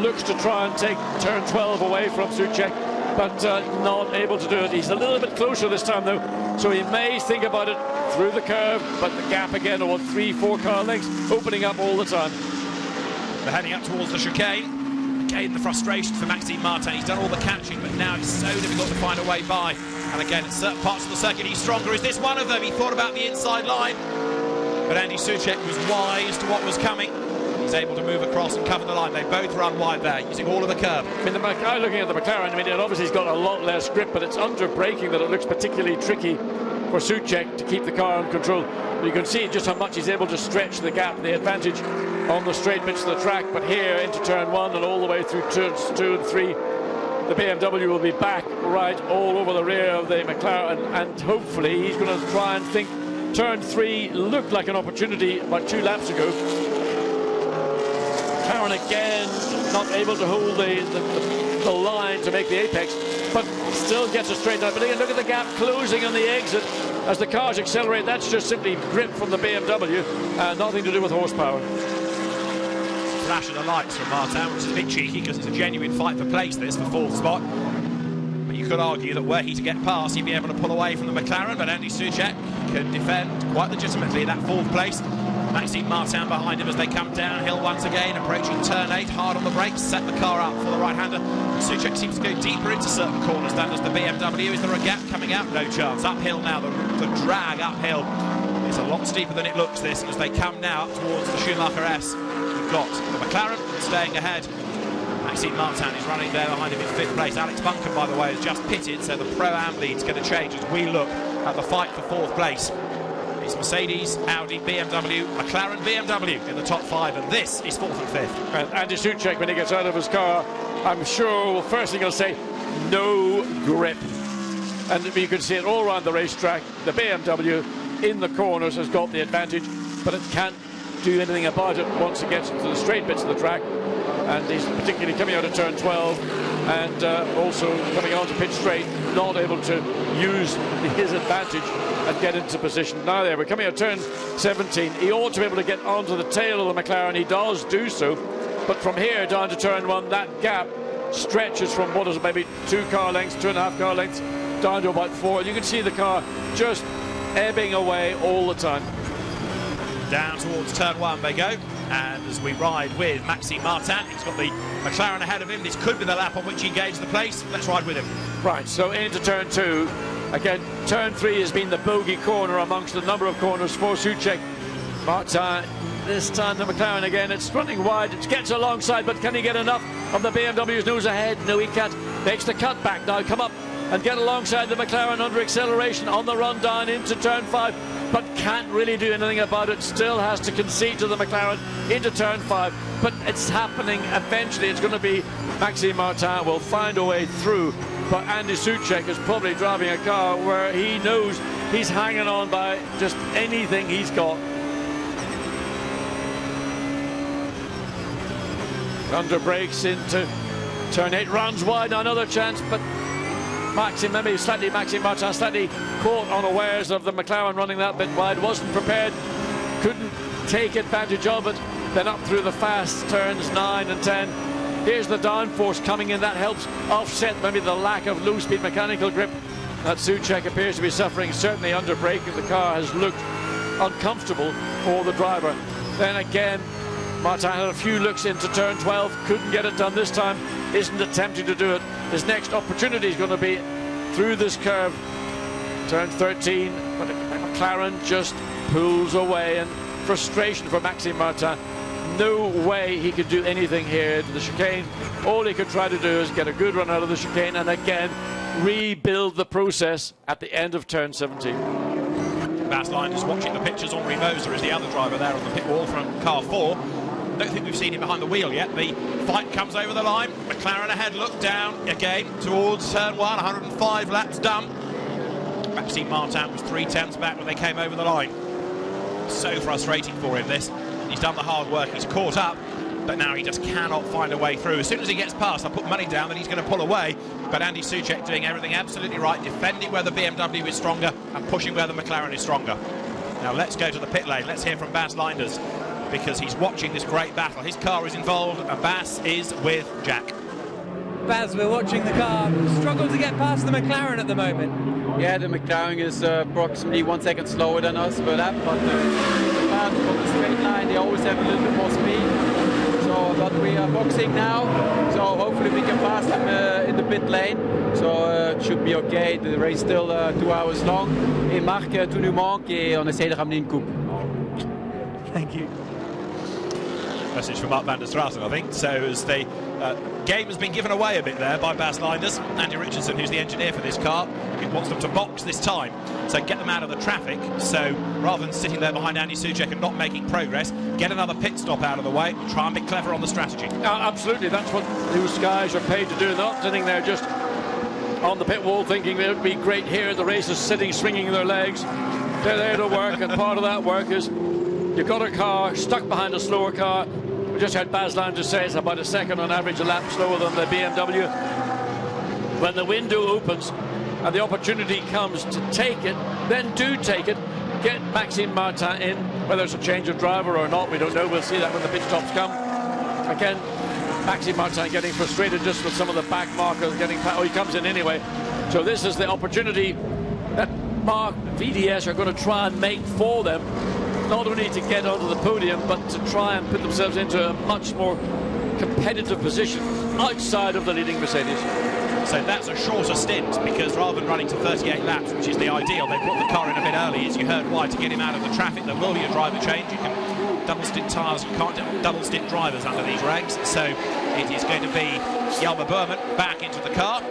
looks to try and take turn 12 away from Soucek, but not able to do it. He's a little bit closer this time though, so he may think about it through the curve, but the gap again on 3-4 car lengths opening up all the time. They're heading up towards the chicane. Again, the frustration for Maxime Martin. He's done all the catching, but now it's so difficult to find a way by. And again, at certain parts of the circuit, he's stronger. Is this one of them? He thought about the inside line, but Andy Soucek was wise to what was coming. He's able to move across and cover the line. They both run wide there, using all of the curb. I mean, looking at the McLaren, I mean, it obviously has got a lot less grip, but it's under braking that it looks particularly tricky for Soucek to keep the car on control. But you can see just how much he's able to stretch the gap, the advantage on the straight bits of the track. But here into turn 1 and all the way through turns 2 and 3, the BMW will be back right all over the rear of the McLaren, and hopefully he's going to try and think. Turn 3 looked like an opportunity about 2 laps ago. McLaren again not able to hold the line to make the apex, but still gets a straight line. But again, look at the gap closing on the exit as the cars accelerate. That's just simply grip from the BMW, nothing to do with horsepower. Flash of the lights from Martin, which is a bit cheeky because it's a genuine fight for place, this, for 4th spot. But you could argue that were he to get past, he'd be able to pull away from the McLaren, but Andy Soucek can defend quite legitimately that 4th place. Maxime Martin behind him as they come downhill once again, approaching turn 8, hard on the brakes, set the car up for the right-hander. Soucek seems to go deeper into certain corners than does the BMW. Is there a gap coming out? No chance. Uphill now, the drag uphill is a lot steeper than it looks, this, and as they come now up towards the Schumacher S, we've got the McLaren staying ahead. Maxime Martin is running there behind him in 5th place. Alex Bunker, by the way, has just pitted, so the Pro-Am lead's going to change as we look at the fight for 4th place. It's Mercedes, Audi, BMW, McLaren, BMW in the top 5, and this is 4th and 5th. And Andy Soucek, when he gets out of his car, I'm sure, well, first thing he'll say, no grip. And you can see it all around the racetrack. The BMW in the corners has got the advantage, but it can't do anything about it once it gets into the straight bits of the track. And he's particularly coming out of turn 12 and also coming onto pit straight, not able to use his advantage and get into position. Now there, we're coming out turn 17. He ought to be able to get onto the tail of the McLaren. He does do so, but from here down to turn 1, that gap stretches from what is maybe 2 car lengths, 2.5 car lengths, down to about 4. You can see the car just ebbing away all the time. Down towards turn 1 they go, and as we ride with Maxime Martin, he's got the McLaren ahead of him. This could be the lap on which he gains the place. Let's ride with him. Right, so into turn 2. Again, turn 3 has been the bogey corner amongst a number of corners for Soucek. Martin, this time the McLaren again, it's running wide, it gets alongside, but can he get enough of the BMW's nose ahead? No, he can't. Makes the cut back now, come up and get alongside the McLaren under acceleration on the run down into turn 5, but can't really do anything about it. Still has to concede to the McLaren into turn 5, but it's happening eventually. It's going to be Maxime Martin will find a way through, but Andy Soucek is probably driving a car where he knows he's hanging on by just anything he's got. Under brakes into turn 8, runs wide, another chance, but Maxime Martin slightly caught unawares of the McLaren running that bit wide, wasn't prepared, couldn't take advantage of it. Then up through the fast turns 9 and 10. Here's the downforce coming in, that helps offset maybe the lack of low-speed mechanical grip that Soucek appears to be suffering. Certainly under braking, the car has looked uncomfortable for the driver. Then again, Martin had a few looks into turn 12, couldn't get it done this time, isn't attempting to do it. His next opportunity is going to be through this curve, turn 13, but McLaren just pulls away, and frustration for Maxime Martin. No way he could do anything here to the chicane. All he could try to do is get a good run out of the chicane and again rebuild the process at the end of turn 17. Sebastien is watching the pictures. Henri Moser is the other driver there on the pit wall from car 4. Don't think we've seen him behind the wheel yet. The fight comes over the line. McLaren ahead, look down again towards turn 1, 105 laps done. Maxime Martin was 3/10 back when they came over the line. So frustrating for him, this. He's done the hard work, he's caught up, but now he just cannot find a way through. As soon as he gets past, I'll put money down that he's going to pull away, but Andy Soucek doing everything absolutely right, defending where the BMW is stronger and pushing where the McLaren is stronger. Now let's go to the pit lane. Let's hear from Bas Leinders, because he's watching this great battle. His car is involved, and Bas is with Jack. Bas, we're watching the car struggle to get past the McLaren at the moment. Yeah, the McLaren is approximately 1 second slower than us per lap, but apart from the straight line, they always have a little bit more speed. So but we are boxing now, so hopefully we can pass them in the pit lane. So it should be okay. The race is still 2 hours long. Et Marc, tout nous manque et on essaie de ramener une coupe. Thank you. Message from Mark van der Straten, I think. So as the game has been given away a bit there by Bas Linders. Andy Richardson, who's the engineer for this car, he wants them to box this time, so get them out of the traffic. So rather than sitting there behind Andy Soucek and not making progress, get another pit stop out of the way, try and be clever on the strategy. Absolutely, that's what those guys are paid to do, not sitting there just on the pit wall thinking it would be great here. The race is sitting, swinging their legs. They're there to work, and part of that work is you've got a car stuck behind a slower car. We just had Bas Linders say it's about a second on average a lap slower than the BMW. When the window opens and the opportunity comes to take it, then do take it. Get Maxime Martin in, whether it's a change of driver or not, we don't know. We'll see that when the pit stops come. Again, Maxime Martin getting frustrated just with some of the back markers getting... Oh, he comes in anyway. So this is the opportunity that Mark VDS are going to try and make for them, not only to get onto the podium, but to try and put themselves into a much more competitive position outside of the leading Mercedes. So that's a shorter stint, because rather than running to 38 laps, which is the ideal, they brought the car in a bit early, as you heard why, to get him out of the traffic. There will be a driver change. You can double stint tyres, you can't double stint drivers under these regs. So it is going to be Jelmer Berman back into the car,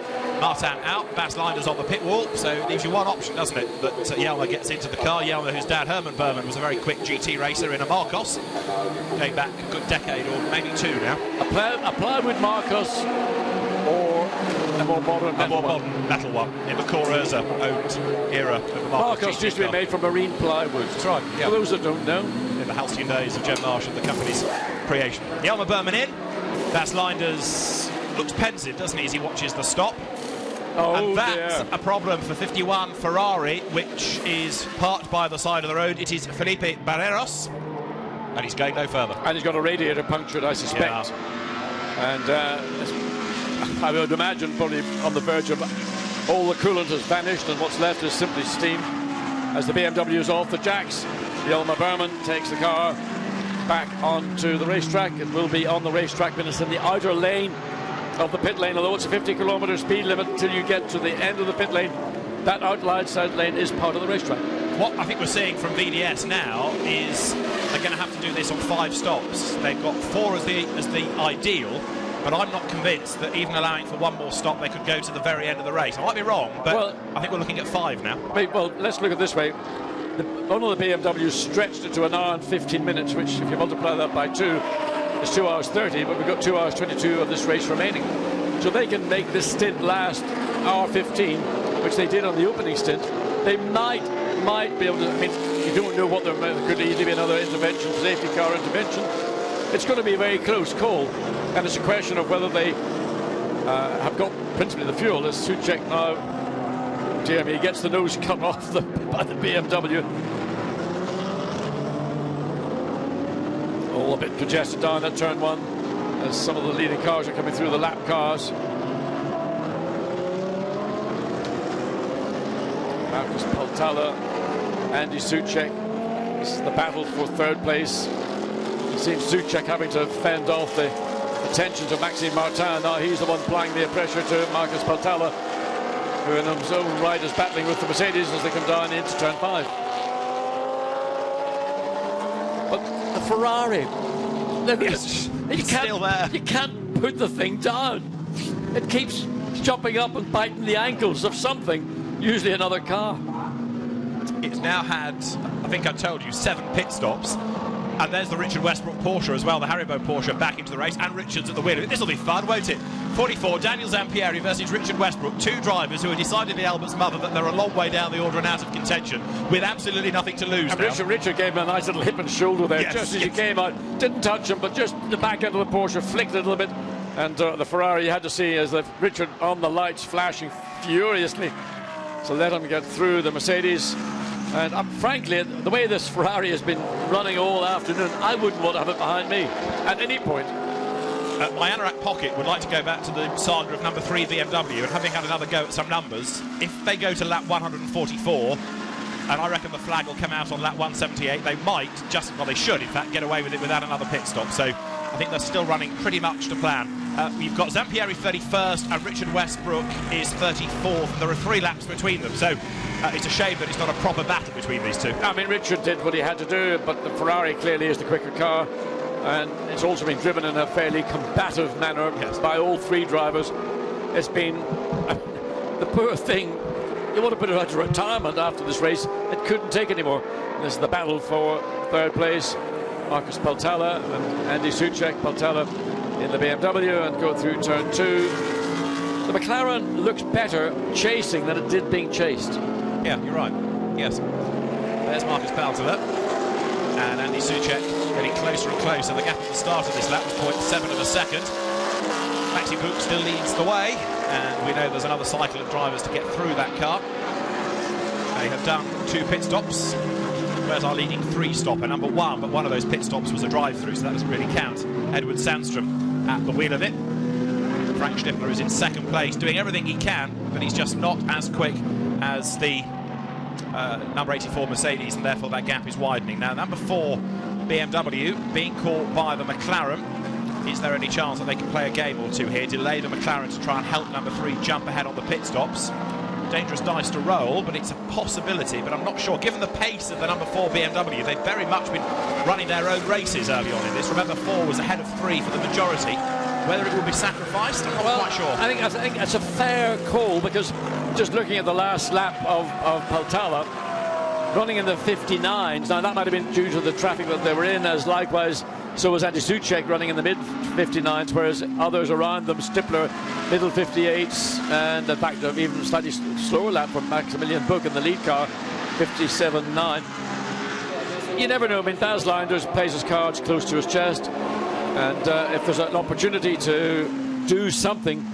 Martin out, Bas Linders on the pit wall, so it leaves you one option, doesn't it? That Jelmer gets into the car. Jelmer, whose dad Herman Berman was a very quick GT racer in a Marcos, going back a good decade or maybe two now. A plywood Marcos or a more modern metal one in the Correza owned era of the Marcos used to be made from marine plywood. That's right. Yeah. For those that don't know, in the halcyon days of Jem Marsh and the company's creation. Jelmer Berman in. Bas Linders looks pensive, doesn't he, as he watches the stop. Oh, and that's dear. a problem for 51 Ferrari, which is parked by the side of the road. It is Felipe Barreros, and he's going no further. And he's got a radiator punctured, I suspect. Yeah. And I would imagine probably on the verge of all the coolant has vanished, and what's left is simply steam. As the BMW is off the jacks, Jelmer Berman takes the car back onto the racetrack. It will be on the racetrack, but it's in the outer lane of the pit lane, although it's a 50-kilometre speed limit until you get to the end of the pit lane. That outside lane is part of the racetrack. What I think we're seeing from VDS now is they're going to have to do this on 5 stops. They've got 4 as the ideal, but I'm not convinced that even allowing for one more stop, they could go to the very end of the race. I might be wrong, but I think we're looking at 5 now. Well, let's look at it this way. One of the BMWs stretched it to 1 hour and 15 minutes, which, if you multiply that by 2, is 2 hours 30, but we've got 2 hours 22 of this race remaining. So they can make this stint last hour 15, which they did on the opening stint. They might be able to, I mean, you don't know what there could easily be another intervention, safety car intervention. It's going to be a very close call, and it's a question of whether they have got principally the fuel. As Soucek now, Jeremy, he gets the nose cut off by the BMW. All a bit congested down at turn 1 as some of the leading cars are coming through, the lap cars. Marcus Paltala, Andy Soucek. This is the battle for 3rd place. It seems Soucek having to fend off the attention to Maxime Martin. Now he's the one applying the pressure to Marcus Paltala, who in his own right is battling with the Mercedes as they come down into turn 5. But the Ferrari, yes, it's still there. You can't put the thing down. It keeps chopping up and biting the ankles of something, usually another car. It's now had, I think I told you, 7 pit stops. And there's the Richard Westbrook Porsche as well, the Haribo Porsche back into the race, and Richards at the wheel. This will be fun, won't it? 44, Daniel Zampieri versus Richard Westbrook, 2 drivers who are decidedly Albert's mother that they're a long way down the order and out of contention, with absolutely nothing to lose. And Richard gave him a nice little hip and shoulder there, just as he came out. Didn't touch him, but just the back end of the Porsche flicked it a little bit. And the Ferrari, you had to see as Richard on the lights flashing furiously to let him get through the Mercedes. And frankly, the way this Ferrari has been running all afternoon, I wouldn't want to have it behind me at any point. My anorak pocket would like to go back to the saga of number 3 BMW, and having had another go at some numbers, if they go to lap 144, and I reckon the flag will come out on lap 178, they might, well, they should, in fact, get away with it without another pit stop. So I think they're still running pretty much to plan. We've got Zampieri 31st and Richard Westbrook is 34th. There are 3 laps between them, so it's a shame that it's not a proper battle between these two. I mean, Richard did what he had to do, but the Ferrari clearly is the quicker car, and it's also been driven in a fairly combative manner by all 3 drivers. It's been the poor thing. You want to put it out to retirement after this race. It couldn't take anymore. This is the battle for 3rd place. Marcus Paltella and Andy Soucek. Paltella in the BMW and go through turn 2. The McLaren looks better chasing than it did being chased. Yeah, you're right. Yes. There's Marcus Paltella and Andy Soucek getting closer and closer. The gap at the start of this lap was 0.7 of a second. Maxi Book still leads the way, and we know there's another cycle of drivers to get through that car. They have done 2 pit stops. Where's our leading 3-stopper, number 1, but one of those pit stops was a drive-through, so that doesn't really count. Edward Sandstrom at the wheel of it. Frank Stippler is in 2nd place, doing everything he can, but he's just not as quick as the number 84 Mercedes, and therefore that gap is widening. Now, number 4 BMW being caught by the McLaren. Is there any chance that they can play a game or two here, delay the McLaren to try and help number 3 jump ahead on the pit stops? Dangerous dice to roll, but it's a possibility, but I'm not sure. Given the pace of the number 4 BMW, they've very much been running their own races early on in this. Remember, 4 was ahead of 3 for the majority. Whether it will be sacrificed, I'm not quite sure. I think that's a fair call, because just looking at the last lap of Paltella, running in the 59s, now that might have been due to the traffic that they were in, as likewise so was Andy Soucek running in the mid-59s, whereas others around them, Stippler, middle 58s, and in fact, even slightly slower lap from Maximilian Book in the lead car, 57.9. You never know. I mean, Baz Linders plays his cards close to his chest, and if there's an opportunity to do something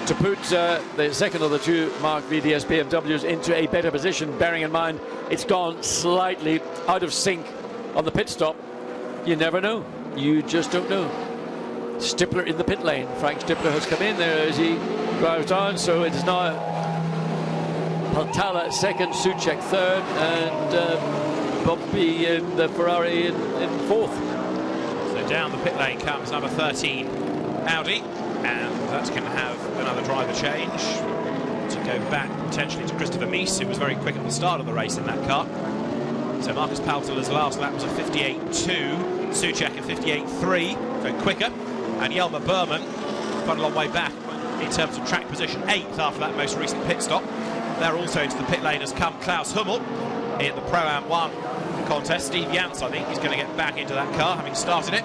to put the second of the 2 Mark VDS BMWs into a better position, bearing in mind it's gone slightly out of sync on the pit stop, you never know. You just don't know. Stippler in the pit lane. Frank Stippler has come in there as he drives down, so it's now Paltella 2nd, Soucek 3rd, and Bobby in the Ferrari in 4th. So down the pit lane comes number 13 Audi, and that's going to have another driver change to go back potentially to Christopher Mies, who was very quick at the start of the race in that car. So Marcus Paltella's last lap was a 58.2, Soucek a 58.3, so quicker, and Jelmer Berman quite a long way back in terms of track position, 8th after that most recent pit stop. There also into the pit lane has come Klaus Hummel in the Pro-Am 1 contest. Steve Yance, I think, is going to get back into that car, having started it.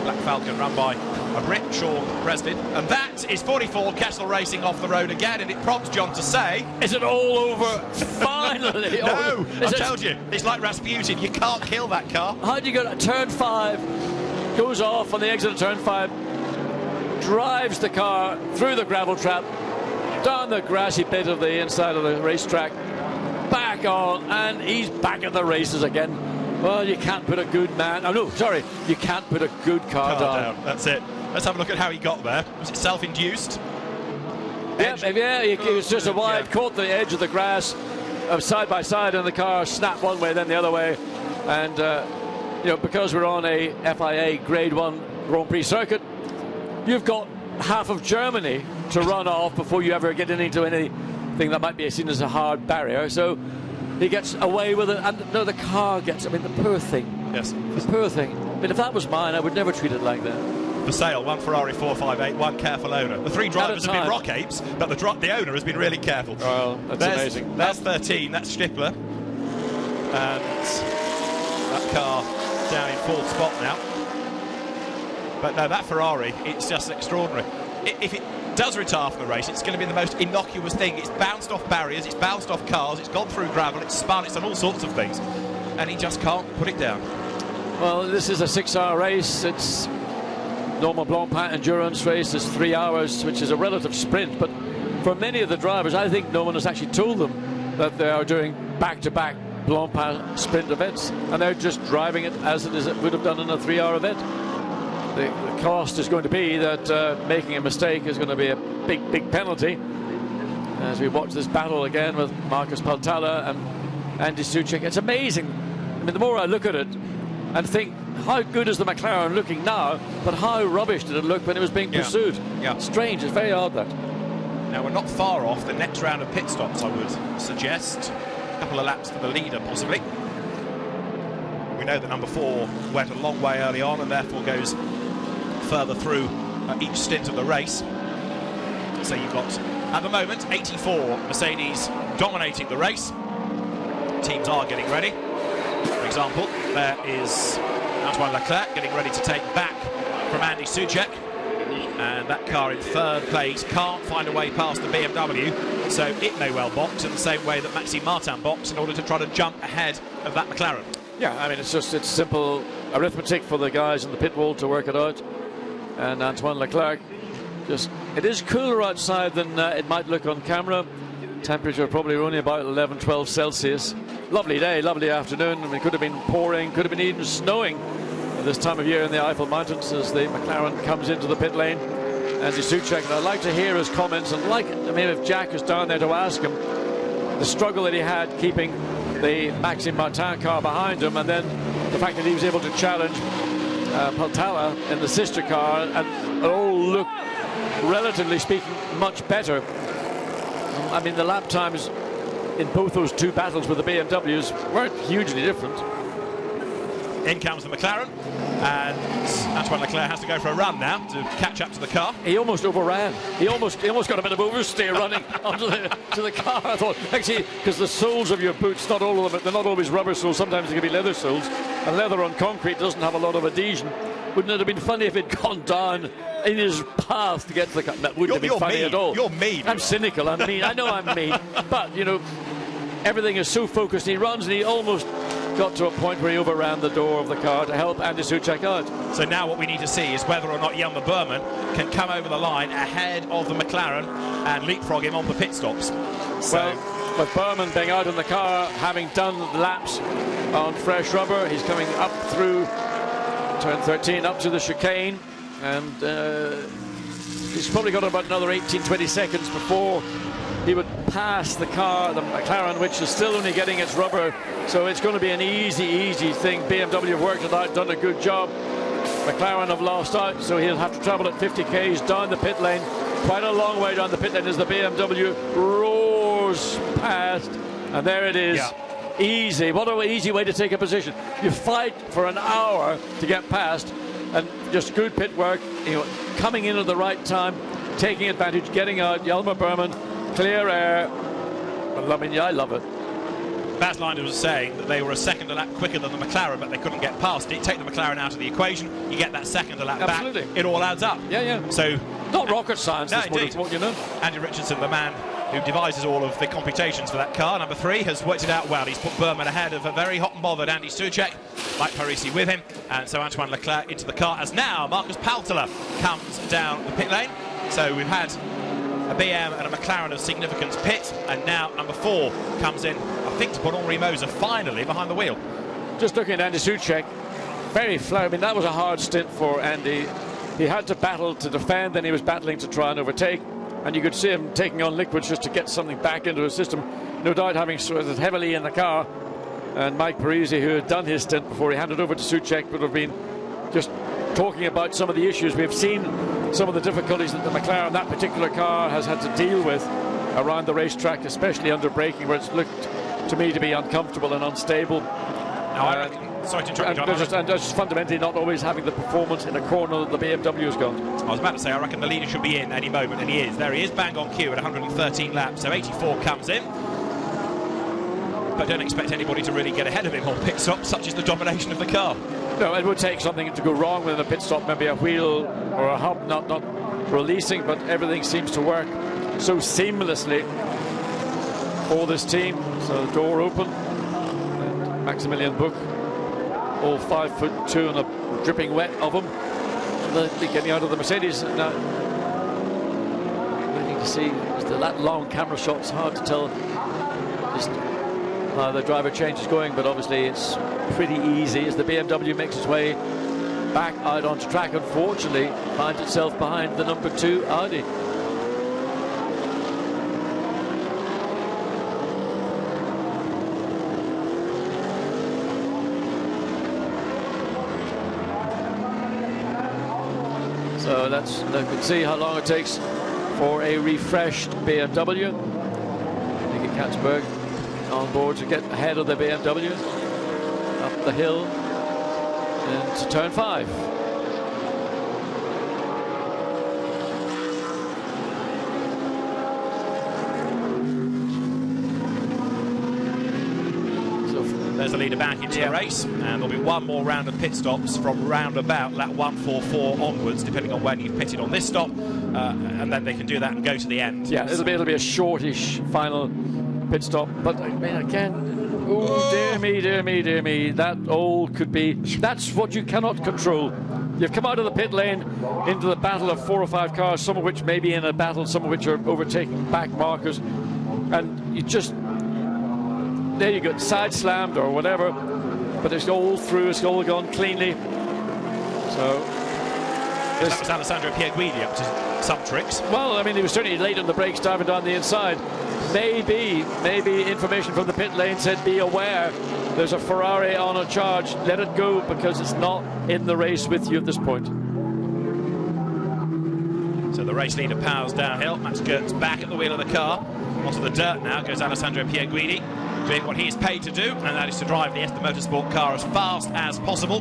Black Falcon run by a Brit, Sean Breslin, and that is 44 Kessel Racing off the road again, and it prompts John to say, is it all over finally? No, I told you, it's like Rasputin, you can't kill that car. How do you go to turn 5, goes off on the exit of turn 5, drives the car through the gravel trap, down the grassy bit of the inside of the racetrack, back on, and he's back at the races again. Well, you can't put a good man... Oh, no, sorry. You can't put a good car down. That's it. Let's have a look at how he got there. Was it self-induced? Yeah, he was just a wide, caught the edge of the grass, side by side, and the car snapped one way, then the other way. And, you know, because we're on a FIA Grade 1 Grand Prix circuit, you've got half of Germany to run off before you ever get into anything that might be seen as a hard barrier. So he gets away with it, and no, the car gets... I mean, the poor thing. Yes. The poor thing. I mean, if that was mine, I would never treat it like that. For sale, 1 Ferrari 458, 1 careful owner. The 3 drivers have been rock apes, but the owner has been really careful. Well, that's amazing. That's 13, that's Stippler. And that car down in 4th spot now. But no, that Ferrari, it's just extraordinary. If it does retire from the race, it's going to be the most innocuous thing. It's bounced off barriers, it's bounced off cars, it's gone through gravel, it's spun, it's done all sorts of things. And he just can't put it down. Well, this is a 6-hour race. It's normal Blancpain Endurance race is 3 hours, which is a relative sprint. But for many of the drivers, I think no one has actually told them that they are doing back-to-back Blancpain sprint events. And they're just driving it as it would have done in a 3-hour event. The cost is going to be that making a mistake is going to be a big, big penalty. As we watch this battle again with Marcus Paltella and Andy Soucek, it's amazing. I mean, the more I look at it, and think, how good is the McLaren looking now, but how rubbish did it look when it was being pursued? Yeah. Strange, it's very odd that. Now we're not far off the next round of pit stops, I would suggest. A couple of laps for the leader, possibly. We know that number 4 went a long way early on and therefore goes further through each stint of the race. So you've got, at the moment, 84 Mercedes dominating the race. Teams are getting ready. For example, there is Antoine Leclerc getting ready to take back from Andy Soucek. And that car in 3rd place can't find a way past the BMW, so it may well box in the same way that Maxime Martin boxed in order to try to jump ahead of that McLaren. Yeah, I mean, it's simple arithmetic for the guys in the pit wall to work it out. And Antoine Leclerc, it is cooler outside than it might look on camera. Temperature probably only about 11, 12 Celsius. Lovely day, lovely afternoon. I mean, it could have been pouring, could have been even snowing at this time of year in the Eifel Mountains as the McLaren comes into the pit lane. Andy Soucek, and I'd like to hear his comments, and if Jack is down there to ask him the struggle that he had keeping the Maxime Martin car behind him, and then the fact that he was able to challenge Paltala in the sister car, and it all looked, relatively speaking, much better. I mean, the lap times in both those two battles with the BMWs weren't hugely different. In comes the McLaren, and Antoine Leclerc has to go for a run now to catch up to the car. He almost overran. He almost got a bit of oversteer running onto the car. I thought, actually, because the soles of your boots, not all of them, they're not always rubber soles. Sometimes they can be leather soles, and leather on concrete doesn't have a lot of adhesion. Wouldn't it have been funny if it'd gone down in his path to get to the car? That wouldn't have been funny at all. You're mean. I'm cynical. I'm mean. I know I'm mean, but you know, everything is so focused. He runs, and he almost got to a point where he overran the door of the car to help Andy Soucek out. So now what we need to see is whether or not Jelmer Berman can come over the line ahead of the McLaren and leapfrog him on the pit stops. So, well, with Berman being out in the car, having done the laps on fresh rubber, he's coming up through turn 13 up to the chicane, and he's probably got about another 18-20 seconds before he would pass the car, the McLaren, which is still only getting its rubber, so it's going to be an easy thing. BMW have worked it out, done a good job. McLaren have lost out, so he'll have to travel at 50 k's down the pit lane. Quite a long way down the pit lane as the BMW roars past, and there it is. Yeah. Easy. What an easy way to take a position. You fight for an hour to get past, and just good pit work, you know, coming in at the right time, taking advantage, getting out. Jelmer Berman, clear air. I mean, yeah, I love it. Baz Lyndon was saying that they were a second a lap quicker than the McLaren, but they couldn't get past it. Take the McLaren out of the equation, you get that second a lap back. It all adds up. Yeah. So not rocket science. No, this indeed. What you know. Andy Richardson, the man who devises all of the computations for that car, number 3, has worked it out well. He's put Berman ahead of a very hot and bothered Andy Soucek, Mike Parisi with him, and so Antoine Leclerc into the car as now Marcus Paltala comes down the pit lane. So we've had a BM and a McLaren of significance pit, and now number 4 comes in, I think, to put Henri Moser finally behind the wheel. Just looking at Andy Soucek, very flat. I mean, that was a hard stint for Andy. He had to battle to defend, then he was battling to try and overtake, and you could see him taking on liquids just to get something back into his system. No doubt having sweated heavily in the car, and Mike Parisi, who had done his stint before he handed over to Soucek, would have been just talking about some of the issues. We've seen some of the difficulties that the McLaren, that particular car, has had to deal with around the racetrack, especially under braking, where it's looked to me to be uncomfortable and unstable. Sorry to interrupt you, John. And just fundamentally not always having the performance in a corner that the BMW has got. I was about to say, I reckon the leader should be in any moment, and he is. There he is, bang on cue at 113 laps, so 84 comes in. But don't expect anybody to really get ahead of him on pit stop, such is the domination of the car. No, it would take something to go wrong within a pit stop, maybe a wheel or a hub not releasing, but everything seems to work so seamlessly for this team. So the door open, and Maximilian Buch, all 5'2" and a dripping wet of them, getting out of the Mercedes. Now, waiting to see, that long camera shot's hard to tell just how the driver change is going, but obviously it's pretty easy as the BMW makes its way back out onto track. Unfortunately, finds itself behind the number 2 Audi. So let's look and see how long it takes for a refreshed BMW. Nicky Katzberg on board to get ahead of the BMW up the hill into turn 5. There's the leader back into the race, and there'll be one more round of pit stops from round about lap 144 onwards, depending on when you've pitted on this stop, and then they can do that and go to the end. Yeah, it'll be a shortish final pit stop, but I mean, again, oh dear me, dear me, dear me, that all could be. That's what you cannot control. You've come out of the pit lane into the battle of 4 or 5 cars, some of which may be in a battle, some of which are overtaking back markers, and you just. There you go, side slammed or whatever, but it's all through, it's all gone cleanly. So that was Alessandro Pierguidi up to some tricks. Well, I mean, he was certainly late on the brakes, diving down the inside. Maybe information from the pit lane said, be aware, there's a Ferrari on a charge, let it go, because it's not in the race with you at this point. So the race leader powers downhill. Max Gert's back at the wheel of the car. Onto the dirt now goes Alessandro Pierguidi, doing what he is paid to do, and that is to drive the Ester Motorsport car as fast as possible.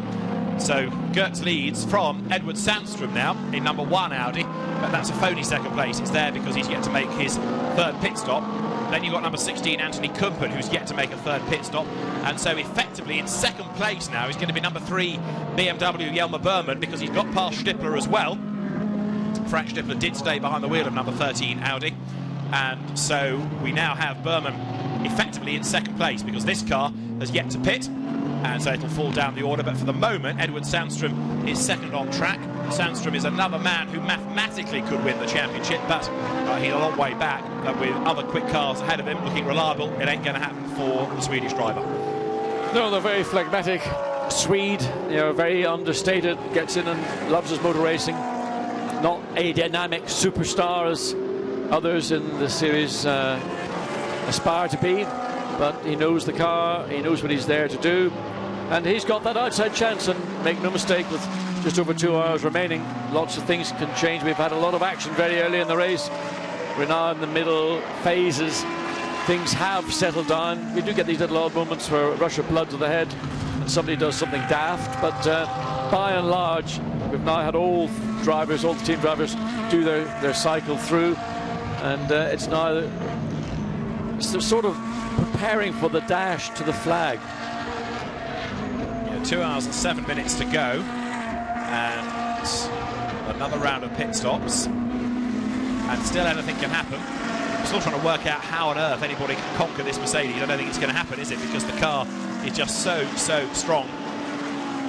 So Gertz leads from Edward Sandstrom now in number 1 Audi, but that's a phony second place. It's there because he's yet to make his 3rd pit stop. Then you've got number 16 Anthony Kumpert, who's yet to make a 3rd pit stop, and so effectively in 2nd place now is going to be number 3 BMW Jelmer Berman, because he's got past Stippler as well. Frank Stippler did stay behind the wheel of number 13 Audi, and so we now have Berman effectively in 2nd place, because this car has yet to pit, and so it'll fall down the order. But for the moment, Edward Sandstrom is 2nd on track. Sandstrom is another man who mathematically could win the championship, but he's a long way back, with other quick cars ahead of him looking reliable. It ain't going to happen for the Swedish driver. No, they're very phlegmatic. Swede, you know, very understated, gets in and loves his motor racing. Not a dynamic superstar as others in the series aspire to be, but he knows the car, he knows what he's there to do, and he's got that outside chance. And make no mistake, with just over 2 hours remaining, lots of things can change. We've had a lot of action very early in the race. We're now in the middle phases. Things have settled down. We do get these little odd moments where a rush of blood to the head and somebody does something daft, but by and large, we've now had all drivers, all the team drivers, do their cycle through, and it's now sort of preparing for the dash to the flag. Yeah, 2 hours and 7 minutes to go, and another round of pit stops, and still anything can happen. I'm still trying to work out how on earth anybody can conquer this Mercedes. I don't think it's going to happen, is it? Because the car is just so strong.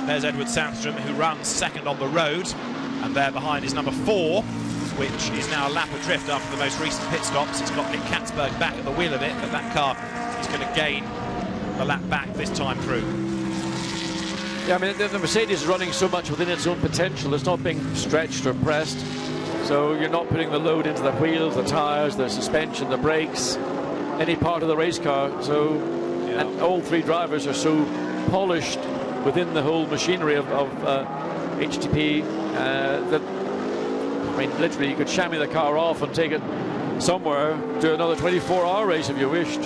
There's Edward Sandstrom, who runs 2nd on the road, and there behind is number 4, which is now a lap adrift after the most recent pit stops. It's got Nick Katzberg back at the wheel of it, but that car is going to gain a lap back this time through. Yeah, I mean, the Mercedes is running so much within its own potential. It's not being stretched or pressed, so you're not putting the load into the wheels, the tyres, the suspension, the brakes, any part of the race car. So, yeah. And all 3 drivers are so polished within the whole machinery of HTP that, I mean, literally you could chamois the car off and take it somewhere, do another 24-hour race if you wished.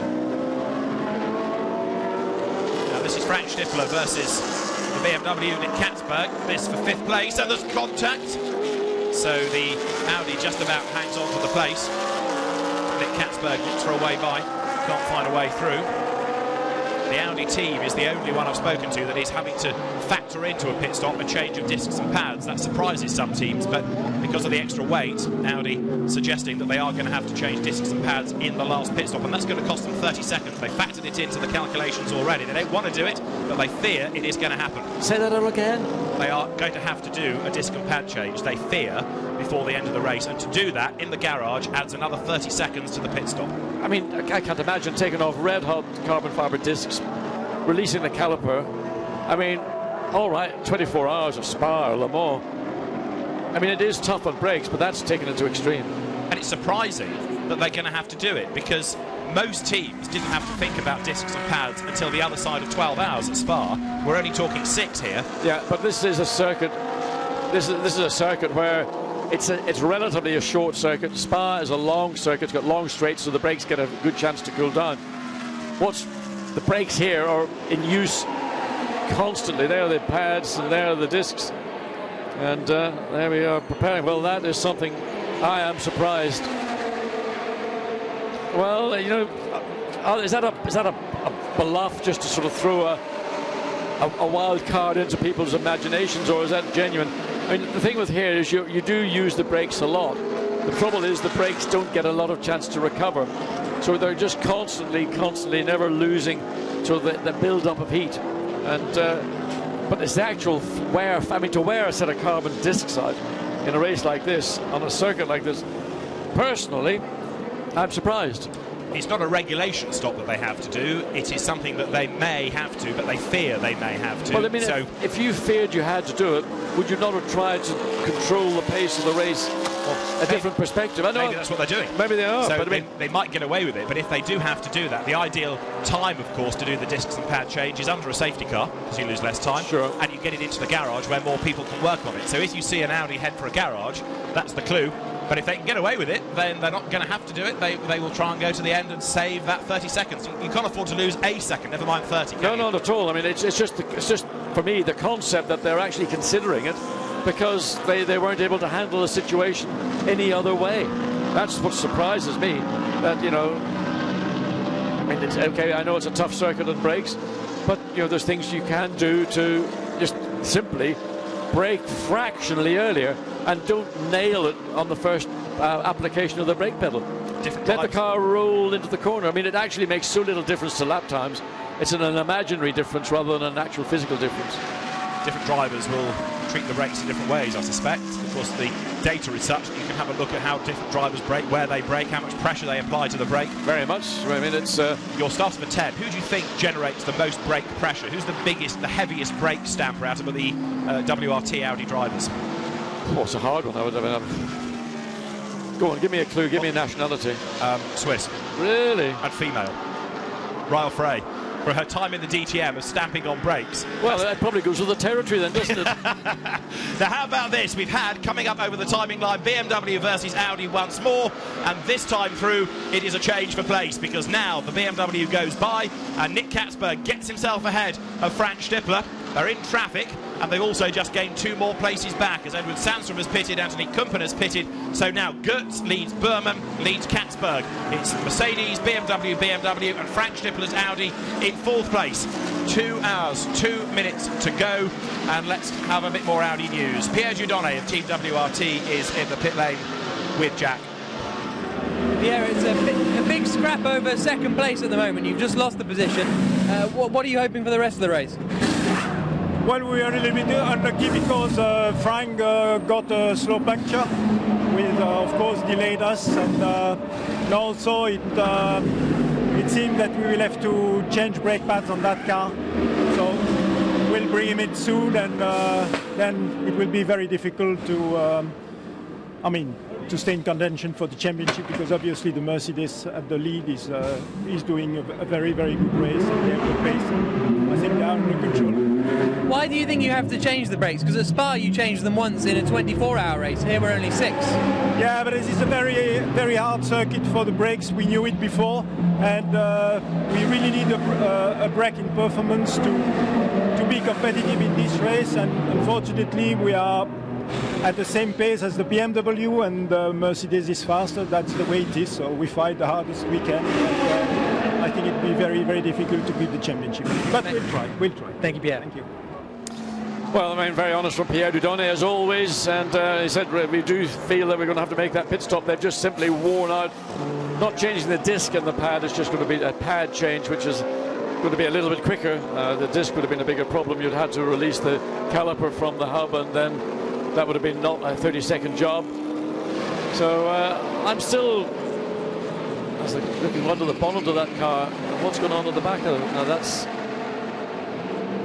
Now this is Frank Stippler versus the BMW Nick Katzberg. This for 5th place, and there's contact. So the Audi just about hangs on to the place. Nick Katzberg looks for a way by, can't find a way through. The Audi team is the only one I've spoken to that is having to factor into a pit stop a change of discs and pads. That surprises some teams, but because of the extra weight, Audi suggesting that they are going to have to change discs and pads in the last pit stop, and that's going to cost them 30 seconds. They factored it into the calculations already. They don't want to do it, but they fear it is going to happen. Say that again. They are going to have to do a disc and pad change, they fear, before the end of the race, and to do that in the garage adds another 30 seconds to the pit stop. I mean, I can't imagine taking off red-hot carbon fibre discs, releasing the caliper. I mean, all right, 24 hours of Spa or Le Mans. I mean, it is tough on brakes, but that's taken it to extreme. And it's surprising that they're going to have to do it, because most teams didn't have to think about discs and pads until the other side of 12 hours at Spa. We're only talking 6 here. Yeah, but this is a circuit. This is a circuit where it's relatively a short circuit. Spa is a long circuit. It's got long straights, so the brakes get a good chance to cool down. The brakes here are in use constantly. There are the pads and there are the discs. And there we are preparing. Well, that is something I am surprised. Well, you know, is that a bluff just to sort of throw a wild card into people's imaginations, or is that genuine? I mean, the thing with here is you do use the brakes a lot. The trouble is the brakes don't get a lot of chance to recover. So they're just constantly, never losing sort of the build-up of heat. And but it's the actual wear. I mean, to wear a set of carbon discs out in a race like this, on a circuit like this, personally, I'm surprised. It's not a regulation stop that they have to do. It is something that they may have to, but they fear they may have to. Well, I mean, so if you feared you had to do it, would you not have tried to control the pace of the race? A different perspective. I know maybe that's what they're doing. Maybe they are. So but I mean, they might get away with it, but if they do have to do that, the ideal time, of course, to do the discs and pad change is under a safety car, because you lose less time. Sure. And you get it into the garage where more people can work on it. So if you see an Audi head for a garage, that's the clue. But if they can get away with it, then they're not going to have to do it. They will try and go to the end and save that 30 seconds. You can't afford to lose a second, never mind 30. No, not at all. I mean, it's just for me the concept that they're actually considering it, because they weren't able to handle the situation any other way. That's what surprises me. That, you know, I mean, it's okay. I know it's a tough circuit and brakes, but you know, there's things you can do to just simply brake fractionally earlier and don't nail it on the first application of the brake pedal. Let the car roll into the corner. I mean, it actually makes so little difference to lap times. It's an imaginary difference rather than an actual physical difference. Different drivers will treat the brakes in different ways, I suspect. Of course, the data is such that you can have a look at how different drivers brake, where they brake, how much pressure they apply to the brake. Very much. I mean, it's you're starting for 10. Who do you think generates the most brake pressure? Who's the biggest, the heaviest brake stamper out of the WRT Audi drivers? Oh, it's a hard one. Go on, give me a clue. Give me a nationality. Swiss. Really? And female. Ryle Frey. For her time in the DTM of stamping on brakes. Well, that probably goes with the territory then, doesn't it? Now, how about this? We've had, coming up over the timing line, BMW versus Audi once more, and this time through, it is a change for place, because now the BMW goes by, and Nick Katzberg gets himself ahead of Frank Stippler. They're in traffic, and they've also just gained 2 more places back, as Edward Sandstrom has pitted, Anthony Kumpen has pitted. So now Goetz leads Burman, leads Katzberg. It's Mercedes, BMW, and Frank Stippler's Audi in 4th place. 2 hours, 2 minutes to go, and let's have a bit more Audi news. Pierre Dieudonné of Team WRT is in the pit lane with Jack. Yeah, it's a big scrap over 2nd place at the moment. You've just lost the position. What are you hoping for the rest of the race? Well, we are a little bit unlucky because Frank got a slow puncture, which of course delayed us, and also it seemed that we will have to change brake pads on that car. So we'll bring him in soon, and then it will be very difficult to, to stay in contention for the championship, because obviously the Mercedes at the lead is doing a very, very good race, and they have the pace. I think they are under control. Why do you think you have to change the brakes? Because at Spa you changed them once in a 24-hour race. Here we're only 6. Yeah, but this is a very, very hard circuit for the brakes. We knew it before, and we really need a braking performance to be competitive in this race. And unfortunately, we are at the same pace as the BMW, and the Mercedes is faster. That's the way it is. So we fight the hardest we can. And, I think it'd be very, very difficult to beat the championship. But we'll try. We'll try. Thank you, Pierre. Thank you. Well, I mean, very honest from Pierre Dieudonné as always, and he said we do feel that we're going to have to make that pit stop. They've just simply worn out. Not changing the disc and the pad, it's just going to be a pad change, which is going to be a little bit quicker. The disc would have been a bigger problem. You'd had to release the caliper from the hub, and then that would have been not a 30-second job. So I'm still looking under the bonnet of that car. What's going on at the back of it? Now that's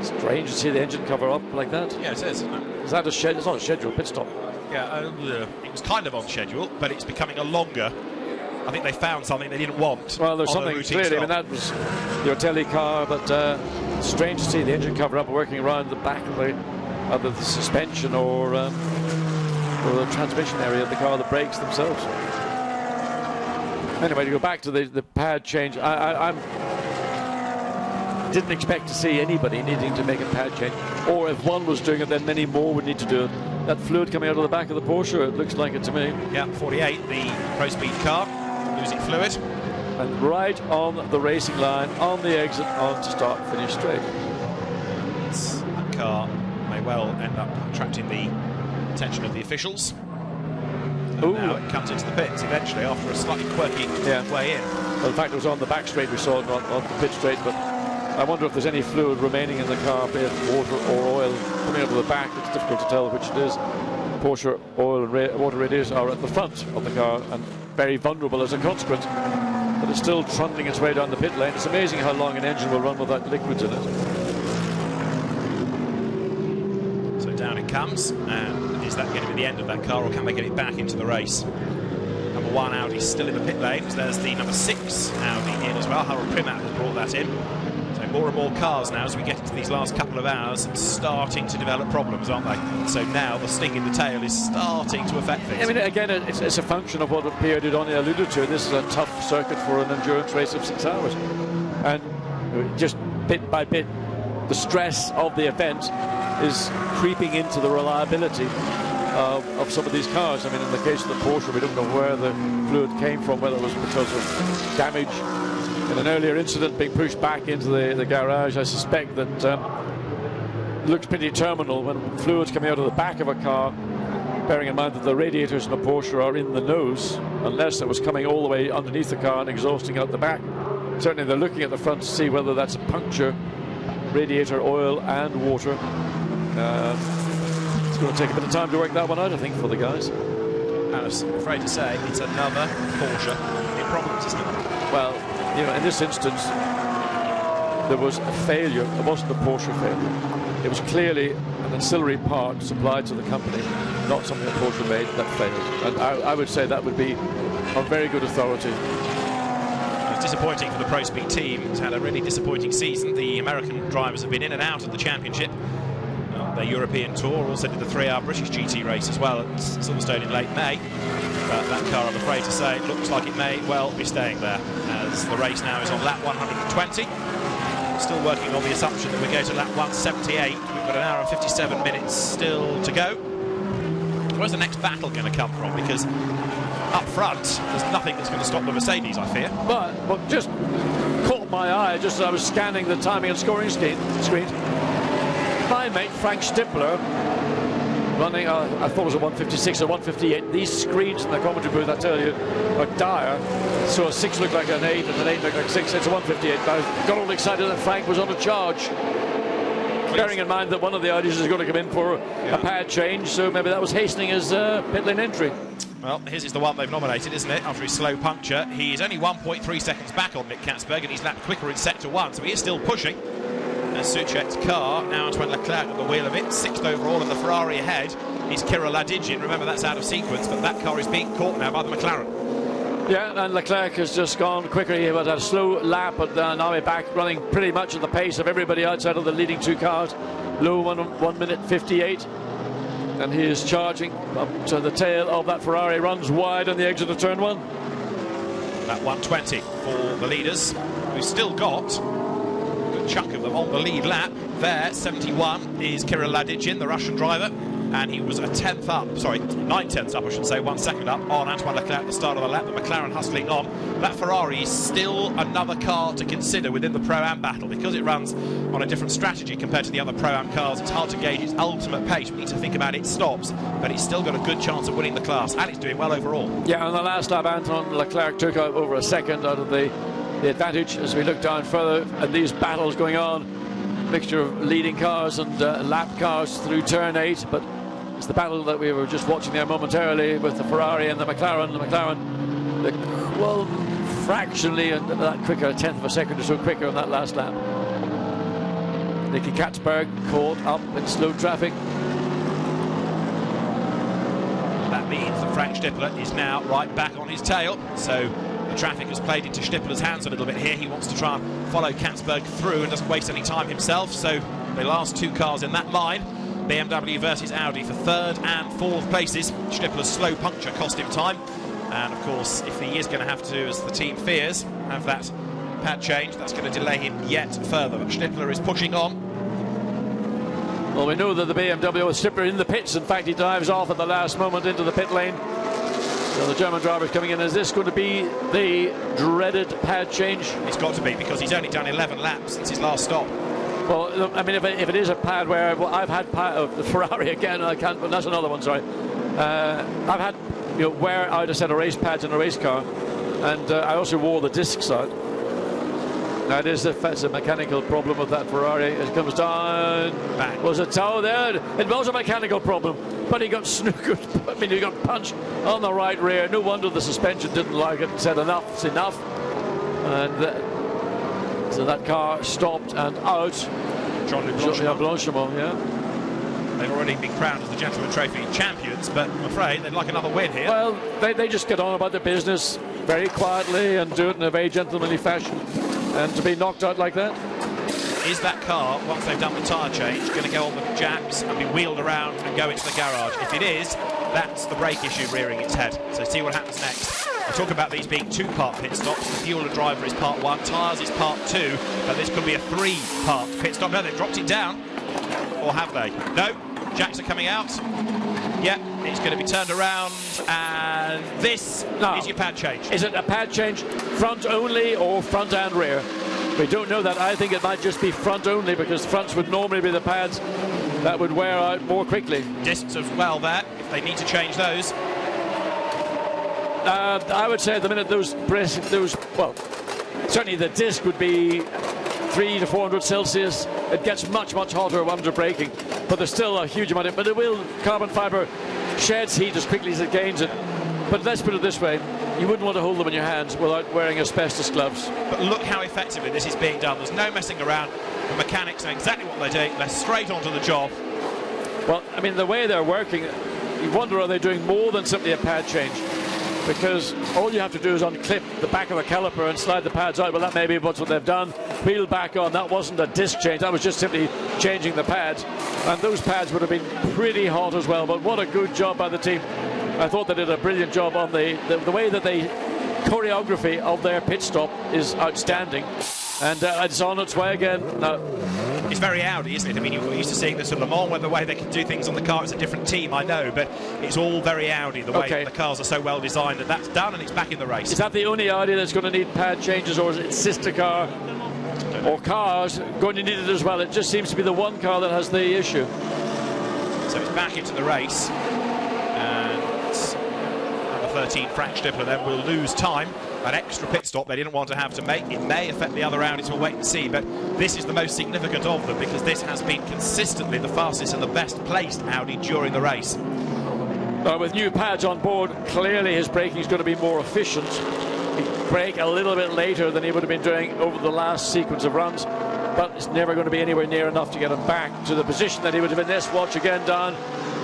strange to see the engine cover up like that. Yeah, it is. Is that it's not a scheduled pit stop. Yeah, it was kind of on schedule, but it's becoming a longer. I think they found something they didn't want. Well, there's something clearly. Stop. I mean, that was the Ortelli car, but strange to see the engine cover up working around the back of the suspension, or or the transmission area of the car, the brakes themselves. Anyway, to go back to the pad change, I didn't expect to see anybody needing to make a pad change, or if one was doing it, then many more would need to do it. That fluid coming out of the back of the Porsche, it looks like it to me. Yeah, 48, the Pro Speed car, losing fluid. And right on the racing line, on the exit, on to start, finish straight. That car may well end up attracting the attention of the officials. And now it comes into the pits eventually after a slightly quirky way in. Well, in fact, it was on the back straight we saw it on the pit straight, but I wonder if there's any fluid remaining in the car, be it water or oil coming out of the back. It's difficult to tell which it is. Porsche oil and water radiators are at the front of the car and very vulnerable as a consequence. But it's still trundling its way down the pit lane. It's amazing how long an engine will run without liquids in it. So down it comes, and is that going to be the end of that car, or can they get it back into the race? Number 1 Audi still in the pit lane. There's the number 6 Audi in as well. Harold Primat has brought that in. So more and more cars now, as we get into these last couple of hours, starting to develop problems, aren't they? So now the sting in the tail is starting to affect things. I mean, again, it's a function of what Pierre Dieudonné alluded to. This is a tough circuit for an endurance race of 6 hours. And just bit by bit, the stress of the event is creeping into the reliability of some of these cars. I mean, in the case of the Porsche, we don't know where the fluid came from, whether it was because of damage in an earlier incident being pushed back into the garage. I suspect that it looks pretty terminal when fluid's coming out of the back of a car, bearing in mind that the radiators in a Porsche are in the nose, unless it was coming all the way underneath the car and exhausting out the back. Certainly they're looking at the front to see whether that's a puncture, radiator, oil and water. It's going to take a bit of time to work that one out, I think, for the guys. I'm afraid to say it's another Porsche in problems, isn't it? Well, you know, in this instance, there was a failure. It wasn't a Porsche failure. It was clearly an ancillary part supplied to the company, not something that Porsche made that failed. And I would say that would be on very good authority. It's disappointing for the Pro Speed team. It's had a really disappointing season. The American drivers have been in and out of the championship. Their European tour, also did the 3-hour British GT race as well at Silverstone in late May. But that car, I'm afraid to say, looks like it may well be staying there, as the race now is on lap 120. Still working on the assumption that we go to lap 178. We've got an hour and 57 minutes still to go. Where's the next battle going to come from? Because up front, there's nothing that's going to stop the Mercedes, I fear. But what just caught my eye, just as I was scanning the timing and scoring screen, my mate Frank Stippler running, I thought it was a 156 or 158. These screens in the commentary booth, I tell you, are dire. So a 6 looked like an 8 and an 8 looked like 6. It's a 158. I got all excited that Frank was on a charge. Bearing in mind that one of the Audis is going to come in for a pad change, so maybe that was hastening his pit lane entry. Well, his is the one they've nominated, isn't it? After his slow puncture, he's only 1.3 seconds back on Nick Katzberg, and he's lapped quicker in sector 1, so he is still pushing. And Suchet's car, now Antoine Leclerc at the wheel of it, 6th overall, and the Ferrari ahead is Kirill Ladigin. Remember, that's out of sequence, but that car is being caught now by the McLaren. Yeah, and Leclerc has just gone quicker. He had a slow lap, but now he's back running pretty much at the pace of everybody outside of the leading 2 cars. Low 1 minute 58. And he is charging up to the tail of that Ferrari, runs wide on the exit of turn 1. That 120 for the leaders, who've still got a good chunk of them on the lead lap. There, 71 is Kirill Ladigin, the Russian driver, and he was 9 tenths up, I should say, 1 second up on Antoine Leclerc at the start of the lap. The McLaren hustling on. That Ferrari is still another car to consider within the Pro-Am battle, because it runs on a different strategy compared to the other Pro-Am cars. It's hard to gauge its ultimate pace. We need to think about its stops, but it's still got a good chance of winning the class, and it's doing well overall. Yeah, on the last lap, Antoine Leclerc took out over a second out of the advantage. As we look down further at these battles going on, mixture of leading cars and lap cars through turn 8, but it's the battle that we were just watching there momentarily with the Ferrari and the McLaren. The McLaren, well, fractionally and that quicker, a tenth of a second or so quicker on that last lap. Nicky Katzberg caught up in slow traffic. That means that Frank Stippler is now right back on his tail. So the traffic has played into Stippler's hands a little bit here. He wants to try and follow Katzberg through and doesn't waste any time himself. So the last 2 cars in that line BMW versus Audi for 3rd and 4th places. Stippler's slow puncture cost him time. And, of course, if he is going to have to, as the team fears, have that pad change, that's going to delay him yet further. But Stippler is pushing on. Well, we know that the BMW with Stippler in the pits. In fact, he dives off at the last moment into the pit lane. So the German driver is coming in. Is this going to be the dreaded pad change? It's got to be, because he's only done 11 laps since his last stop. Well, I mean, if it is a pad where I've had the Ferrari again, I can't. Well, that's another one. Sorry, I've had wear out a set of race pads in a race car, and I also wore the discs out. Now it's a mechanical problem with that Ferrari. It comes down. Bang. Was a toe there? It was a mechanical problem, but he got snookered. I mean, he got punched on the right rear. No wonder the suspension didn't like it and said enough's enough. And so that car stopped and out. Blancpain, yeah. They've already been crowned as the Gentleman Trophy champions, but I'm afraid they'd like another win here. Well, they just get on about their business very quietly and do it in a very gentlemanly fashion. And to be knocked out like that. Is that car, once they've done the tyre change, going to go on the jacks and be wheeled around and go into the garage? If it is, that's the brake issue rearing its head. So see what happens next. I talk about these being 2-part pit stops. The fuel and driver is part 1, tyres is part 2, but this could be a 3-part pit stop. No, they've dropped it down. Or have they? No, jacks are coming out. Yeah, it's going to be turned around, and this is your pad change. Is it a pad change front only or front and rear? We don't know that. I think it might just be front only, because fronts would normally be the pads that would wear out more quickly. Discs as well there, if they need to change those. I would say at the minute those well, certainly the disc would be 300 to 400 Celsius. It gets much hotter under braking, but there's still a huge amount of it. But it will, carbon fibre sheds heat as quickly as it gains it. But let's put it this way, you wouldn't want to hold them in your hands without wearing asbestos gloves. But look how effectively this is being done. There's no messing around. The mechanics know exactly what they're doing. They're straight onto the job. Well, I mean, the way they're working, you wonder, are they doing more than simply a pad change? Because all you have to do is unclip the back of a caliper and slide the pads out. Well, that may be what they've done. Wheel back on. That wasn't a disc change. That was just simply changing the pads. And those pads would have been pretty hot as well. But what a good job by the team. I thought they did a brilliant job on the way that they choreography of their pit stop is outstanding. And it's on its way again. Now, it's very Audi, isn't it? I mean, you're used to seeing this at Le Mans, where the way they can do things on the car, it's a different team, I know, but it's all very Audi, the way that the cars are so well designed, and that's done, and it's back in the race. Is that the only Audi that's going to need pad changes, or is it sister car or cars going to need it as well? It just seems to be the one car that has the issue. So it's back into the race, and number 13, Frank Stippler, then will lose time. An extra pit stop they didn't want to have to make. It may affect the other Audis, we'll wait and see, but this is the most significant of them, because this has been consistently the fastest and the best placed Audi during the race. With new pads on board, clearly his braking is going to be more efficient. He'd brake a little bit later than he would have been doing over the last sequence of runs, but it's never going to be anywhere near enough to get him back to the position that he would have been. Let's watch again down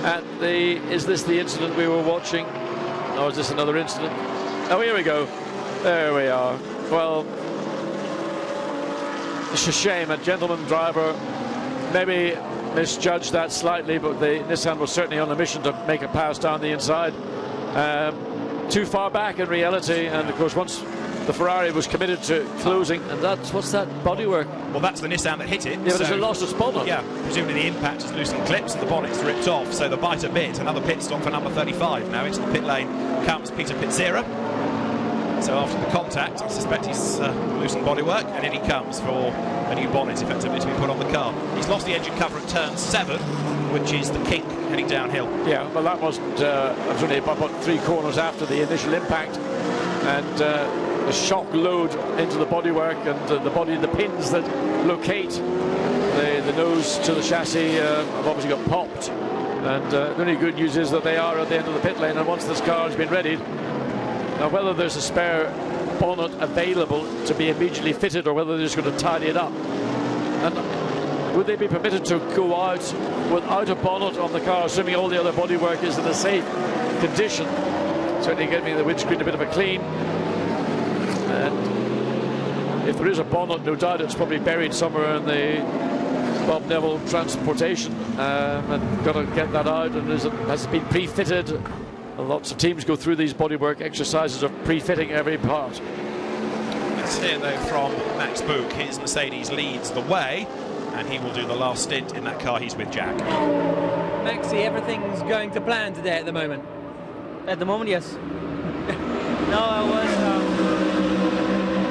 at the... Is this the incident we were watching? Or is this another incident? Oh, here we go. There we are. Well, it's a shame. A gentleman driver maybe misjudged that slightly, but the Nissan was certainly on a mission to make a pass down the inside. Too far back in reality, and of course once the Ferrari was committed to closing, and that's, what's that bodywork? Well, that's the Nissan that hit it. Yeah, but it's a loss of bonnet. Yeah, presumably the impact has loosened clips and the bonnet's ripped off, so the biter bit. Another pit stop for number 35. Now into the pit lane comes Peter Pitzera. So after the contact, I suspect he's loosened bodywork, and in he comes for a new bonnet effectively to be put on the car. He's lost the engine cover at turn 7, which is the kink heading downhill. Yeah, well, that wasn't only about 3 corners after the initial impact, and the shock load into the bodywork and the pins that locate the nose to the chassis have obviously got popped. And the only good news is that they are at the end of the pit lane, and once this car has been readied. Now, whether there's a spare bonnet available to be immediately fitted, or whether they're just going to tidy it up. And would they be permitted to go out without a bonnet on the car, assuming all the other bodywork is in a safe condition? Certainly giving the windscreen a bit of a clean. And if there is a bonnet, no doubt it's probably buried somewhere in the Bob Neville transportation, and got to get that out, and has been pre-fitted. Lots of teams go through these bodywork exercises of pre-fitting every part. Let's hear though from Max Buch. His Mercedes leads the way, and he will do the last stint in that car. He's with Jack. Maxi, everything's going to plan today at the moment. At the moment, yes. No, I was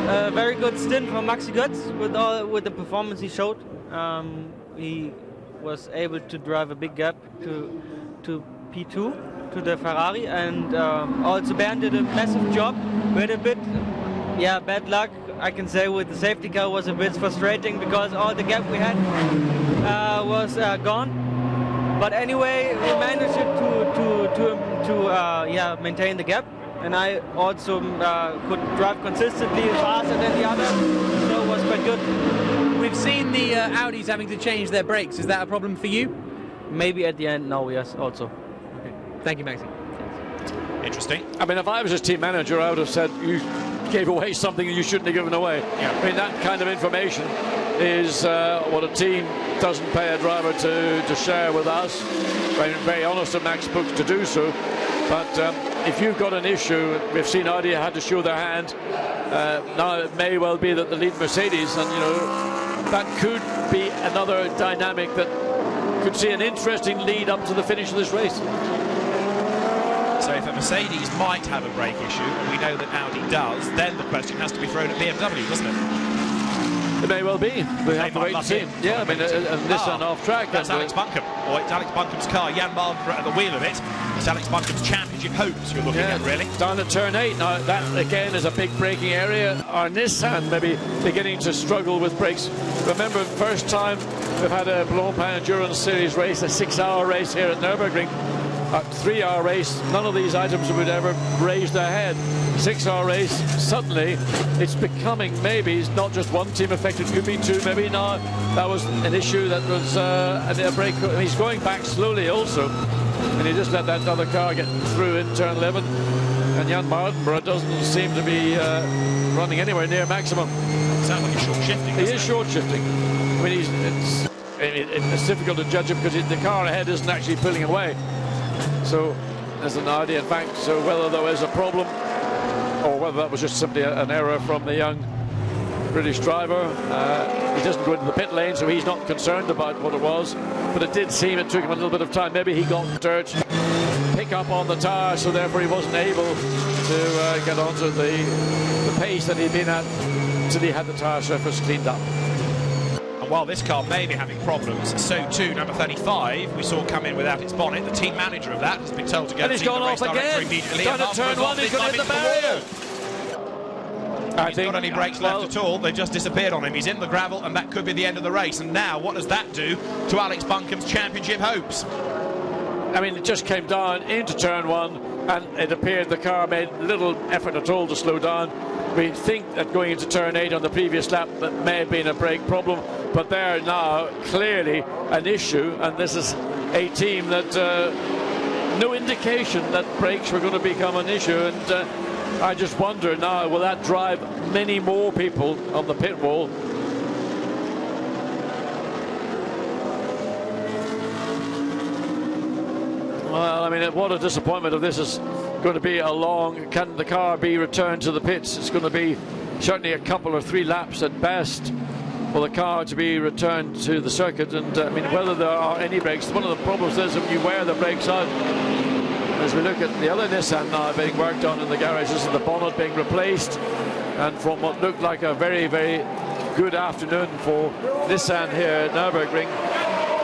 a very good stint from Maxi Götz with the performance he showed. He was able to drive a big gap to P2, to the Ferrari, and also Bernd did a massive job. We had a bit, bad luck, I can say, with the safety car. Was a bit frustrating because all the gap we had was gone. But anyway, we managed to maintain the gap, and I also could drive consistently faster than the others, so it was quite good. We've seen the Audis having to change their brakes. Is that a problem for you? Maybe at the end, no, yes, also. Okay. Thank you, Maxi. Interesting. I mean, if I was his team manager, I would have said, you gave away something you shouldn't have given away. Yeah. I mean, that kind of information is what a team doesn't pay a driver to share with us. Very, very honest of Max Buch to do so. But if you've got an issue, we've seen Audi had to show their hand. Now it may well be that the lead Mercedes, and that could be another dynamic that could see an interesting lead up to the finish of this race. So if a Mercedes might have a brake issue, and we know that Audi does, then the question has to be thrown at BMW, doesn't it? It may well be. We have to wait and see. Yeah, I mean, Nissan off track. That's Alex Buncombe. Or it's Alex Buncombe's car. Jan Mardenborough at the wheel of it. It's Alex Buncombe's championship hopes you're looking at, really. Down at turn 8. Now, that, again, is a big braking area. Our Nissan maybe beginning to struggle with brakes. Remember, first time we've had a Blancpain Endurance Series race, a 6-hour race here at Nurburgring. A 3-hour race, none of these items would ever raise their head. 6-hour race, suddenly it's becoming, maybe it's not just one team affected, could be two, maybe now. That was an issue that was a break. He's going back slowly also, and he just let that other car get through in turn 11. And Jan Mardenborough doesn't seem to be running anywhere near maximum. Sounds like he's short shifting. He is short shifting. I mean, it's difficult to judge him because the car ahead isn't actually pulling away. So there's an idea, in fact, so whether there was a problem or whether that was just simply an error from the young British driver. He doesn't go into the pit lane, so he's not concerned about what it was, but it did seem it took him a little bit of time. Maybe he got dirt, pick up on the tyre, so therefore he wasn't able to get onto the pace that he'd been at until he had the tyre surface cleaned up. And while this car may be having problems, so too number 35 we saw come in without its bonnet. The team manager of that has been told to go and he's gone off again. Down at turn 1, he's going to hit the barrier. He's not any brakes left at all. They've just disappeared on him. He's in the gravel, and that could be the end of the race. And now, what does that do to Alex Buncombe's championship hopes? I mean, it just came down into turn 1, and it appeared the car made little effort at all to slow down. We think that going into turn 8 on the previous lap, that may have been a brake problem, but there now clearly an issue, and this is a team that no indication that brakes were going to become an issue, and I just wonder now, will that drive many more people on the pit wall? Well, I mean, what a disappointment if this is going to be a long, can the car be returned to the pits? It's going to be certainly a couple or 3 laps at best for the car to be returned to the circuit. And I mean, whether there are any brakes, one of the problems is if you wear the brakes out. As we look at the other Nissan now being worked on in the garage, this is the bonnet being replaced, and from what looked like a very, very good afternoon for Nissan here at Nürburgring.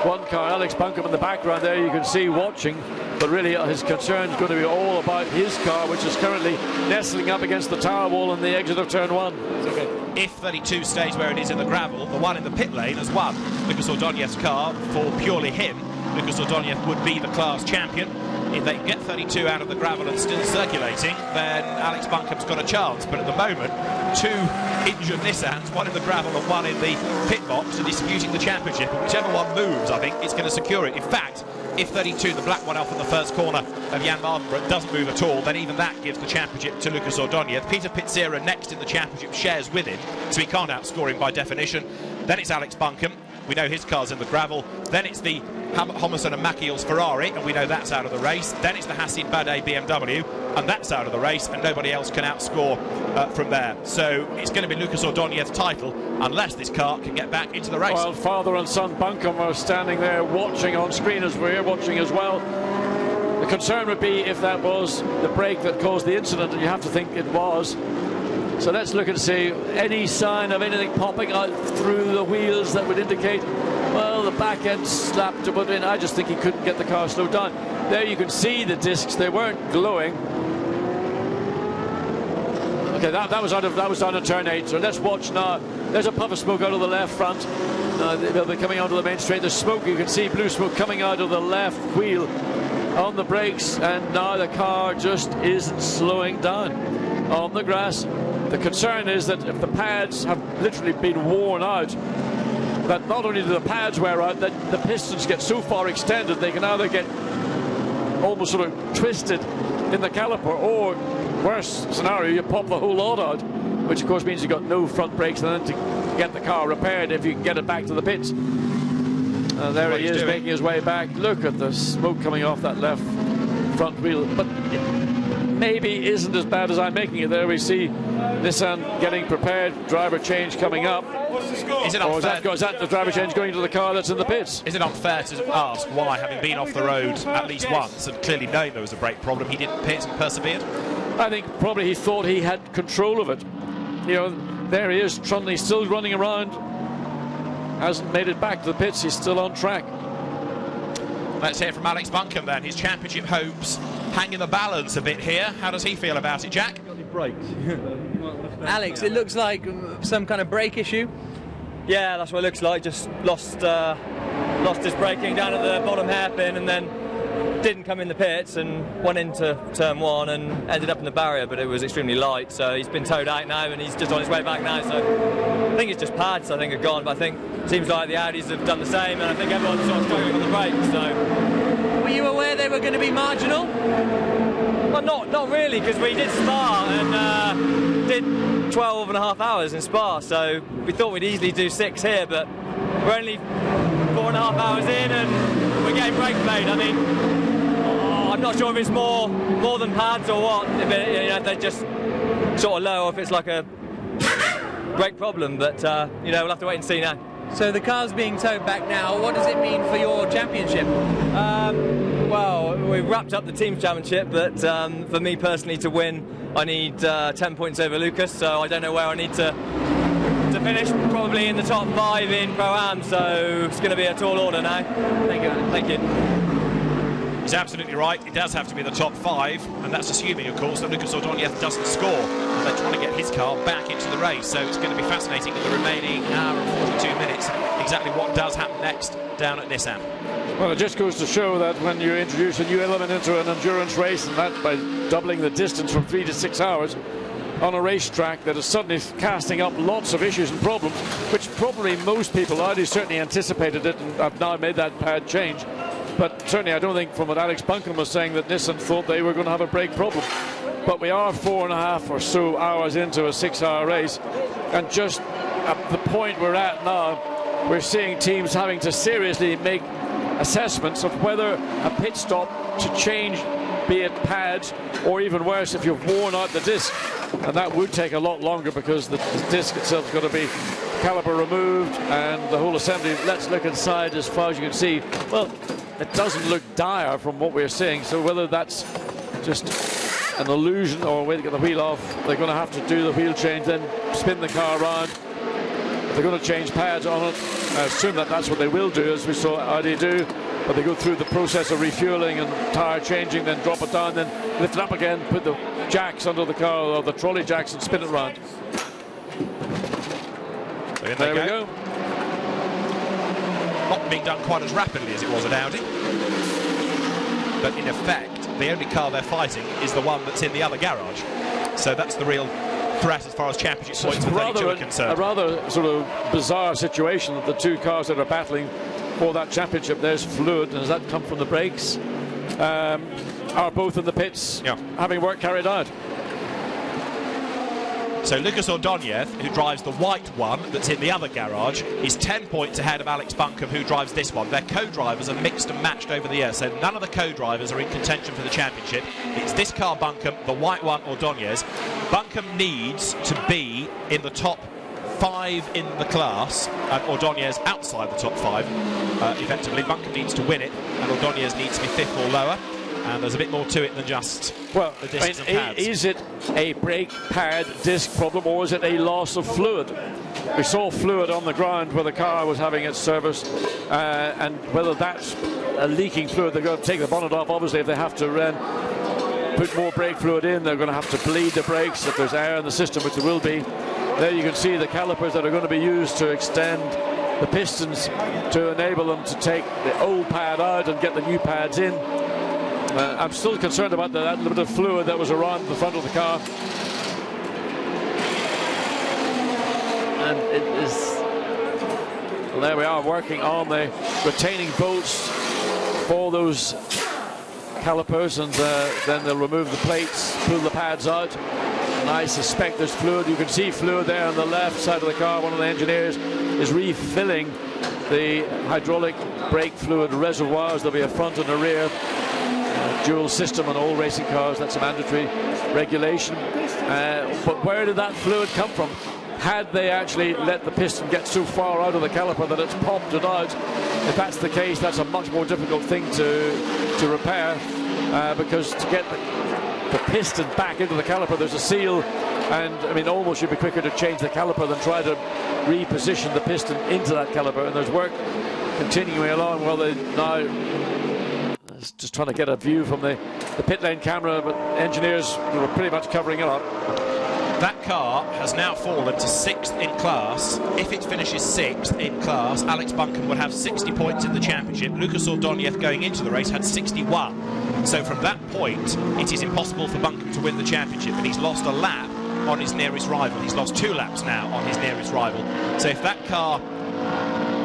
One car, Alex Buncombe in the background there, you can see watching, but really his concern is going to be all about his car, which is currently nestling up against the tower wall on the exit of turn 1. If 32 stays where it is in the gravel, the one in the pit lane has won. Lucas Ordonez's car, for purely him, Lucas Ordonez would be the class champion. If they get 32 out of the gravel and still circulating, then Alex Buncombe's got a chance. But at the moment, 2 injured Nissans, one in the gravel and one in the pit box, are disputing the championship. And whichever one moves, I think, it's going to secure it. In fact, if 32, the black one off in the first corner of Jan Mardenborough, doesn't move at all, then even that gives the championship to Lucas Ordonez. Peter Pitzera next in the championship shares with him, so he can't outscore him by definition. Then it's Alex Buncombe. We know his car's in the gravel. Then it's the Homerson and Maciel's Ferrari, and we know that's out of the race. Then it's the Hassin Bade BMW, and that's out of the race, and nobody else can outscore from there. So it's going to be Lucas Ordóñez's title, unless this car can get back into the race. Well, father and son Buncombe are standing there watching on screen as we're watching as well. The concern would be if that was the brake that caused the incident, and you have to think it was. So let's look and see any sign of anything popping out through the wheels that would indicate, well, the back end slapped to put in. I just think he couldn't get the car slowed down. There you can see the discs, they weren't glowing. Okay, that was down at turn 8. So let's watch now. There's a puff of smoke out of the left front. They'll be coming onto the main straight. There's smoke, you can see blue smoke coming out of the left wheel on the brakes, and now the car just isn't slowing down on the grass. The concern is that if the pads have literally been worn out, that not only do the pads wear out, that the pistons get so far extended they can either get almost sort of twisted in the caliper, or worst scenario, you pop the whole lot out, which of course means you've got no front brakes, and then to get the car repaired if you can get it back to the pits. There he is making his way back. Look at the smoke coming off that left front wheel, but it maybe isn't as bad as I'm making it. There we see Nissan getting prepared, driver change coming up. Is it unfair? Or is that the driver change going to the car that's in the pits? Is it unfair to ask why, having been off the road at least once and clearly knowing there was a brake problem, he didn't pit and persevered? I think probably he thought he had control of it. You know, there he is, Trundley still running around. Hasn't made it back to the pits, he's still on track. Let's hear from Alex Buncombe then. His championship hopes hang in the balance a bit here. How does he feel about it, Jack? Alex, it looks like some kind of brake issue. Yeah, that's what it looks like. Just lost his braking down at the bottom hairpin, and then didn't come in the pits and went into turn 1 and ended up in the barrier, but it was extremely light, so he's been towed out now and he's just on his way back now. So I think it's just pads I think are gone, but I think it seems like the Audis have done the same, and I think everyone's sort of struggling on the brakes. So were you aware they were going to be marginal? Well, not really, because we did Spa and did 12 and a half hours in Spa, so we thought we'd easily do 6 here, but we're only 4.5 hours in and we're getting brake played. I mean, I'm not sure if it's more than pads or what, if they're just sort of low, or if it's like a brake problem, but we'll have to wait and see now. So the car's being towed back now. What does it mean for your championship? Well, we've wrapped up the team's championship, but for me personally to win, I need 10 points over Lucas, so I don't know where I need to finish, probably in the top 5 in Pro-Am, so it's going to be a tall order now. Thank you, Alan. Thank you. He's absolutely right. It does have to be the top 5, and that's assuming, of course, that Lucas Ordóñez doesn't score. And they're trying to get his car back into the race, so it's going to be fascinating in the remaining hour and 42 minutes exactly what does happen next down at Nissan. Well, it just goes to show that when you introduce a new element into an endurance race, and that by doubling the distance from 3 to 6 hours on a racetrack, that is suddenly casting up lots of issues and problems, which probably most people, Audi certainly anticipated it and have now made that pad change. But certainly I don't think, from what Alex Buncombe was saying, that Nissan thought they were going to have a brake problem. But we are 4.5 or so hours into a 6-hour race, and just at the point we're at now, we're seeing teams having to seriously make assessments of whether a pit stop to change, be it pads, or even worse, if you've worn out the disc. And that would take a lot longer, because the disc itself has got to be caliper removed and the whole assembly. Let's look inside. As far as you can see, well, it doesn't look dire from what we're seeing, so whether that's just an illusion or a way to get the wheel off, they're going to have to do the wheel change, then spin the car around. They're going to change pads on it. I assume that that's what they will do, as we saw Audi do, but they go through the process of refueling and tyre changing, then drop it down, then lift it up again, put the jacks under the car, or the trolley jacks, and spin it around. There we go. Not being done quite as rapidly as it was at Audi, but in effect the only car they're fighting is the one that's in the other garage, so that's the real threat as far as championship points for 32 are concerned. A rather sort of bizarre situation that the two cars that are battling for that championship, there's fluid, and does that come from the brakes, are both in the pits, having work carried out. So Lucas Ordóñez, who drives the white one that's in the other garage, is 10 points ahead of Alex Buncombe, who drives this one. Their co-drivers are mixed and matched over the year, so none of the co-drivers are in contention for the championship. It's this car, Buncombe, the white one, Ordóñez. Buncombe needs to be in the top 5 in the class, and Ordóñez outside the top 5. Effectively, Buncombe needs to win it, and Ordóñez needs to be 5th or lower. And there's a bit more to it than just the discs and pads. Is it a brake pad disc problem, or is it a loss of fluid? We saw fluid on the ground where the car was having its service, and whether that's a leaking fluid, they're going to take the bonnet off. Obviously, if they have to put more brake fluid in, they're going to have to bleed the brakes if there's air in the system, which there will be. There you can see the calipers that are going to be used to extend the pistons to enable them to take the old pad out and get the new pads in. I'm still concerned about that little bit of fluid that was around the front of the car. And it is... Well, there we are, working on the retaining bolts for those calipers, and then they'll remove the plates, pull the pads out. And I suspect there's fluid. You can see fluid there on the left side of the car. One of the engineers is refilling the hydraulic brake fluid reservoirs. There'll be a front and a rear. Dual system on all racing cars, that's a mandatory regulation. But where did that fluid come from? Had they actually let the piston get so far out of the caliper that it's popped it out? If that's the case, that's a much more difficult thing to repair, because to get the piston back into the caliper, there's a seal, and I mean, almost you'd be quicker to change the caliper than try to reposition the piston into that caliper. And there's work continuing along. Well, they now just trying to get a view from the pit lane camera, but engineers were pretty much covering it up. That car has now fallen to 6th in class. If it finishes 6th in class, Alex Buncombe would have 60 points in the championship. Lucas Ordóñez going into the race had 61. So from that point, it is impossible for Buncombe to win the championship, and he's lost a lap on his nearest rival. He's lost 2 laps now on his nearest rival. So if that car,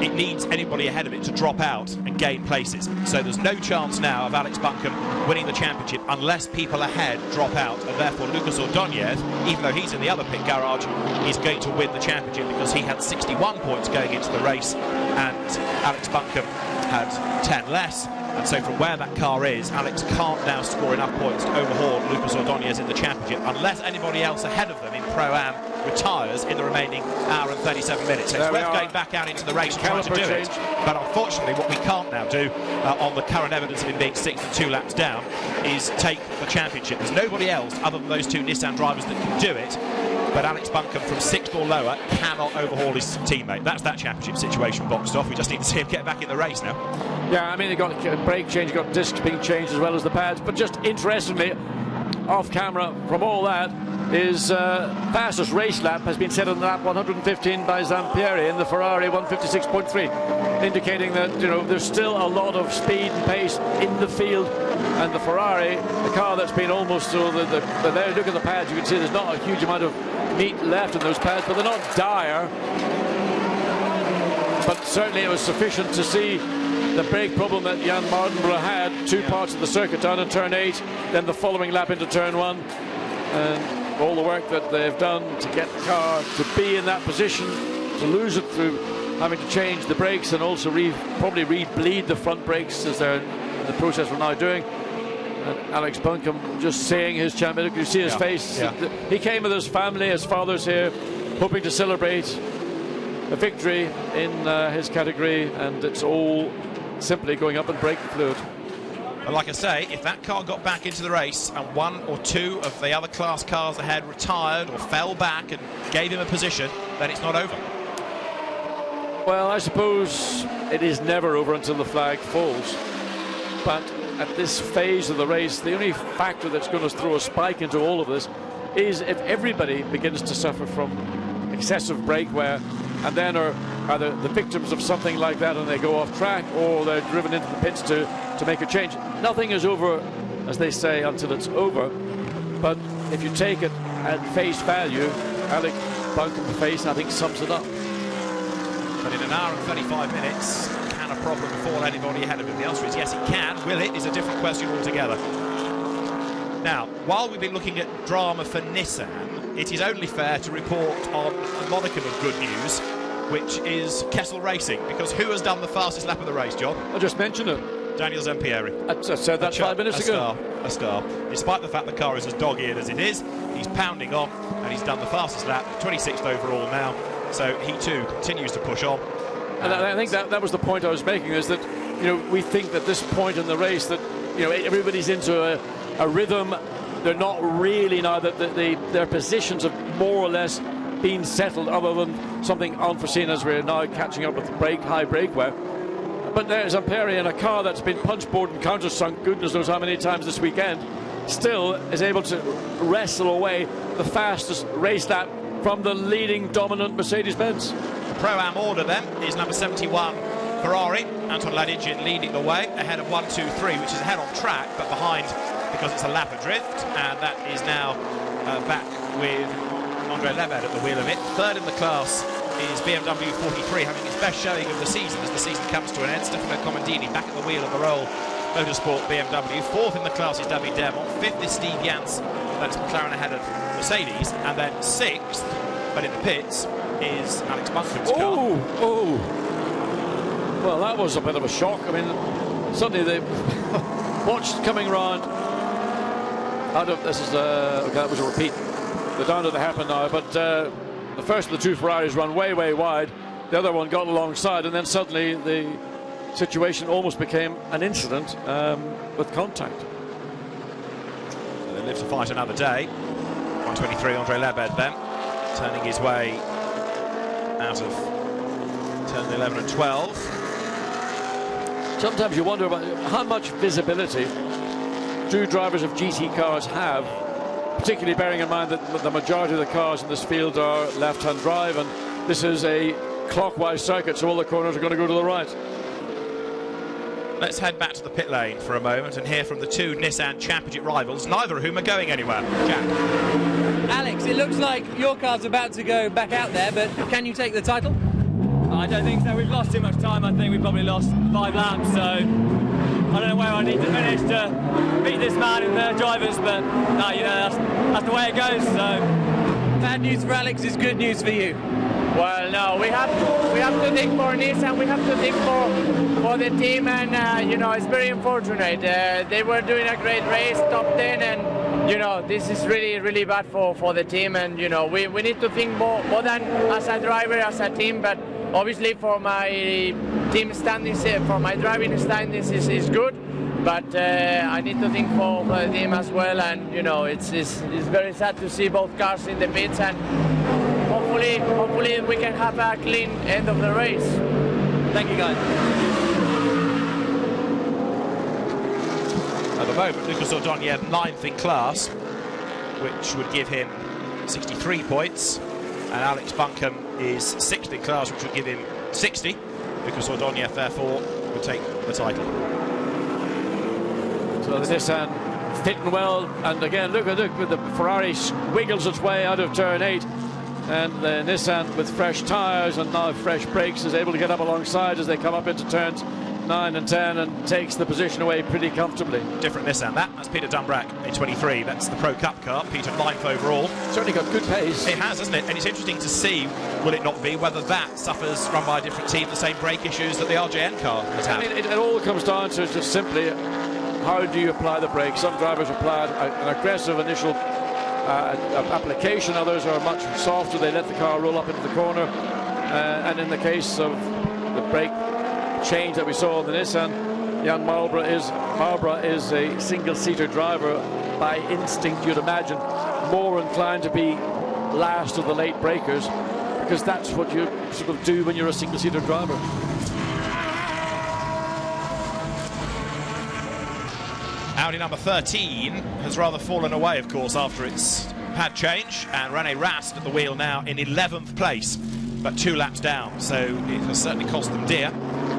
it needs anybody ahead of it to drop out and gain places. So there's no chance now of Alex Buncombe winning the championship unless people ahead drop out, and therefore Lucas Ordóñez, even though he's in the other pit garage, is going to win the championship because he had 61 points going into the race and Alex Buncombe had 10 less. And so from where that car is, Alex can't now score enough points to overhaul Lucas Ordóñez in the championship unless anybody else ahead of them in Pro-Am retires in the remaining hour and 37 minutes. So it's worth going back out into the race and trying to do it. But unfortunately, what we can't now do on the current evidence of him being 6th and 2 laps down is take the championship. There's nobody else other than those 2 Nissan drivers that can do it. But Alex Buncombe from 6th or lower cannot overhaul his teammate. That's that championship situation boxed off. We just need to see him get back in the race now. Yeah, I mean, they've got a brake change, got discs being changed as well as the pads. But just interestingly, off camera from all that, his fastest race lap has been set on lap 115 by Zampieri in the Ferrari 156.3, indicating that, you know, there's still a lot of speed and pace in the field. And the Ferrari, the car that's been almost so there, look at the pads, you can see there's not a huge amount of meat left in those pads, but they're not dire. But certainly it was sufficient to see the brake problem that Jan Mardenborough had, 2 parts of the circuit down in turn 8, then the following lap into turn 1, and all the work that they've done to get the car to be in that position, to lose it through having to change the brakes and also probably re-bleed the front brakes as they're in the process we're now doing. And Alex Buncombe just seeing his champion, you see his face. Yeah. He came with his family, his father's here, hoping to celebrate a victory in his category, and it's all simply going up and break the fluid. But like I say, if that car got back into the race and 1 or 2 of the other class cars ahead retired or fell back and gave him a position, then it's not over. Well, I suppose it is never over until the flag falls. But at this phase of the race, the only factor that's going to throw a spike into all of this is if everybody begins to suffer from excessive brake wear and then are either the victims of something like that and they go off track, or they're driven into the pits to make a change. Nothing is over, as they say, until it's over. But if you take it at face value, Alex Buncombe's face, I think, sums it up. But in an hour and 35 minutes, can a problem befall anybody ahead of him? The answer is yes, it can. Will it is a different question altogether. Now, while we've been looking at drama for Nissan, it is only fair to report on a modicum of good news, which is Kessel Racing, because who has done the fastest lap of the race, John? I just mentioned it. Daniel Zampieri. I said that 5 minutes ago. A star. Despite the fact the car is as dog-eared as it is, he's pounding on, and he's done the fastest lap, 26th overall now. So he too continues to push on. And I think that was the point I was making, is that, you know, we think that this point in the race that, you know, everybody's into a rhythm. They're not really now, that their positions have more or less been settled, other than something unforeseen as we're now catching up with high brake wear. But there's Zampieri in a car that's been punchboard and countersunk goodness knows how many times this weekend, still is able to wrestle away the fastest race lap from the leading dominant Mercedes-Benz. The Pro-Am order then is number 71 Ferrari, Anton Ladygin leading the way ahead of 1, 2, 3, which is ahead on track but behind because it's a lap adrift, and that is now back with Andre Lebed at the wheel of it. Third in the class is BMW 43, having its best showing of the season as the season comes to an end. Stefano Comandini back at the wheel of the Roll Motorsport BMW. Fourth in the class is David Dermont. Fifth is Steve Jans, that's McLaren ahead of Mercedes. And then sixth, but in the pits, is Alex Buncombe's car. Oh! Well, that was a bit of a shock. I mean, suddenly they watched coming round out of, this is, okay, that was a repeat. They're down to the hairpin now, but the first of the two Ferraris run way wide. The other one got alongside, and then suddenly the situation almost became an incident with contact. So they live to fight another day. 123 Andre Lebed then, turning his way out of turn 11 and 12. Sometimes you wonder about how much visibility do drivers of GT cars have, particularly bearing in mind that the majority of the cars in this field are left-hand drive, and this is a clockwise circuit, so all the corners are going to go to the right. Let's head back to the pit lane for a moment and hear from the two Nissan Championship rivals, neither of whom are going anywhere. Jack. Alex, it looks like your car's about to go back out there, but can you take the title? I don't think so. We've lost too much time. I think we probably lost 5 laps, so I don't know where I need to finish to beat this man in the drivers, but no, you know, that's the way it goes. So bad news for Alex is good news for you. Well, no, we have to think for Nissan, we have to think for the team, and you know, it's very unfortunate. They were doing a great race, top 10, and you know, this is really bad for the team, and you know, we need to think more than as a driver, as a team, but obviously for my team standings, for my driving standings is good, but I need to think for the team as well, and you know, it's very sad to see both cars in the pits, and hopefully we can have a clean end of the race. Thank you, guys. At the moment, Lucas Ordóñez 9th in class, which would give him 63 points, and Alex Buncombe is 6th in class, which would give him 60. Lucas Ordóñez, therefore, would take the title. So the Nissan fitting well, and again, look, the Ferrari wiggles its way out of turn 8, and the Nissan with fresh tyres and now fresh brakes is able to get up alongside as they come up into turns 9 and 10 and takes the position away pretty comfortably. Different Nissan, that's Peter Dumbrack in 23. That's the Pro Cup car. Peter 9th overall. Certainly got good pace. It has, hasn't it? And it's interesting to see, will it not be, whether that suffers, run by a different team, the same brake issues that the RJN car has had. I mean, it all comes down to just simply how do you apply the brake. Some drivers apply an aggressive initial application, others are much softer. They let the car roll up into the corner, and in the case of the brake change that we saw on the Nissan, Jan Marlborough is a single-seater driver by instinct, you'd imagine, more inclined to be last of the late breakers, because that's what you sort of do when you're a single-seater driver. Audi number 13 has rather fallen away, of course, after its pad change, and René Rast at the wheel now in 11th place, but 2 laps down, so it has certainly cost them dear,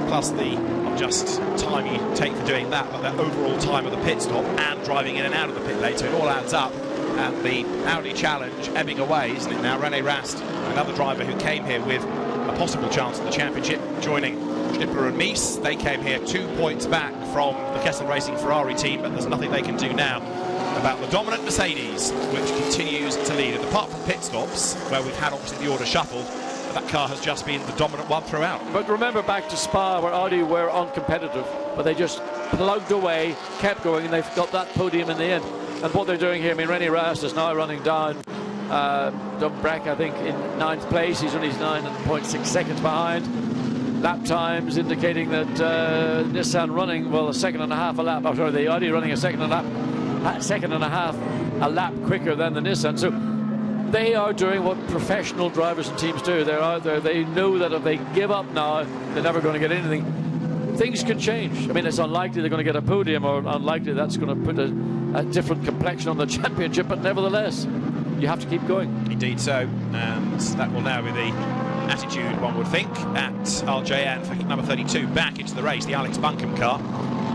plus the not just time you take for doing that, but the overall time of the pit stop and driving in and out of the pit lane, so it all adds up, and the Audi challenge ebbing away, isn't it now? René Rast, another driver who came here with a possible chance at the championship, joining Schnipper and Mies. They came here 2 points back from the Kessel Racing Ferrari team, but there's nothing they can do now about the dominant Mercedes, which continues to lead. And apart from pit stops, where we've had obviously the order shuffled, that car has just been the dominant one throughout. But remember back to Spa, where Audi were uncompetitive, but they just plugged away, kept going, and they've got that podium in the end. And what they're doing here, I mean, René Rast is now running down Dumbrek, I think, in 9th place. He's only 9.6 seconds behind. Lap times indicating that Nissan running, well, a second and a half a lap, sorry, the Audi running a second and a half a lap quicker than the Nissan. So they are doing what professional drivers and teams do. They're out there. They know that if they give up now, they're never going to get anything. Things can change. I mean, it's unlikely they're going to get a podium, or unlikely that's going to put a different complexion on the championship, but nevertheless, you have to keep going. Indeed so, and that will now be the attitude, one would think, at RJN for number 32 back into the race, the Alex Buncombe car.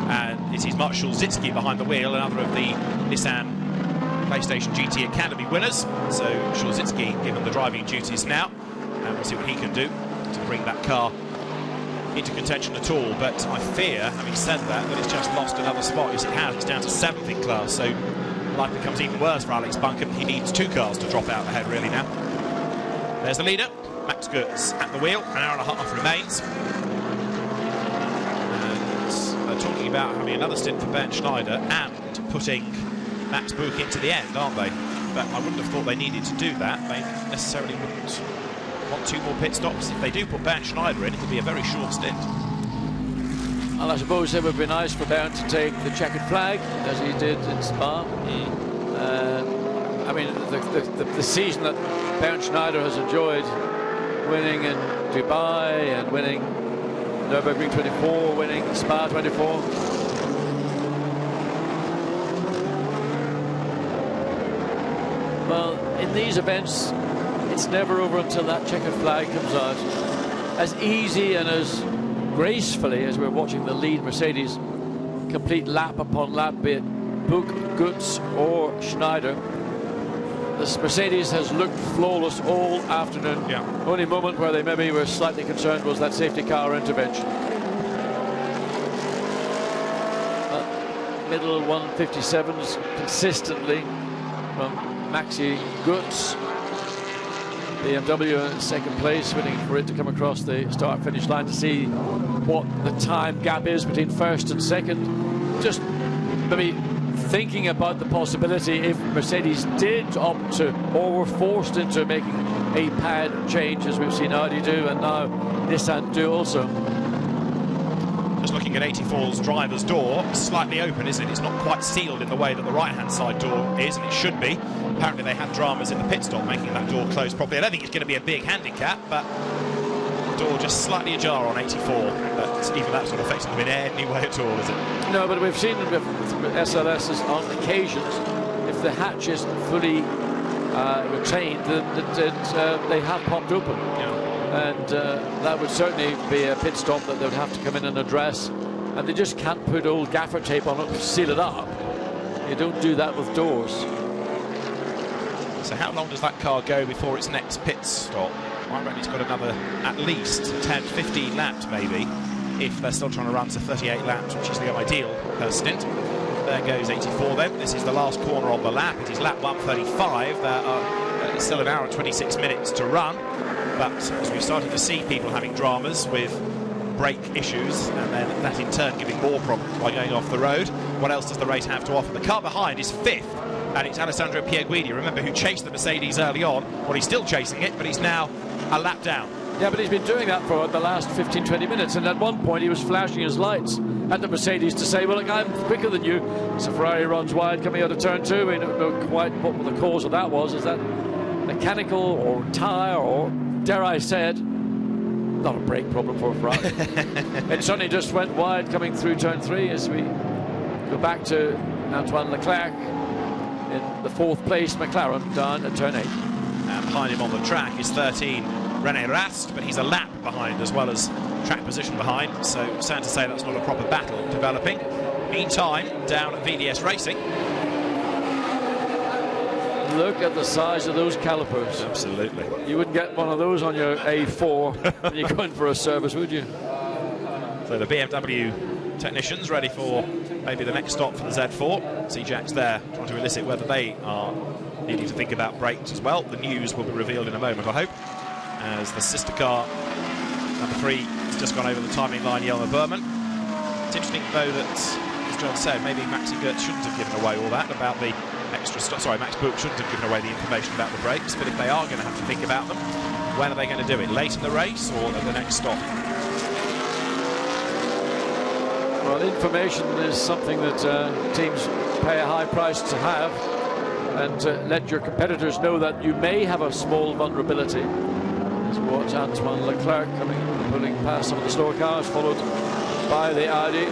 And it is Mark Szulzicki behind the wheel, another of the Nissan PlayStation GT Academy winners. So Szulzicki given the driving duties now, and we'll see what he can do to bring that car into contention at all. But I fear, having said that it's just lost another spot. Yes, it has. It's down to 7th in class, so life becomes even worse for Alex Buncombe. He needs 2 cars to drop out ahead really now. There's the leader, Max Goetz at the wheel. An hour and a half remains. And they're talking about having another stint for Bernd Schneider and putting Max Buch into the end, aren't they? But I wouldn't have thought they needed to do that. They necessarily wouldn't want 2 more pit stops. If they do put Bernd Schneider in, it'll be a very short stint. And I suppose it would be nice for Bernd to take the checkered flag, as he did in Spa. I mean, the season that Bernd Schneider has enjoyed, winning in Dubai and winning Nurburgring 24, winning Spa 24. Well, in these events, it's never over until that checkered flag comes out. As easy and as gracefully as we're watching the lead Mercedes complete lap upon lap, be it Buch, Goetz or Schneider, this Mercedes has looked flawless all afternoon. Yeah. Only moment where they maybe were slightly concerned was that safety car intervention. Middle 157s consistently from Maxi Goetz. BMW in 2nd place, waiting for it to come across the start-finish line to see what the time gap is between 1st and 2nd. Just maybe thinking about the possibility if Mercedes did opt to, or were forced into making a pad change, as we've seen Audi do and now Nissan do also. Just looking at 84's driver's door, slightly open, isn't it? It's not quite sealed in the way that the right-hand side door is, and it should be. Apparently they had dramas in the pit stop making that door close properly. I don't think it's going to be a big handicap, but the door just slightly ajar on 84. But even that's not affecting them in any way at all, is it? No, but we've seen with SLSs on occasions, if the hatch isn't fully retained, they have popped open. Yeah. And that would certainly be a pit stop that they would have to come in and address. And they just can't put old gaffer tape on it to seal it up. You don't do that with doors. So how long does that car go before its next pit stop? I reckon it's got another at least 10, 15 laps maybe, if they're still trying to run to 38 laps, which is the ideal per stint. There goes 84 then. This is the last corner on the lap. It is lap 135. There are still an hour and 26 minutes to run. But as we've started to see people having dramas with brake issues, and then that in turn giving more problems by going off the road, what else does the race have to offer? The car behind is 5th, and it's Alessandro Pierguidi, remember, who chased the Mercedes early on. Well, he's still chasing it, but he's now a lap down. Yeah, but he's been doing that for the last 15-20 minutes, and at one point he was flashing his lights at the Mercedes to say, well, look, I'm quicker than you. So Ferrari runs wide coming out of turn 2. We don't know quite what the cause of that was. Is that mechanical or tyre or, dare I say it, not a brake problem for a Ferrari. It suddenly just went wide coming through turn 3 as we go back to Antoine Leclerc in the 4th place McLaren down at turn 8. And behind him on the track is 13 René Rast, but he's a lap behind as well as track position behind, so sad to say that's not a proper battle developing. Meantime, down at VDS Racing, look at the size of those calipers. Absolutely. You wouldn't get one of those on your A4 when you're going for a service, would you? So the BMW technicians ready for maybe the next stop for the Z4. See Jack's there trying to elicit whether they are needing to think about brakes as well. The news will be revealed in a moment, I hope, as the sister car, number 3, has just gone over the timing line, Jelmer Berman. It's interesting, though, that, as John said, maybe Maxi Goetz shouldn't have given away all that about the extra stuff. Sorry, Max Buch shouldn't have given away the information about the brakes, but if they are going to have to think about them, when are they going to do it? Late in the race or at the next stop? Well, information is something that teams pay a high price to have, and let your competitors know that you may have a small vulnerability. As we watch Antoine Leclerc pulling past some of the slower cars, followed by the Audi.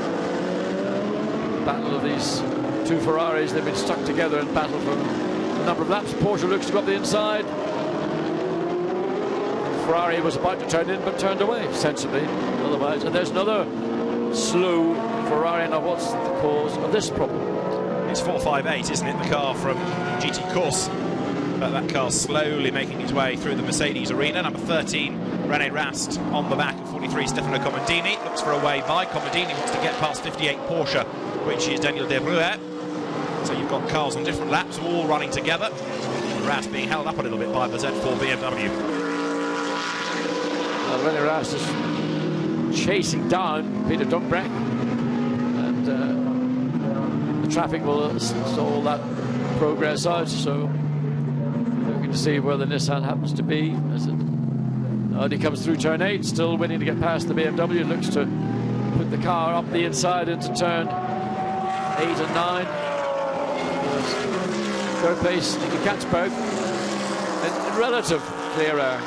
Battle of these two Ferraris. They've been stuck together in battle for a number of laps. Porsche looks to go up the inside. Ferrari was about to turn in, but turned away sensibly otherwise. And there's another slow Ferrari. Now, what's the cause of this problem? It's 458, isn't it? The car from GT Course. But that car slowly making its way through the Mercedes arena. Number 13, René Rast on the back of 43, Stefano Comodini. Looks for a way by. Comodini wants to get past 58 Porsche, which is Daniel De Bruyne. So you've got cars on different laps, all running together. Rast being held up a little bit by the Z4 BMW. René Rast is chasing down Peter Dunbrek, and the traffic will stall that progress out, so looking to see where the Nissan happens to be as Audi comes through turn 8, still waiting to get past the BMW. Looks to put the car up the inside into turn 8 and 9. Third place, Nicky Katzberg, in relative clear air.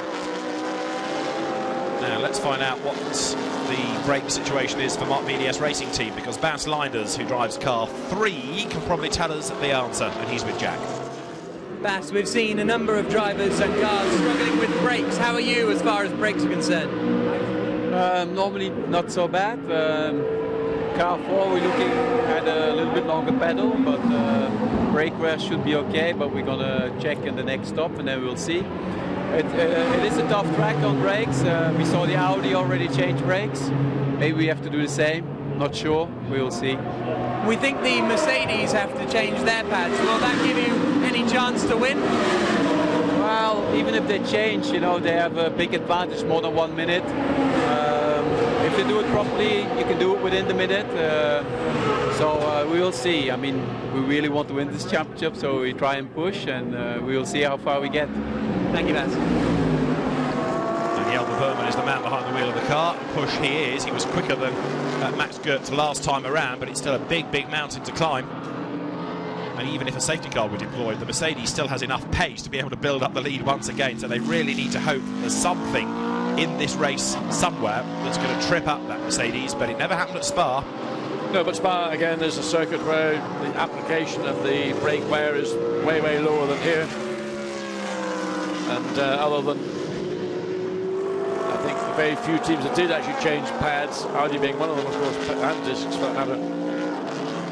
Now let's find out what the brake situation is for Marc VDS Racing Team, because Bas Leinders, who drives car 3, can probably tell us the answer, and he's with Jack. Bas, we've seen a number of drivers and cars struggling with brakes. How are you as far as brakes are concerned? Normally not so bad. Car 4 we're looking at a little bit longer pedal, but brake wear should be okay, but we're gonna check in the next stop and then we'll see. It is a tough track on brakes. We saw the Audi already change brakes. Maybe we have to do the same. Not sure. We will see. We think the Mercedes have to change their pads. Will that give you any chance to win? Well, even if they change, you know, they have a big advantage, more than 1 minute. If they do it properly, you can do it within the minute. So we will see. I mean, we really want to win this championship, so we try and push, and we will see how far we get. Thank you, Bas. And Jelmer Berman is the man behind the wheel of the car. Push he is. He was quicker than Max Goetz last time around, but it's still a big, big mountain to climb. And even if a safety car were deployed, the Mercedes still has enough pace to be able to build up the lead once again. So they really need to hope there's something in this race somewhere that's going to trip up that Mercedes, but it never happened at Spa. No, but Spa, again, is a circuit where the application of the brake wear is way, way lower than here. And other than, I think, the very few teams that did actually change pads, Audi being one of them, of course, and discs for that matter.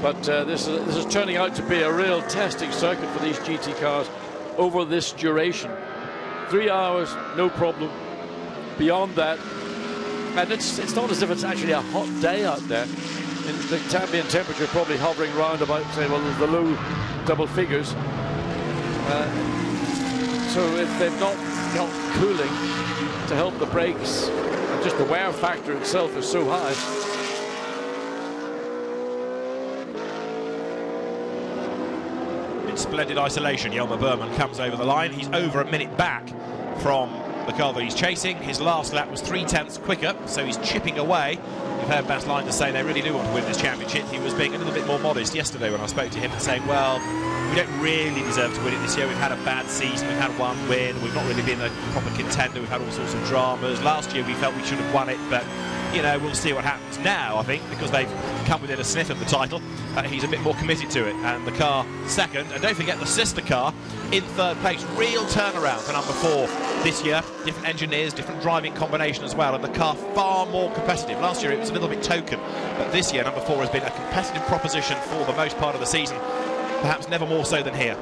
But this is turning out to be a real testing circuit for these GT cars over this duration. 3 hours, no problem. Beyond that, and it's not as if it's actually a hot day out there. The ambient temperature probably hovering around about, say, well, the low double figures. So if they've not got cooling to help the brakes, and just the wear factor itself is so high. In splendid isolation, Jelmer Berman comes over the line. He's over a minute back from the car that he's chasing. His last lap was 3/10 quicker, so he's chipping away. You've heard Bas Leinders say they really do want to win this championship. He was being a little bit more modest yesterday when I spoke to him and saying, well, we don't really deserve to win it this year. We've had a bad season, we've had one win, we've not really been a proper contender, we've had all sorts of dramas. Last year we felt we should have won it, but, you know, we'll see what happens now, I think, because they've come within a sniff of the title. He's a bit more committed to it, and the car second. And don't forget the sister car in third place. Real turnaround for number 4 this year. Different engineers, different driving combination as well, and the car far more competitive. Last year it was a little bit token, but this year number 4 has been a competitive proposition for the most part of the season, perhaps never more so than here.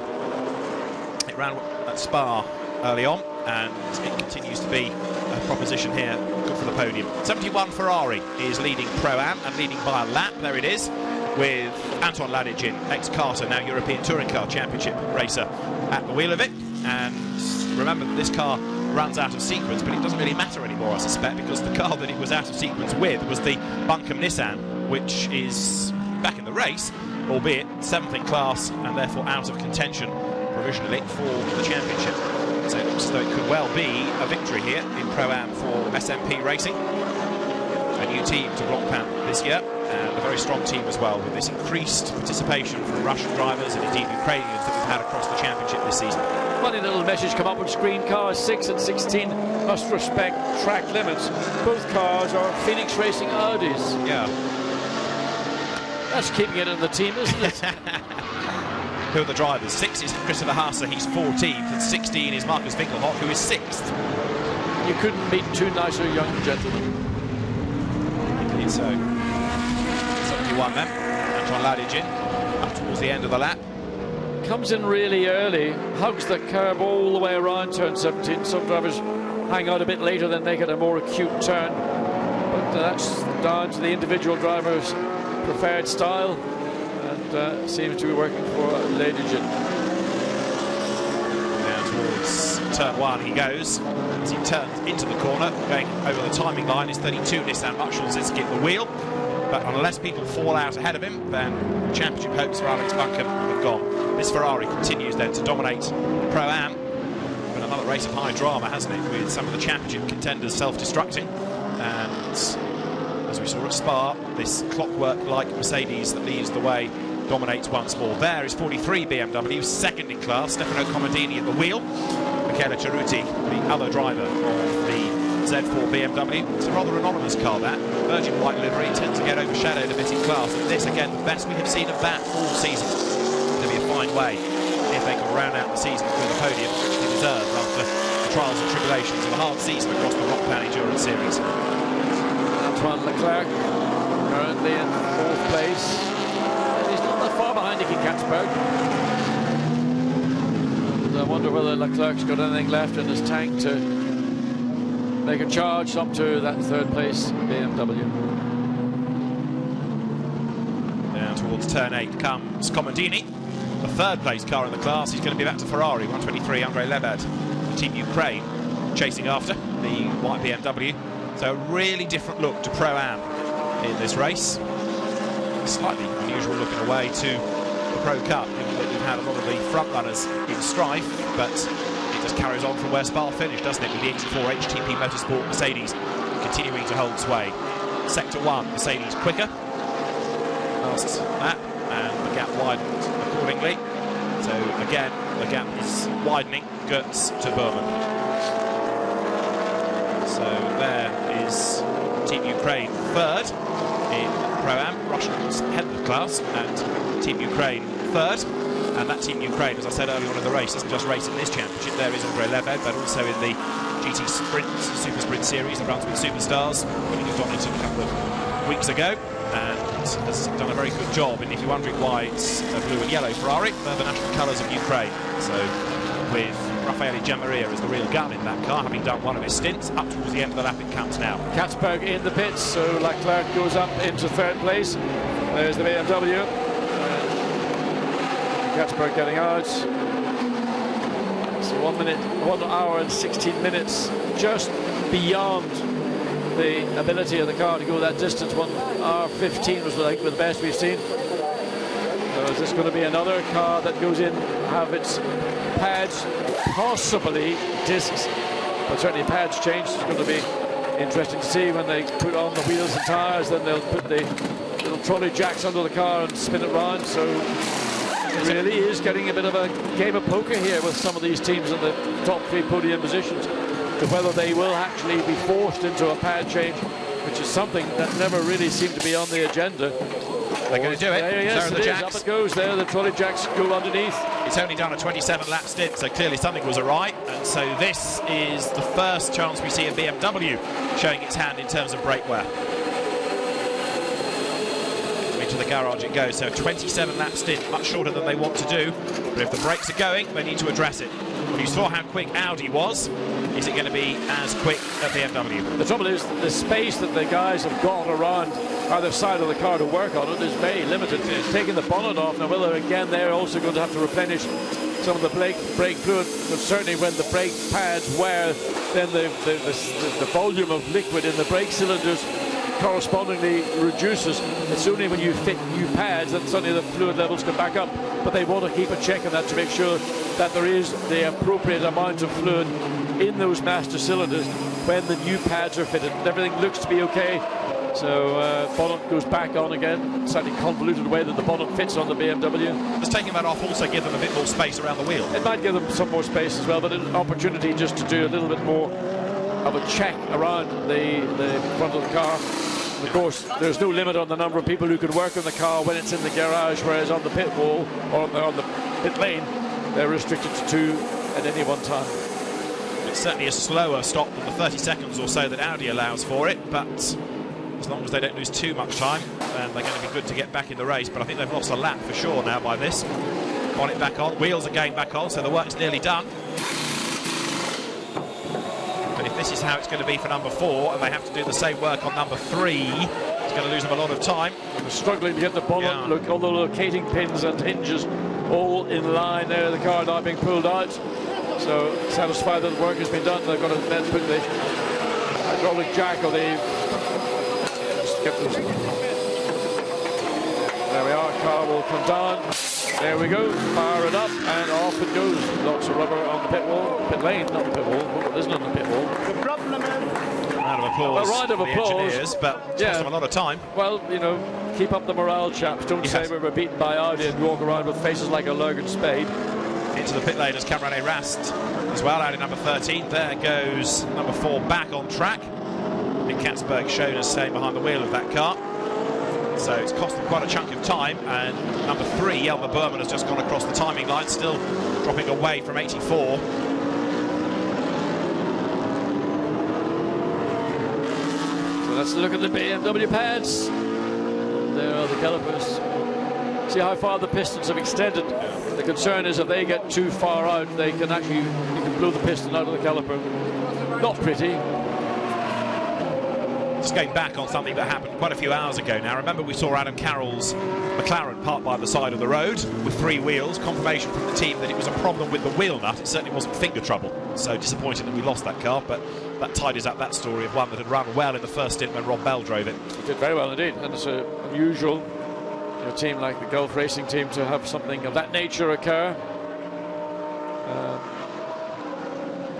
It ran at Spa early on, and it continues to be a proposition here. difficult for the podium. 71 Ferrari is leading Pro-Am and leading by a lap. There it is, with Anton Ladijin, ex-Carter, now European Touring Car Championship racer, at the wheel of it. And remember that this car runs out of sequence, but it doesn't really matter anymore, I suspect, because the car that it was out of sequence with was the Blancpain Nissan, which is back in the race, albeit 7th in class and therefore out of contention provisionally for the championship. So it looks as though it could well be a victory here in Pro-Am for SMP Racing. A new team to Blancpain this year, and a very strong team as well, with this increased participation from Russian drivers and indeed Ukrainians that we've had across the championship this season. Funny little message come up on screen. Cars 6 and 16 must respect track limits. Both cars are Phoenix Racing Audis. Yeah. That's keeping it in the team, isn't it? Who are the drivers? 6 is Christopher Haase, he's 14th, and 16 is Marcus Winkelhock, who is 6th. You couldn't meet two nicer young gentlemen. Indeed so. 71 then. Anton Ladijin up towards the end of the lap. Comes in really early, hugs the curb all the way around turn 17. Some drivers hang out a bit later, then make it a more acute turn. But that's down to the individual driver's preferred style, and seems to be working for Ladijin. Now towards turn 1 he goes, as he turns into the corner, going over the timing line is 32 Nissan Mushelsitsky at the wheel, but unless people fall out ahead of him, then championship hopes for Alex Bunkum have gone. This Ferrari continues then to dominate Pro-Am, but another race of high drama, hasn't it, with some of the championship contenders self-destructing, and as we saw at Spa, this clockwork-like Mercedes that leads the way dominates once more. There is 43 BMW, second in class, Stefano Comodini at the wheel, Michele Cerruti, the other driver of the Z4 BMW. It's a rather anonymous car, that. Virgin white livery tends to get overshadowed a bit in class, and this, again, the best we have seen of that all season. It's going to be a fine way if they can round out the season with a podium, which they deserve after the trials and tribulations of a hard season across the Blancpain Endurance Series. Antoine Leclerc currently in 4th place. He's not that far behind Nicky Katzberg. And I wonder whether Leclerc's got anything left in his tank to make a charge up to that 3rd place BMW. Now towards turn 8 comes Comodini, the 3rd place car in the class. He's going to be back to Ferrari, 123 Andrei Lebed, Team Ukraine, chasing after the white BMW. So a really different look to Pro-Am in this race. Slightly unusual looking away to the Pro Cup, given that we've had a lot of the front runners in strife, but it just carries on from where Spa finished, doesn't it, with the 84 HTP Motorsport Mercedes continuing to hold sway. Sector 1, Mercedes quicker. Last lap, and the gap widened accordingly. So again, the gap is widening, Goetz to Burman. So there is Team Ukraine 3rd in Pro-Am. Russians head of the class, and Team Ukraine 3rd. And that Team Ukraine, as I said earlier on in the race, doesn't just race in this championship. There is Andrei Lebed, but also in the GT Super Sprint Series, the Brunswick Superstars, winning a Donington a couple of weeks ago, and has done a very good job. And if you're wondering why it's a blue and yellow Ferrari, they're the national colours of Ukraine. So with Raffaele Giammaria as the real gun in that car, having done one of his stints, up towards the end of the lap it counts now. Katzberg in the pits, so Leclerc goes up into 3rd place. There's the BMW. Katzberg getting out. So 1 hour and 16 minutes, just beyond the ability of the car to go that distance. 1 hour 15 was like the best we've seen. So is this going to be another car that goes in, have its pads, possibly discs, but certainly pads changed? It's going to be interesting to see when they put on the wheels and tyres. Then they'll put the little trolley jacks under the car and spin it round. So it really is getting a bit of a game of poker here with some of these teams in the top 3 podium positions, to whether they will actually be forced into a pad change, which is something that never really seemed to be on the agenda. They're going to do it. Yes, there are the jacks. Up it goes there. The trolley jacks go underneath. It's only done a 27-lap stint, so clearly something was awry. And so this is the first chance we see a BMW showing its hand in terms of brake wear. Into the garage it goes. So a 27-lap stint, much shorter than they want to do. But if the brakes are going, they need to address it. Well, you saw how quick Audi was. is it going to be as quick at BMW? The trouble is, the space that the guys have got around either side of the car to work on it is very limited. Taking the bonnet off, now whether again they're also going to have to replenish some of the brake fluid, but certainly when the brake pads wear, then the volume of liquid in the brake cylinders correspondingly reduces. It's only when you fit new pads that suddenly the fluid levels come back up. But they want to keep a check on that to make sure that there is the appropriate amount of fluid in those master cylinders when the new pads are fitted. Everything looks to be okay. So bonnet goes back on again. Slightly convoluted way that the bonnet fits on the BMW. Does taking that off also give them a bit more space around the wheel? It might give them some more space as well, but an opportunity just to do a little bit more of a check around the front of the car. Of course, there's no limit on the number of people who can work on the car when it's in the garage, whereas on the pit wall or on the pit lane, they're restricted to 2 at any one time. It's certainly a slower stop than the 30 seconds or so that Audi allows for it, but as long as they don't lose too much time, then they're going to be good to get back in the race. But I think they've lost a lap for sure now by this. Bonnet back on, wheels again back on, so the work's nearly done. But if this is how it's going to be for number 4, and they have to do the same work on number 3, it's going to lose them a lot of time. They're struggling to get the bonnet, look, all the locating pins and hinges all in line there. The car now being pulled out. So satisfied that the work has been done, they're going to then put the hydraulic jack or the... There we are, car will come down. There we go, fire it up, and off it goes. Lots of rubber on the pit wall, pit lane, not the pit wall. What isn't on the pit wall? Round of applause. A round of applause. The engineers, but it's cost them a lot of time. Well, you know, keep up the morale, chaps. Don't say we were beaten by Audi and walk around with faces like a Lurgan spade. Into the pit lane as Cameron Rast as well, out in number 13. There goes number 4 back on track. Nick Katzberg shown as staying behind the wheel of that car. So it's cost them quite a chunk of time, and number 3, Jelmer Berman, has just gone across the timing line, still dropping away from 84. So let's look at the BMW pads. There are the calipers. See how far the pistons have extended. The concern is if they get too far out, they can actually, you can blow the piston out of the caliper. Not pretty. Just going back on something that happened quite a few hours ago now. Remember, we saw Adam Carroll's McLaren parked by the side of the road with 3 wheels. Confirmation from the team that it was a problem with the wheel nut. It certainly wasn't finger trouble. So disappointed that we lost that car, but that tidies up that story of one that had run well in the first stint when Rob Bell drove it. It did very well indeed, and it's unusual in a team like the Gulf Racing team to have something of that nature occur.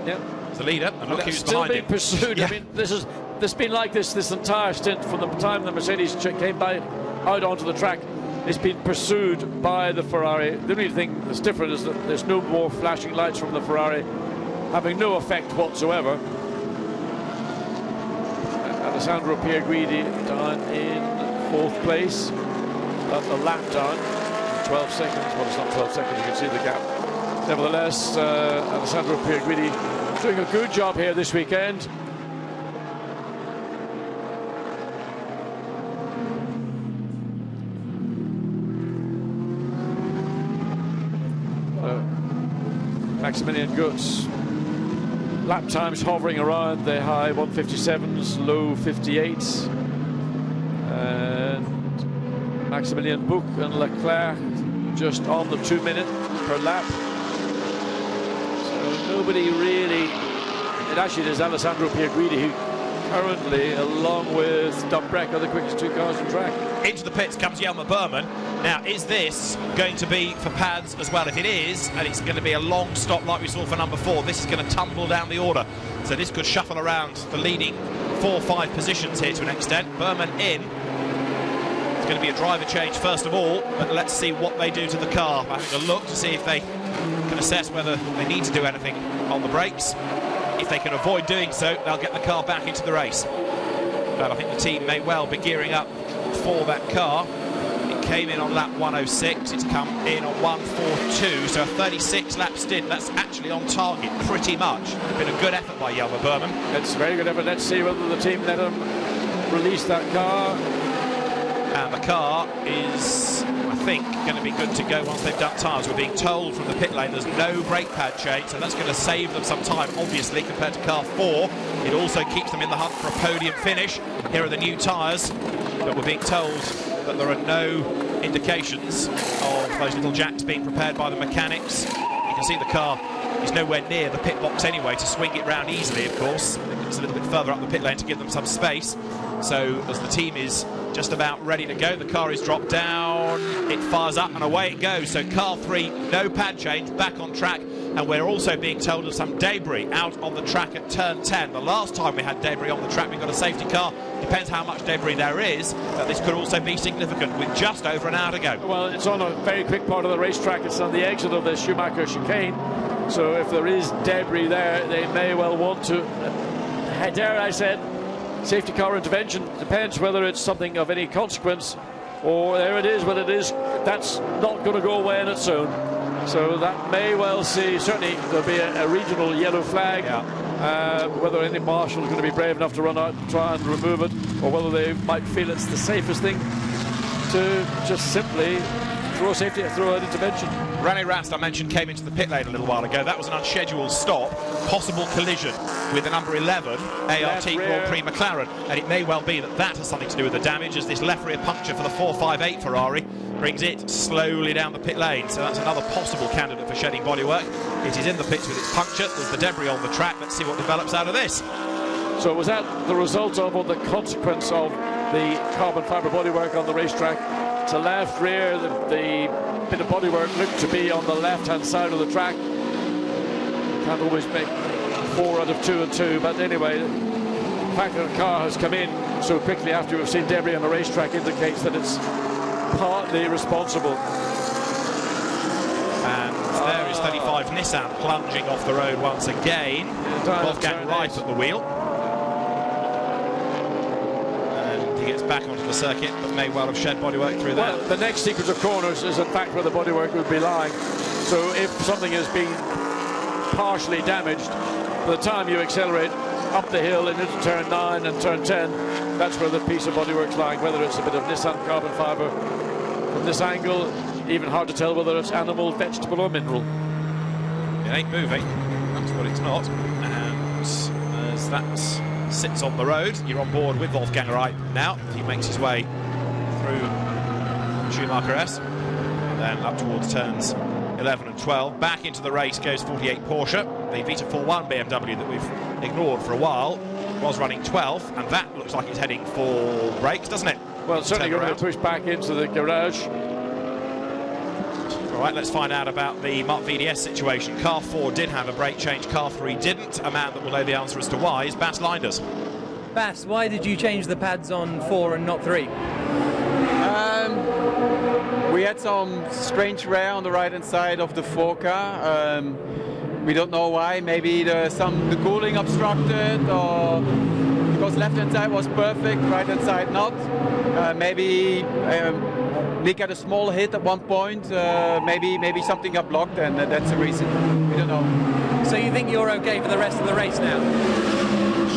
Yeah, it's the leader, and look who's still being pursued. Yeah. I mean, this has been like this entire stint from the time the Mercedes came out onto the track. It's been pursued by the Ferrari. The only thing that's different is that there's no more flashing lights from the Ferrari, having no effect whatsoever. Alessandro Pierguidi down in 4th place. That's a lap down, 12 seconds. Well, it's not 12 seconds, you can see the gap. Nevertheless, Alessandro Pierguidi doing a good job here this weekend. Maximilian Gutz, lap times hovering around the high 157s, low 58s. And Maximilian Buch and Leclerc just on the 2 minute per lap. So nobody really, it actually is Alessandro Pierguidi who currently, along with Dumbrek, are the quickest 2 cars on track. Into the pits comes Jelmer Berman. Now, is this going to be for pads as well? If it is, and it's going to be a long stop like we saw for number 4, this is going to tumble down the order. So this could shuffle around the leading 4-5 positions here to an extent. Berman in. It's going to be a driver change first of all, but let's see what they do to the car. Having a look to see if they can assess whether they need to do anything on the brakes. If they can avoid doing so, they'll get the car back into the race. But I think the team may well be gearing up for that car. It came in on lap 106, it's come in on 142, so a 36 lap stint. That's actually on target pretty much. It's been a good effort by Jelmer Berman. It's a very good effort. Let's see whether the team let him release that car. And the car is, I think, going to be good to go once they've done tyres. We're being told from the pit lane there's no brake pad change, so that's going to save them some time, obviously, compared to car 4. It also keeps them in the hunt for a podium finish. Here are the new tyres, but we're being told that there are no indications of those little jacks being prepared by the mechanics. You can see the car is nowhere near the pit box anyway to swing it round easily, of course. It's a little bit further up the pit lane to give them some space. So as the team is just about ready to go, the car is dropped down, it fires up and away it goes. So car 3, no pad change, back on track. And we're also being told of some debris out on the track at turn 10. The last time we had debris on the track, we got a safety car. Depends how much debris there is, but this could also be significant with just over an hour to go. Well, it's on a very quick part of the racetrack. It's on the exit of the Schumacher chicane. So if there is debris there, they may well want to, dare I said, safety car intervention. Depends whether it's something of any consequence, or there it is, but it is, that's not going to go away on its own. So that may well see, certainly there'll be a regional yellow flag. Whether any marshal is going to be brave enough to run out and try and remove it, or whether they might feel it's the safest thing to just simply throw an intervention. René Rast, I mentioned, came into the pit lane a little while ago. That was an unscheduled stop, possible collision with the number 11 ART Grand Prix McLaren, and it may well be that that has something to do with the damage, as this left rear puncture for the 458 Ferrari brings it slowly down the pit lane. So that's another possible candidate for shedding bodywork. It is in the pits with its puncture. There's the debris on the track. Let's see what develops out of this. So was that the result of, or the consequence of, the carbon fibre bodywork on the racetrack? To left rear, the bit of bodywork looked to be on the left-hand side of the track. Can't always make 4 out of 2 and 2, but anyway, the fact that a car has come in so quickly after we've seen debris on the racetrack indicates that it's partly responsible. And there is 35 Nissan plunging off the road once again. Wolfgang Reif at the wheel. He gets back onto the circuit, but may well have shed bodywork through that. Well, the next sequence of corners is in fact where the bodywork would be lying. So if something has been partially damaged, by the time you accelerate up the hill and into turn 9 and turn 10, that's where the piece of bodywork's lying. Whether it's a bit of Nissan carbon fibre from this angle, even hard to tell whether it's animal, vegetable or mineral. It ain't moving, that's what it's not. And as that sits on the road, you're on board with Wolfgang Reif now. He makes his way through Schumacher S, and then up towards turns 11 and 12. Back into the race goes 48 Porsche. The Vita 4.1 BMW that we've ignored for a while was running 12th, and that looks like it's heading for brakes, doesn't it? Well, it's certainly going to push back into the garage. All right, let's find out about the Mark VDS situation. Car 4 did have a brake change, car 3 didn't. A man that will know the answer as to why is Bas Linders. Bas, why did you change the pads on 4 and not 3? We had some strange wear on the right-hand side of the 4 car. We don't know why. Maybe the cooling obstructed, or because left-hand side was perfect, right-hand side not. Maybe Nick had a small hit at one point. Maybe something got blocked, and that's the reason. We don't know. So you think you're okay for the rest of the race now?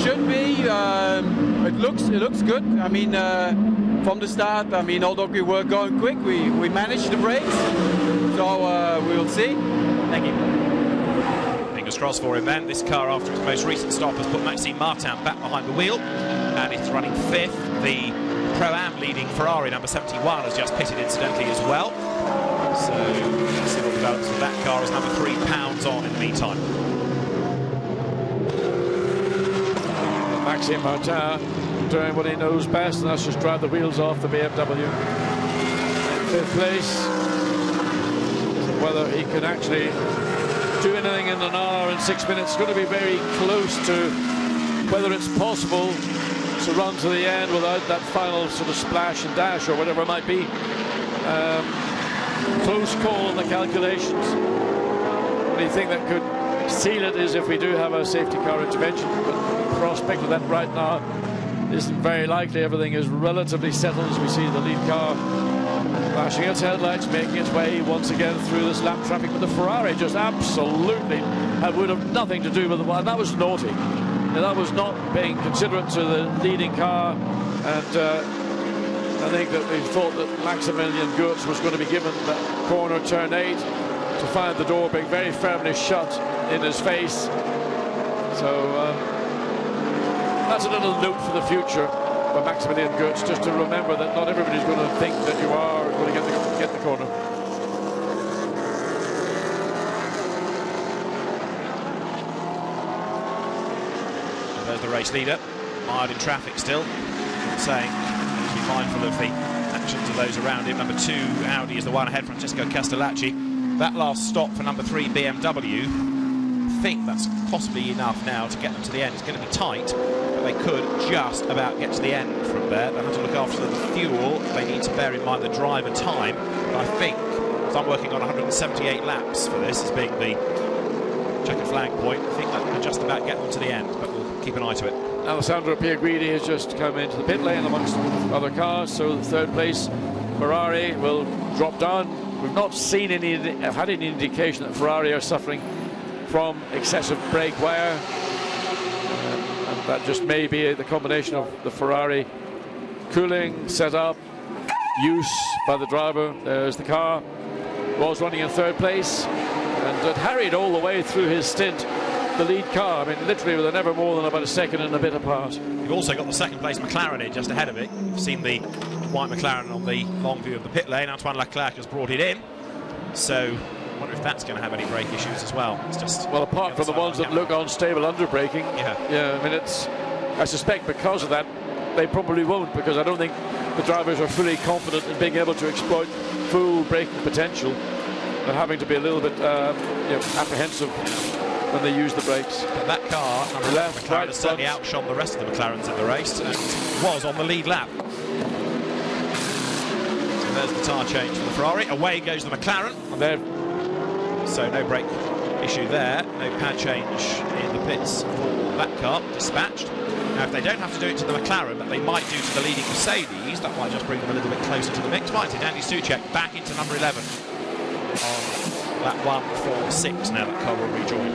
Should be. It looks good. I mean, from the start, I mean, although we were going quick, we managed the brakes. So we'll see. Thank you. Fingers crossed for him then. This car, after its most recent stop, has put Maxime Martin back behind the wheel, and it's running 5th. The Pro-Am leading Ferrari number 71 has just pitted incidentally as well. So let's see what develops with that car as number 3 pounds on in the meantime. Maxime Martin doing what he knows best, and that's just drive the wheels off the BMW. In 5th place. Whether he can actually do anything in an hour and 6 minutes, it's going to be very close to whether it's possible to run to the end without that final sort of splash and dash or whatever it might be. Close call on the calculations. The only thing that could seal it is if we do have a safety car intervention, but the prospect of that right now isn't very likely. Everything is relatively settled as we see the lead car flashing its headlights, making its way once again through this lap traffic, but the Ferrari just absolutely would have nothing to do with the one. That was naughty. That was not being considerate to the leading car, and I think that they thought that Maximilian Goetz was going to be given that corner, turn 8, to find the door being very firmly shut in his face. So that's a little note for the future for Maximilian Goetz, just to remember that not everybody's going to think that you are going to get the corner. There's the race leader, mired in traffic still, saying to be mindful of the actions of those around him. Number 2 Audi is the one ahead, Francesco Castellacci. That last stop for number 3 BMW, I think that's possibly enough now to get them to the end. It's going to be tight, but they could just about get to the end from there. They'll have to look after the fuel. They need to bear in mind the driver time. But I think, because I'm working on 178 laps for this as being the checkered flag point, I think that will just about get them to the end, but we'll keep an eye to it. Alessandro Pierguidi has just come into the pit lane amongst other cars, so the 3rd place Ferrari will drop down. We've not seen had any indication that Ferrari are suffering from excessive brake wear, and that just may be the combination of the Ferrari cooling setup, use by the driver. There's the car, was running in 3rd place, and it harried all the way through his stint the lead car. I mean, literally with never more than about a second and a bit apart. You've also got the 2nd place McLaren in just ahead of it. You've seen the white McLaren on the long view of the pit lane. Antoine Leclerc has brought it in, so I wonder if that's going to have any brake issues as well. It's just, well, apart from the ones that look unstable under braking. Yeah, I mean, I suspect because of that they probably won't, because I don't think the drivers are fully confident in being able to exploit full braking potential. They're having to be a little bit apprehensive when they use the brakes. But that car, number 11, McLaren, has certainly outshone the rest of the McLarens in the race and was on the lead lap. So there's the tyre change for the Ferrari. Away goes the McLaren. So no brake issue there. No pad change in the pits for that car. Dispatched. Now, if they don't have to do it to the McLaren, but they might do to the leading Mercedes, that might just bring them a little bit closer to the mix. Might it? Andy Soucek back into number 11 on lap 146 now that car will rejoin.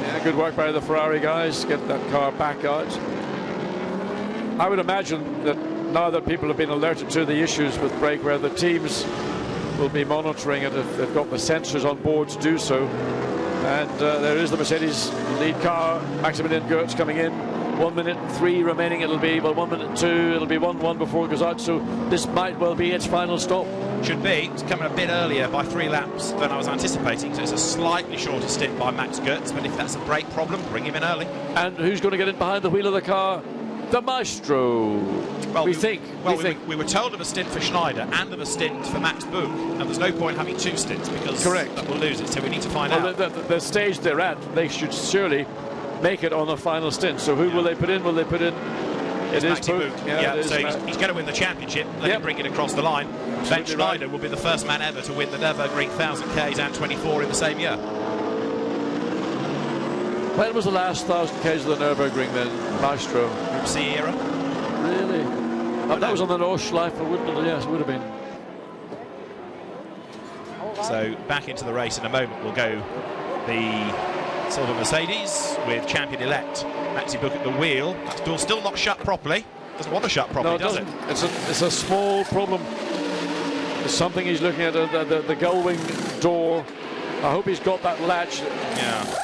Yeah, good work by the Ferrari guys. Get that car back out. I would imagine that now that people have been alerted to the issues with brake wear, the teams will be monitoring it if they've got the sensors on board to do so. And there is the Mercedes lead car, Maximilian Goetz coming in. 1 minute 3 remaining. It'll be 1 minute 2. It'll be 1-1 before it goes out. So this might well be its final stop. Should be. It's coming a bit earlier by 3 laps than I was anticipating. So it's a slightly shorter stint by Max Goetz. But if that's a brake problem, bring him in early. And who's going to get in behind the wheel of the car? The Maestro. Well, we were told of a stint for Schneider and of a stint for Max Boom, and there's no point having 2 stints because we'll lose it. So we need to find out. The stage they're at, they should surely make it on the final stint. So who will they put in? Will they put in? It is Boom. Yeah, so he's going to win the championship. Let him bring it across the line. Ben Schneider will be the first man ever to win the Nurburgring 1000 Ks and 24 in the same year. When was the last 1000 Ks of the Nurburgring then, Maestro? Group C era. Really? That was on the Nordschleife, wouldn't it? Yes, it would have been. So back into the race in a moment will go the silver Mercedes with champion-elect Maxi Book at the wheel. That door's still not shut properly. Doesn't want to shut properly, does it? It's a small problem. It's something he's looking at, the gull-wing door. I hope he's got that latch. Yeah.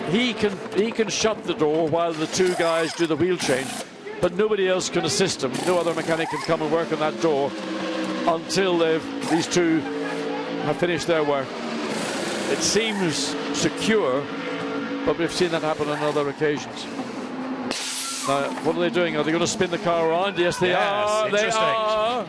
He can shut the door while the 2 guys do the wheel change, but nobody else can assist him. No other mechanic can come and work on that door until these 2 have finished their work. It seems secure, but we've seen that happen on other occasions. Now, what are they doing? Are they going to spin the car around? Yes, they are. They are.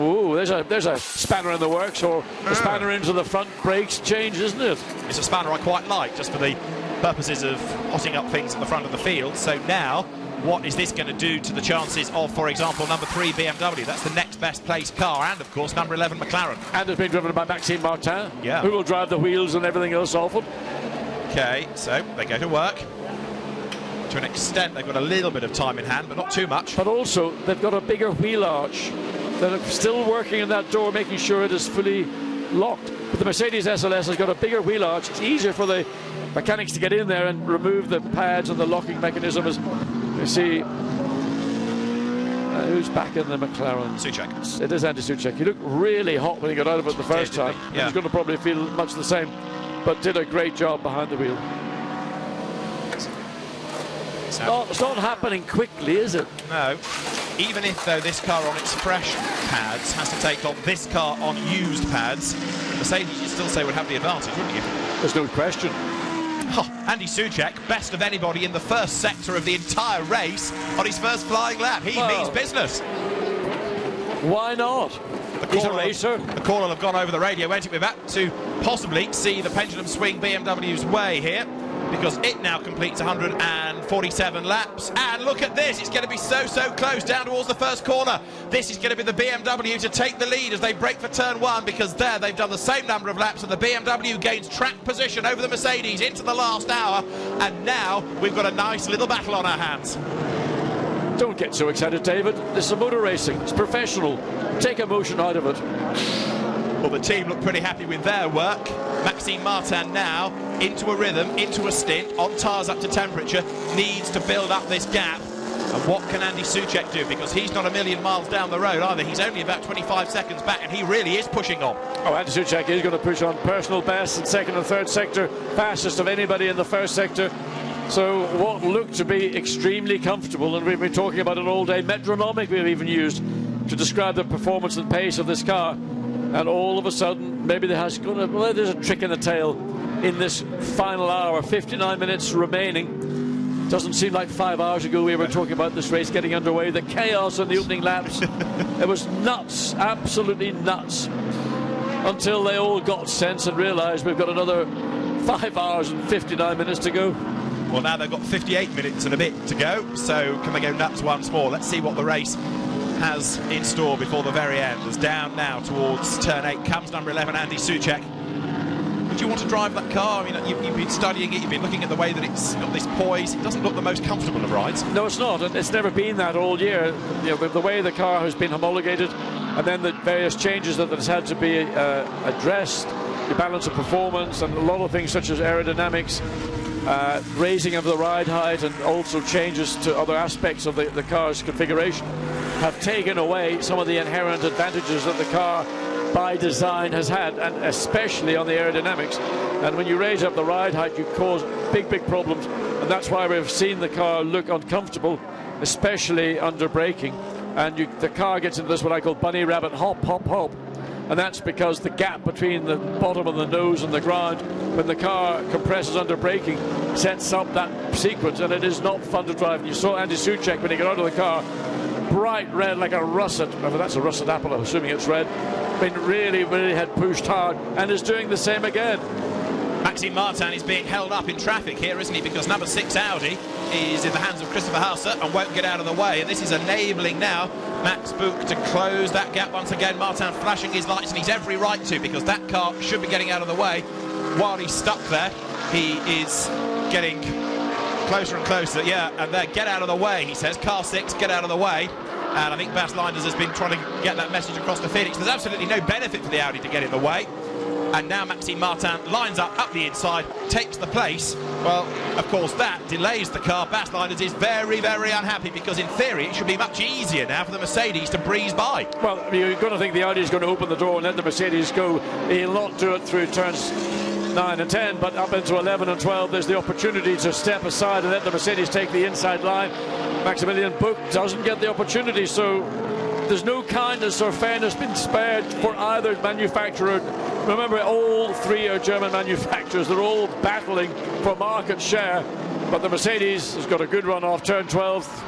Ooh, there's a spanner in the works, or a spanner into the front brakes change, isn't it? It's a spanner I quite like, just for the purposes of hotting up things at the front of the field. So now, what is this going to do to the chances of, for example, number 3 BMW? That's the next best placed car, and of course number 11 McLaren. And it's been driven by Maxime Martin, who will drive the wheels and everything else off it. Okay, so they go to work. To an extent, they've got a little bit of time in hand, but not too much. But also, they've got a bigger wheel arch. They're still working on that door, making sure it is fully locked. But the Mercedes SLS has got a bigger wheel arch. It's easier for the mechanics to get in there and remove the pads and the locking mechanism. As you see, Who's back in the McLaren? Soucek. It is Andy Soucek. He looked really hot when he got out of it the first time. Yeah. He's going to probably feel much the same, but did a great job behind the wheel. It's not happening quickly, is it? No. Even if, though, this car on its fresh pads has to take on this car on used pads, Mercedes, you'd still say, would have the advantage, wouldn't you? There's no question. Oh, Andy Soucek, best of anybody in the first sector of the entire race on his first flying lap. He means business. Why not? He's a racer. The call will have gone over the radio, won't it? We're about to possibly see the pendulum swing BMW's way here, because it now completes 147 laps. And look at this, it's going to be so close down towards the first corner. This is going to be the BMW to take the lead as they break for turn 1, because there they've done the same number of laps, and the BMW gains track position over the Mercedes into the last hour. And now we've got a nice little battle on our hands. Don't get so excited, David. This is motor racing. It's professional. Take emotion out of it. Well, the team look pretty happy with their work. Maxime Martin now into a rhythm, into a stint, on tyres up to temperature, needs to build up this gap. And what can Andy Soucek do? Because he's not a million miles down the road either. He's only about 25 seconds back, and he really is pushing on. Oh, Andy Soucek is going to push on. Personal best in second and third sector, fastest of anybody in the first sector. So what looked to be extremely comfortable, and we've been talking about it all day, metronomic we've even used to describe the performance and pace of this car. And all of a sudden, maybe there's a trick in the tail in this final hour. 59 minutes remaining. Doesn't seem like 5 hours ago we were talking about this race getting underway. The chaos in the opening laps. It was nuts, absolutely nuts. Until they all got sense and realised we've got another 5 hours and 59 minutes to go. Well, now they've got 58 minutes and a bit to go. So can they go nuts once more? Let's see what the race has in store before the very end. As down now towards turn 8 comes number 11, Andy Soucek. Would you want to drive that car? I mean, you've been studying it, you've been looking at the way that it's got this poise. It doesn't look the most comfortable of rides. No, it's not, and it's never been that all year. You know, the way the car has been homologated, and then the various changes that has had to be addressed, the balance of performance, and a lot of things such as aerodynamics, raising of the ride height, and also changes to other aspects of the car's configuration, have taken away some of the inherent advantages that the car by design has had, and especially on the aerodynamics. And when you raise up the ride height, you cause big problems, and that's why we've seen the car look uncomfortable, especially under braking. And the car gets into this what I call bunny rabbit hop, and that's because the gap between the bottom of the nose and the ground, when the car compresses under braking, sets up that sequence, and it is not fun to drive. And you saw Andy Soucek when he got out of the car, bright red like a russet. Well, that's a russet apple, I'm assuming it's red. Been really had pushed hard, and is doing the same again. Maxime Martin is being held up in traffic here, isn't he? Because number 6 Audi is in the hands of Christopher Hauser and won't get out of the way. And this is enabling now Max Buch to close that gap once again. Martin flashing his lights, and he's every right to, because that car should be getting out of the way. While he's stuck there, he is getting closer and closer. Yeah, and there, get out of the way, he says. Car 6, get out of the way. And I think Bas Linders has been trying to get that message across to Phoenix. There's absolutely no benefit for the Audi to get in the way. And now Maxime Martin lines up the inside, takes the place. Well, of course, that delays the car. Bas Linders is very unhappy, because in theory it should be much easier now for the Mercedes to breeze by. Well, you've got to think the Audi is going to open the door and let the Mercedes go. He'll not do it through turns 9 and 10, but up into 11 and 12 there's the opportunity to step aside and let the Mercedes take the inside line. Maximilian Buch doesn't get the opportunity, so there's no kindness or fairness been spared for either manufacturer. Remember, all three are German manufacturers. They're all battling for market share, but the Mercedes has got a good run off turn 12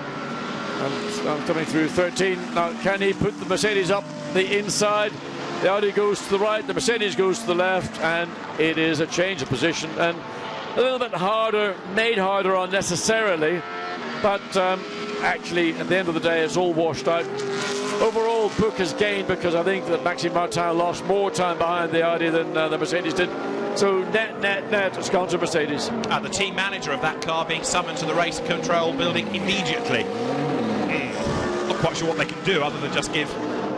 and coming through 13. Now, can he put the Mercedes up the inside? The Audi goes to the right, the Mercedes goes to the left, and it is a change of position and a little bit harder, made harder unnecessarily, but actually at the end of the day it's all washed out. Overall, Buch has gained, because I think that Maxime Martin lost more time behind the Audi than the Mercedes did. So net, it's gone to Mercedes. And the team manager of that car being summoned to the race control building immediately. Not quite sure what they can do other than just give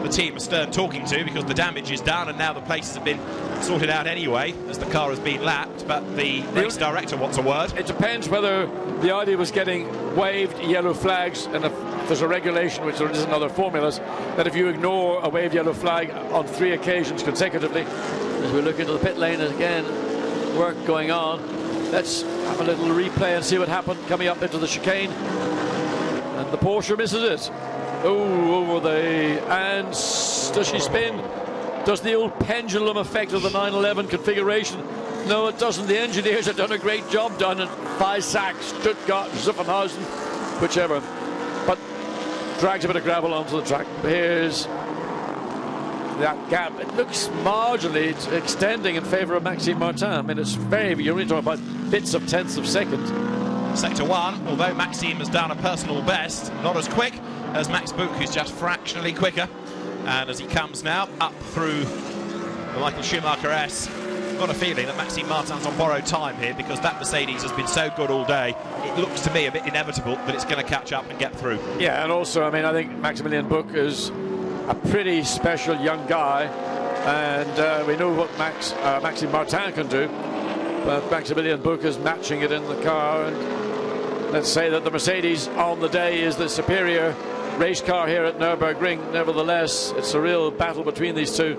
the team a stern talking to, because the damage is done and now the places have been sorted out anyway as the car has been lapped. But the race director wants a word. It depends whether the Audi was getting waved yellow flags in a there's a regulation, which there is in other formulas, that if you ignore a wave yellow flag on 3 occasions consecutively, as we look into the pit lane again, work going on. Let's have a little replay and see what happened coming up into the chicane. And the Porsche misses it. Oh, over and does she spin? Does the old pendulum effect of the 911 configuration? No, it doesn't. The engineers have done a great job done at Weissach, Stuttgart, Zuffenhausen, whichever. But drags a bit of gravel onto the track. Here's that gap. It looks marginally extending in favour of Maxime Martin. I mean, it's very, you're only talking about bits of tenths of second. Sector 1, although Maxime has done a personal best, not as quick as Max Buch, who's just fractionally quicker. And as he comes now up through the Michael Schumacher S, I've got a feeling that Maxime Martin's on borrowed time here, because that Mercedes has been so good all day. It looks to me a bit inevitable that it's going to catch up and get through. Yeah, and also, I mean, I think Maximilian Buch is a pretty special young guy, and we know what Maxime Martin can do, but Maximilian Buch is matching it in the car, and let's say that the Mercedes on the day is the superior race car here at Nurburgring. Nevertheless, it's a real battle between these two.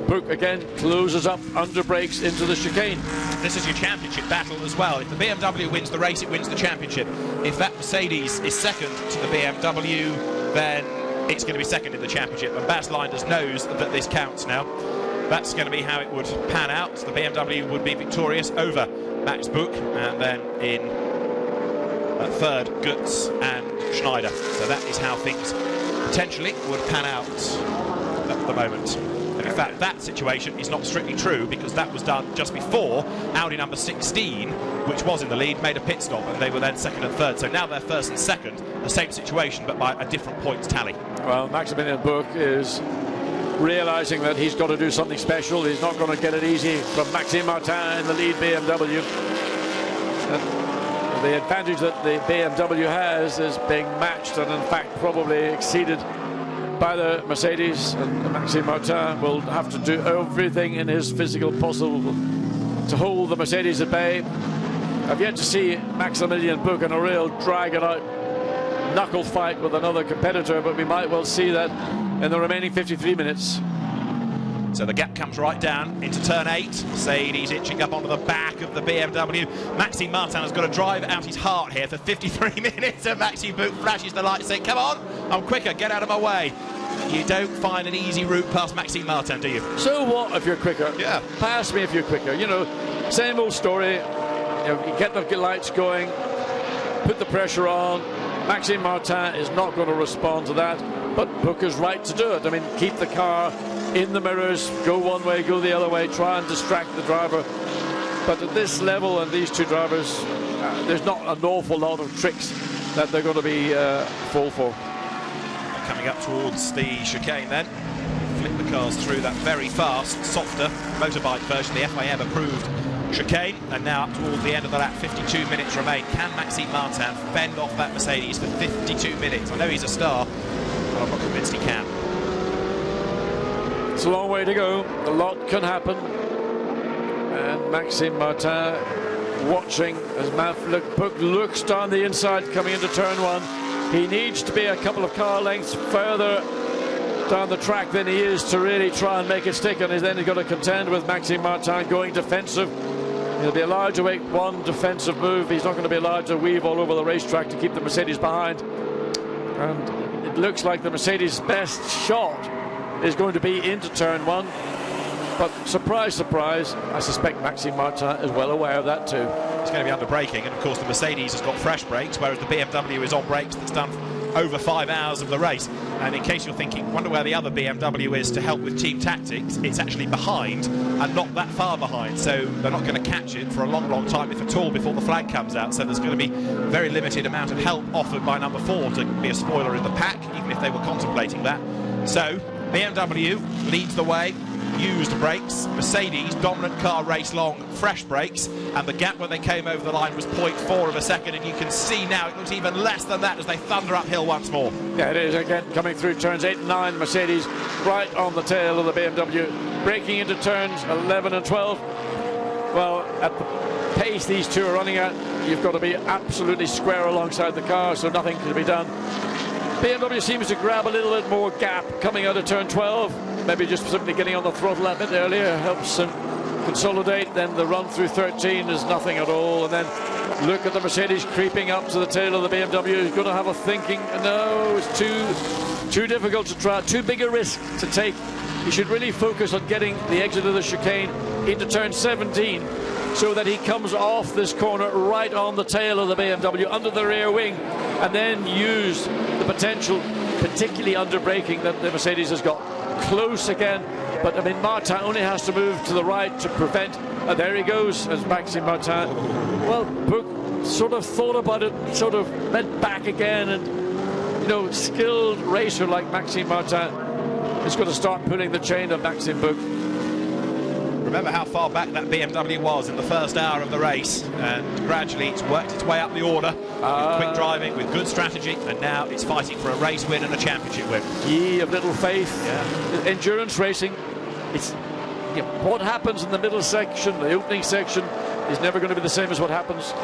Buch again closes up, under brakes into the chicane. This is your championship battle as well. If the BMW wins the race, it wins the championship. If that Mercedes is second to the BMW, then it's going to be second in the championship. And Bas Linders knows that this counts now. That's going to be how it would pan out. The BMW would be victorious over Max Buch, and then in third, Götz and Schneider. So that is how things potentially would pan out at the moment. And in fact, that situation is not strictly true, because that was done just before Audi number 16, which was in the lead, made a pit stop, and they were then second and third. So now they're first and second, the same situation, but by a different points tally. Well, Maximilian Buch is realising that he's got to do something special. He's not going to get it easy from Maxime Martin in the lead BMW. And the advantage that the BMW has is being matched, and in fact probably exceeded by the Mercedes, and Maxime Martin will have to do everything in his physical possible to hold the Mercedes at bay. I've yet to see Maximilian Buch in a real drag-it-out knuckle fight with another competitor, but we might well see that in the remaining 53 minutes. So the gap comes right down into turn 8. Mercedes itching up onto the back of the BMW. Maxime Martin has got to drive out his heart here for 53 minutes, and Maxime Buch flashes the light saying, come on, I'm quicker, get out of my way. You don't find an easy route past Maxime Martin, do you? So what if you're quicker? Yeah. Pass me if you're quicker. You know, same old story. You know, you get the lights going, put the pressure on. Maxime Martin is not going to respond to that, but Buch is right to do it. I mean, keep the car in the mirrors, go one way, go the other way, try and distract the driver. But at this level, and these two drivers, there's not an awful lot of tricks that they're going to be fall for. Coming up towards the chicane then, flip the cars through that very fast, softer motorbike version, the FIA approved chicane, and now up towards the end of the lap, 52 minutes remain. Can Maxime Martin fend off that Mercedes for 52 minutes? I know he's a star, but I'm not convinced he can. It's a long way to go. A lot can happen. And Maxime Martin watching as Buch looks down the inside coming into turn 1. He needs to be a couple of car lengths further down the track than he is to really try and make it stick, and then he's got to contend with Maxime Martin going defensive. He'll be allowed to make one defensive move. He's not going to be allowed to weave all over the racetrack to keep the Mercedes behind. And it looks like the Mercedes' best shot is going to be into turn 1. But surprise, surprise, I suspect Maxime Martin is well aware of that too. It's going to be under braking, and of course the Mercedes has got fresh brakes, whereas the BMW is on brakes that's done over 5 hours of the race. And in case you're thinking, wonder where the other BMW is to help with team tactics, it's actually behind and not that far behind, so they're not going to catch it for a long, long time, if at all, before the flag comes out. So there's going to be a very limited amount of help offered by number 4 to be a spoiler in the pack, even if they were contemplating that. So BMW leads the way, used brakes. Mercedes, dominant car race long, fresh brakes, and the gap when they came over the line was 0.4 of a second, and you can see now it looks even less than that as they thunder uphill once more. Yeah, it is again coming through turns 8 and 9. Mercedes right on the tail of the BMW, breaking into turns 11 and 12. Well, at the pace these two are running at, you've got to be absolutely square alongside the car, so nothing can be done. BMW seems to grab a little bit more gap coming out of turn 12. Maybe just simply getting on the throttle a bit earlier helps them consolidate. Then the run through 13 is nothing at all. And then look at the Mercedes creeping up to the tail of the BMW. He's going to have a thinking. No, it's too difficult to try, too big a risk to take. He should really focus on getting the exit of the chicane into turn 17 so that he comes off this corner right on the tail of the BMW under the rear wing, and then use the potential, particularly under braking, that the Mercedes has got. Close again, but I mean Martin only has to move to the right to prevent, and there he goes as Maxime Martin. Well, Brooke sort of thought about it, sort of went back again, and you know, skilled racer like Maxime Martin is going to start pulling the chain of Maxime Brooke. Remember how far back that BMW was in the first hour of the race, and gradually it's worked its way up the order with quick driving, with good strategy, and now it's fighting for a race win and a championship win. Ye of little faith. Yeah. Endurance racing, it's what happens in the middle section, the opening section, is never going to be the same as what happens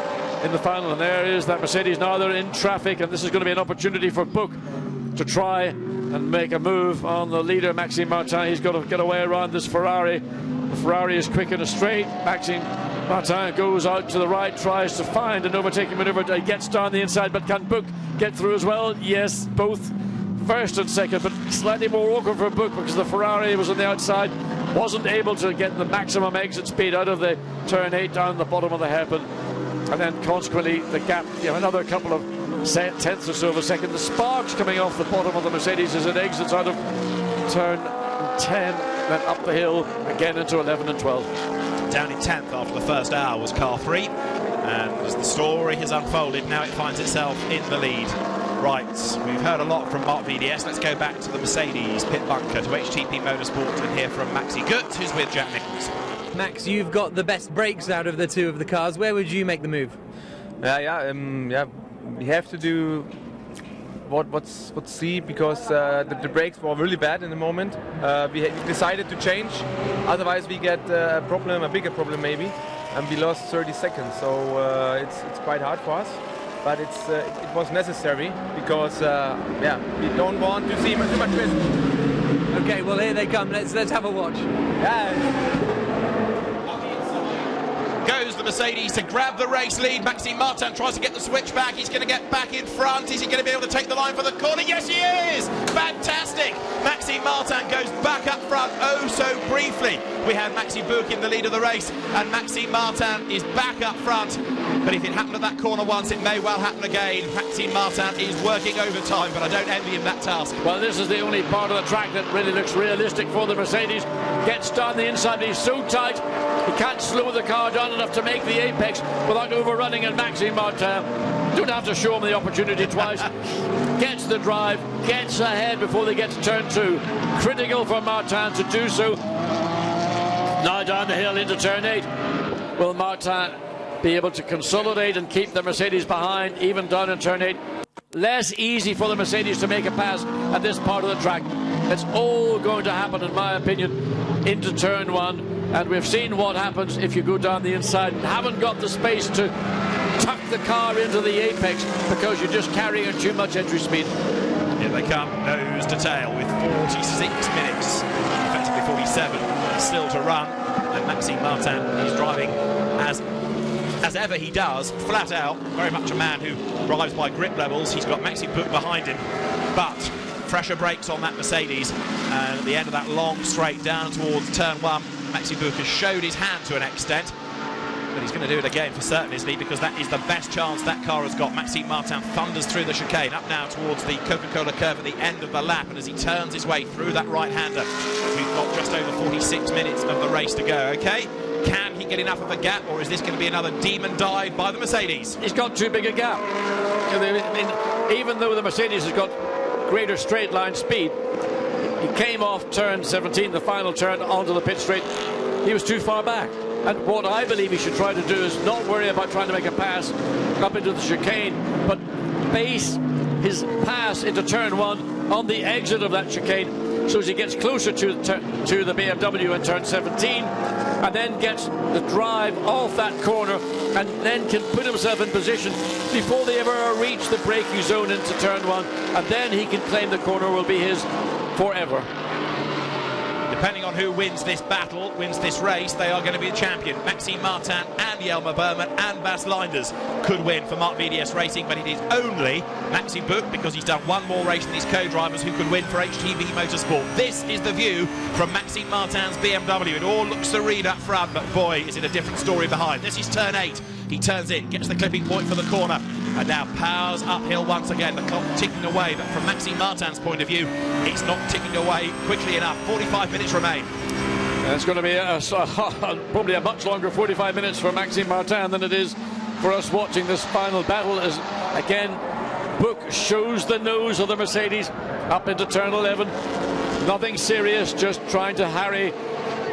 in the final. And there is that Mercedes now, they're in traffic, and this is going to be an opportunity for Book to try and make a move on the leader, Maxime Martin. He's got to get away around this Ferrari. The Ferrari is quick in a straight. Maxime Martin goes out to the right, tries to find an overtaking maneuver. He gets down the inside, but can Book get through as well? Yes, both first and second, but slightly more awkward for Book because the Ferrari was on the outside, wasn't able to get the maximum exit speed out of the turn 8 down the bottom of the hairpin, and then consequently the gap, another couple of tenths or so of a second. The sparks coming off the bottom of the Mercedes as it exits out of turn 10, then up the hill again into 11 and 12. Down in 10th after the first hour was car 3, and as the story has unfolded, now it finds itself in the lead. Right, we've heard a lot from Mark VDS. Let's go back to the Mercedes pit bunker to HTP Motorsport and hear from Maxi Goetz, who's with Jack Nicholls. Max, you've got the best brakes out of the two of the cars. Where would you make the move? We have to do what's C, because the brakes were really bad in the moment. We decided to change, otherwise we get a bigger problem maybe, and we lost 30 seconds. So it's quite hard for us, but it was necessary because we don't want to see too much risk. Okay, well here they come. Let's have a watch. Goes the Mercedes to grab the race lead. Maxime Martin tries to get the switch back. He's going to get back in front. Is he going to be able to take the line for the corner? Yes, he is! Fantastic! Maxime Martin goes back up front oh so briefly. We had Maxi Book in the lead of the race, and Maxime Martin is back up front. But if it happened at that corner once, it may well happen again. Maxime Martin is working overtime, but I don't envy him that task. Well, this is the only part of the track that really looks realistic for the Mercedes. Gets down the inside, but he's so tight, he can't slow the car down enough to make the apex without overrunning, and Maxime Martin don't have to show him the opportunity twice. Gets the drive, gets ahead before they get to turn 2. Critical for Martin to do so. Now down the hill into turn 8. Will Martin be able to consolidate and keep the Mercedes behind, even down in turn 8? Less easy for the Mercedes to make a pass at this part of the track. It's all going to happen, in my opinion, into turn 1. And we've seen what happens if you go down the inside and haven't got the space to tuck the car into the apex because you're just carrying too much entry speed. Here they come, nose to tail, with 46 minutes, effectively 47, still to run. And Maxime Martin is driving as ever he does, flat out, very much a man who drives by grip levels. He's got Maxi Book behind him, but fresher brakes on that Mercedes, and at the end of that long straight down towards turn 1, Maxi Book has showed his hand to an extent, but he's going to do it again for certain, isn't he? Because that is the best chance that car has got. Maxime Martin thunders through the chicane, up now towards the Coca-Cola curve at the end of the lap, and as he turns his way through that right-hander, we've got just over 46 minutes of the race to go, okay? Can he get enough of a gap, or is this going to be another demon dive by the Mercedes? He's got too big a gap. I mean, even though the Mercedes has got greater straight line speed, he came off turn 17, the final turn, onto the pit straight. He was too far back. And what I believe he should try to do is not worry about trying to make a pass up into the chicane, but base his pass into turn 1 on the exit of that chicane, so as he gets closer to the BMW in turn 17. and then gets the drive off that corner and then can put himself in position before they ever reach the braking zone into turn 1, and then he can claim the corner will be his forever. Depending on who wins this battle, wins this race, they are going to be the champion. Maxime Martin and Jelmer Berman and Bas Linders could win for Marc VDS Racing, but it is only Maxime Buch, because he's done one more race than his co-drivers, who could win for HTV Motorsport. This is the view from Maxime Martin's BMW. It all looks serene up front, but boy, is it a different story behind. This is turn 8. He turns in, gets the clipping point for the corner, and now powers uphill once again. The clock ticking away, but from Maxime Martin's point of view, it's not ticking away quickly enough. 45 minutes remain. It's going to be probably a much longer 45 minutes for Maxime Martin than it is for us watching this final battle, as again Buch shows the nose of the Mercedes up into turn 11. Nothing serious, just trying to harry,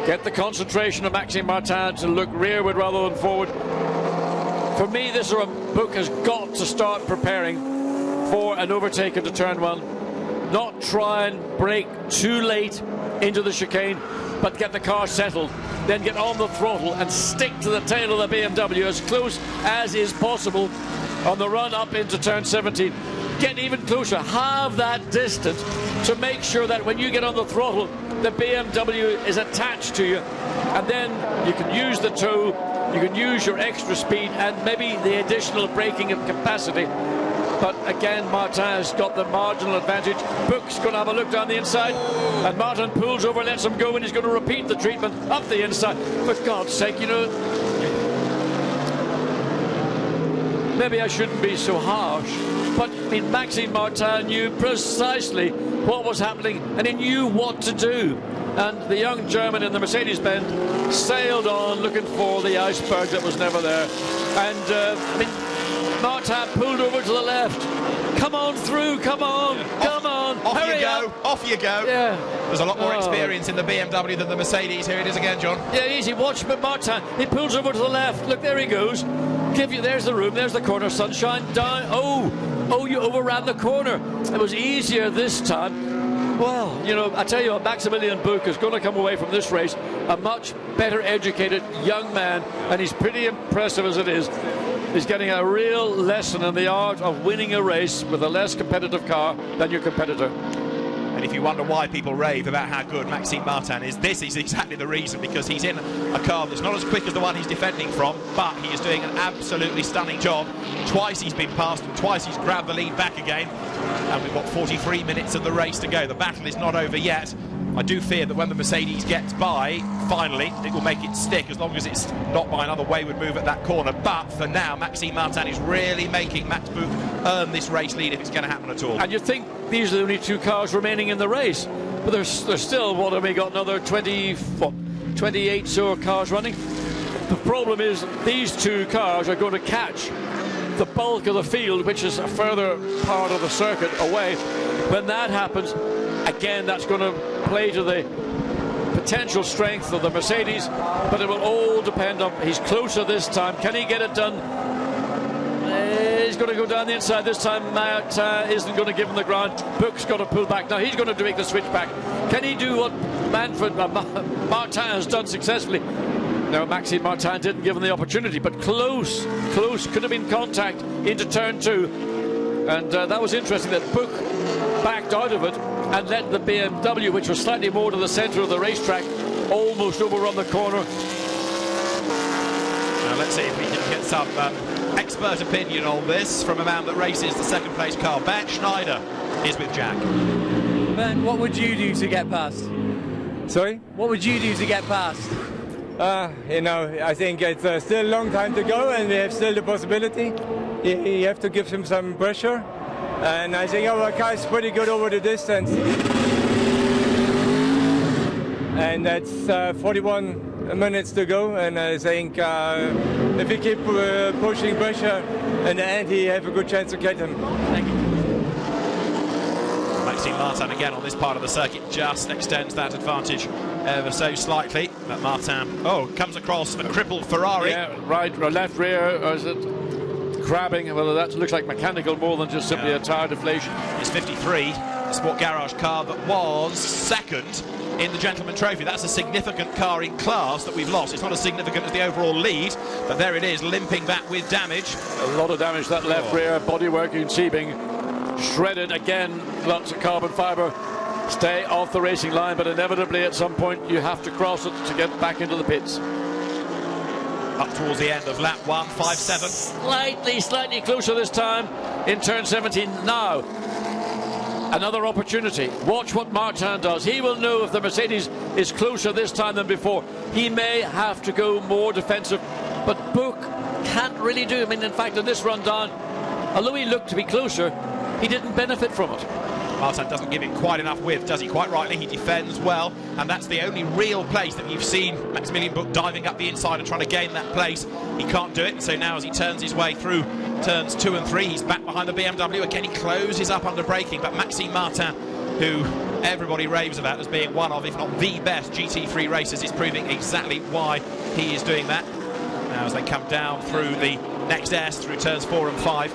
get the concentration of Maxime Martin to look rearward rather than forward. For me, this is where Buch has got to start preparing for an overtake into turn 1. Not try and brake too late into the chicane, but get the car settled, then get on the throttle and stick to the tail of the BMW as close as is possible on the run up into turn 17. Get even closer, halve that distance to make sure that when you get on the throttle, the BMW is attached to you, and then you can use the toe, you can use your extra speed and maybe the additional braking capacity. But again, Martin has got the marginal advantage. Buch's going to have a look down the inside, and Martin pulls over, lets him go, and he's going to repeat the treatment up the inside. For God's sake, you know, maybe I shouldn't be so harsh, but I mean, Maxime Martin knew precisely what was happening, and he knew what to do. And the young German in the Mercedes-Benz sailed on looking for the iceberg that was never there. And I mean, Martin pulled over to the left. Come on through, come on, come on. Off hurry you go, up. off you go. Yeah. There's a lot more experience in the BMW than the Mercedes. Here it is again, John. Yeah, easy. Watch Martin. He pulls over to the left. Look, there he goes. There's the room, there's the corner, sunshine down. Oh, you overran the corner. It was easier this time. Well, you know, I tell you what, Maximilian Buch is going to come away from this race a much better educated young man, and he's pretty impressive as it is. He's getting a real lesson in the art of winning a race with a less competitive car than your competitor. And if you wonder why people rave about how good Maxime Martin is, this is exactly the reason, because he's in a car that's not as quick as the one he's defending from, but he is doing an absolutely stunning job. Twice he's been passed, and twice he's grabbed the lead back again. And we've got 43 minutes of the race to go. The battle is not over yet. I do fear that when the Mercedes gets by, finally, it will make it stick, as long as it's not by another wayward move at that corner. But for now, Maxime Martin is really making Max Buch earn this race lead if it's going to happen at all. And you'd think these are the only two cars remaining in the race, but there's still, what have we got, another 28 so cars running. The problem is these two cars are going to catch the bulk of the field, which is a further part of the circuit away. When that happens, again, that's going to play to the potential strength of the Mercedes, but it will all depend on, he's closer this time. Can he get it done? He's going to go down the inside this time. Matt isn't going to give him the ground. Buch's got to pull back. Now he's going to make the switch back. Can he do what Martin has done successfully? No, Maxime Martin didn't give him the opportunity, but close, could have been contact into turn 2. And that was interesting that Buch backed out of it and let the BMW, which was slightly more to the centre of the racetrack, almost overrun the corner. Now let's see if we can get some expert opinion on this from a man that races the second place car. Bernd Schneider is with Jack. Ben, what would you do to get past? Sorry? What would you do to get past? You know, I think it's still a long time to go, and we have still the possibility. You have to give him some pressure, and I think our car is pretty good over the distance. And that's 41 minutes to go, and I think if we keep pushing pressure, in the end, he have a good chance to get him. Thank you. Maxime Martin again on this part of the circuit just extends that advantage ever so slightly. But Martin, comes across a crippled Ferrari. Yeah, right or left rear, or is it crabbing? Well, that looks like mechanical more than just simply a tyre deflation. It's 53. Motorsport Garage car that was second in the Gentleman Trophy. That's a significant car in class that we've lost. It's not as significant as the overall lead, but there it is, limping back with damage. A lot of damage, that left rear bodywork, you can see being shredded again. Lots of carbon fibre. Stay off the racing line, but inevitably at some point you have to cross it to get back into the pits. Up towards the end of lap 1:57. Slightly closer this time in turn 17. Now, another opportunity. Watch what Martin does. He will know if the Mercedes is closer this time than before. He may have to go more defensive, but Buch can't really do. I mean, in fact, in this run down, although he looked to be closer, he didn't benefit from it. Martin doesn't give him quite enough width, does he? Quite rightly, he defends well, and that's the only real place that you've seen Maximilian Buch diving up the inside and trying to gain that place. He can't do it, so now as he turns his way through turns 2 and 3, he's back behind the BMW. Again, he closes up under braking, but Maxime Martin, who everybody raves about as being one of, if not the best GT3 racers, is proving exactly why he is doing that. Now as they come down through the next S, through turns 4 and 5,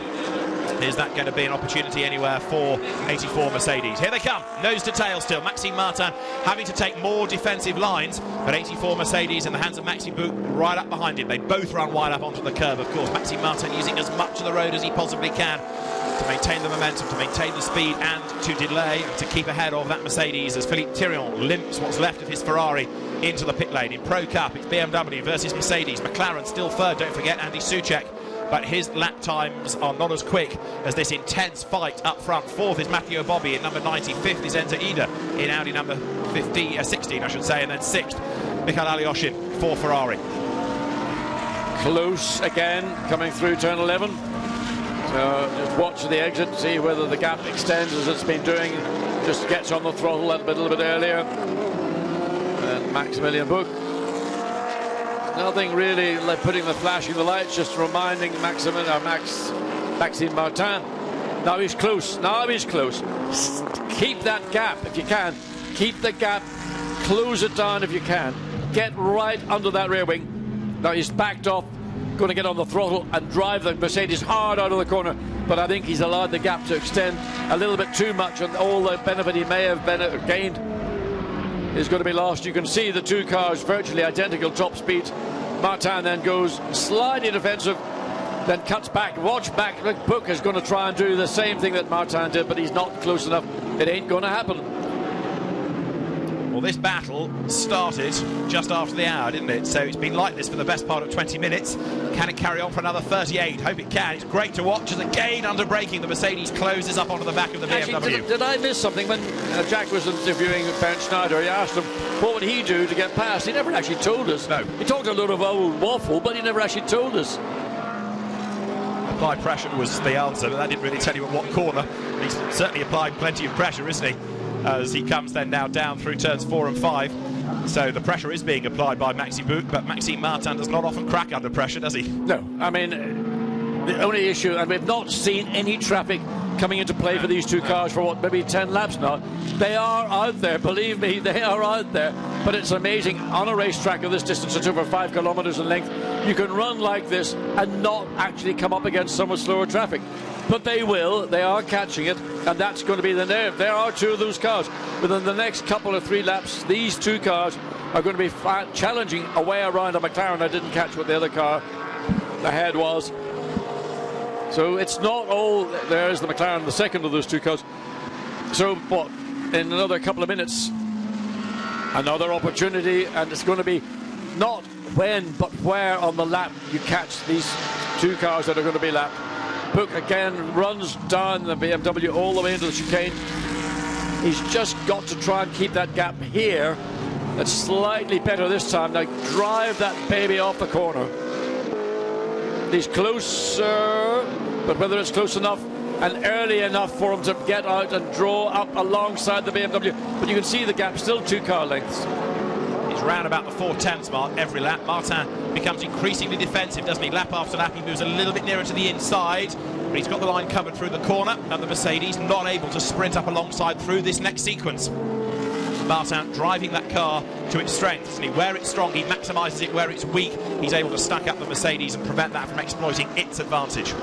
is that going to be an opportunity anywhere for 84 Mercedes? Here they come, nose to tail still. Maxime Martin having to take more defensive lines, but 84 Mercedes in the hands of Maxime Buch right up behind him. They both run wide up onto the curb, of course. Maxime Martin using as much of the road as he possibly can to maintain the momentum, to maintain the speed, and to delay and to keep ahead of that Mercedes as Philippe Thirion limps what's left of his Ferrari into the pit lane. In Pro Cup, it's BMW versus Mercedes. McLaren still third, don't forget Andy Soucek, but his lap times are not as quick as this intense fight up front. Fourth is Matteo Bobby in number 90. Fifth is Enzo Ida in Audi number 16, I should say. And then sixth, Michael Alyoshin for Ferrari. Close again, coming through turn 11. So just watch the exit, see whether the gap extends as it's been doing. Just gets on the throttle a little bit earlier. And Maximilian Buch. Nothing really like putting the flashing the lights, just reminding Maxime Martin. Now he's close. Keep that gap if you can. Keep the gap. Close it down if you can. Get right under that rear wing. Now he's backed off, going to get on the throttle and drive the Mercedes hard out of the corner. But I think he's allowed the gap to extend a little bit too much, and all the benefit he may have gained is going to be lost. You can see the two cars virtually identical top speed. Martin then goes slightly defensive, then cuts back. Watch back. Buch is going to try and do the same thing that Martin did, but he's not close enough. It ain't going to happen. Well, this battle started just after the hour, didn't it? So it's been like this for the best part of 20 minutes. Can it carry on for another 38? Hope it can. It's great to watch as again under braking the Mercedes closes up onto the back of the BMW. Actually, did I miss something? When Jack was interviewing Bernd Schneider, he asked him what would he do to get past. He never actually told us. No. He talked a lot of old waffle, but he never actually told us. Applied pressure was the answer, but that didn't really tell you at what corner. He's certainly applied plenty of pressure, isn't he? As he comes then now down through turns 4 and 5. So the pressure is being applied by Maxime Buch, but Maxime Martin does not often crack under pressure, does he? No, I mean, the only issue, and we've not seen any traffic coming into play for these two cars for what, maybe 10 laps now. They are out there, believe me, they are out there. But it's amazing, on a racetrack of this distance, it's over 5 kilometers in length, you can run like this and not actually come up against somewhat slower traffic. But they will, they are catching it, and that's going to be the nerve. There are two of those cars. Within the next couple of 3 laps, these two cars are going to be challenging a way around a McLaren. I didn't catch what the other car ahead was. So it's not all there is the McLaren, the second of those two cars. So what, in another couple of minutes, another opportunity, and it's going to be not when but where on the lap you catch these two cars that are going to be lapped. Buch again runs down the BMW all the way into the chicane. He's just got to try and keep that gap here. That's slightly better this time. Now drive that baby off the corner. He's closer, but whether it's close enough and early enough for him to get out and draw up alongside the BMW. But you can see the gap, still 2 car lengths. He's round about the 4/10 mark every lap. Martin becomes increasingly defensive, doesn't he? Lap after lap, he moves a little bit nearer to the inside, but he's got the line covered through the corner, and the Mercedes not able to sprint up alongside through this next sequence. Martin driving that car to its strength, isn't he? Where it's strong, he maximises it. Where it's weak, he's able to stack up the Mercedes and prevent that from exploiting its advantage.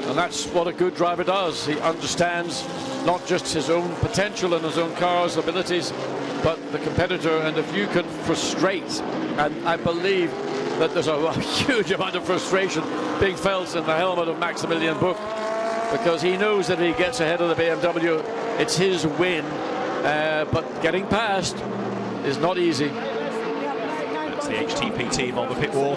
And that's what a good driver does. He understands not just his own potential and his own car's abilities, but the competitor. And if you can frustrate, and I believe that there's a huge amount of frustration being felt in the helmet of Maximilian Buch, because he knows that he gets ahead of the BMW, it's his win, but getting past is not easy. That's the HTP team on the pit wall,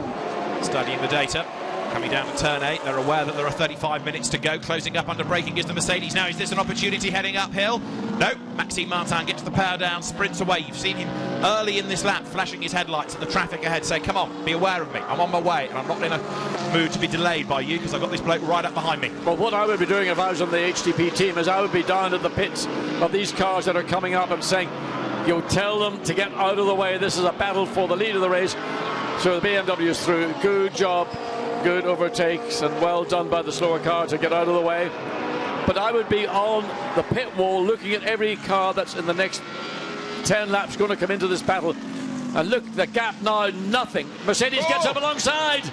studying the data. Coming down to turn 8, they're aware that there are 35 minutes to go. Closing up under braking is the Mercedes now. Is this an opportunity heading uphill? No. Maxime Martin gets the power down, sprints away. You've seen him early in this lap flashing his headlights at the traffic ahead, saying, come on, be aware of me. I'm on my way, and I'm not in a mood to be delayed by you because I've got this bloke right up behind me. Well, what I would be doing if I was on the HTP team is I would be down at the pits of these cars that are coming up and saying, you tell them to get out of the way. This is a battle for the lead of the race. So the BMW is through. Good job. Good overtakes, and well done by the slower car to get out of the way. But I would be on the pit wall looking at every car that's in the next 10 laps going to come into this battle. And look, the gap now, nothing. Mercedes gets up alongside.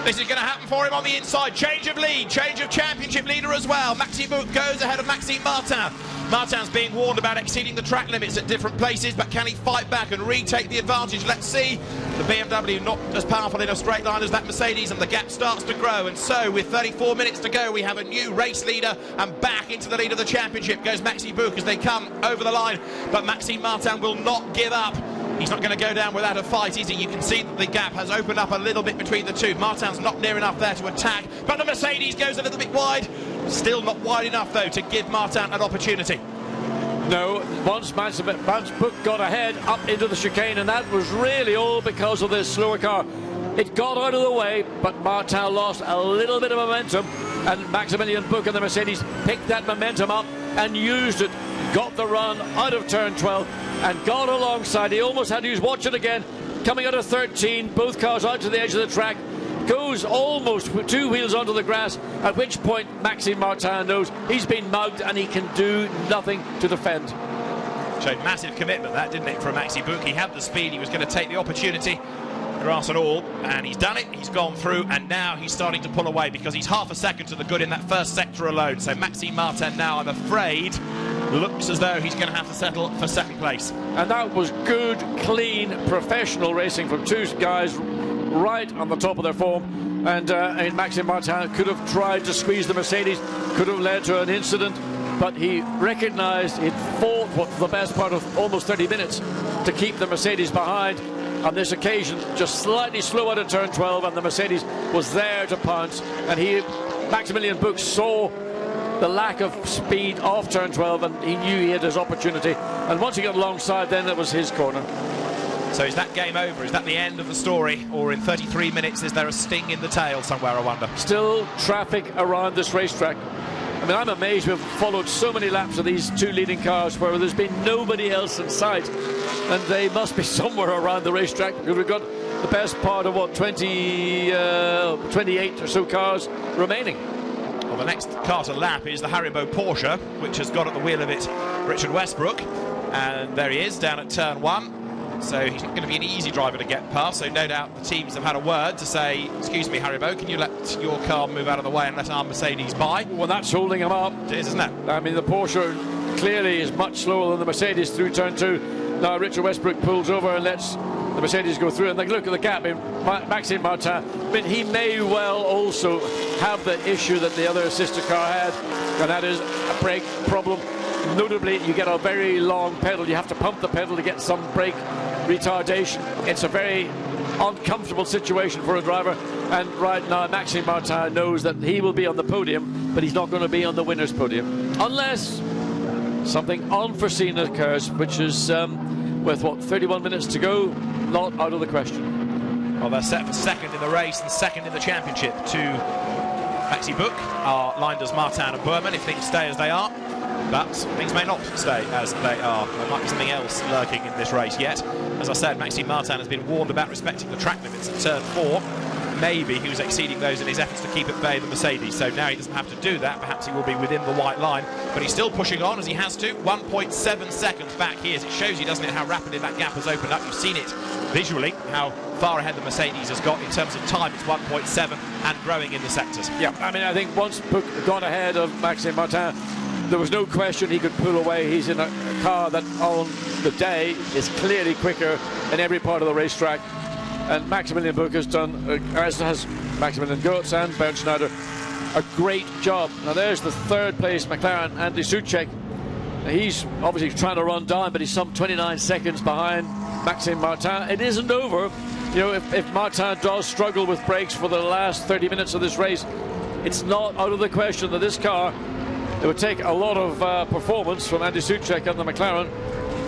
This is going to happen for him on the inside. Change of lead, change of championship leader as well. Maxime Buch goes ahead of Maxime Martin. Martin's being warned about exceeding the track limits at different places, but can he fight back and retake the advantage? Let's see. The BMW not as powerful in a straight line as that Mercedes, and the gap starts to grow. And so, with 34 minutes to go, we have a new race leader, and back into the lead of the championship goes Maxime Buch as they come over the line. But Maxime Martin will not give up. He's not going to go down without a fight, is he? You can see that the gap has opened up a little bit between the two. Martin's not near enough there to attack, but the Mercedes goes a little bit wide. Still not wide enough, though, to give Martin an opportunity. No, once Buch got ahead up into the chicane, and that was really all because of this slower car. It got out of the way, but Martin lost a little bit of momentum, and Maximilian Buch and the Mercedes picked that momentum up and used it. Got the run out of turn 12 and got alongside. He almost had to use watch it again. Coming out of 13, both cars out to the edge of the track. Goes almost with 2 wheels onto the grass, at which point Maxime Martin knows he's been mugged and he can do nothing to defend. Showed massive commitment, that, didn't it, from Maxime Buch? He had the speed, he was going to take the opportunity, grass and all, and he's done it, he's gone through, and now he's starting to pull away because he's half a second to the good in that first sector alone. So Maxime Martin now, I'm afraid, looks as though he's going to have to settle for second place. And that was good, clean, professional racing from two guys right on the top of their form, and Maxime Martin could have tried to squeeze the Mercedes, could have led to an incident, but he recognised he'd fought for the best part of almost 30 minutes to keep the Mercedes behind. On this occasion, just slightly slow out of turn 12, and the Mercedes was there to pounce, and Maximilian Buch saw the lack of speed off turn 12, and he knew he had his opportunity, and once he got alongside, then it was his corner. So is that game over? Is that the end of the story? Or in 33 minutes, is there a sting in the tail somewhere, I wonder? Still traffic around this racetrack. I mean, I'm amazed we've followed so many laps of these two leading cars where there's been nobody else in sight. And they must be somewhere around the racetrack, because we've got the best part of, what, 28 or so cars remaining. Well, the next car to lap is the Haribo Porsche, which has got at the wheel of it Richard Westbrook. And there he is, down at turn 1. So he's not going to be an easy driver to get past, so no doubt the teams have had a word to say, excuse me, Haribo, can you let your car move out of the way and let our Mercedes by? Well, that's holding him up. It is, isn't it? I mean, the Porsche clearly is much slower than the Mercedes through turn 2. Now Richard Westbrook pulls over and lets the Mercedes go through, and they look at the gap in Maxime Martin. I mean, he may well also have the issue that the other sister car had, and that is a brake problem. Notably, you get a very long pedal. You have to pump the pedal to get some brake retardation. It's a very uncomfortable situation for a driver, and right now Maxime Martin knows that he will be on the podium, but he's not going to be on the winner's podium unless something unforeseen occurs, which is with what, 31 minutes to go, not out of the question. Well, they're set for second in the race and second in the championship to Maxime Buch are lined as Martin and Burman if things stay as they are. But things may not stay as they are. There might be something else lurking in this race yet. As I said, Maxime Martin has been warned about respecting the track limits at turn 4. Maybe he was exceeding those in his efforts to keep at bay the Mercedes, so now he doesn't have to do that. Perhaps he will be within the white line, but he's still pushing on as he has to. 1.7 seconds back here. It shows you, doesn't it, how rapidly that gap has opened up. You've seen it visually, how far ahead the Mercedes has got in terms of time. It's 1.7 and growing in the sectors. Yeah, I mean, I think once Buc gone ahead of Maxime Martin, there was no question he could pull away. He's in a car that on the day is clearly quicker in every part of the racetrack. And Maximilian Buc has done, as has Maximilian Goetz and Bernd Schneider, a great job. Now there's the third place McLaren, Andy Soucek. He's obviously trying to run down, but he's some 29 seconds behind Maxime Martin. It isn't over. You know, if Martin does struggle with brakes for the last 30 minutes of this race, it's not out of the question that this car, it would take a lot of performance from Andy Soucek and the McLaren.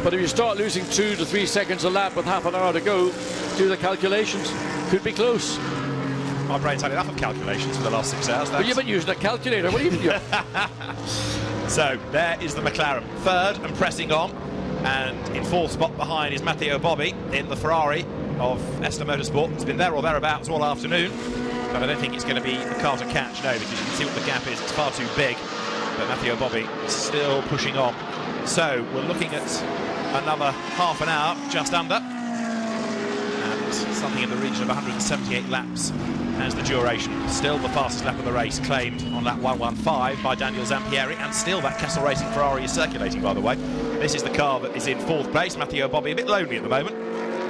But if you start losing 2 to 3 seconds a lap with half an hour to go, do the calculations, could be close. My brain's had enough of calculations for the last 6 hours. But you've been using a calculator. What are you doing? So there is the McLaren, third and pressing on, and in fourth spot behind is Matteo Bobbi in the Ferrari of SRO Motorsport. It's been there or thereabouts all afternoon, but I don't think it's going to be the car to catch, no, because you can see what the gap is. It's far too big, but Matteo Bobbi is still pushing on. So we're looking at another half an hour, just under, and something in the region of 178 laps as the duration. Still the fastest lap of the race claimed on lap 115 by Daniel Zampieri, and still that Castle Racing Ferrari is circulating, by the way. This is the car that is in fourth place. Matteo Bobbi a bit lonely at the moment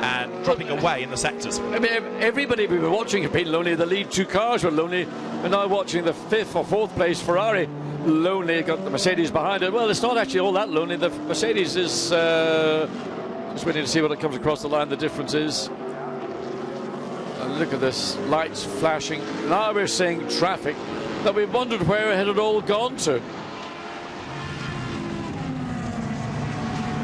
and dropping away in the sectors. I mean, everybody we were watching have been lonely. The lead two cars were lonely, and now watching the fifth or fourth place Ferrari lonely, got the Mercedes behind it. Well, it's not actually all that lonely. The Mercedes is just waiting to see what it comes across the line. The difference is, look at this, lights flashing. Now we're seeing traffic that we wondered where it had all gone to.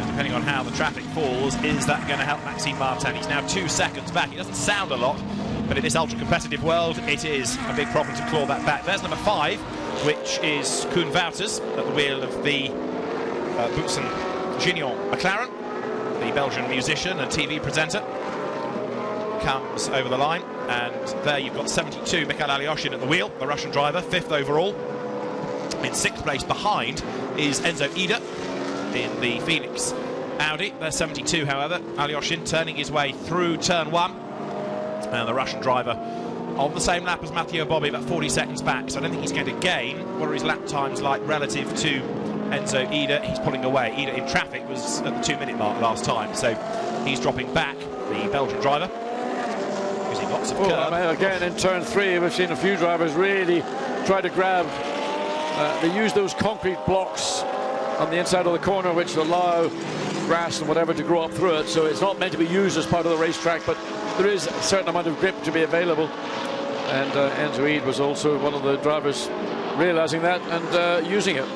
Depending on how the traffic falls, is that going to help Maxime Martin? He's now 2 seconds back. It doesn't sound a lot, but in this ultra-competitive world, it is a big problem to claw that back. There's number 5, which is Koen Wouters at the wheel of the Boutsen Gignon McLaren. The Belgian musician and TV presenter comes over the line, and there you've got 72, Mikhail Alyoshin at the wheel, the Russian driver, 5th overall. In 6th place behind is Enzo Ida in the Phoenix Audi. They're 72, however. Alyoshin turning his way through turn 1, and the Russian driver on the same lap as Matteo Bobbi, about 40 seconds back, so I don't think he's going to gain. What are his lap times like relative to Enzo Ida? He's pulling away. Ida in traffic was at the 2-minute mark last time, so he's dropping back, the Belgian driver, using lots of curb. Again, in turn 3, we've seen a few drivers really try to grab. They use those concrete blocks on the inside of the corner, which allow grass and whatever to grow up through it, so it's not meant to be used as part of the racetrack, but there is a certain amount of grip to be available. And Enzo Ida was also one of the drivers realising that and using it.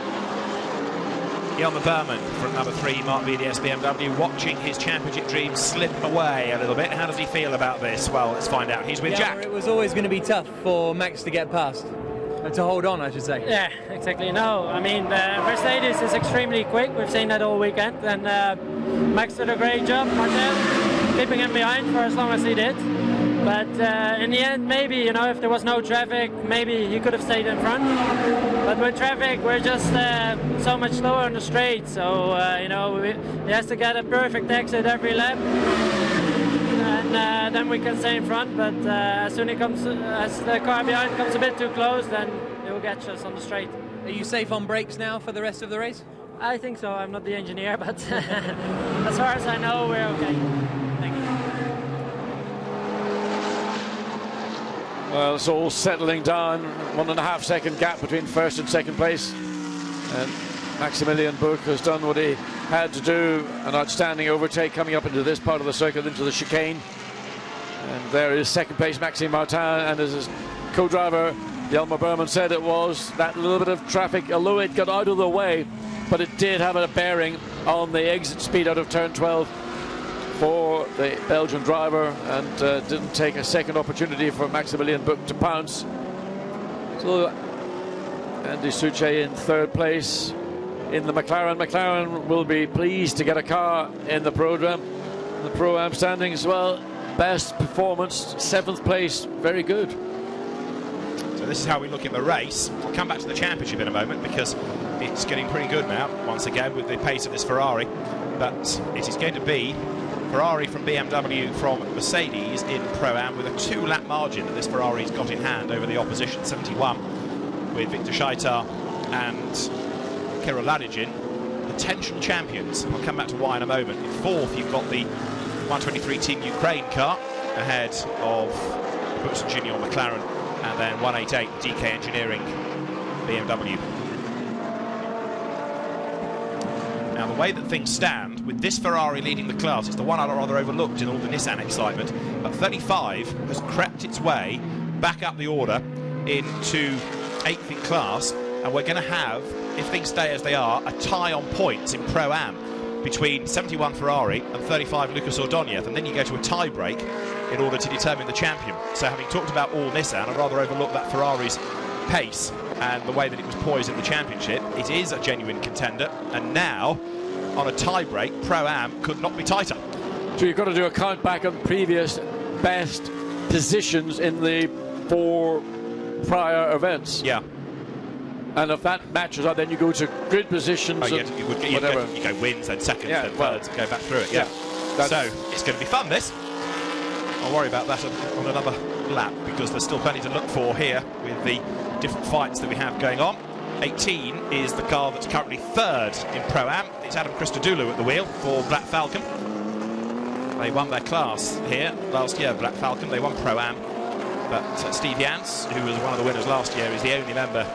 Jelmer Berman from number 3, Mark VDS BMW, watching his championship dreams slip away a little bit. How does he feel about this? Well, let's find out. He's with Jack. It was always going to be tough for Max to get past. To hold on, I should say. Yeah, exactly. No, I mean, Mercedes is extremely quick. We've seen that all weekend, and Max did a great job, Martin, keeping him behind for as long as he did. But in the end, maybe, you know, if there was no traffic, maybe he could have stayed in front. But with traffic, we're just so much slower on the straight, so, you know, he has to get a perfect exit every lap. And then we can stay in front, but as soon as the car behind comes a bit too close, then it will catch us on the straight. Are you safe on brakes now for the rest of the race? I think so. I'm not the engineer, but as far as I know, we're okay. Thank you. Well, it's all settling down. 1.5 second gap between first and second place. And Maximilian Buc has done what he had to do. An outstanding overtake coming up into this part of the circuit, into the chicane. And there is second place Maxime Martin, and as his co-driver Jelmer Berman said, it was that little bit of traffic, although it got out of the way, but it did have a bearing on the exit speed out of turn 12 for the Belgian driver, and didn't take a second opportunity for Maximilian Buc to pounce. So Andy Soucek in third place in the McLaren. McLaren will be pleased to get a car in the program, the Pro-Am standings. Well, best performance, 7th place, very good. So this is how we look in the race. I'll come back to the championship in a moment, because it's getting pretty good now, once again, with the pace of this Ferrari. But it is going to be Ferrari from BMW from Mercedes in Pro-Am with a 2-lap margin that this Ferrari's got in hand over the opposition, 71, with Victor Scheitar and Kirill Ladygin, potential champions. I'll come back to why in a moment. In 4th, you've got the 123 Team Ukraine car ahead of Junior McLaren, and then 188 DK Engineering BMW. Now, the way that things stand, with this Ferrari leading the class, it's the one I'd rather overlooked in all the Nissan excitement, but 35 has crept its way back up the order into 8th in class, and we're going to have, if things stay as they are, a tie on points in Pro-Am between 71 Ferrari and 35 Lucas Ordonez, and then you go to a tie-break in order to determine the champion. So having talked about all Nissan, I'd rather overlook that Ferrari's pace and the way that it was poised in the championship. It is a genuine contender, and now on a tie-break, Pro-Am could not be tighter. So you've got to do a count back on previous best positions in the 4 prior events. Yeah. And if that matches up, then you go to grid positions. You go wins, then seconds, then thirds, and go back through it. Yeah. So it's going to be fun, this. I'll worry about that on another lap, because there's still plenty to look for here with the different fights that we have going on. 18 is the car that's currently 3rd in Pro-Am. It's Adam Christodoulou at the wheel for Black Falcon. They won their class here last year, Black Falcon. They won Pro-Am. But Steve Jans, who was one of the winners last year, is the only member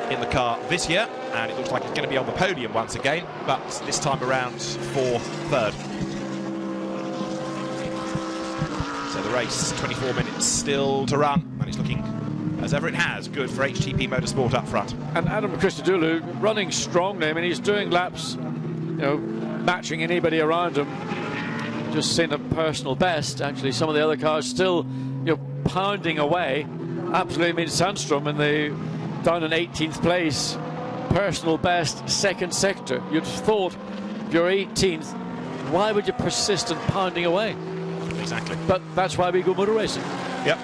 in the car this year, and it looks like it's going to be on the podium once again, but this time around for 3rd. So the race, 24 minutes still to run, and it's looking, as ever it has, good for HTP Motorsport up front. And Adam Christodoulou running strongly. I mean, he's doing laps, matching anybody around him. Just seen a personal best. Actually, some of the other cars still, pounding away. Absolutely, I mean, Sandstrom in the down in 18th place, personal best, 2nd sector. You'd have thought, if you're 18th, why would you persist in pounding away? Exactly. But that's why we go motor racing. Yep.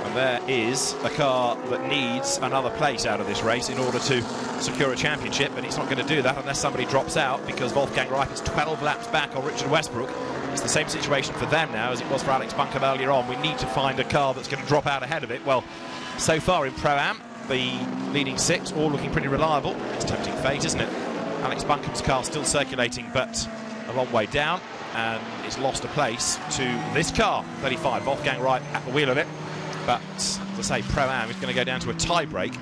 And there is a car that needs another place out of this race in order to secure a championship, and it's not going to do that unless somebody drops out, because Wolfgang Reif is 12 laps back on Richard Westbrook. It's the same situation for them now as it was for Alex Buncombe earlier on. We need to find a car that's going to drop out ahead of it. Well, so far in Pro-Am, the leading 6 all looking pretty reliable. It's tempting fate, isn't it? Alex Buncombe's car still circulating, but a long way down, and it's lost a place to this car, 35, Wolfgang Reif at the wheel of it. But, as I say, Pro-Am is going to go down to a tie-break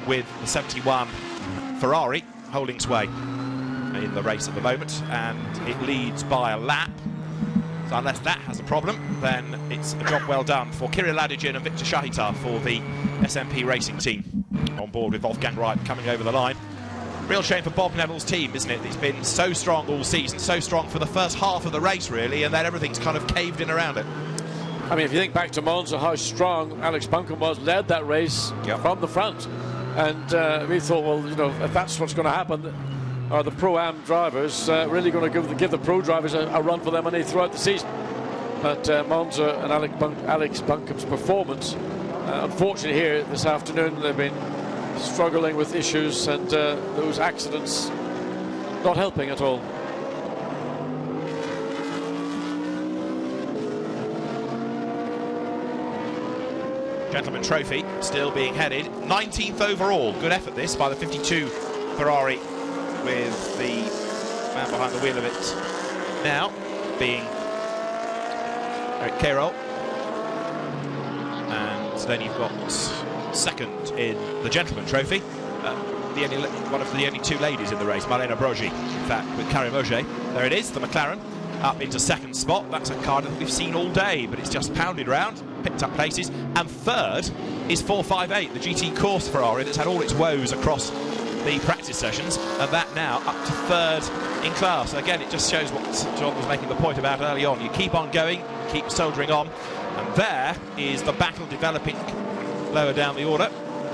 with the 71 Ferrari holding sway in the race at the moment, and it leads by a lap. So unless that has a problem, then it's a job well done for Kirill Ladygin and Victor Scheitar for the SMP Racing team, on board with Wolfgang Reif coming over the line. Real shame for Bob Neville's team, isn't it? It's been so strong all season, so strong for the first half of the race, really, and then everything's kind of caved in around it. I mean, if you think back to Monza, how strong Alex Buncombe was, led that race from the front. And we thought, well, if that's what's going to happen, are the Pro-Am drivers really going to give the Pro drivers a run for their money throughout the season? But Monza and Alex Buncombe's performance, unfortunately here this afternoon, they've been struggling with issues, and those accidents not helping at all. Gentleman Trophy still being headed. 19th overall. Good effort this by the 52 Ferrari, with the man behind the wheel of it now being Eric Carroll. And then you've got 2nd in the Gentleman Trophy. One of the only 2 ladies in the race, Marlena Brogi, in fact, with Karim Auger. There it is, the McLaren, up into 2nd spot. That's a car that we've seen all day, but it's just pounded around, picked up places. And 3rd is 458, the GT Course Ferrari that's had all its woes across the practice sessions, and that now up to 3rd in class. Again, it just shows what John was making the point about early on. You keep on going, keep soldiering on, and there is the battle developing lower down the order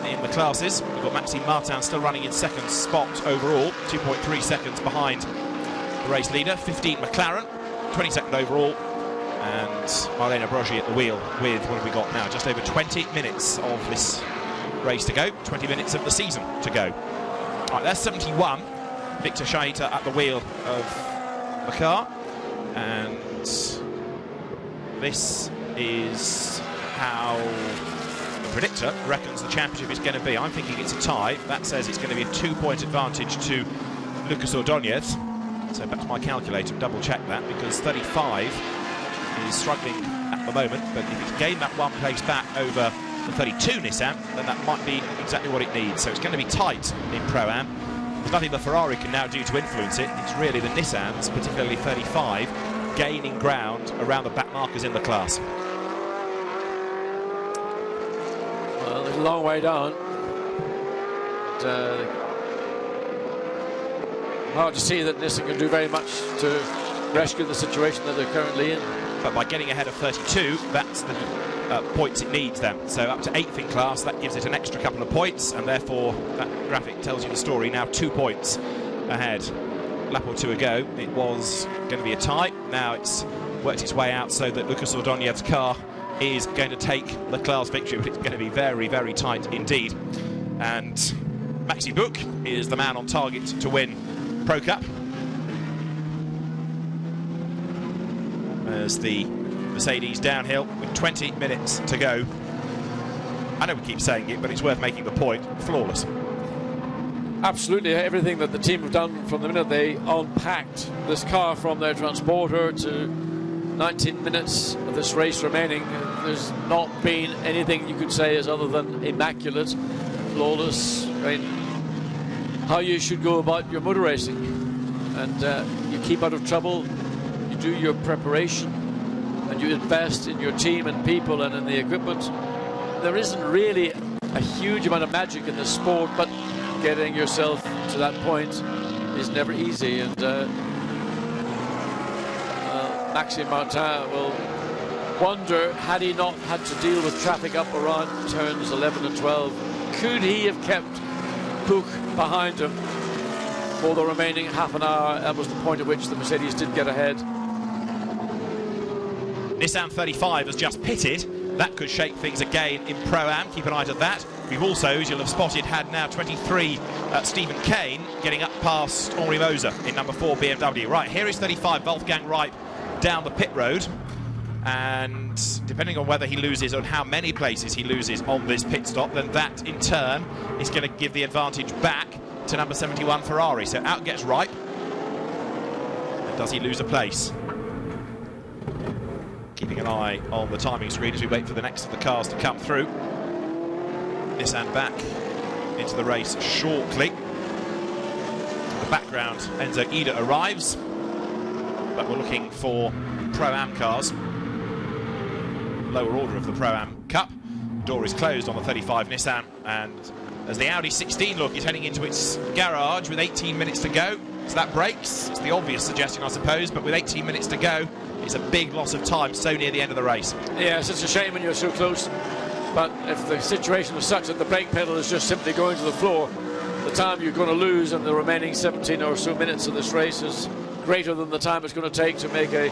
in the classes. We've got Maxime Martin still running in 2nd spot overall, 2.3 seconds behind the race leader. 15 McLaren, 22nd overall, and Marlena Brogi at the wheel with, what have we got now, just over 20 minutes of this race to go, 20 minutes of the season to go. Right, there's 71, Victor Scheitar at the wheel of the car, and this is how the predictor reckons the championship is going to be. I'm thinking it's a tie. That says it's going to be a 2-point advantage to Lucas Ordóñez. So back to my calculator and double check that, because 35 is struggling at the moment, but if it's gained that 1 place back over the 32 Nissan, then that might be exactly what it needs. So it's going to be tight in Pro-Am. There's nothing the Ferrari can now do to influence it. It's really the Nissans, particularly 35, gaining ground around the back markers in the class. Well, there's a long way down. Hard to see that Nissan can do very much to rescue the situation that they're currently in. But by getting ahead of 32, that's the points it needs then. So up to 8th in class, that gives it an extra couple of points, and therefore that graphic tells you the story. Now 2 points ahead. Lap or two ago, it was going to be a tie. Now it's worked its way out so that Lucas Ordóñez's car is going to take the class victory, but it's going to be very, very tight indeed. And Maxi Buch is the man on target to win Pro Cup, as the Mercedes downhill with 20 minutes to go. I know we keep saying it, but it's worth making the point. Flawless. Absolutely, everything that the team have done from the minute they unpacked this car from their transporter to 19 minutes of this race remaining, there's not been anything you could say is other than immaculate, flawless. I mean, how you should go about your motor racing, and you keep out of trouble, you do your preparation, and you invest in your team and people and in the equipment. There isn't really a huge amount of magic in this sport, but getting yourself to that point is never easy, and Maxime Martin will wonder, had he not had to deal with traffic up around turns 11 and 12, could he have kept Buch behind him for the remaining half an hour? That was the point at which the Mercedes did get ahead. Nissan 35 has just pitted. That could shake things again in Pro-Am. Keep an eye to that. We've also, as you'll have spotted, had now 23 Stephen Kane getting up past Henri Moser in number 4 BMW. Right, here is 35 Wolfgang Reip down the pit road. And depending on whether he loses and how many places he loses on this pit stop, then that in turn is going to give the advantage back to number 71 Ferrari. So out gets Reip. And does he lose a place? Keeping an eye on the timing screen as we wait for the next of the cars to come through. Nissan back into the race shortly. In the background, Enzo Ida arrives. But we're looking for Pro-Am cars. Lower order of the Pro-Am Cup. Door is closed on the 35 Nissan, and as the Audi 16 look is heading into its garage with 18 minutes to go, so that breaks. It's the obvious suggestion, I suppose, but with 18 minutes to go, it's a big loss of time so near the end of the race. Yes, it's a shame when you're so close, but if the situation is such that the brake pedal is just simply going to the floor, the time you're going to lose in the remaining 17 or so minutes of this race is greater than the time it's going to take to make a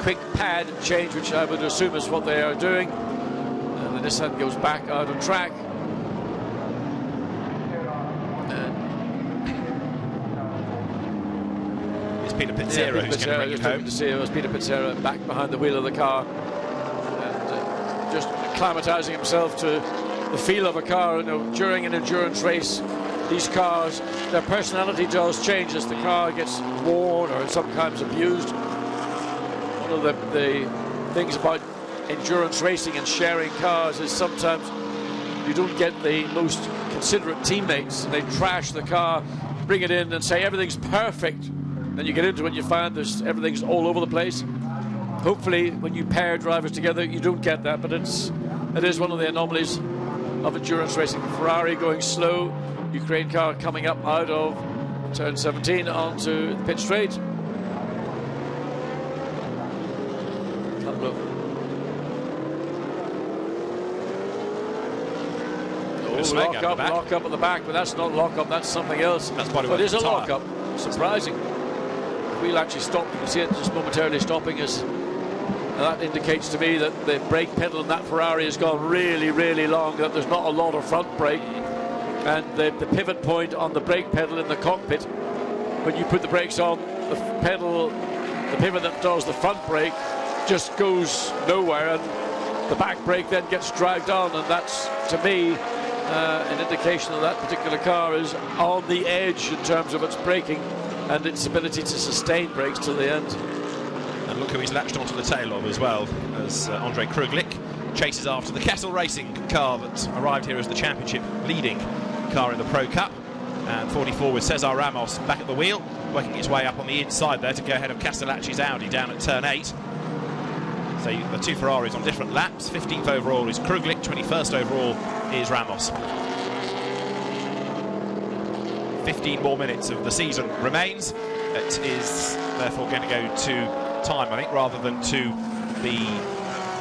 quick pad change, which I would assume is what they are doing. And the Nissan goes back out on track. It's Peter Pizzera who's going to bring it home. It's Peter Pizzera back behind the wheel of the car and just acclimatizing himself to the feel of a car. You know, during an endurance race, these cars, their personality does change as the car gets worn or sometimes abused. One of the things about endurance racing and sharing cars is sometimes you don't get the most considerate teammates. They trash the car, bring it in and say everything's perfect. Then you get into it and you find everything's all over the place. Hopefully when you pair drivers together you don't get that, but it is one of the anomalies of endurance racing. Ferrari going slow, Ukraine car coming up out of turn 17 onto the pit straight. Couple of lock up at the back, but that's not lock up, that's something else. That's body but it is a lock up. Surprising. We'll actually stop. You can see it just momentarily stopping us. That indicates to me that the brake pedal in that Ferrari has gone really, really long, that there's not a lot of front brake. And the pivot point on the brake pedal in the cockpit, when you put the brakes on, the pivot that does the front brake just goes nowhere, and the back brake then gets dragged on, and that's, to me, an indication that that particular car is on the edge in terms of its braking and its ability to sustain brakes till the end. And look who he's latched onto the tail of as well, as Andre Kruglik chases after the Kessel Racing car that arrived here as the championship leading car in the Pro Cup. And 44 with Cesar Ramos back at the wheel, working his way up on the inside there to go ahead of Castellacci's Audi down at turn 8. So the two Ferraris on different laps. 15th overall is Kruglik, 21st overall is Ramos. 15 more minutes of the season remains. It is therefore going to go to time, I think, rather than to the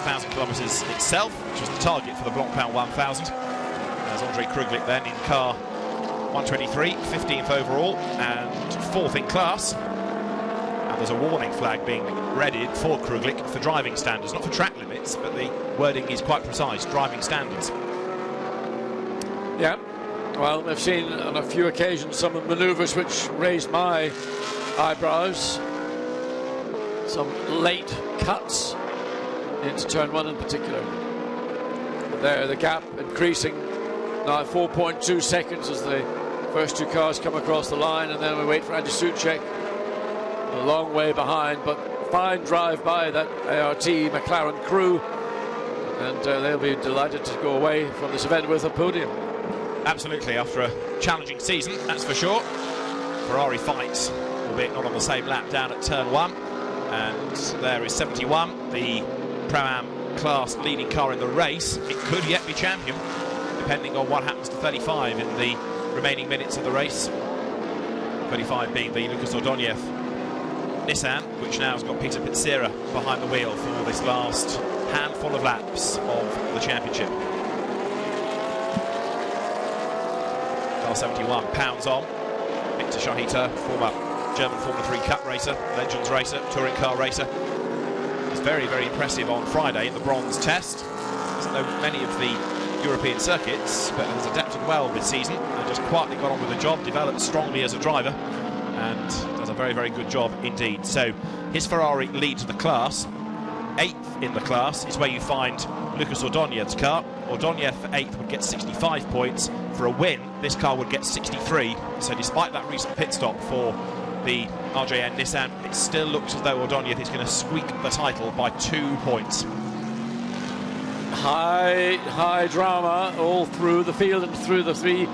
1,000 kilometres itself, which was the target for the Blancpain 1000. As Andre Kruglik then in car 123, 15th overall and 4th in class. And there's a warning flag being readied for Kruglik for driving standards, not for track limits, but the wording is quite precise, driving standards. Yeah, well, I've seen on a few occasions some manoeuvres which raised my eyebrows. Some late cuts into turn 1 in particular. There, the gap increasing now 4.2 seconds as the first two cars come across the line, and then we wait for Andy Suchek, a long way behind, but fine drive by that ART McLaren crew, and they'll be delighted to go away from this event with a podium. Absolutely, after a challenging season, that's for sure. Ferrari fights, albeit not on the same lap, down at turn 1, and there is 71, the Pro-Am class leading car in the race. It could yet be champion, depending on what happens to 35 in the remaining minutes of the race. 35 being the Lucas Ordóñez Nissan, which now has got Peter Pizzera behind the wheel for this last handful of laps of the championship. Car 71 pounds on. Victor Schachita, former German Formula 3 Cup racer, Legends racer, touring car racer. He's very, very impressive on Friday in the bronze test. Doesn't know many of the European circuits, but has adapted well this season and just quietly got on with the job, developed strongly as a driver, and does a very, very good job indeed. So his Ferrari leads the class. 8th in the class is where you find Lucas Ordóñez's car. Ordóñez for 8th would get 65 points. For a win, this car would get 63. So despite that recent pit stop for the RJN Nissan, it still looks as though Ordóñez is going to squeak the title by 2 points. High drama all through the field and through the 3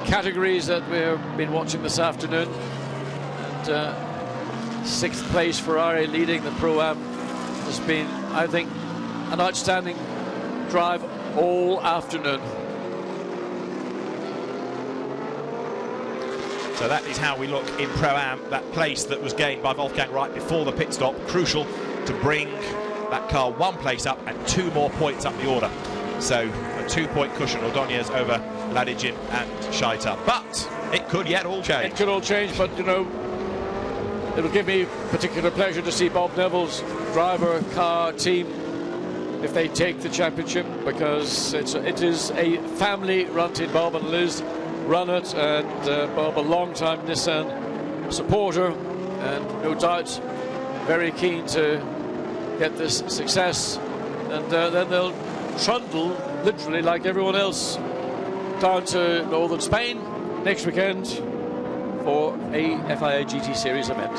categories that we've been watching this afternoon. And 6th place Ferrari leading the Pro-Am has been, I think, an outstanding drive all afternoon. So that is how we look in Pro-Am. That place that was gained by Wolfgang right before the pit stop, crucial to bring that car 1 place up and 2 more points up the order. So a 2-point cushion, Ordóñez over Ladijin and Scheiter. But it could yet all change. It could all change, but you know, it'll give me particular pleasure to see Bob Neville's driver, car, team, if they take the championship, because it is a family-run team. Bob and Liz run it, and Bob, a long-time Nissan supporter, and no doubt very keen to get this success, and then they'll trundle, literally like everyone else, down to northern Spain next weekend for a FIA GT Series event.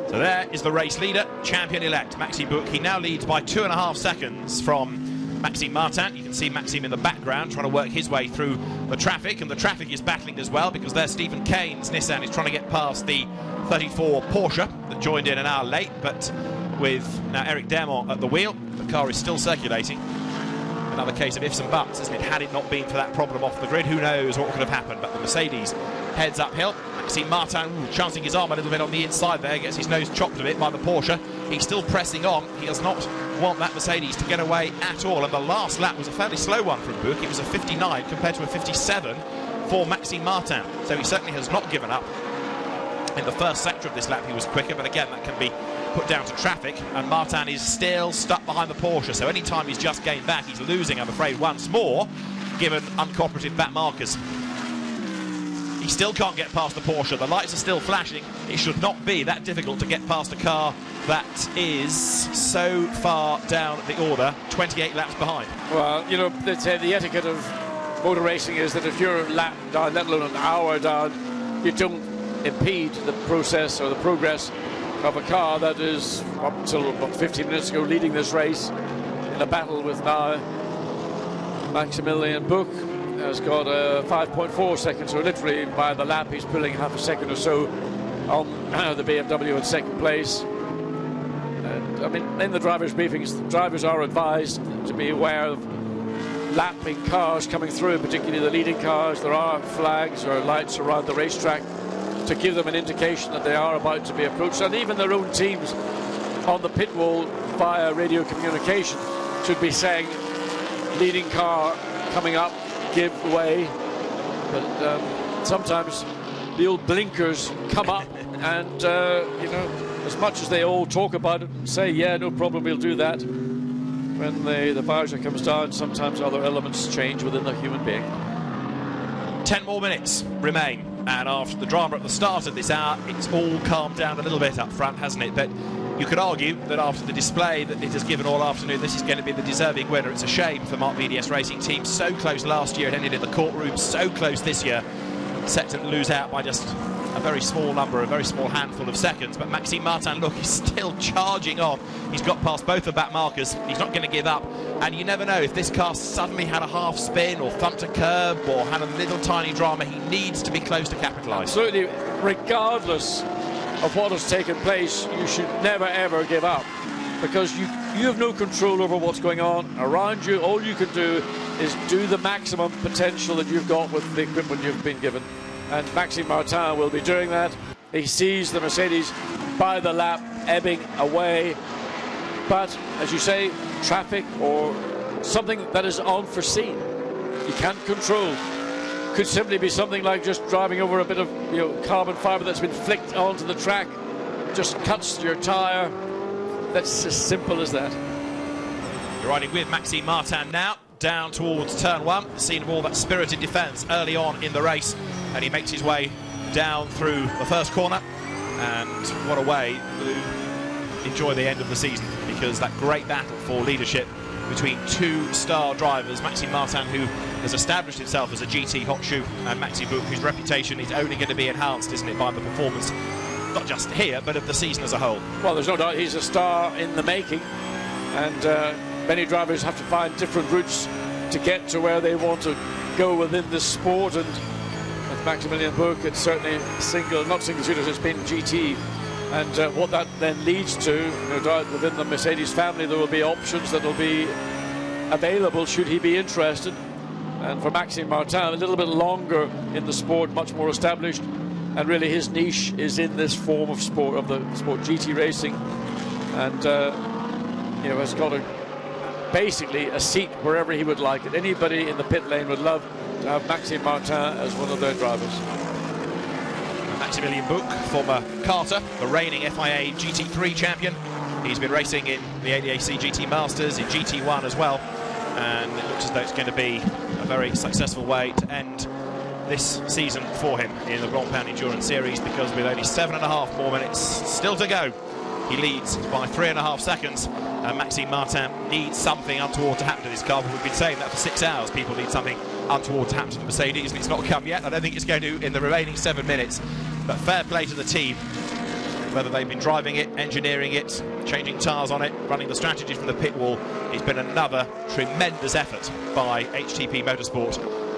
So there is the race leader, champion-elect, Maxime Buch. He now leads by 2.5 seconds from Maxime Martin. You can see Maxime in the background trying to work his way through the traffic, and the traffic is battling as well, because there's Stephen Kane's Nissan is trying to get past the 34 Porsche that joined in an hour late, but with now Eric Dermont at the wheel, the car is still circulating. Another case of ifs and buts, isn't it? Had it not been for that problem off the grid, who knows what could have happened. But the Mercedes heads uphill. Maxime Martin chancing his arm a little bit on the inside there, gets his nose chopped a bit by the Porsche. He's still pressing on. He does not want that Mercedes to get away at all. And the last lap was a fairly slow one from Buch. It was a 59 compared to a 57 for Maxime Martin. So he certainly has not given up. In the first sector of this lap he was quicker, but again that can be put down to traffic, and Martin is still stuck behind the Porsche, so any time he's just gained back he's losing, I'm afraid, once more, given uncooperative back markers. He still can't get past the Porsche. The lights are still flashing. It should not be that difficult to get past a car that is so far down the order, 28 laps behind. Well, you know, the etiquette of motor racing is that if you're a lap down, let alone an hour down, you don't impede the process or the progress of a car that is up until about 15 minutes ago leading this race in a battle with now Maximilian Buch. Has got 5.4 seconds, so literally by the lap he's pulling half a second or so on the BMW in second place. And I mean, in the drivers' briefings, the drivers are advised to be aware of lapping cars coming through, particularly the leading cars. There are flags or lights around the racetrack to give them an indication that they are about to be approached, and even their own teams on the pit wall via radio communication should be saying, leading car coming up, give way. But sometimes the old blinkers come up and you know, as much as they all talk about it and say, yeah, no problem, we'll do that, when the visor comes down, sometimes other elements change within the human being. 10 more minutes remain, and after the drama at the start of this hour, it's all calmed down a little bit up front, hasn't it? But you could argue that after the display that it has given all afternoon, this is going to be the deserving winner. It's a shame for Marc VDS Racing Team. So close last year, it ended in the courtroom. So close this year, set to lose out by just a very small number, a very small handful of seconds. But Maxime Martin, look, he's still charging on. He's got past both the back markers. He's not going to give up. And you never know, if this car suddenly had a half spin or thumped a curb or had a little tiny drama, he needs to be close to capitalise. Absolutely, regardless of what has taken place, you should never ever give up, because you have no control over what's going on around you. All you can do is do the maximum potential that you've got with the equipment you've been given, and Maxime Martin will be doing that. He sees the Mercedes by the lap ebbing away, but as you say, traffic or something that is unforeseen, you can't control. Could simply be something like just driving over a bit of carbon fibre that's been flicked onto the track, just cuts your tyre. That's as simple as that. You're riding with Maxime Martin now, down towards turn one, the scene of all that spirited defence early on in the race, and he makes his way down through the first corner, and what a way to enjoy the end of the season, because that great battle for leadership between two star drivers, Maxime Martin, who has established himself as a GT hot shoe, and Maxi Buch, whose reputation is only going to be enhanced, isn't it, by the performance, not just here, but of the season as a whole. Well, there's no doubt he's a star in the making, and many drivers have to find different routes to get to where they want to go within this sport, and with Maximilian Buch, it's certainly not single shooters, it's been GT. And what that then leads to, no doubt within the Mercedes family there will be options that will be available should he be interested. And for Maxime Martin, a little bit longer in the sport, much more established, and really his niche is in this form of sport, of the sport GT racing, and has got basically a seat wherever he would like it. Anybody in the pit lane would love to have Maxime Martin as one of their drivers. Maximilian Buch, former Carter, the reigning FIA GT3 champion. He's been racing in the ADAC GT Masters, in GT1 as well, and it looks as though it's going to be a very successful way to end this season for him in the Blancpain Endurance Series, because with only 7.5 more minutes still to go, he leads by 3.5 seconds, and Maxime Martin needs something untoward to happen to this car. But we've been saying that for 6 hours. People need something untoward to happen to the Mercedes, and it's not come yet. I don't think it's going to in the remaining 7 minutes. But fair play to the team, whether they've been driving it, engineering it, changing tyres on it, running the strategy from the pit wall. It's been another tremendous effort by HTP Motorsport,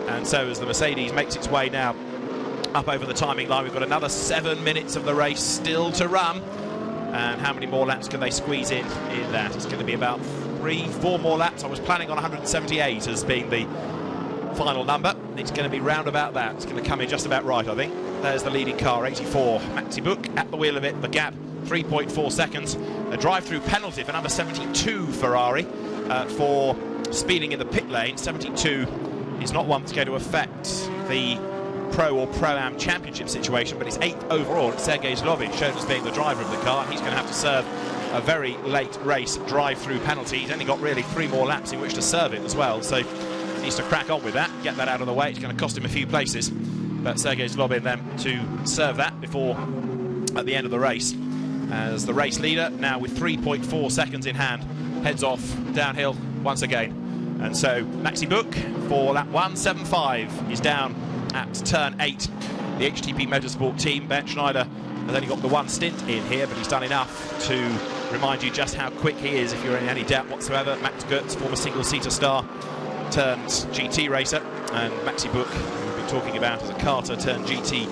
and so as the Mercedes makes its way now up over the timing line, we've got another 7 minutes of the race still to run, and how many more laps can they squeeze in that? It's going to be about 3-4 more laps. I was planning on 178 as being the final number. It's going to be round about that. It's going to come in just about right, I think. There's the leading car, 84. Maxi Buch at the wheel of it. The gap, 3.4 seconds. A drive-through penalty for number 72 Ferrari for speeding in the pit lane. 72 is not one that's going to affect the Pro or Pro-Am Championship situation, but it's 8th overall. It's Sergei Zlovin, shown as being the driver of the car. He's going to have to serve a very late race drive-through penalty. He's only got really 3 more laps in which to serve it as well, so he needs to crack on with that, get that out of the way. It's going to cost him a few places. But Sergei's lobbying them to serve that before at the end of the race, as the race leader, now with 3.4 seconds in hand, heads off downhill once again. And so Maxi Book for lap 175 is down at turn 8. The HTP Motorsport team, Bernd Schneider, has only got the one stint in here, but he's done enough to remind you just how quick he is if you're in any doubt whatsoever. Max Goetz, former single-seater star, turned GT racer, and Maxi Book, who we've been talking about as a karter turned GT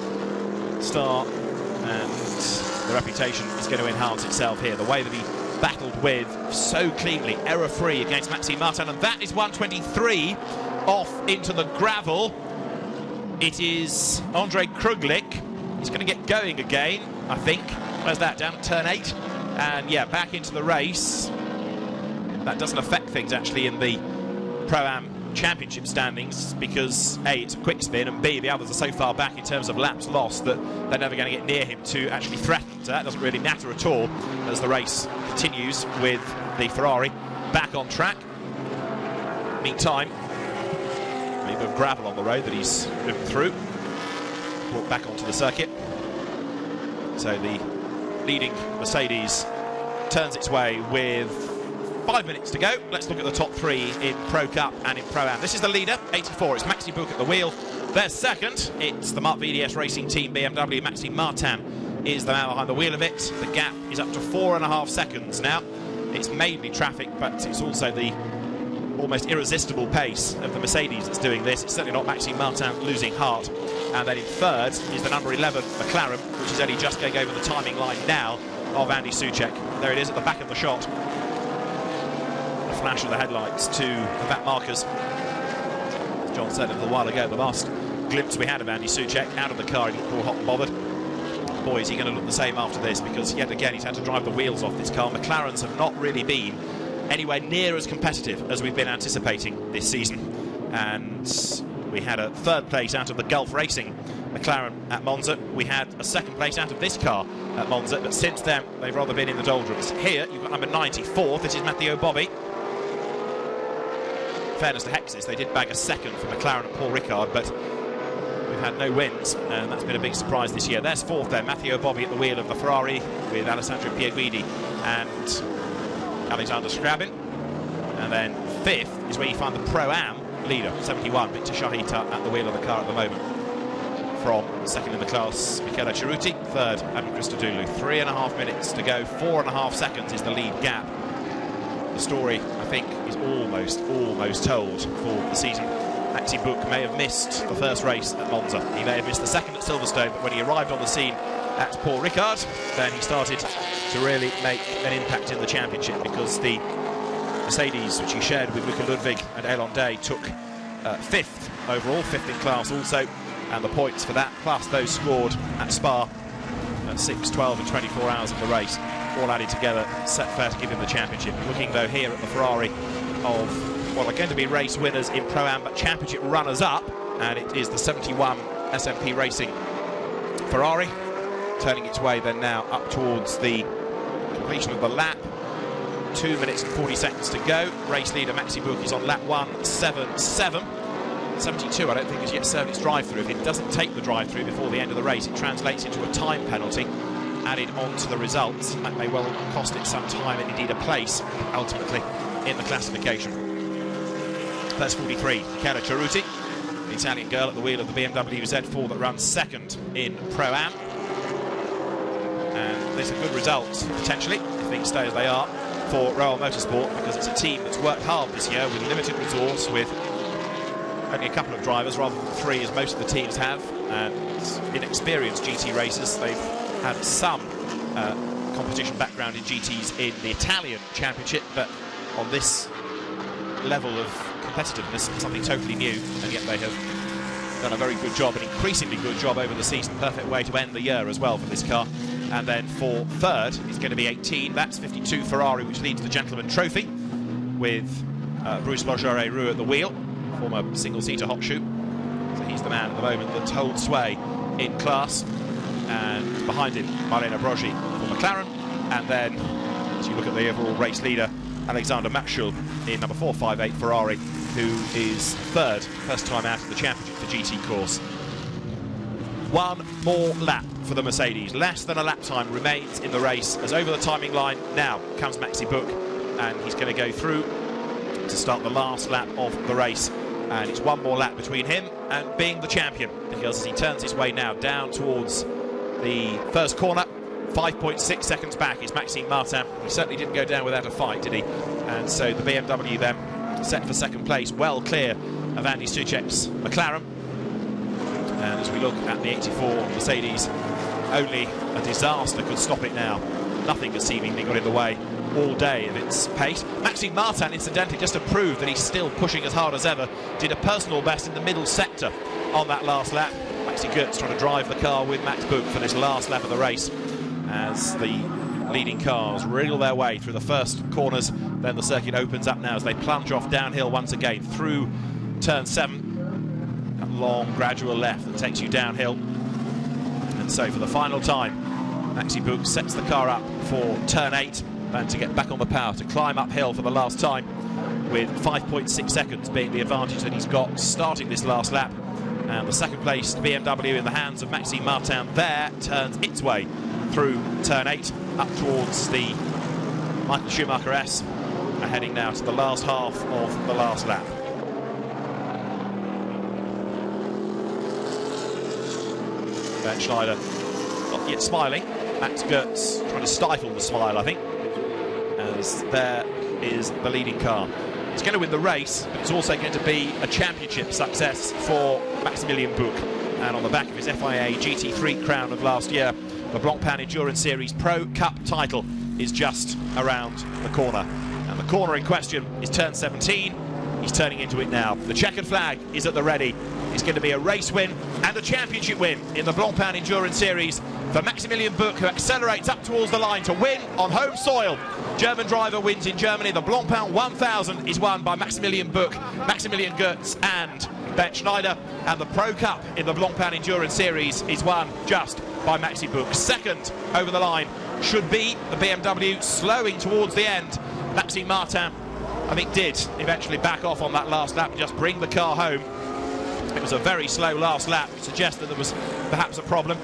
star, and the reputation is going to enhance itself here. The way that he battled with so cleanly, error-free against Maxime Martin, and that is 123 off into the gravel. It is Andre Kruglik. He's going to get going again, I think. Where's that? Down at turn 8. And yeah, back into the race. That doesn't affect things actually in the Pro-Am Championship standings, because A, it's a quick spin, and B, the others are so far back in terms of laps lost that they're never going to get near him to actually threaten. So that doesn't really matter at all as the race continues with the Ferrari back on track. Meantime, a bit of gravel on the road that he's driven through, brought back onto the circuit. So the leading Mercedes turns its way with 5 minutes to go. Let's look at the top 3 in Pro Cup and in Pro-Am. This is the leader, 84. It's Maxi Book at the wheel. There's second. It's the Mark VDS Racing Team BMW. Maxime Martin is the man behind the wheel of it. The gap is up to 4.5 seconds now. It's mainly traffic, but it's also the almost irresistible pace of the Mercedes that's doing this. It's certainly not Maxime Martin losing heart. And then in third is the number 11 McLaren, which is only just going over the timing line now of Andy Soucek. There it is at the back of the shot. A flash of the headlights to the back markers. As John said a little while ago, the last glimpse we had of Andy Soucek out of the car, he looked all hot and bothered. Boy, is he going to look the same after this, because yet again he's had to drive the wheels off this car. McLarens have not really been anywhere near as competitive as we've been anticipating this season. And we had a third place out of the Gulf Racing McLaren at Monza. We had a second place out of this car at Monza, but since then they've rather been in the doldrums. Here you've got number 94, this is Matteo Bobby. In fairness to Hexis, they did bag a second for McLaren and Paul Ricard, but we've had no wins, and that's been a big surprise this year. There's fourth there, Matteo Bobby at the wheel of the Ferrari with Alessandro Pierguidi and Alexander Skrabin. And then fifth is where you find the Pro-Am leader, 71, Victor Shahita at the wheel of the car at the moment. From second in the class, Michele Ceruti. Third, Adam Christodoulou. 3.5 minutes to go. 4.5 seconds is the lead gap. The story, I think, is almost told for the season. Maxi Book may have missed the first race at Monza. He may have missed the second at Silverstone, but when he arrived on the scene at Paul Ricard, then he started to really make an impact in the championship, because the Mercedes, which he shared with Luca Ludwig and Elon Day, took fifth overall, fifth in class also, and the points for that, plus those scored at Spa at 6, 12 and 24 hours of the race, all added together, set fair to give him the championship. Looking though here at the Ferrari of what are going to be race winners in Pro-Am, but championship runners-up, and it is the 71 SMP Racing Ferrari, turning its way then now up towards the completion of the lap. 2 minutes and 40 seconds to go. Race leader Maxi Book is on lap 177. 72 I don't think has yet served its drive-through. If it doesn't take the drive-through before the end of the race, it translates into a time penalty added on to the results. That may well cost it some time and indeed a place ultimately in the classification. That's 43, Michele Ceruti, the Italian girl at the wheel of the BMW Z4 that runs second in Pro-Am. And there's a good result potentially if things stay as they are for Royal Motorsport, because it's a team that's worked hard this year with limited resource, with only a couple of drivers rather than 3 as most of the teams have, and inexperienced GT racers. They've had some competition background in GTs in the Italian Championship, but on this level of competitiveness, something totally new, and yet they have done a very good job, an increasingly good job over the season. Perfect way to end the year as well for this car. And then for third, it's going to be 18. That's 52 Ferrari, which leads the Gentleman Trophy, with Bruce Logeray-Roux at the wheel, former single-seater hot shoe. So he's the man at the moment that holds sway in class. And behind him, Marlena Broggi for McLaren. And then, as you look at the overall race leader, Alexander Matschul in number 458 Ferrari, who is third, first time out of the championship for GT course. one more lap for the Mercedes. Less than a lap time remains in the race, as over the timing line now comes Maxi Book, and he's going to go through to start the last lap of the race. And it's one more lap between him and being the champion, because as he turns his way now down towards the first corner, 5.6 seconds back is Maxime Martin. He certainly didn't go down without a fight, did he? And so the BMW then set for second place, well clear of Andy Soucek's McLaren. And as we look at the 84 Mercedes, only a disaster could stop it now. Nothing has seemingly got in the way all day of its pace. Maxime Martin, incidentally, just to prove that he's still pushing as hard as ever, did a personal best in the middle sector on that last lap. Maxi Goetz trying to drive the car with Max Book for this last lap of the race, as the leading cars wriggle their way through the first corners. Then the circuit opens up now as they plunge off downhill once again through turn 7. A long gradual left that takes you downhill. And so for the final time, Maxi Book sets the car up for turn 8 and to get back on the power to climb uphill for the last time, with 5.6 seconds being the advantage that he's got starting this last lap. And the second place BMW in the hands of Maxime Martin there turns its way through turn 8 up towards the Michael Schumacher S, and heading now to the last half of the last lap. Bernd Schneider not yet smiling. Max Goetz trying to stifle the smile, I think, as there is the leading car. It's going to win the race, but it's also going to be a championship success for Maximilian Buch. And on the back of his FIA GT3 crown of last year, the Blancpain Endurance Series Pro Cup title is just around the corner. And the corner in question is turn 17. He's turning into it now. The checkered flag is at the ready. It's going to be a race win and a championship win in the Blancpain Endurance Series for Maximilian Buch, who accelerates up towards the line to win on home soil. German driver wins in Germany. The Blancpain 1000 is won by Maximilian Buch, Maximilian Goetz and Bernd Schneider, and the Pro Cup in the Blancpain Endurance Series is won just by Maxi Buch. Second over the line should be the BMW, slowing towards the end. Maxime Martin, I think, did eventually back off on that last lap and just bring the car home. It was a very slow last lap, which suggests that there was perhaps a problem,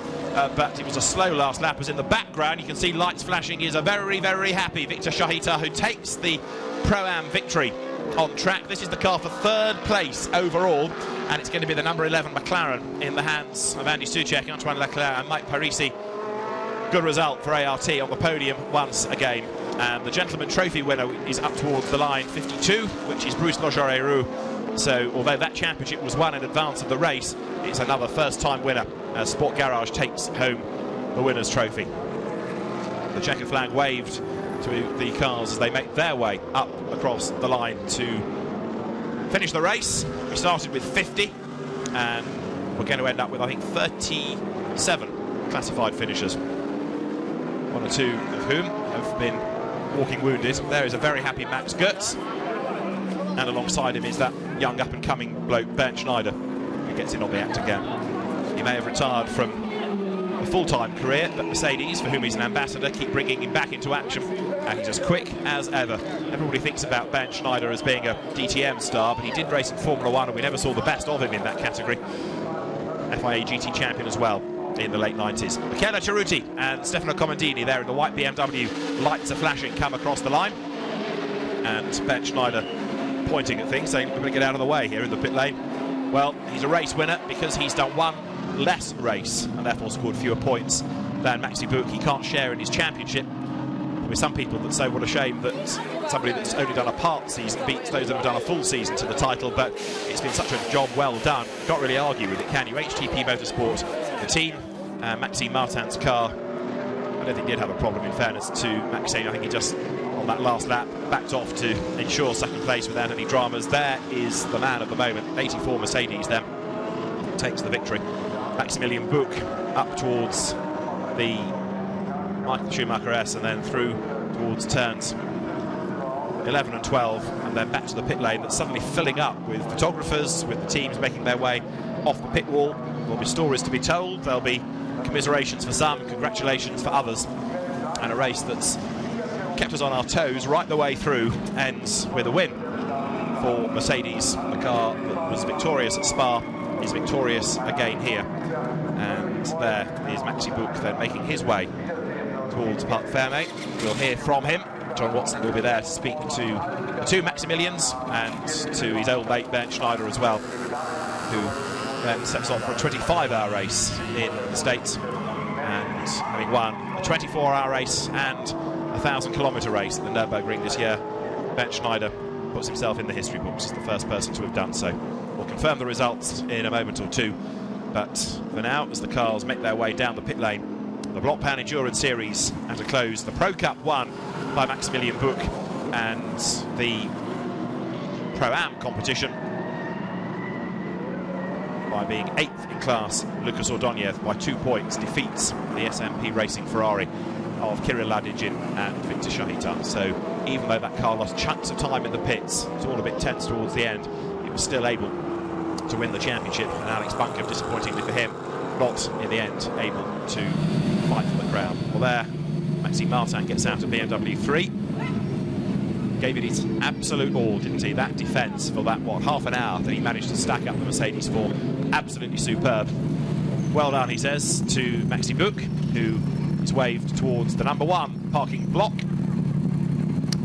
but it was a slow last lap. As in the background you can see lights flashing, is a very, very happy Victor Shahita, who takes the Pro-Am victory on track. This is the car for third place overall, and it's going to be the number 11 McLaren in the hands of Andy Soucek, Antoine Leclerc and Mike Parisi. Good result for ART on the podium once again. And the Gentleman Trophy winner is up towards the line, 52, which is Bruce Logereau. So although that championship was won in advance of the race, it's another first-time winner as Sport Garage takes home the winner's trophy. The checkered flag waved to the cars as they make their way up across the line to finish the race. We started with 50, and we're going to end up with, I think, 37 classified finishers, one or two of whom have been walking wounded. There is a very happy Max Goetz, and alongside him is that young up-and-coming bloke Bernd Schneider, who gets in on the act again. He may have retired from a full-time career, but Mercedes, for whom he's an ambassador, keep bringing him back into action, and he's as quick as ever. Everybody thinks about Bernd Schneider as being a DTM star, but he did race in Formula 1, and we never saw the best of him in that category. FIA GT champion as well in the late 90s. Michele Cerruti and Stefano Comandini there in the white BMW. Lights are flashing, come across the line, and Bernd Schneider pointing at things, saying we're going to get out of the way here in the pit lane. Well, he's a race winner because he's done one less race and therefore scored fewer points than Maxi Buch. He can't share in his championship. With some people that say what a shame that somebody that's only done a part season beats those that have done a full season to the title, but it's been such a job well done. Can't really argue with it, can you? HTP Motorsport, the team, Maxime Martin's car, I don't think he did have a problem, in fairness to Maxime. I think he just, on that last lap, backed off to ensure second place without any dramas. There is the man of the moment, 84 Mercedes then takes the victory. Maximilian Buch up towards the Michael Schumacher S, and then through towards turns 11 and 12, and then back to the pit lane that's suddenly filling up with photographers, with the teams making their way off the pit wall. There'll be stories to be told, there'll be commiserations for some, congratulations for others, and a race that's kept us on our toes right the way through ends with a win for Mercedes. The car that was victorious at Spa is victorious again here, and And there is Maxi Buch then making his way towards Parc Fermé. We'll hear from him. John Watson will be there to speak to the two Maximilians and to his old mate Bernd Schneider as well, who then sets off for a 25-hour race in the States, and having won a 24-hour race and a 1,000-kilometre race at the Nurburgring this year, Bernd Schneider puts himself in the history books as the first person to have done so. We'll confirm the results in a moment or two, but for now, as the cars make their way down the pit lane, the Blancpain Endurance Series at a close. The Pro Cup won by Maximilian Buch, and the Pro-Am competition by being 8th in class. Lucas Ordóñez by 2 points defeats the SMP Racing Ferrari of Kirill Ladygin and Victor Shahitar. So even though that car lost chunks of time in the pits, it was all a bit tense towards the end, it was still able to win the championship, and Alex Bunker, disappointingly for him, not in the end able to fight for the crown. Well, there Maxime Martin gets out of BMW 3. Gave it its absolute all, didn't he? That defence for that, what, half an hour that he managed to stack up the Mercedes for. Absolutely superb. Well done, he says, to Maxi Buch, who is waved towards the #1 parking block.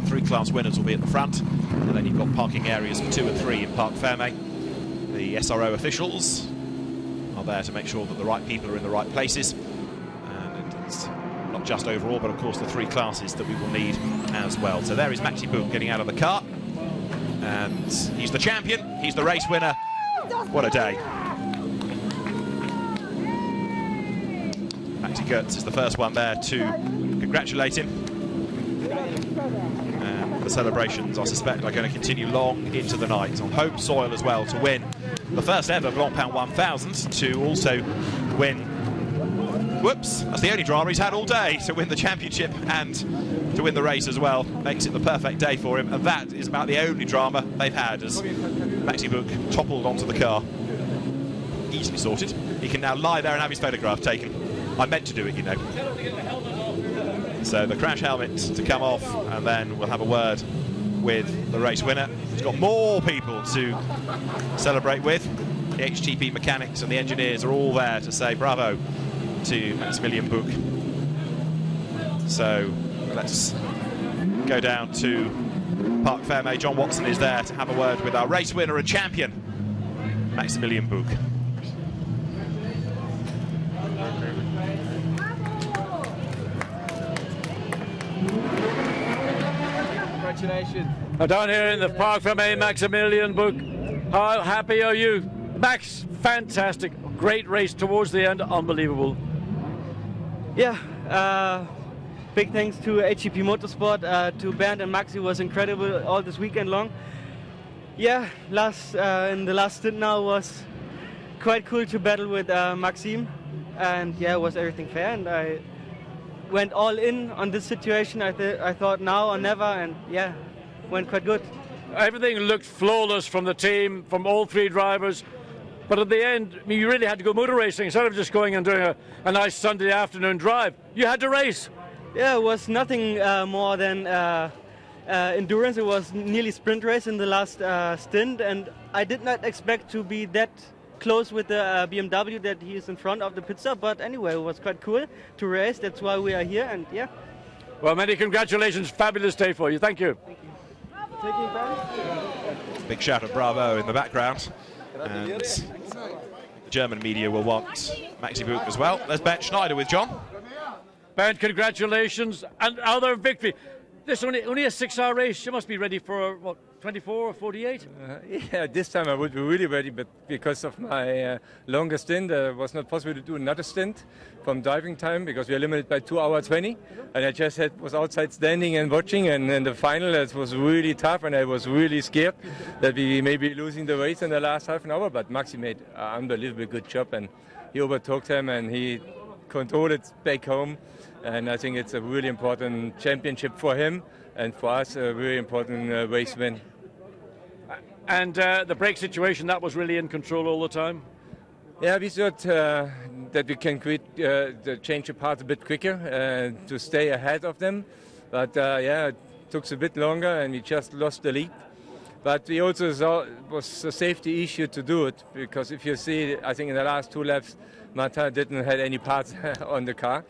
3 class winners will be at the front, and then you've got parking areas for 2 and 3 in Parc Fermé. The SRO officials are there to make sure that the right people are in the right places, and it's not just overall, but of course the 3 classes that we will need as well. So there is Maxi Buch getting out of the car, and he's the champion, he's the race winner. What a day. Maxi Goetz is the first one there to congratulate him. And the celebrations, I suspect, are going to continue long into the night, on home soil as well, to win the first ever Blancpain 1000, to also win, whoops, that's the only drama he's had all day, to win the championship and to win the race as well. Makes it the perfect day for him, and that is about the only drama they've had, as Maxi Buch toppled onto the car. Easily sorted. He can now lie there and have his photograph taken. I meant to do it, you know. So the crash helmet to come off, and then we'll have a word with the race winner. He's got more people to celebrate with. The HTP mechanics and the engineers are all there to say bravo to Maximilian Buch. So let's go down to Parc Fermé. John Watson is there to have a word with our race winner and champion, Maximilian Buch. Congratulations. Down here in the Parc Fermé, Maximilian Buch, how happy are you? Max, fantastic, great race towards the end, unbelievable. Yeah, big thanks to HTP Motorsport, to Bernd and Maxi, was incredible all this weekend long. Yeah, in the last stint now was quite cool to battle with Maxime, and yeah, was everything fair, and I went all in on this situation. I thought now or never, and yeah, went quite good. Everything looked flawless from the team, from all 3 drivers. But at the end, I mean, you really had to go motor racing instead of just going and doing a nice Sunday afternoon drive. You had to race. Yeah, it was nothing more than endurance. It was nearly sprint race in the last stint, and I did not expect to be that close with the BMW that he is in front of the pit stop. But anyway, it was quite cool to race. That's why we are here, and yeah. Well, many congratulations. Fabulous day for you. Thank you. Thank you. Big shout of bravo in the background. And the German media will want Maxi Buch as well. There's Bernd Schneider with John. Bernd, congratulations. And other victory. This is only a 6-hour race. You must be ready for, what, 24 or 48? Yeah, this time I would be really ready, but because of my longer stint, it was not possible to do another stint from driving time, because we are limited by 2 hours 20. And I just was outside standing and watching, and in the final it was really tough, and I was really scared that we may be losing the race in the last half an hour. But Maxi made an unbelievably good job, and he overtook them, and he controlled it back home. And I think it's a really important championship for him, and for us a really important race win. And the brake situation, that was really in control all the time? Yeah, we thought that we can change the parts a bit quicker to stay ahead of them. But yeah, it took a bit longer, and we just lost the lead. But we also saw it was a safety issue to do it, because if you see, I think in the last 2 laps, Martin didn't have any parts on the car.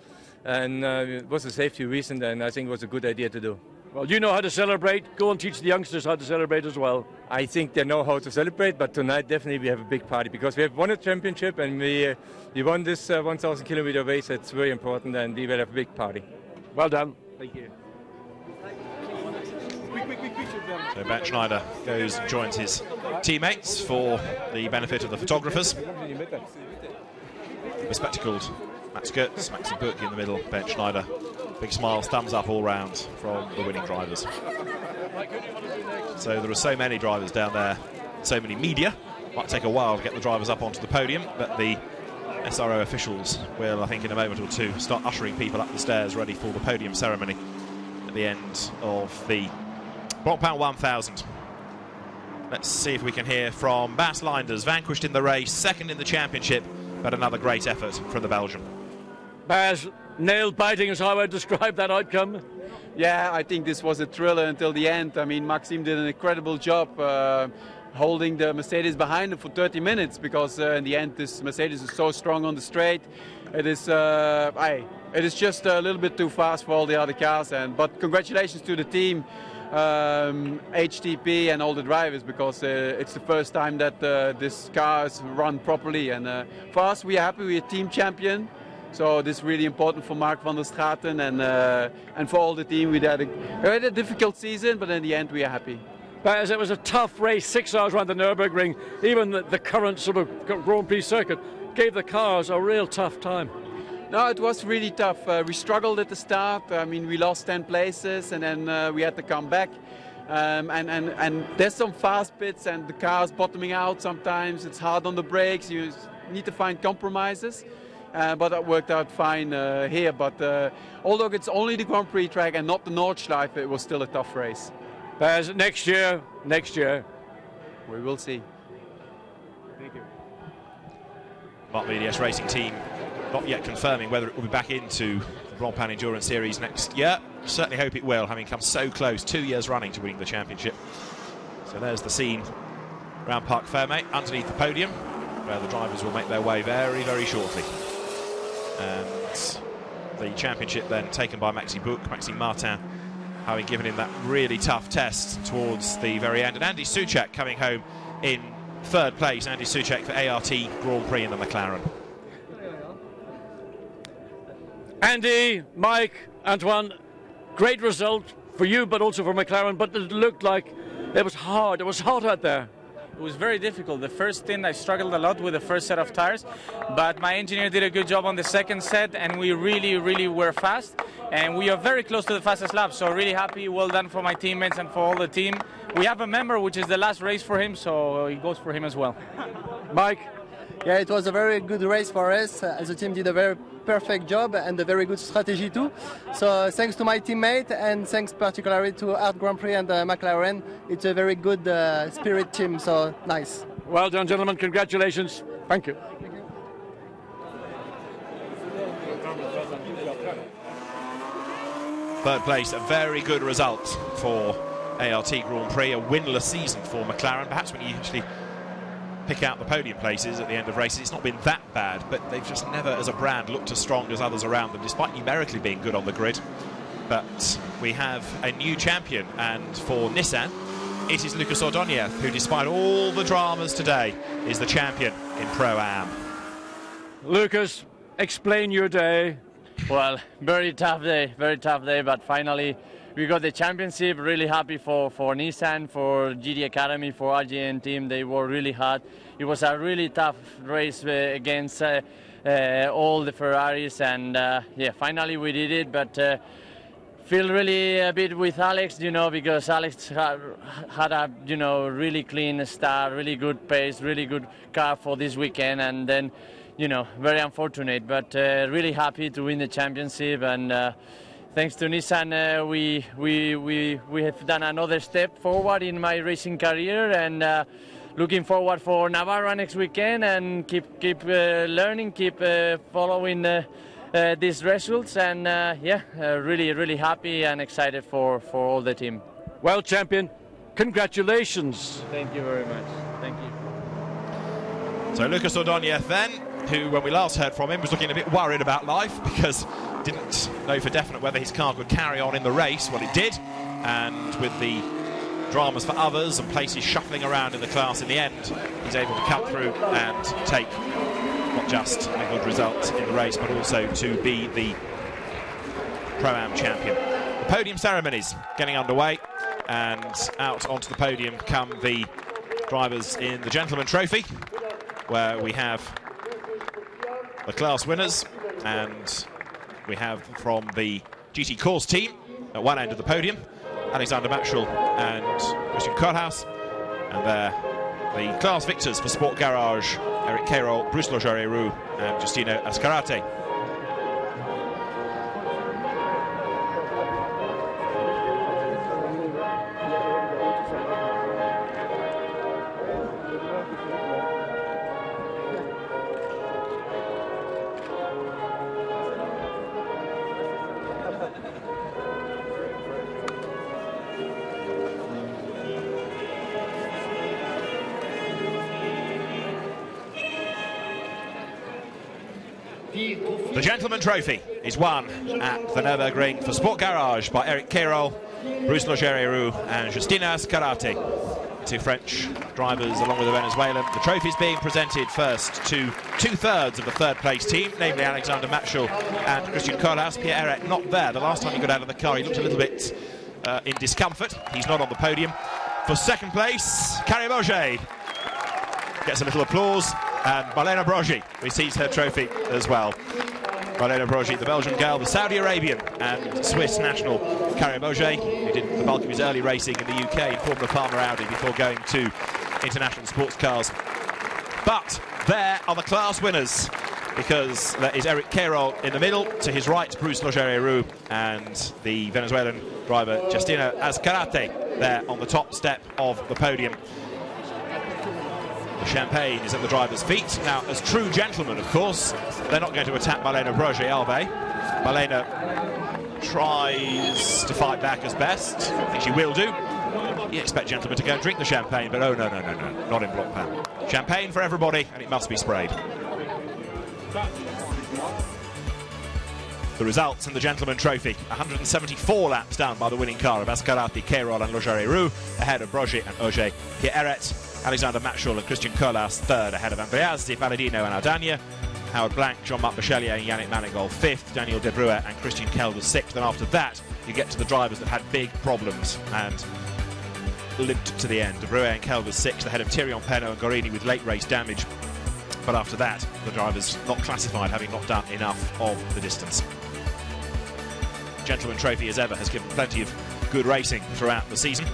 And it was a safety reason, and I think it was a good idea to do. Well, you know how to celebrate. Go and teach the youngsters how to celebrate as well. I think they know how to celebrate, but tonight definitely we have a big party, because we have won a championship and we won this 1,000 kilometer race. It's very important, and we will have a big party. Well done. Thank you. So Bernd Schneider goes and joins his teammates for the benefit of the photographers. Bespectacled Mats Goetz, Maxi Buch in the middle, Bernd Schneider. Big smiles, thumbs up all round from the winning drivers. So there are so many drivers down there, so many media. Might take a while to get the drivers up onto the podium, but the SRO officials will, I think in a moment or two, start ushering people up the stairs ready for the podium ceremony at the end of the Blancpain 1000. Let's see if we can hear from Bas Leinders, vanquished in the race, second in the championship, but another great effort from the Belgian. Bas, nail-biting is how I describe that outcome. Yeah, I think this was a thriller until the end. I mean, Maxime did an incredible job holding the Mercedes behind him for 30 minutes, because in the end this Mercedes is so strong on the straight. It is just a little bit too fast for all the other cars. But congratulations to the team, HTP and all the drivers, because it's the first time that this car is run properly. And for us, we are happy we're team champion. So this is really important for Mark van der Straten and for all the team. We had a difficult season, but in the end we are happy. But as it was a tough race, 6 hours around the Nurburgring, even the current sort of Grand Prix circuit gave the cars a real tough time. No, it was really tough. We struggled at the start. I mean, we lost 10 places, and then we had to come back. And there's some fast bits, and the car's bottoming out sometimes. It's hard on the brakes. You need to find compromises. But that worked out fine here. But although it's only the Grand Prix track and not the Nordschleife, it was still a tough race. Next year, we will see. Thank you. Mark VDS Racing Team not yet confirming whether it will be back into the Blancpain Endurance Series next year. Certainly hope it will, having come so close 2 years running to winning the championship. So there's the scene around Parc Fermé, underneath the podium, where the drivers will make their way very, very shortly. And the championship then taken by Maxime Buch, Maxime Martin, having given him that really tough test towards the very end. And Andy Soucek coming home in third place. Andy Soucek for ART Grand Prix in the McLaren. Andy, Mike, Antoine, great result for you, but also for McLaren. But it looked like it was hard. It was hot out there. It was very difficult. The first stint I struggled a lot with the first set of tires, but my engineer did a good job on the second set, and we really were fast, and we are very close to the fastest lap, so really happy. Well done for my teammates and for all the team. We have a member which is the last race for him, so it goes for him as well. Mike? Yeah, it was a very good race for us. The team did a very perfect job and a very good strategy too. So thanks to my teammate, and thanks particularly to Art Grand Prix and McLaren. It's a very good spirit team, so nice. Well done, gentlemen. Congratulations. Thank you. Third place, a very good result for ART Grand Prix, a winless season for McLaren. Perhaps when you actually pick out the podium places at the end of races, it's not been that bad, but they've just never as a brand looked as strong as others around them, despite numerically being good on the grid. But we have a new champion, and for Nissan it is Lucas Ordóñez, who despite all the dramas today is the champion in Pro-Am. Lucas, explain your day. Well, very tough day, but finally we got the championship. Really happy for Nissan, for GT Academy, for RGN team. They were really hard. It was a really tough race against all the Ferraris, and yeah, finally we did it. But feel really a bit with Alex, because Alex had a really clean start, really good pace, really good car for this weekend, and then very unfortunate, but really happy to win the championship. And thanks to Nissan, we have done another step forward in my racing career, and looking forward for Navarra next weekend, and keep learning, keep following these results, and yeah, really happy and excited for all the team. Well, champion, Congratulations. Thank you very much. Thank you. So Lucas Ordóñez then, who when we last heard from him was looking a bit worried about life because didn't know for definite whether his car could carry on in the race. Well, it did, and with the dramas for others and places shuffling around in the class in the end, he's able to come through and take not just a good result in the race but also to be the Pro-Am champion. The podium ceremonies getting underway, and out onto the podium come the drivers in the Gentleman Trophy, where we have the class winners, and we have from the GT Course team at one end of the podium, Alexander Matschel and Christian Kohlhaas, and there the class victors for Sport Garage, Eric Cairol, Bruce Logerie-Roux and Giustino Ascarate. The Gentleman Trophy is won at the Nurburgring for Sport Garage by Eric Cairol, Bruce Logerie-Roux and Giustino Ascarate, two French drivers along with the Venezuelan. The trophy is being presented first to two-thirds of the third-place team, namely Alexander Matschel and Christian Kohlhaas. Pierre-Eric not there. The last time he got out of the car, he looked a little bit in discomfort. He's not on the podium. For second place, Caca Bueno gets a little applause, and Marlene Broggi receives her trophy as well. Marlene Broggi, the Belgian girl, the Saudi Arabian and Swiss national Caca Bueno, who did the bulk of his early racing in the UK in Formula Palmer Audi before going to international sports cars. But there are the class winners, because there is Eric Cairol in the middle, to his right Bruce Logerie-Roux and the Venezuelan driver Giustino Ascarate there on the top step of the podium. The champagne is at the driver's feet. Now, as true gentlemen, of course, they're not going to attack Marlene Broggi, are they? Marlene tries to fight back as best. I think she will do. You expect gentlemen to go and drink the champagne, but oh, no, not in Blancpain. Champagne for everybody, and it must be sprayed. The results in the Gentleman Trophy: 174 laps done by the winning car of Ascarate, Cairol and Logerie-Roux, ahead of Broggi and Auger. Pierre-Eric, Alexander Matschel and Christian Kohlhaas third, ahead of Andreazzi, Palladino and Aldana. Howard Blanc, Jean-Marc Bachelier and Yannick Manigault fifth, Daniel De Bruyne and Christian Kelder sixth. And after that, you get to the drivers that had big problems and limped to the end. De Bruyne and Kelder sixth, ahead of Thierry Penot and Gorini with late race damage. But after that, the drivers not classified, having not done enough of the distance. Gentleman Trophy, as ever, has given plenty of good racing throughout the season.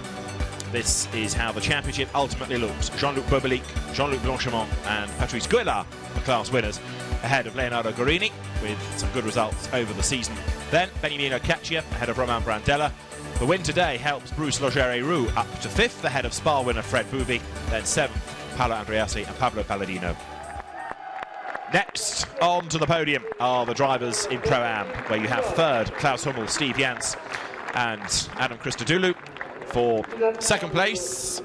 This is how the championship ultimately looks. Jean-Luc Bobelic, Jean-Luc Blanchimont and Patrice Guélard, the class winners, ahead of Leonardo Gorini with some good results over the season. Then Beniamino Caccia ahead of Romain Brandella. The win today helps Bruce Logerie-Roux up to fifth, ahead of Spa winner Fred Bouvi. Then seventh, Paolo Andreassi and Pablo Palladino. Next on to the podium are the drivers in Pro-Am, where you have third Klaus Hummel, Steve Jans and Adam Christodoulou. For second place,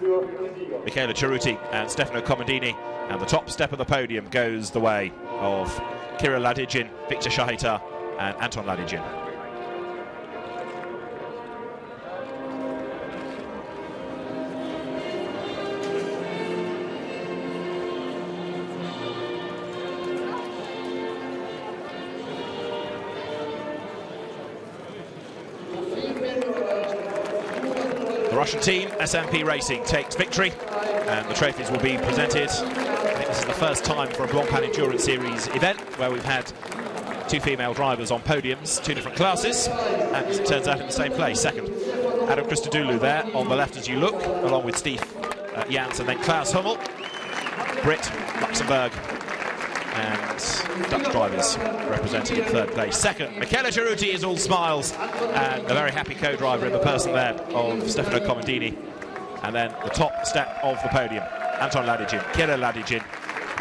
Michele Ceruti and Stefano Comodini, and the top step of the podium goes the way of Kirill Ladygin, Victor Shahita and Anton Ladygin. The Russian team, SMP Racing, takes victory, and the trophies will be presented. I think this is the first time for a Blancpain Endurance Series event where we've had two female drivers on podiums, two different classes, and it turns out in the same place. Second, Adam Christodoulou there on the left as you look, along with Steve Jans, and then Klaus Hummel, Brit, Luxembourg, and Dutch drivers represented in third place. Second, Michele Ceruti is all smiles, and a very happy co-driver in the person there of Stefano Comodini. And then the top step of the podium, Anton Ladygin, Kirill Ladygin,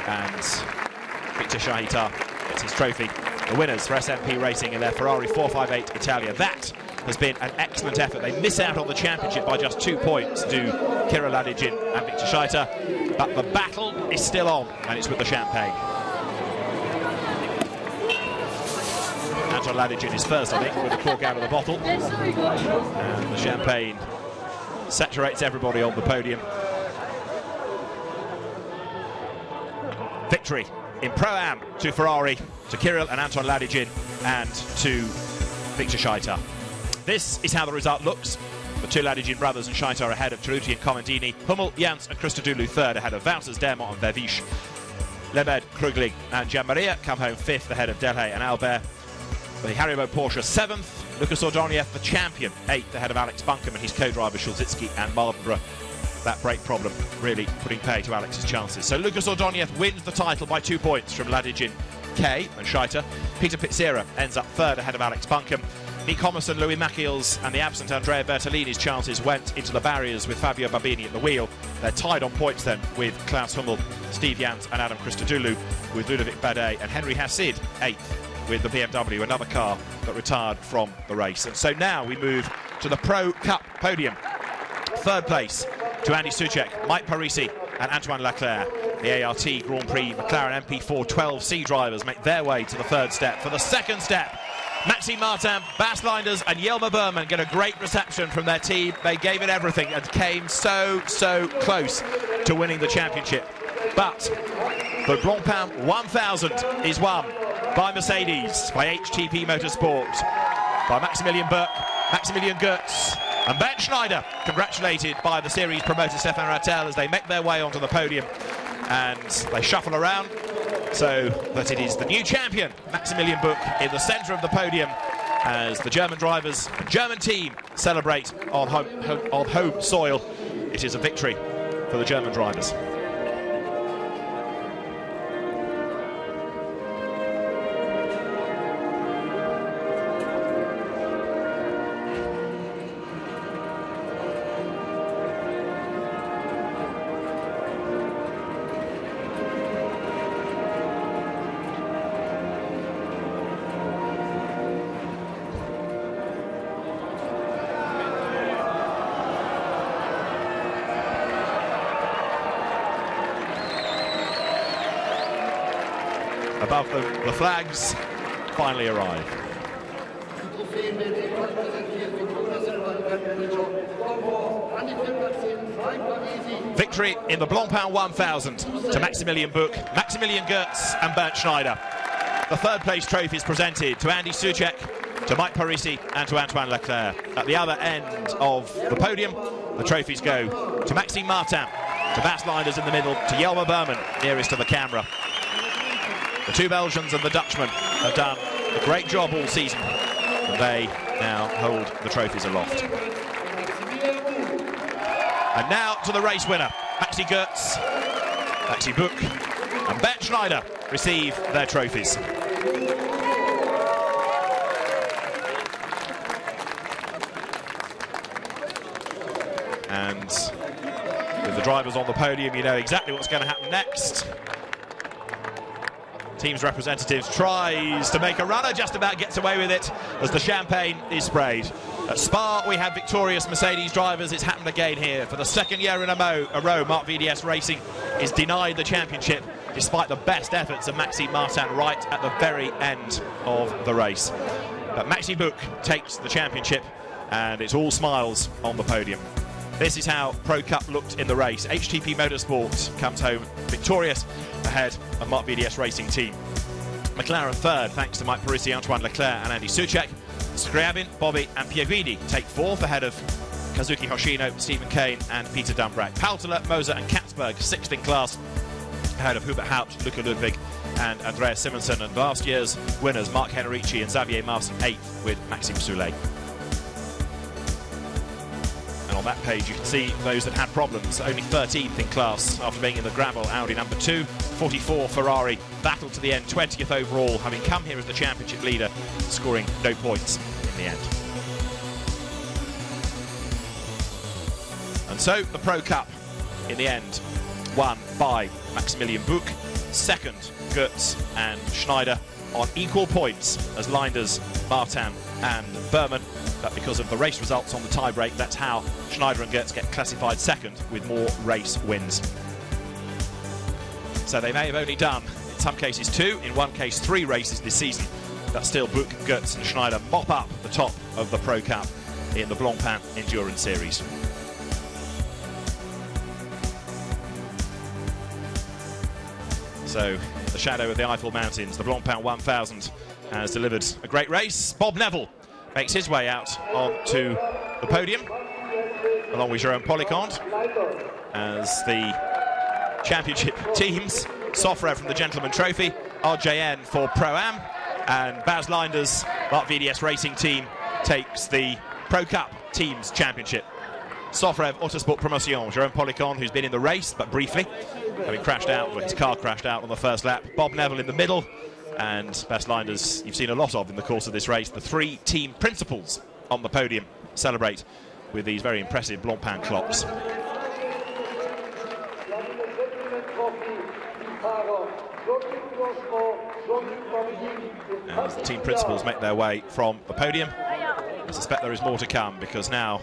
and Victor Shahita gets his trophy. The winners for SMP Racing in their Ferrari 458 Italia. That has been an excellent effort. They miss out on the championship by just 2 points to Kirill Ladygin and Victor Scheiter, but the battle is still on, and it's with the Champagne. Anton Ladygin is first, I think, with the cork out of the bottle, and the Champagne saturates everybody on the podium. Victory in Pro-Am to Ferrari, to Kirill and Anton Ladygin, and to Victor Scheiter. This is how the result looks. The two Ladygin brothers and Scheiter ahead of Ceruti and Comandini. Hummel, Jans and Christodoulou third ahead of Wouters, Dermont and Verviche. Loeb, Krugling and Gianmaria come home fifth ahead of Delhay and Albert. The Haribo Porsche seventh. Lucas Ordoniev, the champion, eighth ahead of Alex Buncombe and his co-driver Schulzitsky and Mardenborough. That brake problem really putting pay to Alex's chances. So Lucas Ordoniev wins the title by 2 points from Ladygin, K and Scheiter. Peter Pizzera ends up third ahead of Alex Buncombe. Nick Homerson, Louis Machiel's and the absent Andrea Bertolini's chances went into the barriers with Fabio Babini at the wheel. They're tied on points then with Klaus Hummel, Steve Jans and Adam Christodoulou, with Ludovic Badet and Henry Hassid eighth with the BMW, another car that retired from the race. And so now we move to the Pro Cup podium. Third place to Andy Soucek, Mike Parisi and Antoine Leclerc. The ART Grand Prix McLaren MP4 12C drivers make their way to the third step. For the second step, Maxime Martin, Bas Leinders and Jelmer Berman get a great reception from their team. They gave it everything and came so close to winning the championship. But the Blancpain 1000 is won by Mercedes, by HTP Motorsport, by Maximilian Burke, Maximilian Goetz and Bernd Schneider, congratulated by the series promoter Stephane Ortelli as they make their way onto the podium, and they shuffle around so that it is the new champion, Maximilian Buch, in the centre of the podium as the German drivers and German team celebrate on home soil. It is a victory for the German drivers. Above the flags finally arrive. Victory in the Blancpain 1000 to Maximilian Buch, Maximilian Goetz and Bernd Schneider. The third place trophy is presented to Andy Soucek, to Mike Parisi and to Antoine Leclerc. At the other end of the podium, the trophies go to Maxime Martin, to Bas Leinders in the middle, to Jelmer Berman nearest to the camera. The two Belgians and the Dutchman have done a great job all season, and they now hold the trophies aloft. And now to the race winner. Maxi Goetz, Maxi Buch and Bernd Schneider receive their trophies. And with the drivers on the podium, you know exactly what's going to happen next. Team's representatives tries to make a runner, just about gets away with it as the champagne is sprayed. At Spa we have victorious Mercedes drivers. It's happened again here. For the second year in a row, Marc VDS Racing is denied the championship despite the best efforts of Maxime Martin right at the very end of the race. But Maxi Buch takes the championship and it's all smiles on the podium. This is how Pro Cup looked in the race. HTP Motorsport comes home victorious ahead of Marc VDS Racing team. McLaren third, thanks to Mike Parisi, Antoine Leclerc and Andy Soucek. Scriabin, Bobby and Piovini take fourth ahead of Kazuki Hoshino, Stephen Kane and Peter Dumbrack. Paltler, Moser and Katzberg sixth in class ahead of Hubert Haupt, Luca Ludwig and Andreas Simonsen. And last year's winners Mark Henrici and Xavier Marson eighth with Maxime Soulet. And on that page you can see those that had problems. Only 13th in class after being in the gravel. Audi number 2, 44 Ferrari, battled to the end, 20th overall, having come here as the championship leader, scoring no points in the end. And so the Pro Cup in the end won by Maximilian Buch, second Goetz and Schneider on equal points as Leinders, Martin and Berman. but because of the race results on the tie-break, that's how Schneider and Goetz get classified second with more race wins. So they may have only done, in some cases 2, in one case 3 races this season, but still Buch, Goetz and Schneider mop up the top of the Pro Cup in the Blancpain Endurance Series. So, in the shadow of the Eiffel Mountains, the Blancpain 1000 has delivered a great race. Bob Neville makes his way out onto the podium, along with Jérôme Policante, as the championship teams, Sofrev from the Gentleman Trophy, RJN for Pro-Am, and Baz Linder's Mark VDS Racing Team takes the Pro Cup Teams Championship. Sofrev Autosport Promotion, Jérôme Policante, who's been in the race, but briefly, having crashed out, well, his car crashed out on the first lap. Bob Neville in the middle, and Baz Linder's you've seen a lot of in the course of this race. The 3 team principals on the podium celebrate with these very impressive Blancpain clocks. And as the team principals make their way from the podium, I suspect there is more to come, because now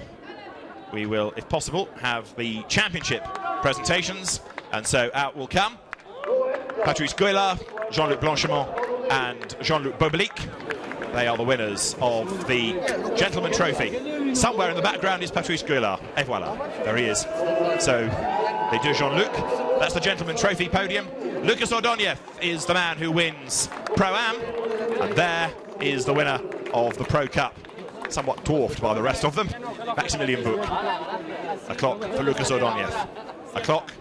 we will, if possible, have the championship presentations, and so out will come Patrice Guélard, Jean-Luc Blanchimont and Jean-Luc Bobelic. They are the winners of the Gentleman Trophy. Somewhere in the background is Patrice Guélard. Et voilà, there he is. So they do Jean-Luc. That's the Gentleman Trophy podium. Lucas Ordóñez is the man who wins Pro-Am, and there is the winner of the Pro Cup, somewhat dwarfed by the rest of them, Maximilien Buch. A clock for Lucas Ordóñez. A clock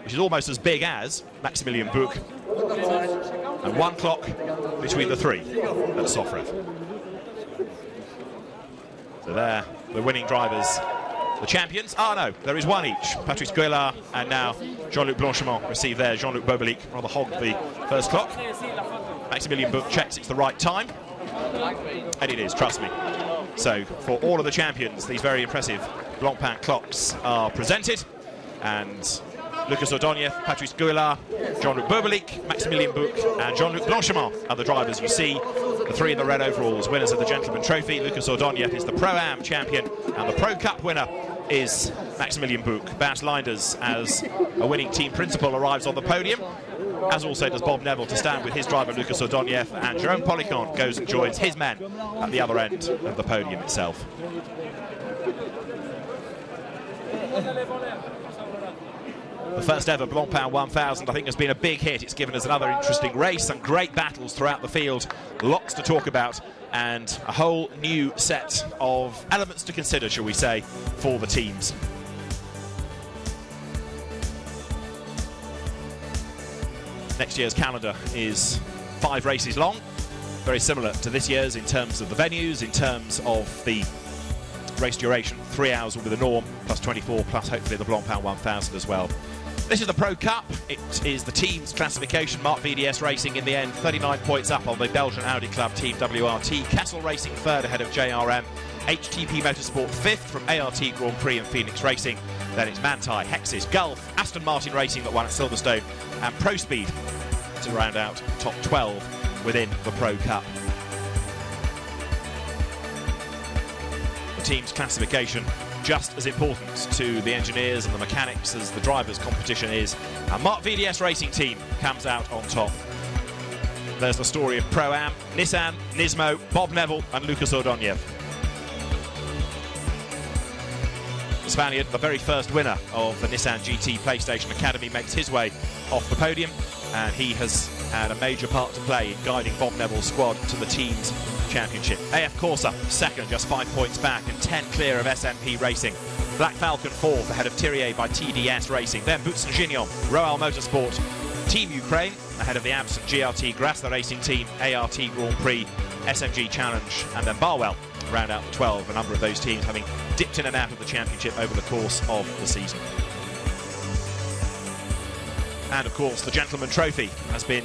which is almost as big as Maximilien Buch, and 1 clock between the 3 at Sofrev. So there, the winning drivers, the champions. Ah, no, there is 1 each. Patrice Guélard and now Jean-Luc Blanchimont receive there. Jean-Luc Bobelic rather hogged the first clock. Maximilien Buch checks it's the right time, and it is, trust me. So for all of the champions, these very impressive Blancpain clocks are presented, and Lucas Ordóñez, Patrice Guélard, Jean-Luc Bobelic, Maximilien Buch and Jean-Luc Blanchimont are the drivers you see. The 3 in the red overalls, winners of the Gentleman Trophy. Lucas Ordóñez is the Pro-Am champion, and the Pro Cup winner is Maximilien Buch. Baz Linder's, as a winning team principal, arrives on the podium, as also does Bob Neville to stand with his driver Lucas Ordóñez, and Jérôme Policante goes and joins his men at the other end of the podium itself. The first ever Blancpain 1000, I think, has been a big hit. It's given us another interesting race and great battles throughout the field, lots to talk about, and a whole new set of elements to consider, shall we say, for the teams. Next year's calendar is 5 races long, very similar to this year's in terms of the venues, in terms of the race duration. 3 hours will be the norm, plus 24, plus hopefully the Blancpain 1000 as well. This is the Pro Cup. It is the team's classification. Mark VDS Racing in the end, 39 points up on the Belgian Audi Club team WRT. Castle Racing third ahead of JRM. HTP Motorsport fifth from ART Grand Prix and Phoenix Racing. Then it's Manthey, Hexis, Gulf, Aston Martin Racing that won at Silverstone, and Pro Speed to round out top 12 within the Pro Cup. The team's classification just as important to the engineers and the mechanics as the drivers' competition is. And Mark VDS Racing Team comes out on top. There's the story of Pro-Am, Nissan, Nismo, Bob Neville and Lucas Ordóñez. The Spaniard, the very first winner of the Nissan GT PlayStation Academy, makes his way off the podium, and he has had a major part to play in guiding Bob Neville's squad to the team's championship. AF Corsa second, just 5 points back and 10 clear of SMP Racing. Black Falcon fourth, ahead of Thirier by TDS Racing. Then Boutsen-Gignon, Royal Motorsport, Team Ukraine, ahead of the absent GRT Grasser Racing Team, ART Grand Prix, SMG Challenge, and then Barwell round out the 12, a number of those teams having dipped in and out of the championship over the course of the season. And of course the Gentleman Trophy has been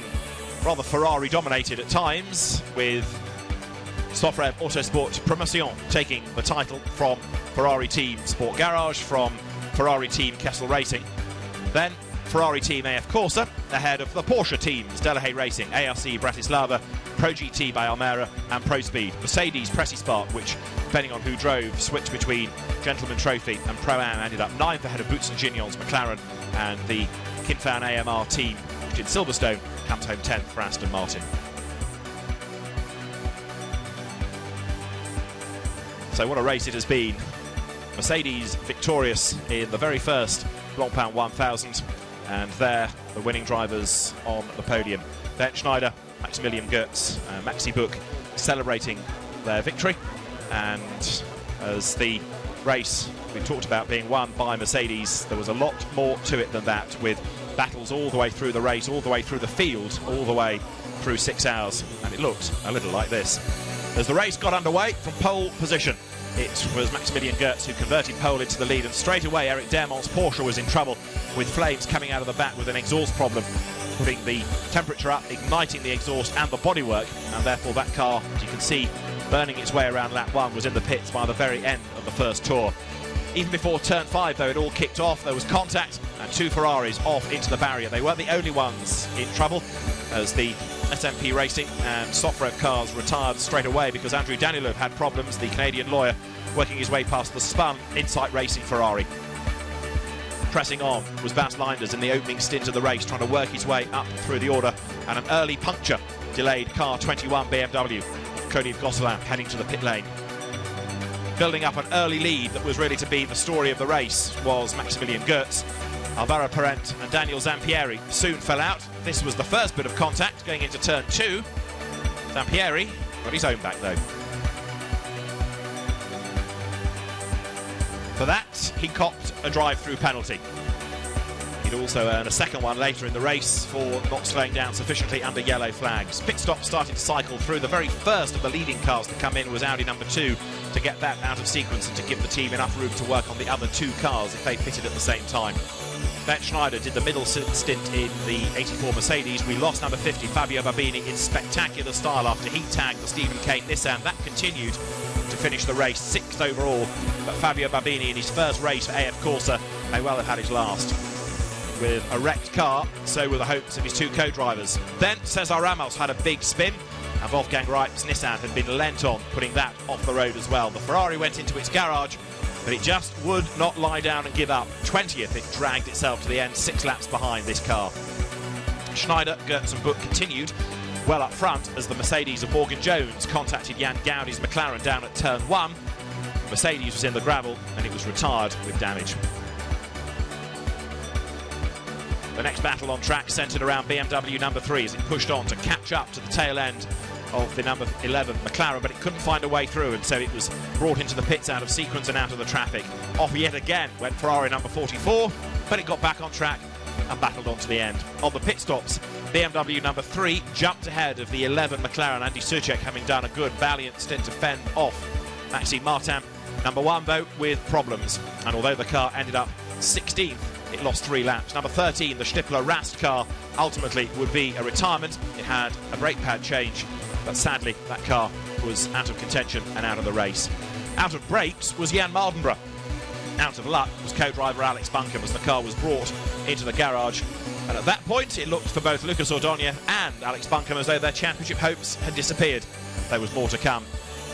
rather Ferrari dominated at times, with Sofrev Autosport Promotion taking the title from Ferrari Team Sport Garage, from Ferrari Team Kessel Racing. Then Ferrari Team AF Corsa ahead of the Porsche teams, Delahaye Racing, ARC Bratislava, Pro GT by Almera and Pro Speed. Mercedes Preci Spark, which depending on who drove, switched between Gentleman Trophy and Pro-Am, ended up 9th ahead of Boots and Gignon's McLaren, and the Kinfan AMR team, which in Silverstone, comes home 10th for Aston Martin. So what a race it has been. Mercedes victorious in the very first Blancpain 1000, and there the winning drivers on the podium. Ben Schneider, Maximilian Goetz, Maxi Buch celebrating their victory, and as the race we talked about being won by Mercedes, there was a lot more to it than that, with battles all the way through the race, all the way through the field, all the way through 6 hours, and it looked a little like this. As the race got underway from pole position, it was Maximilian Goetz who converted pole into the lead, and straight away Eric Dermont's Porsche was in trouble, with flames coming out of the back with an exhaust problem, putting the temperature up, igniting the exhaust and the bodywork, and therefore that car, as you can see, burning its way around lap 1, was in the pits by the very end of the first tour. Even before turn 5, though, it all kicked off. There was contact, and 2 Ferraris off into the barrier. They weren't the only ones in trouble, as the SMP Racing and Sofrev cars retired straight away because Andrew Danilov had problems, the Canadian lawyer, working his way past the spun Insight Racing Ferrari. Pressing on was Bas Linders in the opening stint of the race, trying to work his way up through the order, and an early puncture delayed car 21 BMW. Cody Gosselin heading to the pit lane. Building up an early lead that was really to be the story of the race was Maximilian Goetz. Alvaro Parent and Daniel Zampieri soon fell out. This was the first bit of contact going into turn 2. Zampieri got his own back though. For that, he copped a drive-through penalty. He'd also earn a second one later in the race for not slowing down sufficiently under yellow flags. Pit stop started to cycle through. The very first of the leading cars to come in was Audi number 2, to get that out of sequence and to give the team enough room to work on the other 2 cars if they pitted at the same time. Ben Schneider did the middle stint in the 84 Mercedes. We lost number 50, Fabio Babini, in spectacular style after he tagged the Stephen Kane Nissan. That continued to finish the race 6th overall, but Fabio Babini in his first race for AF Corsa may well have had his last. With a wrecked car, so were the hopes of his 2 co-drivers. Then Cesar Ramos had a big spin, and Wolfgang Reip's Nissan had been lent on, putting that off the road as well. The Ferrari went into its garage, but it just would not lie down and give up. 20th, it dragged itself to the end, 6 laps behind this car. Schneider, Goetz and Buch continued well up front as the Mercedes of Morgan Jones contacted Jan Gaudi's McLaren down at turn 1. The Mercedes was in the gravel and it was retired with damage. The next battle on track centred around BMW number 3 as it pushed on to catch up to the tail end of the number 11 McLaren, but it couldn't find a way through, and so it was brought into the pits out of sequence and out of the traffic. Off yet again went Ferrari number 44, but it got back on track and battled on to the end. On the pit stops, BMW number 3 jumped ahead of the 11 McLaren, Andy Soucek having done a good, valiant stint to fend off Maxime Martin. Number 1, though, with problems, and although the car ended up 16th, it lost 3 laps. Number 13, the Stippler Rast car, ultimately would be a retirement. It had a brake pad change, but sadly that car was out of contention and out of the race. Out of brakes was Jan Mardenborough. Out of luck was co-driver Alex Buncombe as the car was brought into the garage. And at that point, it looked for both Lucas Ordóñez and Alex Buncombe as though their championship hopes had disappeared. There was more to come.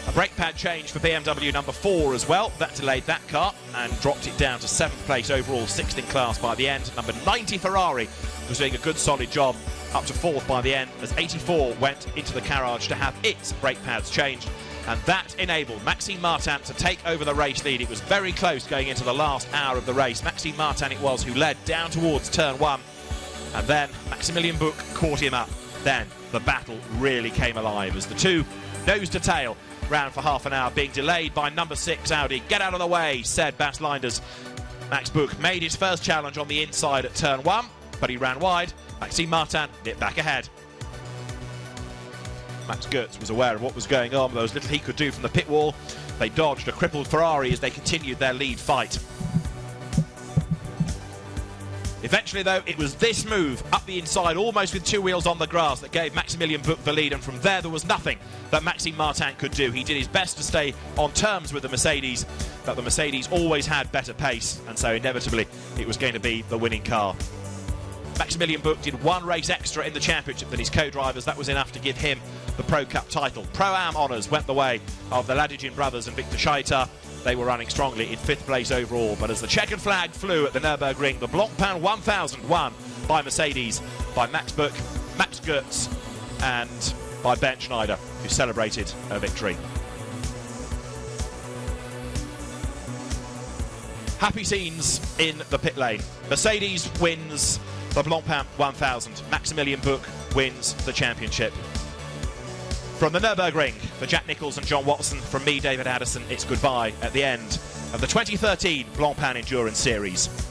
A brake pad change for BMW number 4 as well. That delayed that car and dropped it down to 7th place overall, 6th in class by the end. Number 90 Ferrari was doing a good solid job up to 4th by the end as 84 went into the garage to have its brake pads changed. And that enabled Maxime Martin to take over the race lead. It was very close going into the last hour of the race. Maxime Martin it was who led down towards turn 1. And then Maximilian Buch caught him up. Then the battle really came alive as the 2 nose to tail ran for half an hour, being delayed by number 6 Audi. Get out of the way, said Bas Linders. Max Buch made his first challenge on the inside at turn 1, but he ran wide. Maxime Martin nipped back ahead. Max Goetz was aware of what was going on, but there was little he could do from the pit wall. They dodged a crippled Ferrari as they continued their lead fight. Eventually, though, it was this move up the inside, almost with 2 wheels on the grass, that gave Maximilian Buch the lead, and from there was nothing that Maxime Martin could do. He did his best to stay on terms with the Mercedes, but the Mercedes always had better pace, and so inevitably it was going to be the winning car. Maximilian Buch did 1 race extra in the championship than his co-drivers. That was enough to give him the Pro Cup title. Pro-Am honours went the way of the Ladygin brothers and Victor Scheiter. They were running strongly in 5th place overall, but as the checkered flag flew at the Nurburgring, the Blancpain 1000 won by Mercedes, by Max Buch, Max Goetz and by Bernd Schneider, who celebrated a victory. Happy scenes in the pit lane. Mercedes wins the Blancpain 1000. Maximilian Buch wins the championship. From the Nurburgring, for Jack Nicholls and John Watson, from me, David Addison, it's goodbye at the end of the 2013 Blancpain Endurance Series.